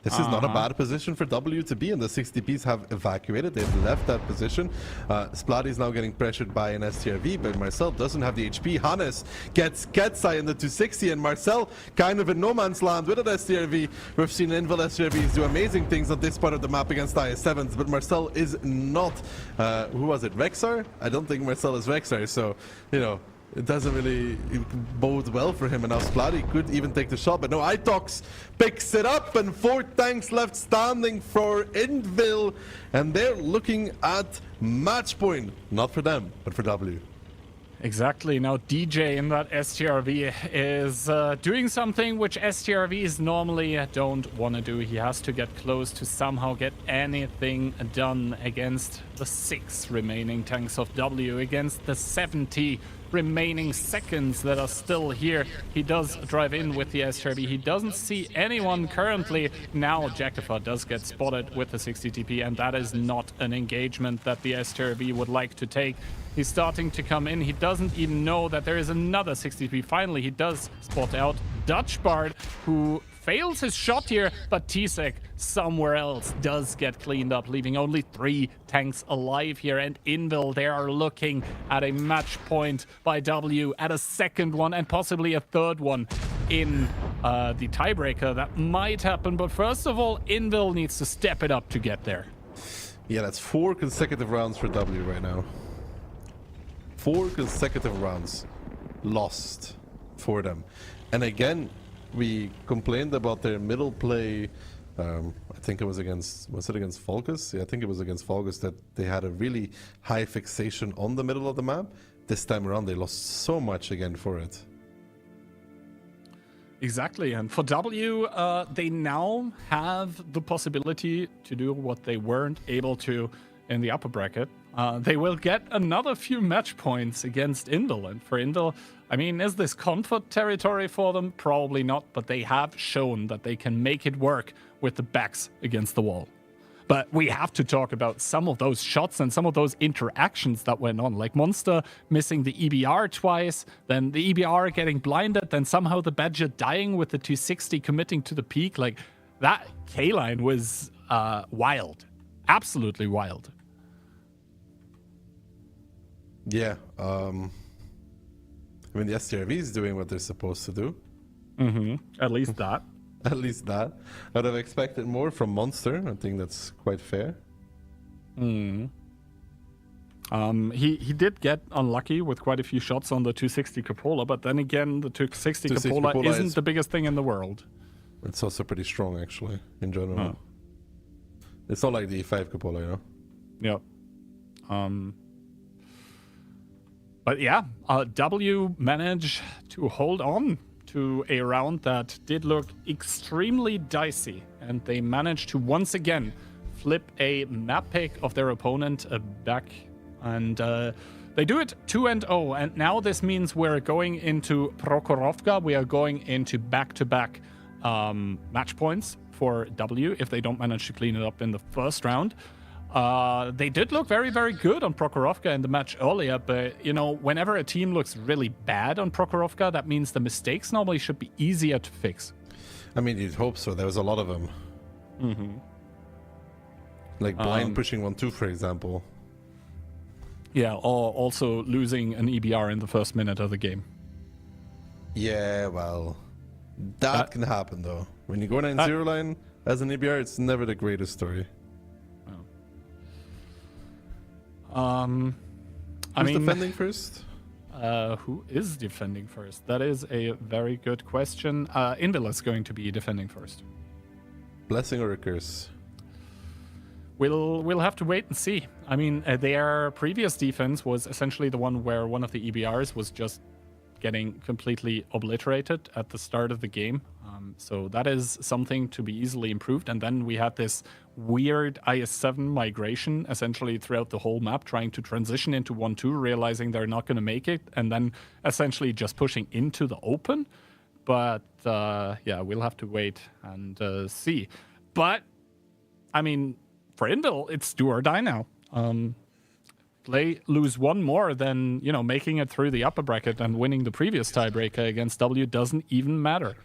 This is not a bad position for W to be in. The 60Ps have evacuated. They've left that position. Splati is now getting pressured by an STRV, but Marcel doesn't have the HP. Hannes gets Ketsai in the 260, and Marcel kind of in no man's land with an STRV. We've seen Invil STRVs do amazing things on this part of the map against IS-7s, but Marcel is not. Who was it? Rexar? I don't think Marcel is Rexar, so, you know, it doesn't really bode well for him, and now Splati could even take the shot, but no, Itox picks it up, and 4 tanks left standing for Invil, and they're looking at match point. Not for them, but for W. Exactly. Now DJ in that STRV is doing something which STRVs normally don't want to do. He has to get close to somehow get anything done against the 6 remaining tanks of W, against the 70 remaining seconds that are still here. He does drive in with the STRV. He doesn't see anyone currently. Now Jackifer does get spotted with the 60 TP, and that is not an engagement that the STRV would like to take. He's starting to come in. He doesn't even know that there is another 60 TP. Finally, he does spot out Dutch Bard, who fails his shot here, but Tsek somewhere else does get cleaned up, leaving only 3 tanks alive here. And Invil, they are looking at a match point by W, at a second one and possibly a third one in the tiebreaker. That might happen, but first of all, Invil needs to step it up to get there. Yeah, that's 4 consecutive rounds for W right now. 4 consecutive rounds lost for them. And again, we complained about their middle play. I think it was against Vulgus? Yeah, I think it was against Vulgus that they had a really high fixation on the middle of the map. This time around, they lost so much again for it. Exactly, and for W, they now have the possibility to do what they weren't able to in the upper bracket, they will get another few match points against Indel. And for Indel, I mean, is this comfort territory for them? Probably not, but they have shown that they can make it work with the backs against the wall. But we have to talk about some of those shots and some of those interactions that went on. Like Monster missing the EBR twice, then the EBR getting blinded, then somehow the Badger dying with the 260 committing to the peak. Like, that K-line was wild. Absolutely wild. Yeah. I mean, the STRV is doing what they're supposed to do. At least that. At least that. I'd have expected more from Monster. I think that's quite fair. He did get unlucky with quite a few shots on the 260 Cupola, but then again, the 260 Cupola isn't the biggest thing in the world. It's also pretty strong, actually, in general. It's not like the E5 Cupola, you know? Yeah. But yeah, W managed to hold on to a round that did look extremely dicey, and they managed to once again flip a map pick of their opponent back, and they do it 2-0, and now this means we're going into Prokhorovka. We are going into back-to-back match points for W if they don't manage to clean it up in the first round. They did look very, very good on Prokhorovka in the match earlier, but, you know, whenever a team looks really bad on Prokhorovka, that means the mistakes normally should be easier to fix. I mean, you'd hope so. There was a lot of them. Like blind pushing 1-2, for example. Yeah, or also losing an EBR in the first minute of the game. Yeah, well, that can happen, though. When you go 9-0 line as an EBR, it's never the greatest story. Who's defending first? Who is defending first? That is a very good question. Invil is going to be defending first. Blessing or a curse? We'll have to wait and see. I mean, their previous defense was essentially the one where one of the EBRs was just getting completely obliterated at the start of the game. So that is something to be easily improved. And then we had this weird IS-7 migration essentially throughout the whole map, trying to transition into 1-2, realizing they're not going to make it, and then essentially just pushing into the open. But yeah, we'll have to wait and see. But, I mean, for Indel, it's do or die now. They lose one more than, you know, making it through the upper bracket and winning the previous tiebreaker against W doesn't even matter.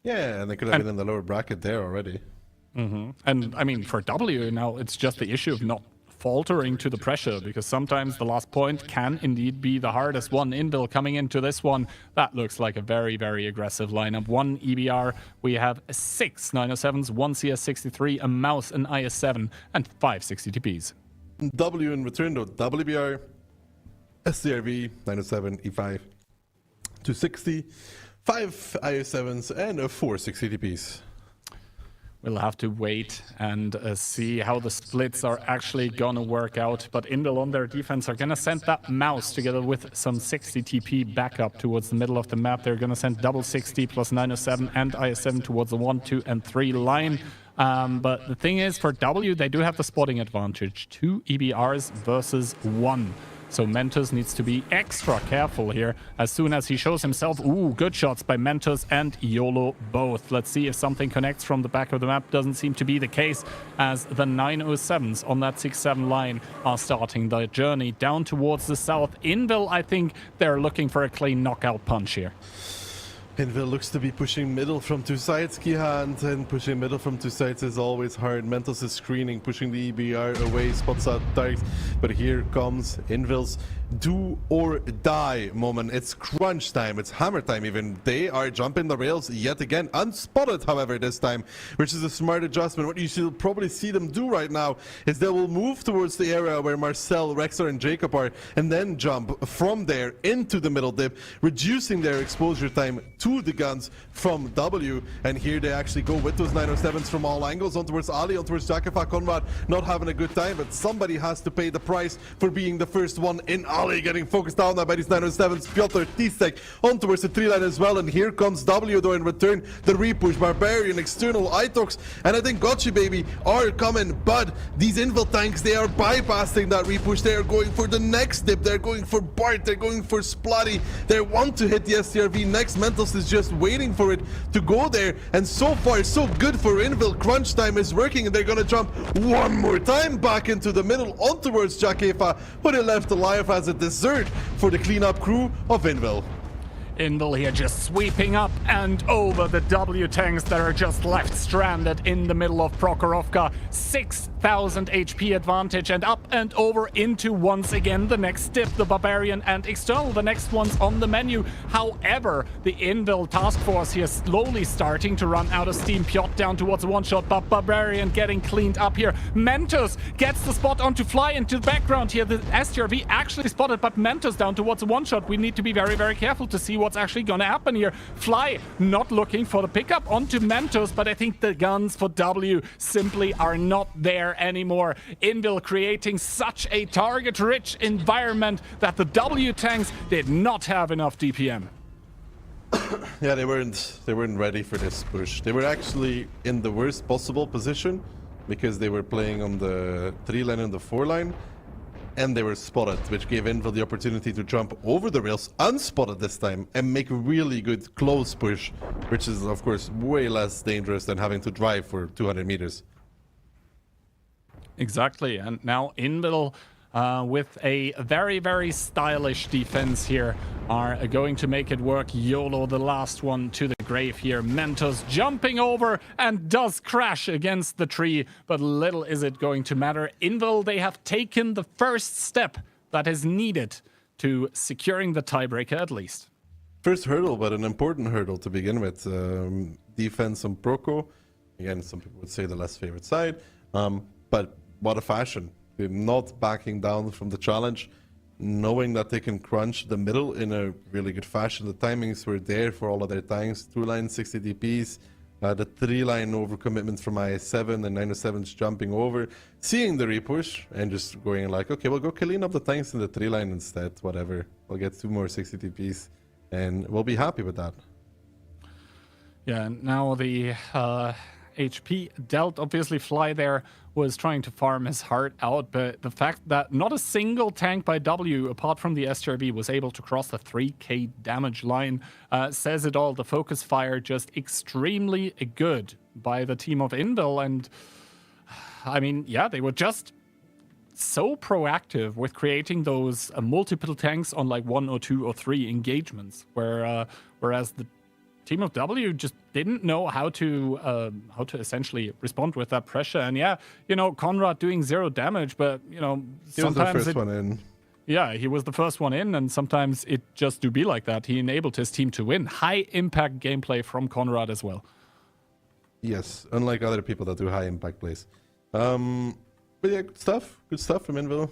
Yeah, and they could have been in the lower bracket there already. And I mean, for W now, it's just the issue of not faltering to the pressure, because sometimes the last point can indeed be the hardest one. Indel coming into this one, that looks like a very, very aggressive lineup. 1 EBR, we have 6 907s, 1 CS63, a mouse, an IS-7, and 5 60TPs. W in return, though, WBR, SCRV, 907, E5, 260, 5 IS-7s, and 4 60TPs. We'll have to wait and see how the splits are actually gonna work out. But Indel on their defense are gonna send that mouse together with some 60 TP back up towards the middle of the map. They're gonna send double 60 plus 907 and IS-7 towards the 1, 2, and 3 line. But the thing is, for W, they do have the spotting advantage. 2 EBRs versus 1. So Mentos needs to be extra careful here as soon as he shows himself. Ooh, good shots by Mentos and YOLO both. Let's see if something connects from the back of the map. Doesn't seem to be the case, as the 907s on that 6-7 line are starting their journey down towards the south. Invil, I think they're looking for a clean knockout punch here. Invil looks to be pushing middle from 2 sides, Kihand, and pushing middle from 2 sides is always hard. Mentos is screening, pushing the EBR away, spots out Darks, but here comes Invil's do or die moment. It's crunch time, it's hammer time even. They are jumping the rails yet again, unspotted however this time, which is a smart adjustment. What you should probably see them do right now is they will move towards the area where Marcel, Rexer, and Jacob are, and then jump from there into the middle dip, reducing their exposure time to to the guns from W. And here they actually go with those 907s from all angles on towards Ali, on towards Jakefa. Conrad not having a good time, but somebody has to pay the price for being the first one in. Ali getting focused down now by these 907s. Piotr Tisek on towards the 3 line as well. And here comes W though in return. The repush, Barbarian, external Itox, and I think Gotchi Baby are coming, but these Invil tanks, they are bypassing that repush. They are going for the next dip. They're going for Bart. They're going for Splatty. They want to hit the STRV next. Mentos is just waiting for it to go there, and so far so good for Invil. Crunch time is working, and they're gonna jump one more time back into the middle on towards Jakefa, who they left alive as a dessert for the cleanup crew of Invil. Invil here just sweeping up and over the W tanks that are just left stranded in the middle of Prokhorovka. 6,000 HP advantage, and up and over into once again the next dip, the Barbarian and External, the next ones on the menu. However, the Invil task force here slowly starting to run out of steam. Piotr down towards a one-shot, but Barbarian getting cleaned up here. Mentos gets the spot on to fly into the background here. The STRV actually spotted, but Mentos down towards a one-shot. We need to be very, very careful to see what's actually going to happen here. Fly not looking for the pickup onto Mentos, but I think the guns for W simply are not there anymore. Invil creating such a target-rich environment that the W tanks did not have enough DPM. Yeah, they weren't ready for this push. They were actually in the worst possible position because they were playing on the 3 line and the 4 line. And they were spotted, which gave Invil the opportunity to jump over the rails unspotted this time and make a really good close push, which is of course way less dangerous than having to drive for 200 meters. Exactly, and now Invil with a very, very stylish defense here are going to make it work. YOLO, the last one to the grave here. Mentos jumping over and does crash against the tree, but little is it going to matter. Invil, they have taken the first step that is needed to securing the tiebreaker at least. First hurdle, but an important hurdle to begin with. Defense on Proko. Again, some people would say the less favorite side, but what a fashion. They're not backing down from the challenge, knowing that they can crunch the middle in a really good fashion. The timings were there for all of their tanks. 2 line 60 DPs, the 3 line overcommitments from IS7 and 907s jumping over, seeing the repush and just going like, okay, we'll go clean up the tanks in the 3 line instead, whatever. We'll get 2 more 60 DPs and we'll be happy with that. Yeah, now the HP dealt, obviously Fly there was trying to farm his heart out, but the fact that not a single tank by W, apart from the STRV, was able to cross the 3k damage line says it all. The focus fire just extremely good by the team of Invil, and I mean, yeah, they were just so proactive with creating those multiple tanks on like 1 or 2 or 3 engagements, whereas the team of W just didn't know how to essentially respond with that pressure. And yeah, you know, Conrad doing 0 damage, but you know, he was the first one in. Yeah, he was the first one in, and sometimes it just do be like that. He enabled his team to win. High impact gameplay from Conrad as well. Yes, unlike other people that do high impact plays. But yeah, good stuff from Invil.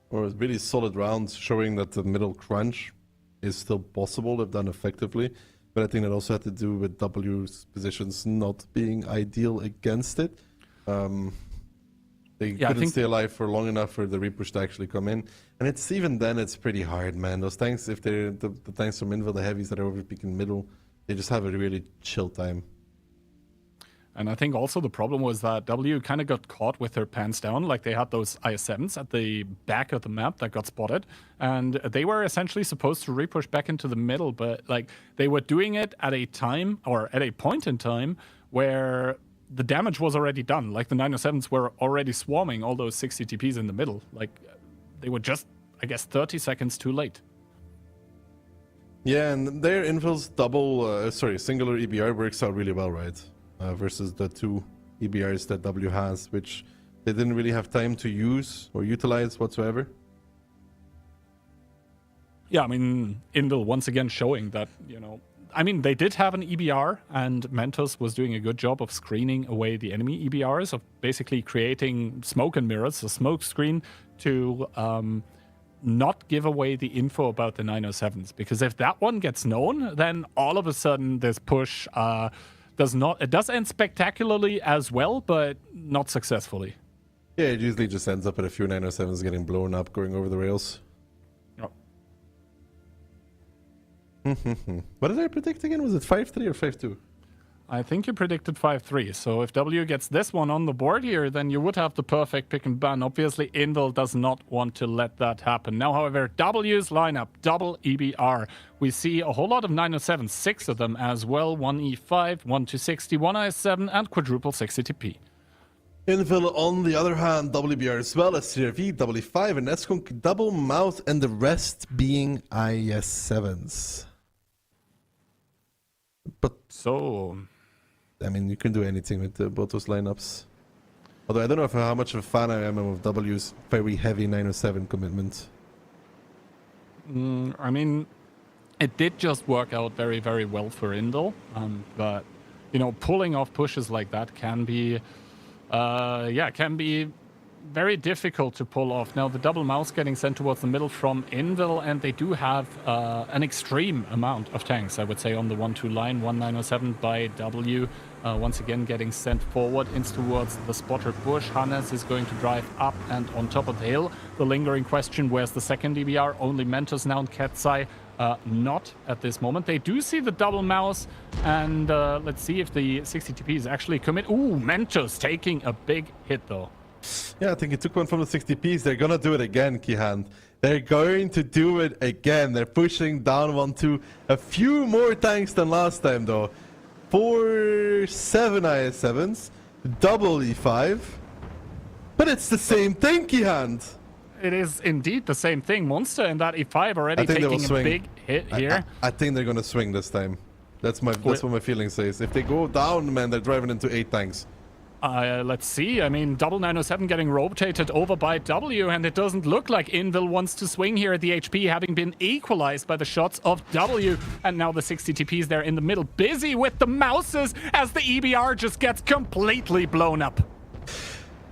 Or really solid rounds showing that the middle crunch is still possible if done effectively. But I think that also had to do with W's positions not being ideal against it. They couldn't stay alive for long enough for the repush to actually come in. And it's even then, it's pretty hard, man. Those tanks, if they're the tanks from Invil, the heavies that are overpeaking middle, they just have a really chill time. And I think also the problem was that W kind of got caught with their pants down. Like they had those IS-7s at the back of the map that got spotted. And they were essentially supposed to repush back into the middle. But like they were doing it at a time or at a point in time where the damage was already done. Like the 907s were already swarming all those 60 TPs in the middle. Like they were just, I guess, 30 seconds too late. Yeah, and their Invil's singular EBR works out really well, right? Versus the 2 EBRs that W has, which they didn't really have time to use or utilize whatsoever. Yeah, I mean, Invil once again showing that, you know, I mean, they did have an EBR, and Mentos was doing a good job of screening away the enemy EBRs, of basically creating smoke and mirrors, a smoke screen to not give away the info about the 907s, because if that one gets known, then all of a sudden this push does end spectacularly as well, but not successfully. Yeah, it usually just ends up with a few 907s getting blown up, going over the rails. Oh. What did I predict again? Was it 5-3 or 5-2? I think you predicted 5-3. So if W gets this one on the board here, then you would have the perfect pick and ban. Obviously, Invil does not want to let that happen. Now, however, W's lineup, double EBR. We see a whole lot of 907s, 6 of them as well. 1 E5, 1 260, 1 IS7, and quadruple 60TP. Invil, on the other hand, WBR as well as CRV, W5, and Skunk double mouth, and the rest being IS7s. But So, I mean, you can do anything with both those lineups. Although I don't know how much of a fan I am of W's very heavy 907 commitment. I mean, it did just work out very, very well for Invil. But, you know, pulling off pushes like that can be... can be very difficult to pull off. Now, the double mouse getting sent towards the middle from Invil, and they do have an extreme amount of tanks, I would say, on the 1-2 line. 1907 by W, once again getting sent forward in towards the spotter bush. Hannes is going to drive up and on top of the hill. The lingering question, where's the second DBR? Only Mentos now and Katsai. Not at this moment. They do see the double mouse, and let's see if the 60TP is actually commit. Ooh, Mentos taking a big hit though. Yeah, I think he took one from the 60Ps. They're gonna do it again, Kihan. They're going to do it again. They're pushing down 1-2. A few more tanks than last time though. 4-7 IS7s, double E5. But it's the same thing, Kihan. It is indeed the same thing. Monster and that E5 already taking a big hit here. I think they're gonna swing this time. That's what my feeling says. If they go down, man, they're driving into 8 tanks. Let's see. I mean, double 907 getting rotated over by W, and it doesn't look like Invil wants to swing here at the HP, having been equalized by the shots of W. And now the 60TPs there in the middle, busy with the mouses as the EBR just gets completely blown up.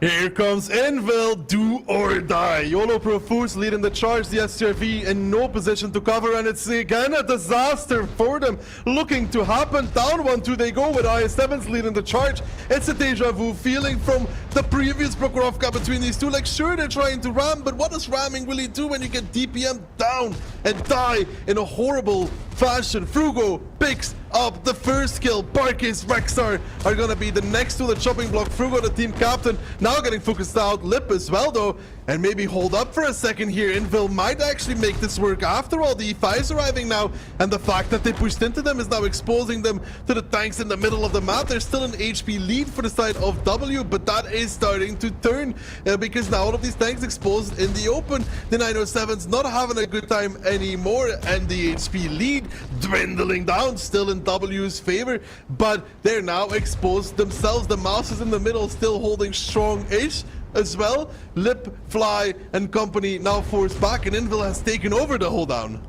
Here comes Invil, do or die. YOLO Pro Foods leading the charge, the SCRV in no position to cover, and it's again a disaster for them. Looking to happen, down 1-2 they go with IS7s leading the charge. It's a deja vu feeling from the previous Prokhorovka between these two. Like, sure, they're trying to ram, but what does ramming really do when you get DPM down and die in a horrible fashion? Frugo picks up the first kill. Barkis, Rexar are gonna be the next to the chopping block. Frugo, the team captain, now getting focused out. Lip as well though, and maybe hold up for a second here. Invil might actually make this work after all. The E5 is arriving now, and the fact that they pushed into them is now exposing them to the tanks in the middle of the map. There's still an HP lead for the side of W, but that is starting to turn because now all of these tanks exposed in the open. The 907's not having a good time anymore, and the HP lead dwindling down, still in W's favor, but they're now exposed themselves. The mouse is in the middle, still holding strong-ish as well. Lip, Fly, and company now forced back, and Invil has taken over the hold down.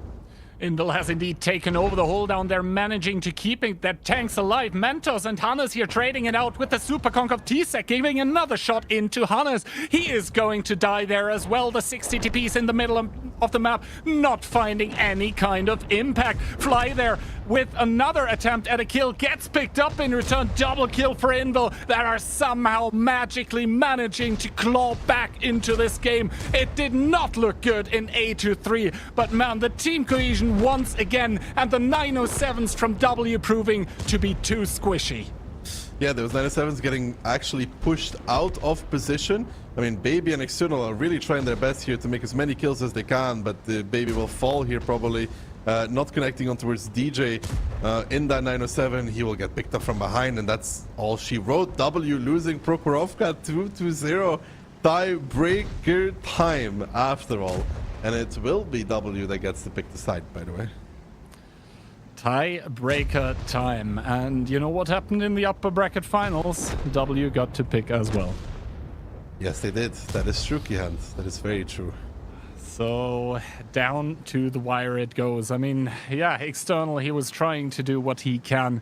Invil has indeed taken over the hold down. They're managing to keep their tanks alive. Mentos and Hannes here trading it out with the Super Conk of T-Sec, giving another shot into Hannes. He is going to die there as well. The 60TPs in the middle of the map, not finding any kind of impact. Fly there with another attempt at a kill, gets picked up in return. Double kill for Invil that are somehow magically managing to claw back into this game. It did not look good in A2-3, but man, the team cohesion once again, and the 907s from W proving to be too squishy. Yeah, those 907s getting actually pushed out of position. I mean, Baby and External are really trying their best here to make as many kills as they can, but the Baby will fall here probably. Not connecting on towards DJ in that 907. He will get picked up from behind, and that's all she wrote. W losing Prokhorovka 2-0. Tiebreaker time after all. And it will be W that gets to pick the side, by the way. Tiebreaker time. And you know what happened in the upper bracket finals? W got to pick as well. Yes, they did. That is true, Kihan. That is very true. So down to the wire it goes. I mean, yeah, External, he was trying to do what he can.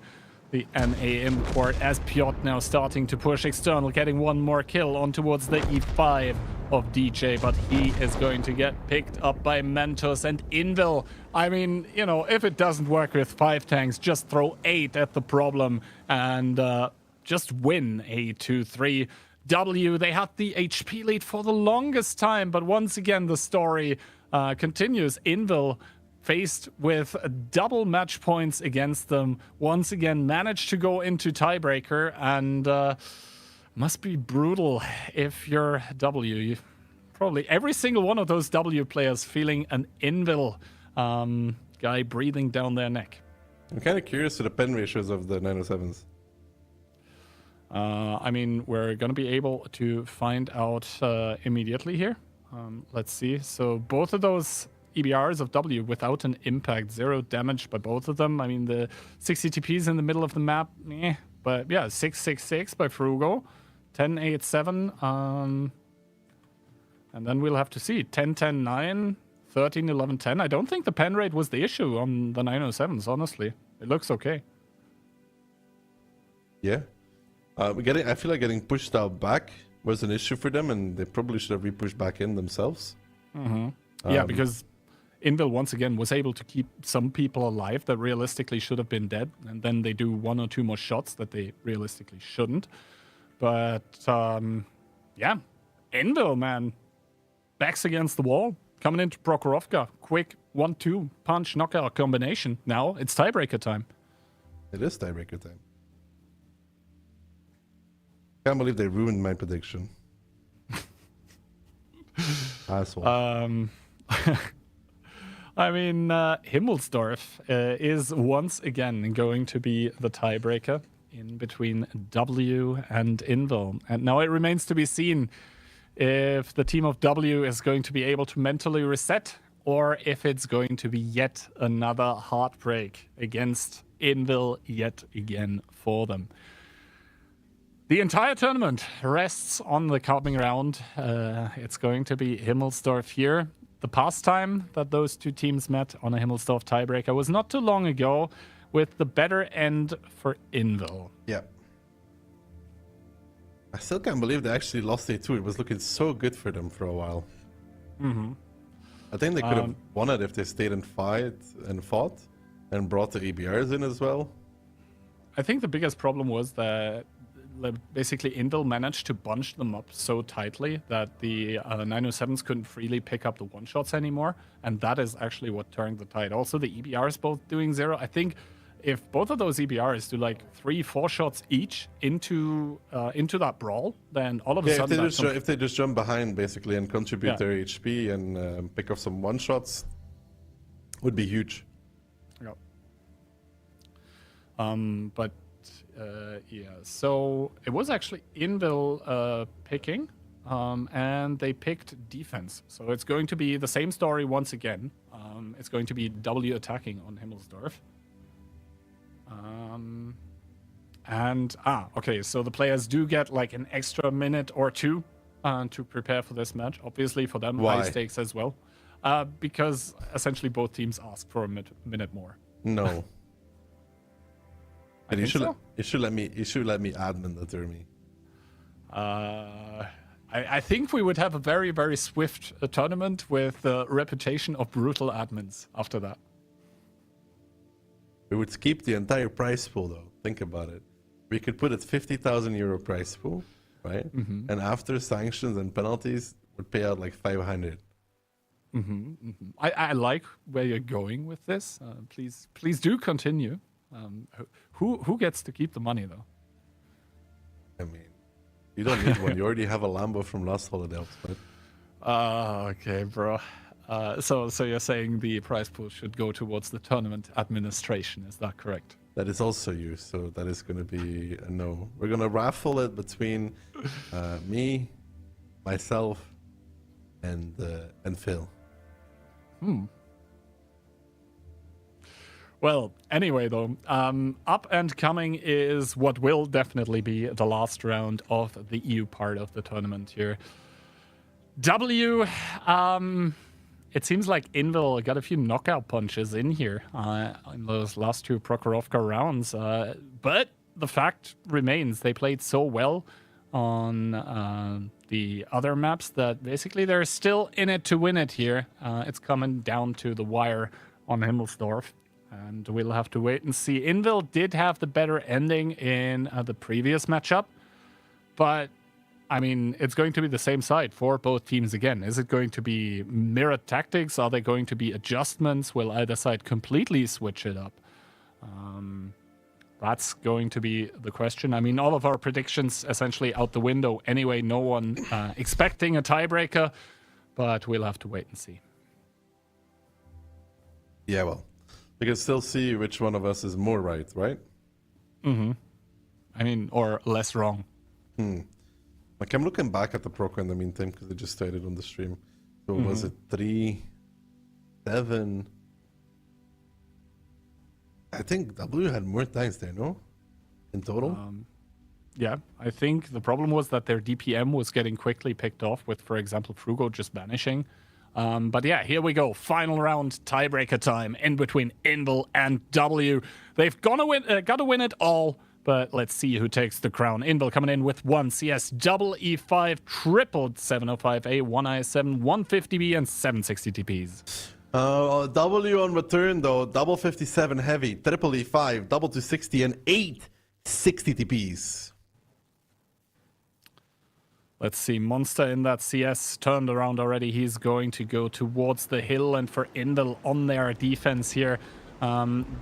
The NA import as Piotr now starting to push. External getting one more kill on towards the E5. of DJ, but he is going to get picked up by Mentos and Invil. I mean, you know, if it doesn't work with 5 tanks, just throw 8 at the problem and just win a 2-3. W, they had the HP lead for the longest time, but once again, the story continues. Invil, faced with double match points against them, once again managed to go into tiebreaker, and must be brutal if you're W. You probably every single one of those W players feeling an Invil guy breathing down their neck. I'm kind of curious to the pen ratios of the 907s. I mean, we're going to be able to find out immediately here. Let's see. So both of those EBRs of W without an impact, 0 damage by both of them. I mean, the 60 TPs in the middle of the map, but yeah, 666 by Frugo, 1087, and then we'll have to see 10-10-9, 13-11-10. I don't think the pen rate was the issue on the 907s, honestly. It looks okay. Yeah. I feel like getting pushed out back was an issue for them, and they probably should have re-pushed back in themselves. Yeah, because Invil once again was able to keep some people alive that realistically should have been dead, and then they do 1 or 2 more shots that they realistically shouldn't. But yeah, Invil, man, backs against the wall, coming into Prokhorovka, quick 1-2 punch knockout combination. Now it's tiebreaker time. It is tiebreaker time. Can't believe they ruined my prediction. Asshole. I mean, Himmelsdorf is once again going to be the tiebreaker in between W and Invil. And now it remains to be seen if the team of W is going to be able to mentally reset, or if it's going to be yet another heartbreak against Invil yet again for them. The entire tournament rests on the coming round. It's going to be Himmelsdorf here. The past time that those two teams met on a Himmelsdorf tiebreaker was not too long ago, with the better end for Invil. Yeah. I still can't believe they actually lost A2. It was looking so good for them for a while. I think they could have won it if they stayed and fought and brought the EBRs in as well. I think the biggest problem was that basically Invil managed to bunch them up so tightly that the 907s couldn't freely pick up the one-shots anymore, and that is actually what turned the tide. Also, the EBRs both doing 0. I think if both of those EBRs do like 3-4 shots each into that brawl, then all of a sudden... if they just jump behind, basically, and contribute their HP and pick up some one-shots, would be huge. Yeah. But... yeah, so it was actually Invil picking, and they picked defense. So it's going to be the same story once again. It's going to be W attacking on Himmelsdorf. Okay, so the players do get like an extra minute or 2 to prepare for this match. Obviously for them, high stakes as well. Because essentially both teams ask for a minute more. No. And you should let me admin the tourney. I think we would have a very, very swift tournament with the reputation of brutal admins after that. We would keep the entire prize pool, though. Think about it. We could put it 50,000 euro prize pool, right? And after sanctions and penalties, would pay out like 500. I like where you're going with this. Please do continue. Who gets to keep the money, though? I mean, you don't need one. You already have a Lambo from last holiday, but... okay, bro. So you're saying the prize pool should go towards the tournament administration, is that correct? That is also you, so that is going to be a no. We're going to raffle it between me, myself, and Phil. Well, anyway, though, up and coming is what will definitely be the last round of the EU part of the tournament here. W, it seems like Invil got a few knockout punches in here in those last 2 Prokhorovka rounds. But the fact remains they played so well on the other maps that basically they're still in it to win it here. It's coming down to the wire on Himmelsdorf, and we'll have to wait and see. Invil did have the better ending in the previous matchup, but I mean, it's going to be the same side for both teams again. Is it going to be mirrored tactics? Are there going to be adjustments? Will either side completely switch it up? That's going to be the question. I mean, all of our predictions essentially out the window anyway. No one expecting a tiebreaker, but we'll have to wait and see. Yeah, well, we can still see which one of us is more right? Mm-hmm. I mean, or less wrong. Like, I'm looking back at the Prokhorovka in the meantime because I just started on the stream. So was it 3-7? I think W had more tanks there, no? In total? Yeah, I think the problem was that their DPM was getting quickly picked off with, for example, Frugo just vanishing. But yeah, here we go. Final round, tiebreaker time in between Invil and W. They've got to win it all. But let's see who takes the crown. Invil coming in with 1 CS, double E5, triple 705A, 1 IS7, 150B, and 760 TPs. W on return, though, double 57 heavy, triple E5, double 260, and 860 TPs. Let's see, Monster in that CS turned around already. He's going to go towards the hill, and for Invil on their defense here,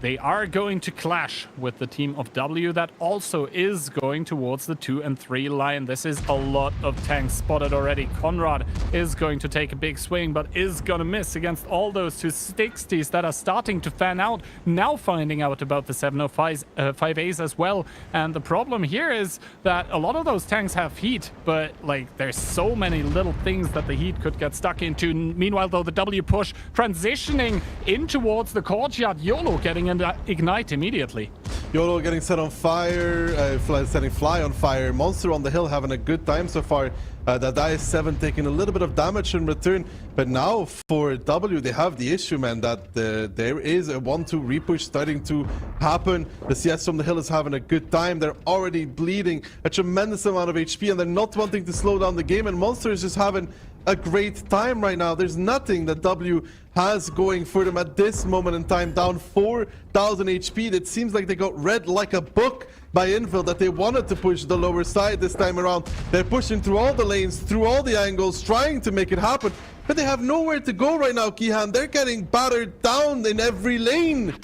they are going to clash with the team of W that also is going towards the 2 and 3 line. This is a lot of tanks spotted already. Conrad is going to take a big swing, but is going to miss against all those 260s that are starting to fan out. Now finding out about the 705As as well. And the problem here is that a lot of those tanks have heat, but like there's so many little things that the heat could get stuck into. Meanwhile, though, the W push transitioning in towards the courtyard. YOLO getting an ignite immediately. YOLO getting set on fire, setting Fly on fire. Monster on the hill having a good time so far. That IS7 taking a little bit of damage in return. But now for W, they have the issue, man, that there is a 1-2 repush starting to happen. The CS from the hill is having a good time. They're already bleeding a tremendous amount of HP, and they're not wanting to slow down the game. And Monster is just having a great time right now. There's nothing that W has going for them at this moment in time. Down 4,000 HP. It seems like they got read like a book by Invil, that they wanted to push the lower side this time around. They're pushing through all the lanes, through all the angles, trying to make it happen. But they have nowhere to go right now, Kihan. They're getting battered down in every lane.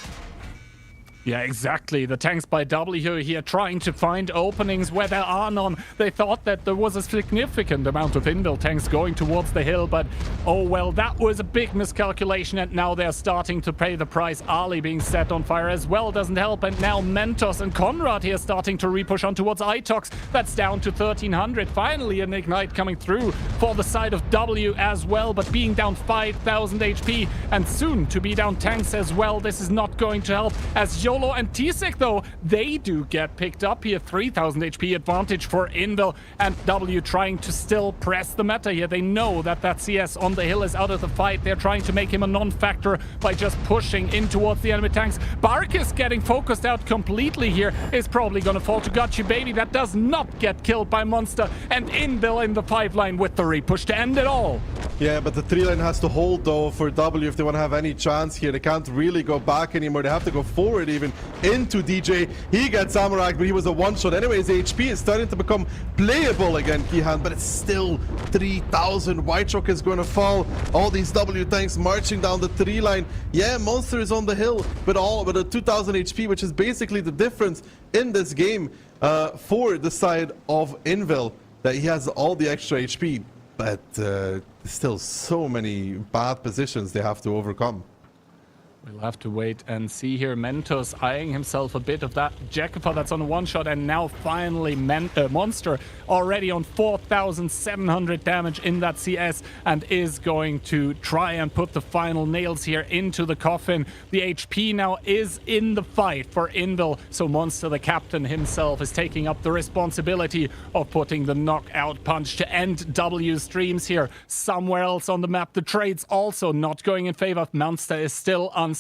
Yeah, exactly. The tanks by W here trying to find openings where there are none. They thought that there was a significant amount of Invil tanks going towards the hill, but oh well, that was a big miscalculation, and now they're starting to pay the price. Ali being set on fire as well doesn't help, and now Mentos and Conrad here starting to repush on towards Itox. That's down to 1,300. Finally, an ignite coming through for the side of W as well, but being down 5,000 HP and soon to be down tanks as well. This is not going to help, as YOLO and T-Sec, though, they do get picked up here. 3,000 HP advantage for Invil, and W trying to still press the meta here. They know that that CS on the hill is out of the fight. They're trying to make him a non-factor by just pushing in towards the enemy tanks. Barkus getting focused out completely here is probably going to fall to Got You Baby. That does not get killed by Monster, and Invil in the 5 line with the repush to end it all. Yeah, but the 3 line has to hold, though, for W if they want to have any chance here. They can't really go back anymore. They have to go forward even into DJ. He gets Amarak, but he was a one-shot. Anyways, HP is starting to become playable again, Kihan, but it's still 3,000. White Rock is going to fall. All these W tanks marching down the 3 line. Yeah, Monster is on the hill with a 2,000 HP, which is basically the difference in this game for the side of Invil, that he has all the extra HP, but still so many bad positions they have to overcome. We'll have to wait and see here. Mentos eyeing himself a bit of that Jackpot that's on one shot, and now finally Monster already on 4,700 damage in that CS, and is going to try and put the final nails here into the coffin. The HP now is in the fight for Invil, so Monster, the captain himself, is taking up the responsibility of putting the knockout punch to end W's streams here. Somewhere else on the map, the trades also not going in favor of Monster. Is still unspotted.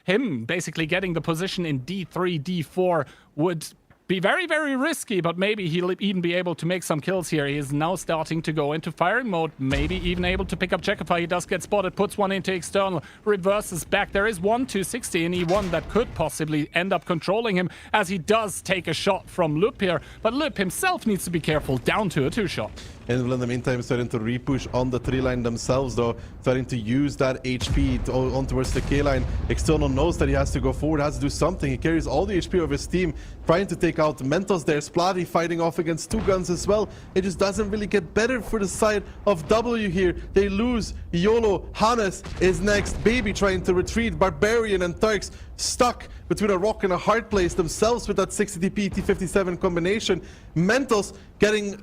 Him basically getting the position in D3, D4 would be very, very risky, but maybe he'll even be able to make some kills here. He is now starting to go into firing mode, maybe even able to pick up Checkify. He does get spotted, puts one into external, reverses back. There is one 260 in E1 that could possibly end up controlling him, as he does take a shot from Lup here, but Lup himself needs to be careful, down to a 2-shot. Invil in the meantime starting to repush on the 3-line themselves though, starting to use that HP on towards the K-line. External knows that he has to go forward, has to do something. He carries all the HP of his team, trying to take out Mentos there. Splatty fighting off against 2 guns as well. It just doesn't really get better for the side of W here. They lose YOLO. Hannes is next. Baby trying to retreat. Barbarian and Turks stuck between a rock and a hard place themselves with that 60 TP T57 combination. Mentos getting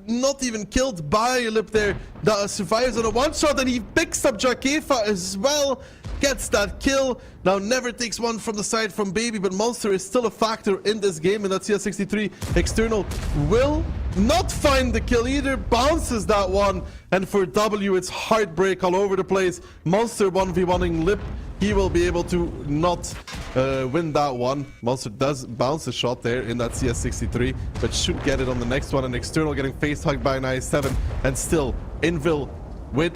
not even killed by Lip there. That survives on a 1-shot, and he picks up Jakefa as well. Gets that kill. Now never takes one from the side from Baby, but Monster is still a factor in this game, and that CS63 external will not find the kill either. Bounces that one, and for W it's heartbreak all over the place. Monster 1v1ing Lip. He will be able to not win that one. Monster does bounce a shot there in that CS63, but should get it on the next one. And External getting face hugged by an i7, and still Invil with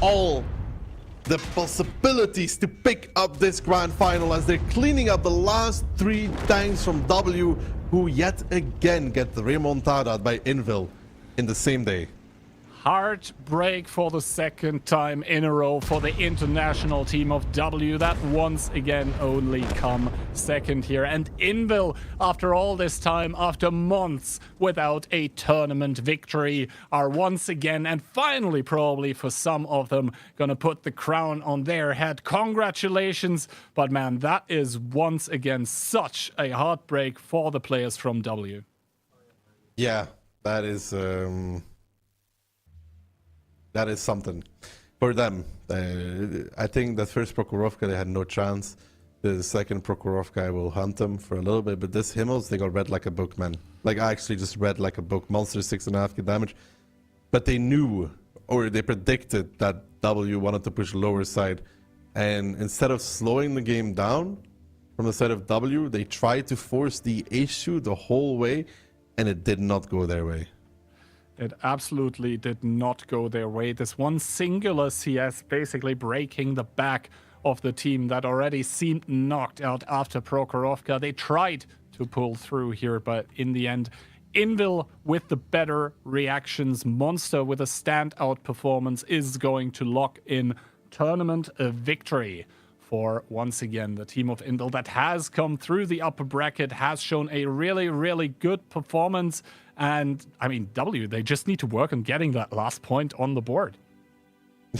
all the possibilities to pick up this grand final, as they're cleaning up the last 3 tanks from W, who yet again get the remontada by Invil in the same day. Heartbreak for the second time in a row for the international team of W, that once again only come second here. And Invil, after all this time, after months without a tournament victory, are once again, and finally probably for some of them, gonna put the crown on their head. Congratulations, but man, that is once again such a heartbreak for the players from W. Yeah, that is something for them. I think that first Prokhorovka, they had no chance. The second Prokhorovka, I will hunt them for a little bit. But this Himmels, they got read like a book, man. Like, I actually just read like a book. Monster 6.5k damage. But they knew, or they predicted, that W wanted to push lower side. And instead of slowing the game down from the side of W, they tried to force the issue the whole way, and it did not go their way. It absolutely did not go their way. This one singular CS basically breaking the back of the team that already seemed knocked out after Prokhorovka. They tried to pull through here, but in the end, Invil with the better reactions. Monster with a standout performance is going to lock in tournament victory for, once again, the team of Invil that has come through the upper bracket, has shown a really, really good performance. And, I mean, W, they just need to work on getting that last point on the board.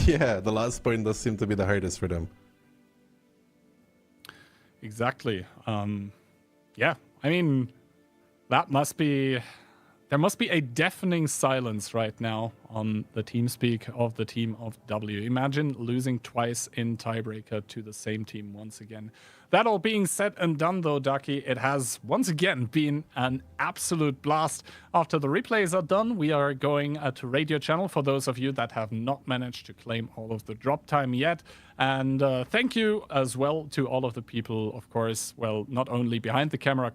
Yeah, the last point does seem to be the hardest for them. Exactly. Yeah, I mean, that must be... There must be a deafening silence right now on the TeamSpeak of the team of W. Imagine losing twice in tiebreaker to the same team once again. That all being said and done, though, Ducky, it has once again been an absolute blast. After the replays are done, we are going to Radio Channel for those of you that have not managed to claim all of the drop time yet. And thank you as well to all of the people, of course, well, not only behind the camera,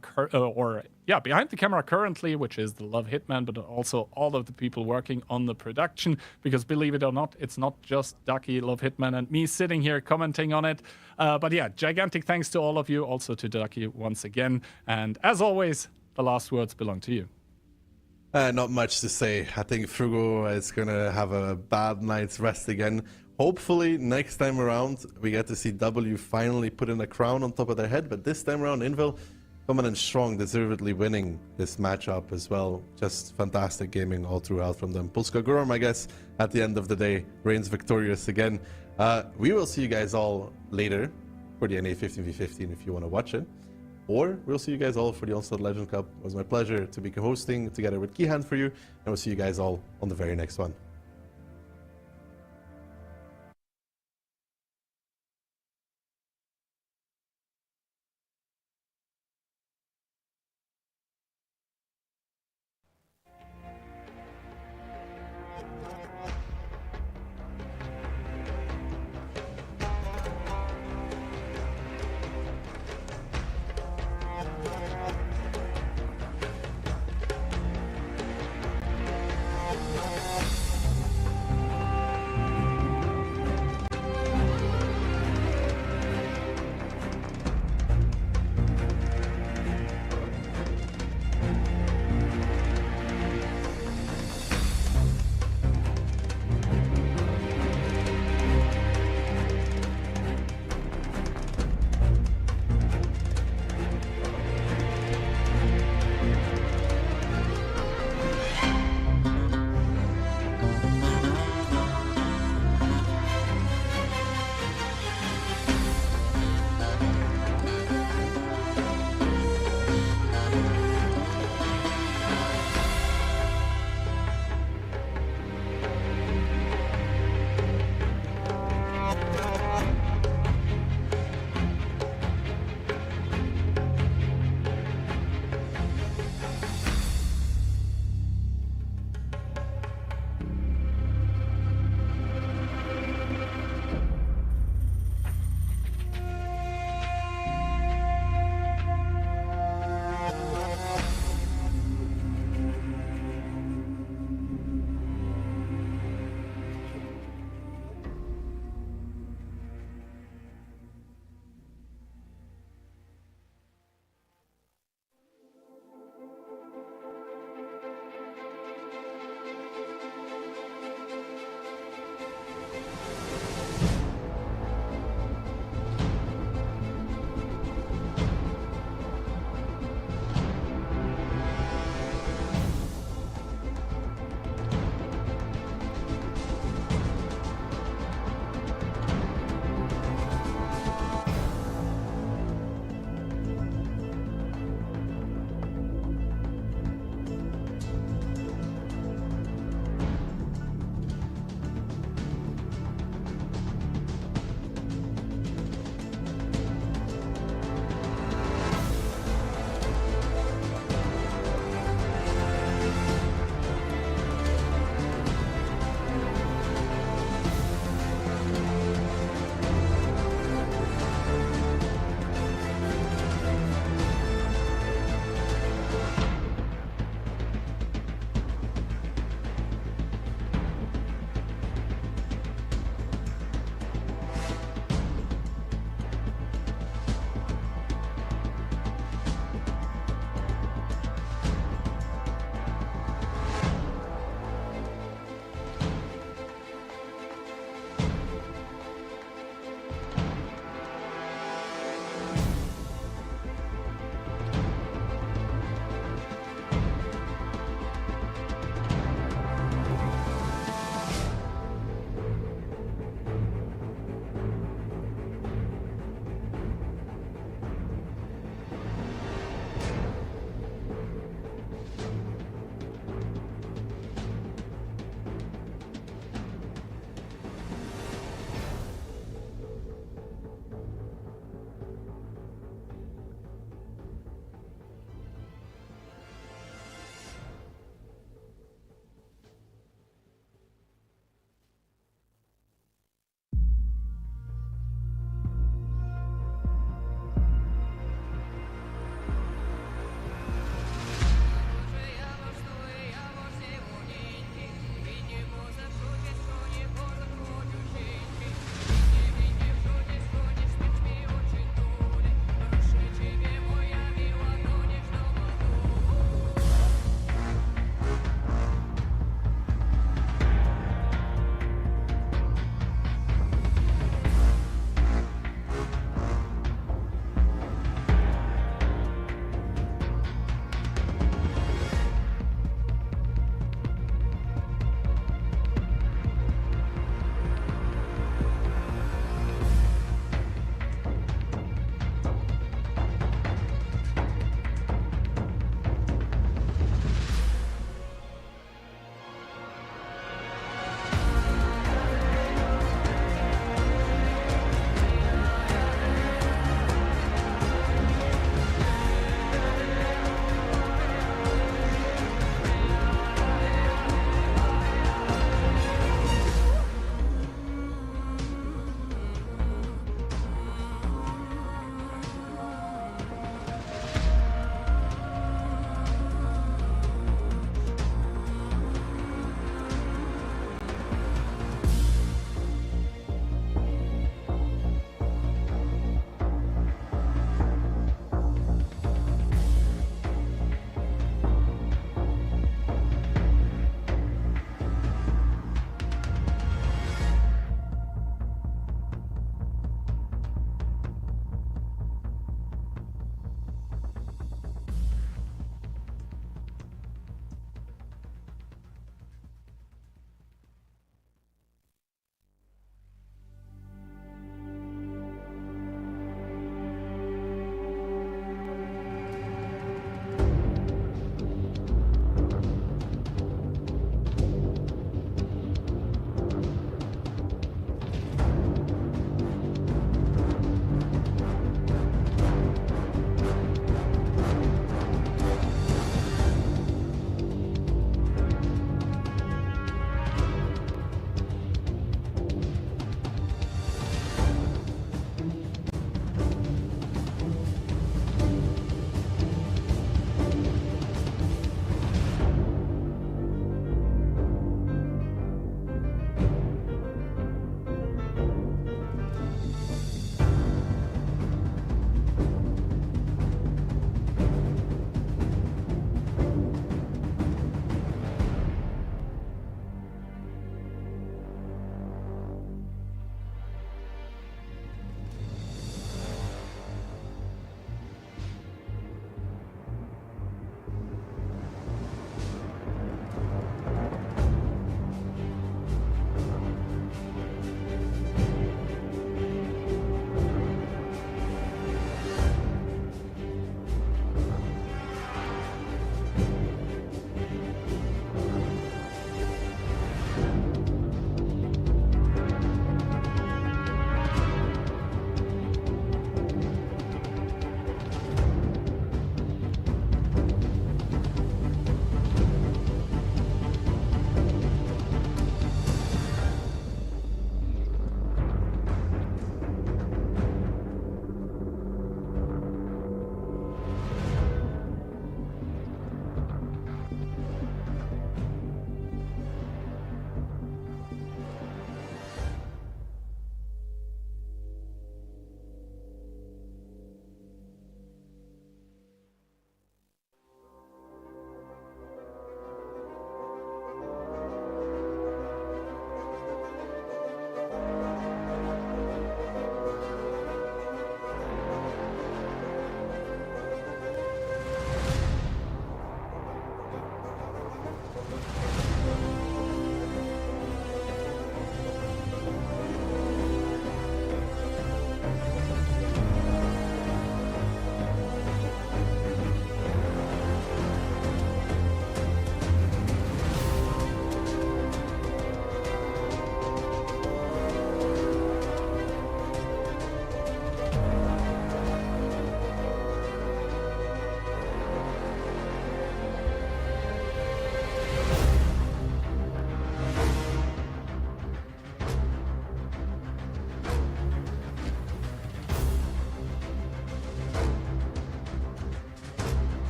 behind the camera currently, which is the Love Hitman, but also all of the people working on the production, because believe it or not, it's not just Ducky, Love Hitman, and me sitting here commenting on it. But yeah, gigantic thanks to all of you, also to Ducky once again. And as always, the last words belong to you. Not much to say. I think Frugo is going to have a bad night's rest again. Hopefully, next time around, we get to see W finally put in a crown on top of their head. But this time around, Invil coming in strong, deservedly winning this matchup as well. Just fantastic gaming all throughout from them. Polska Górą, I guess, at the end of the day, reigns victorious again. We will see you guys all later for the NA 15v15 if you want to watch it. Or we'll see you guys all for the Onslaught Legend Cup. It was my pleasure to be co-hosting together with Keyhand for you. And we'll see you guys all on the very next one.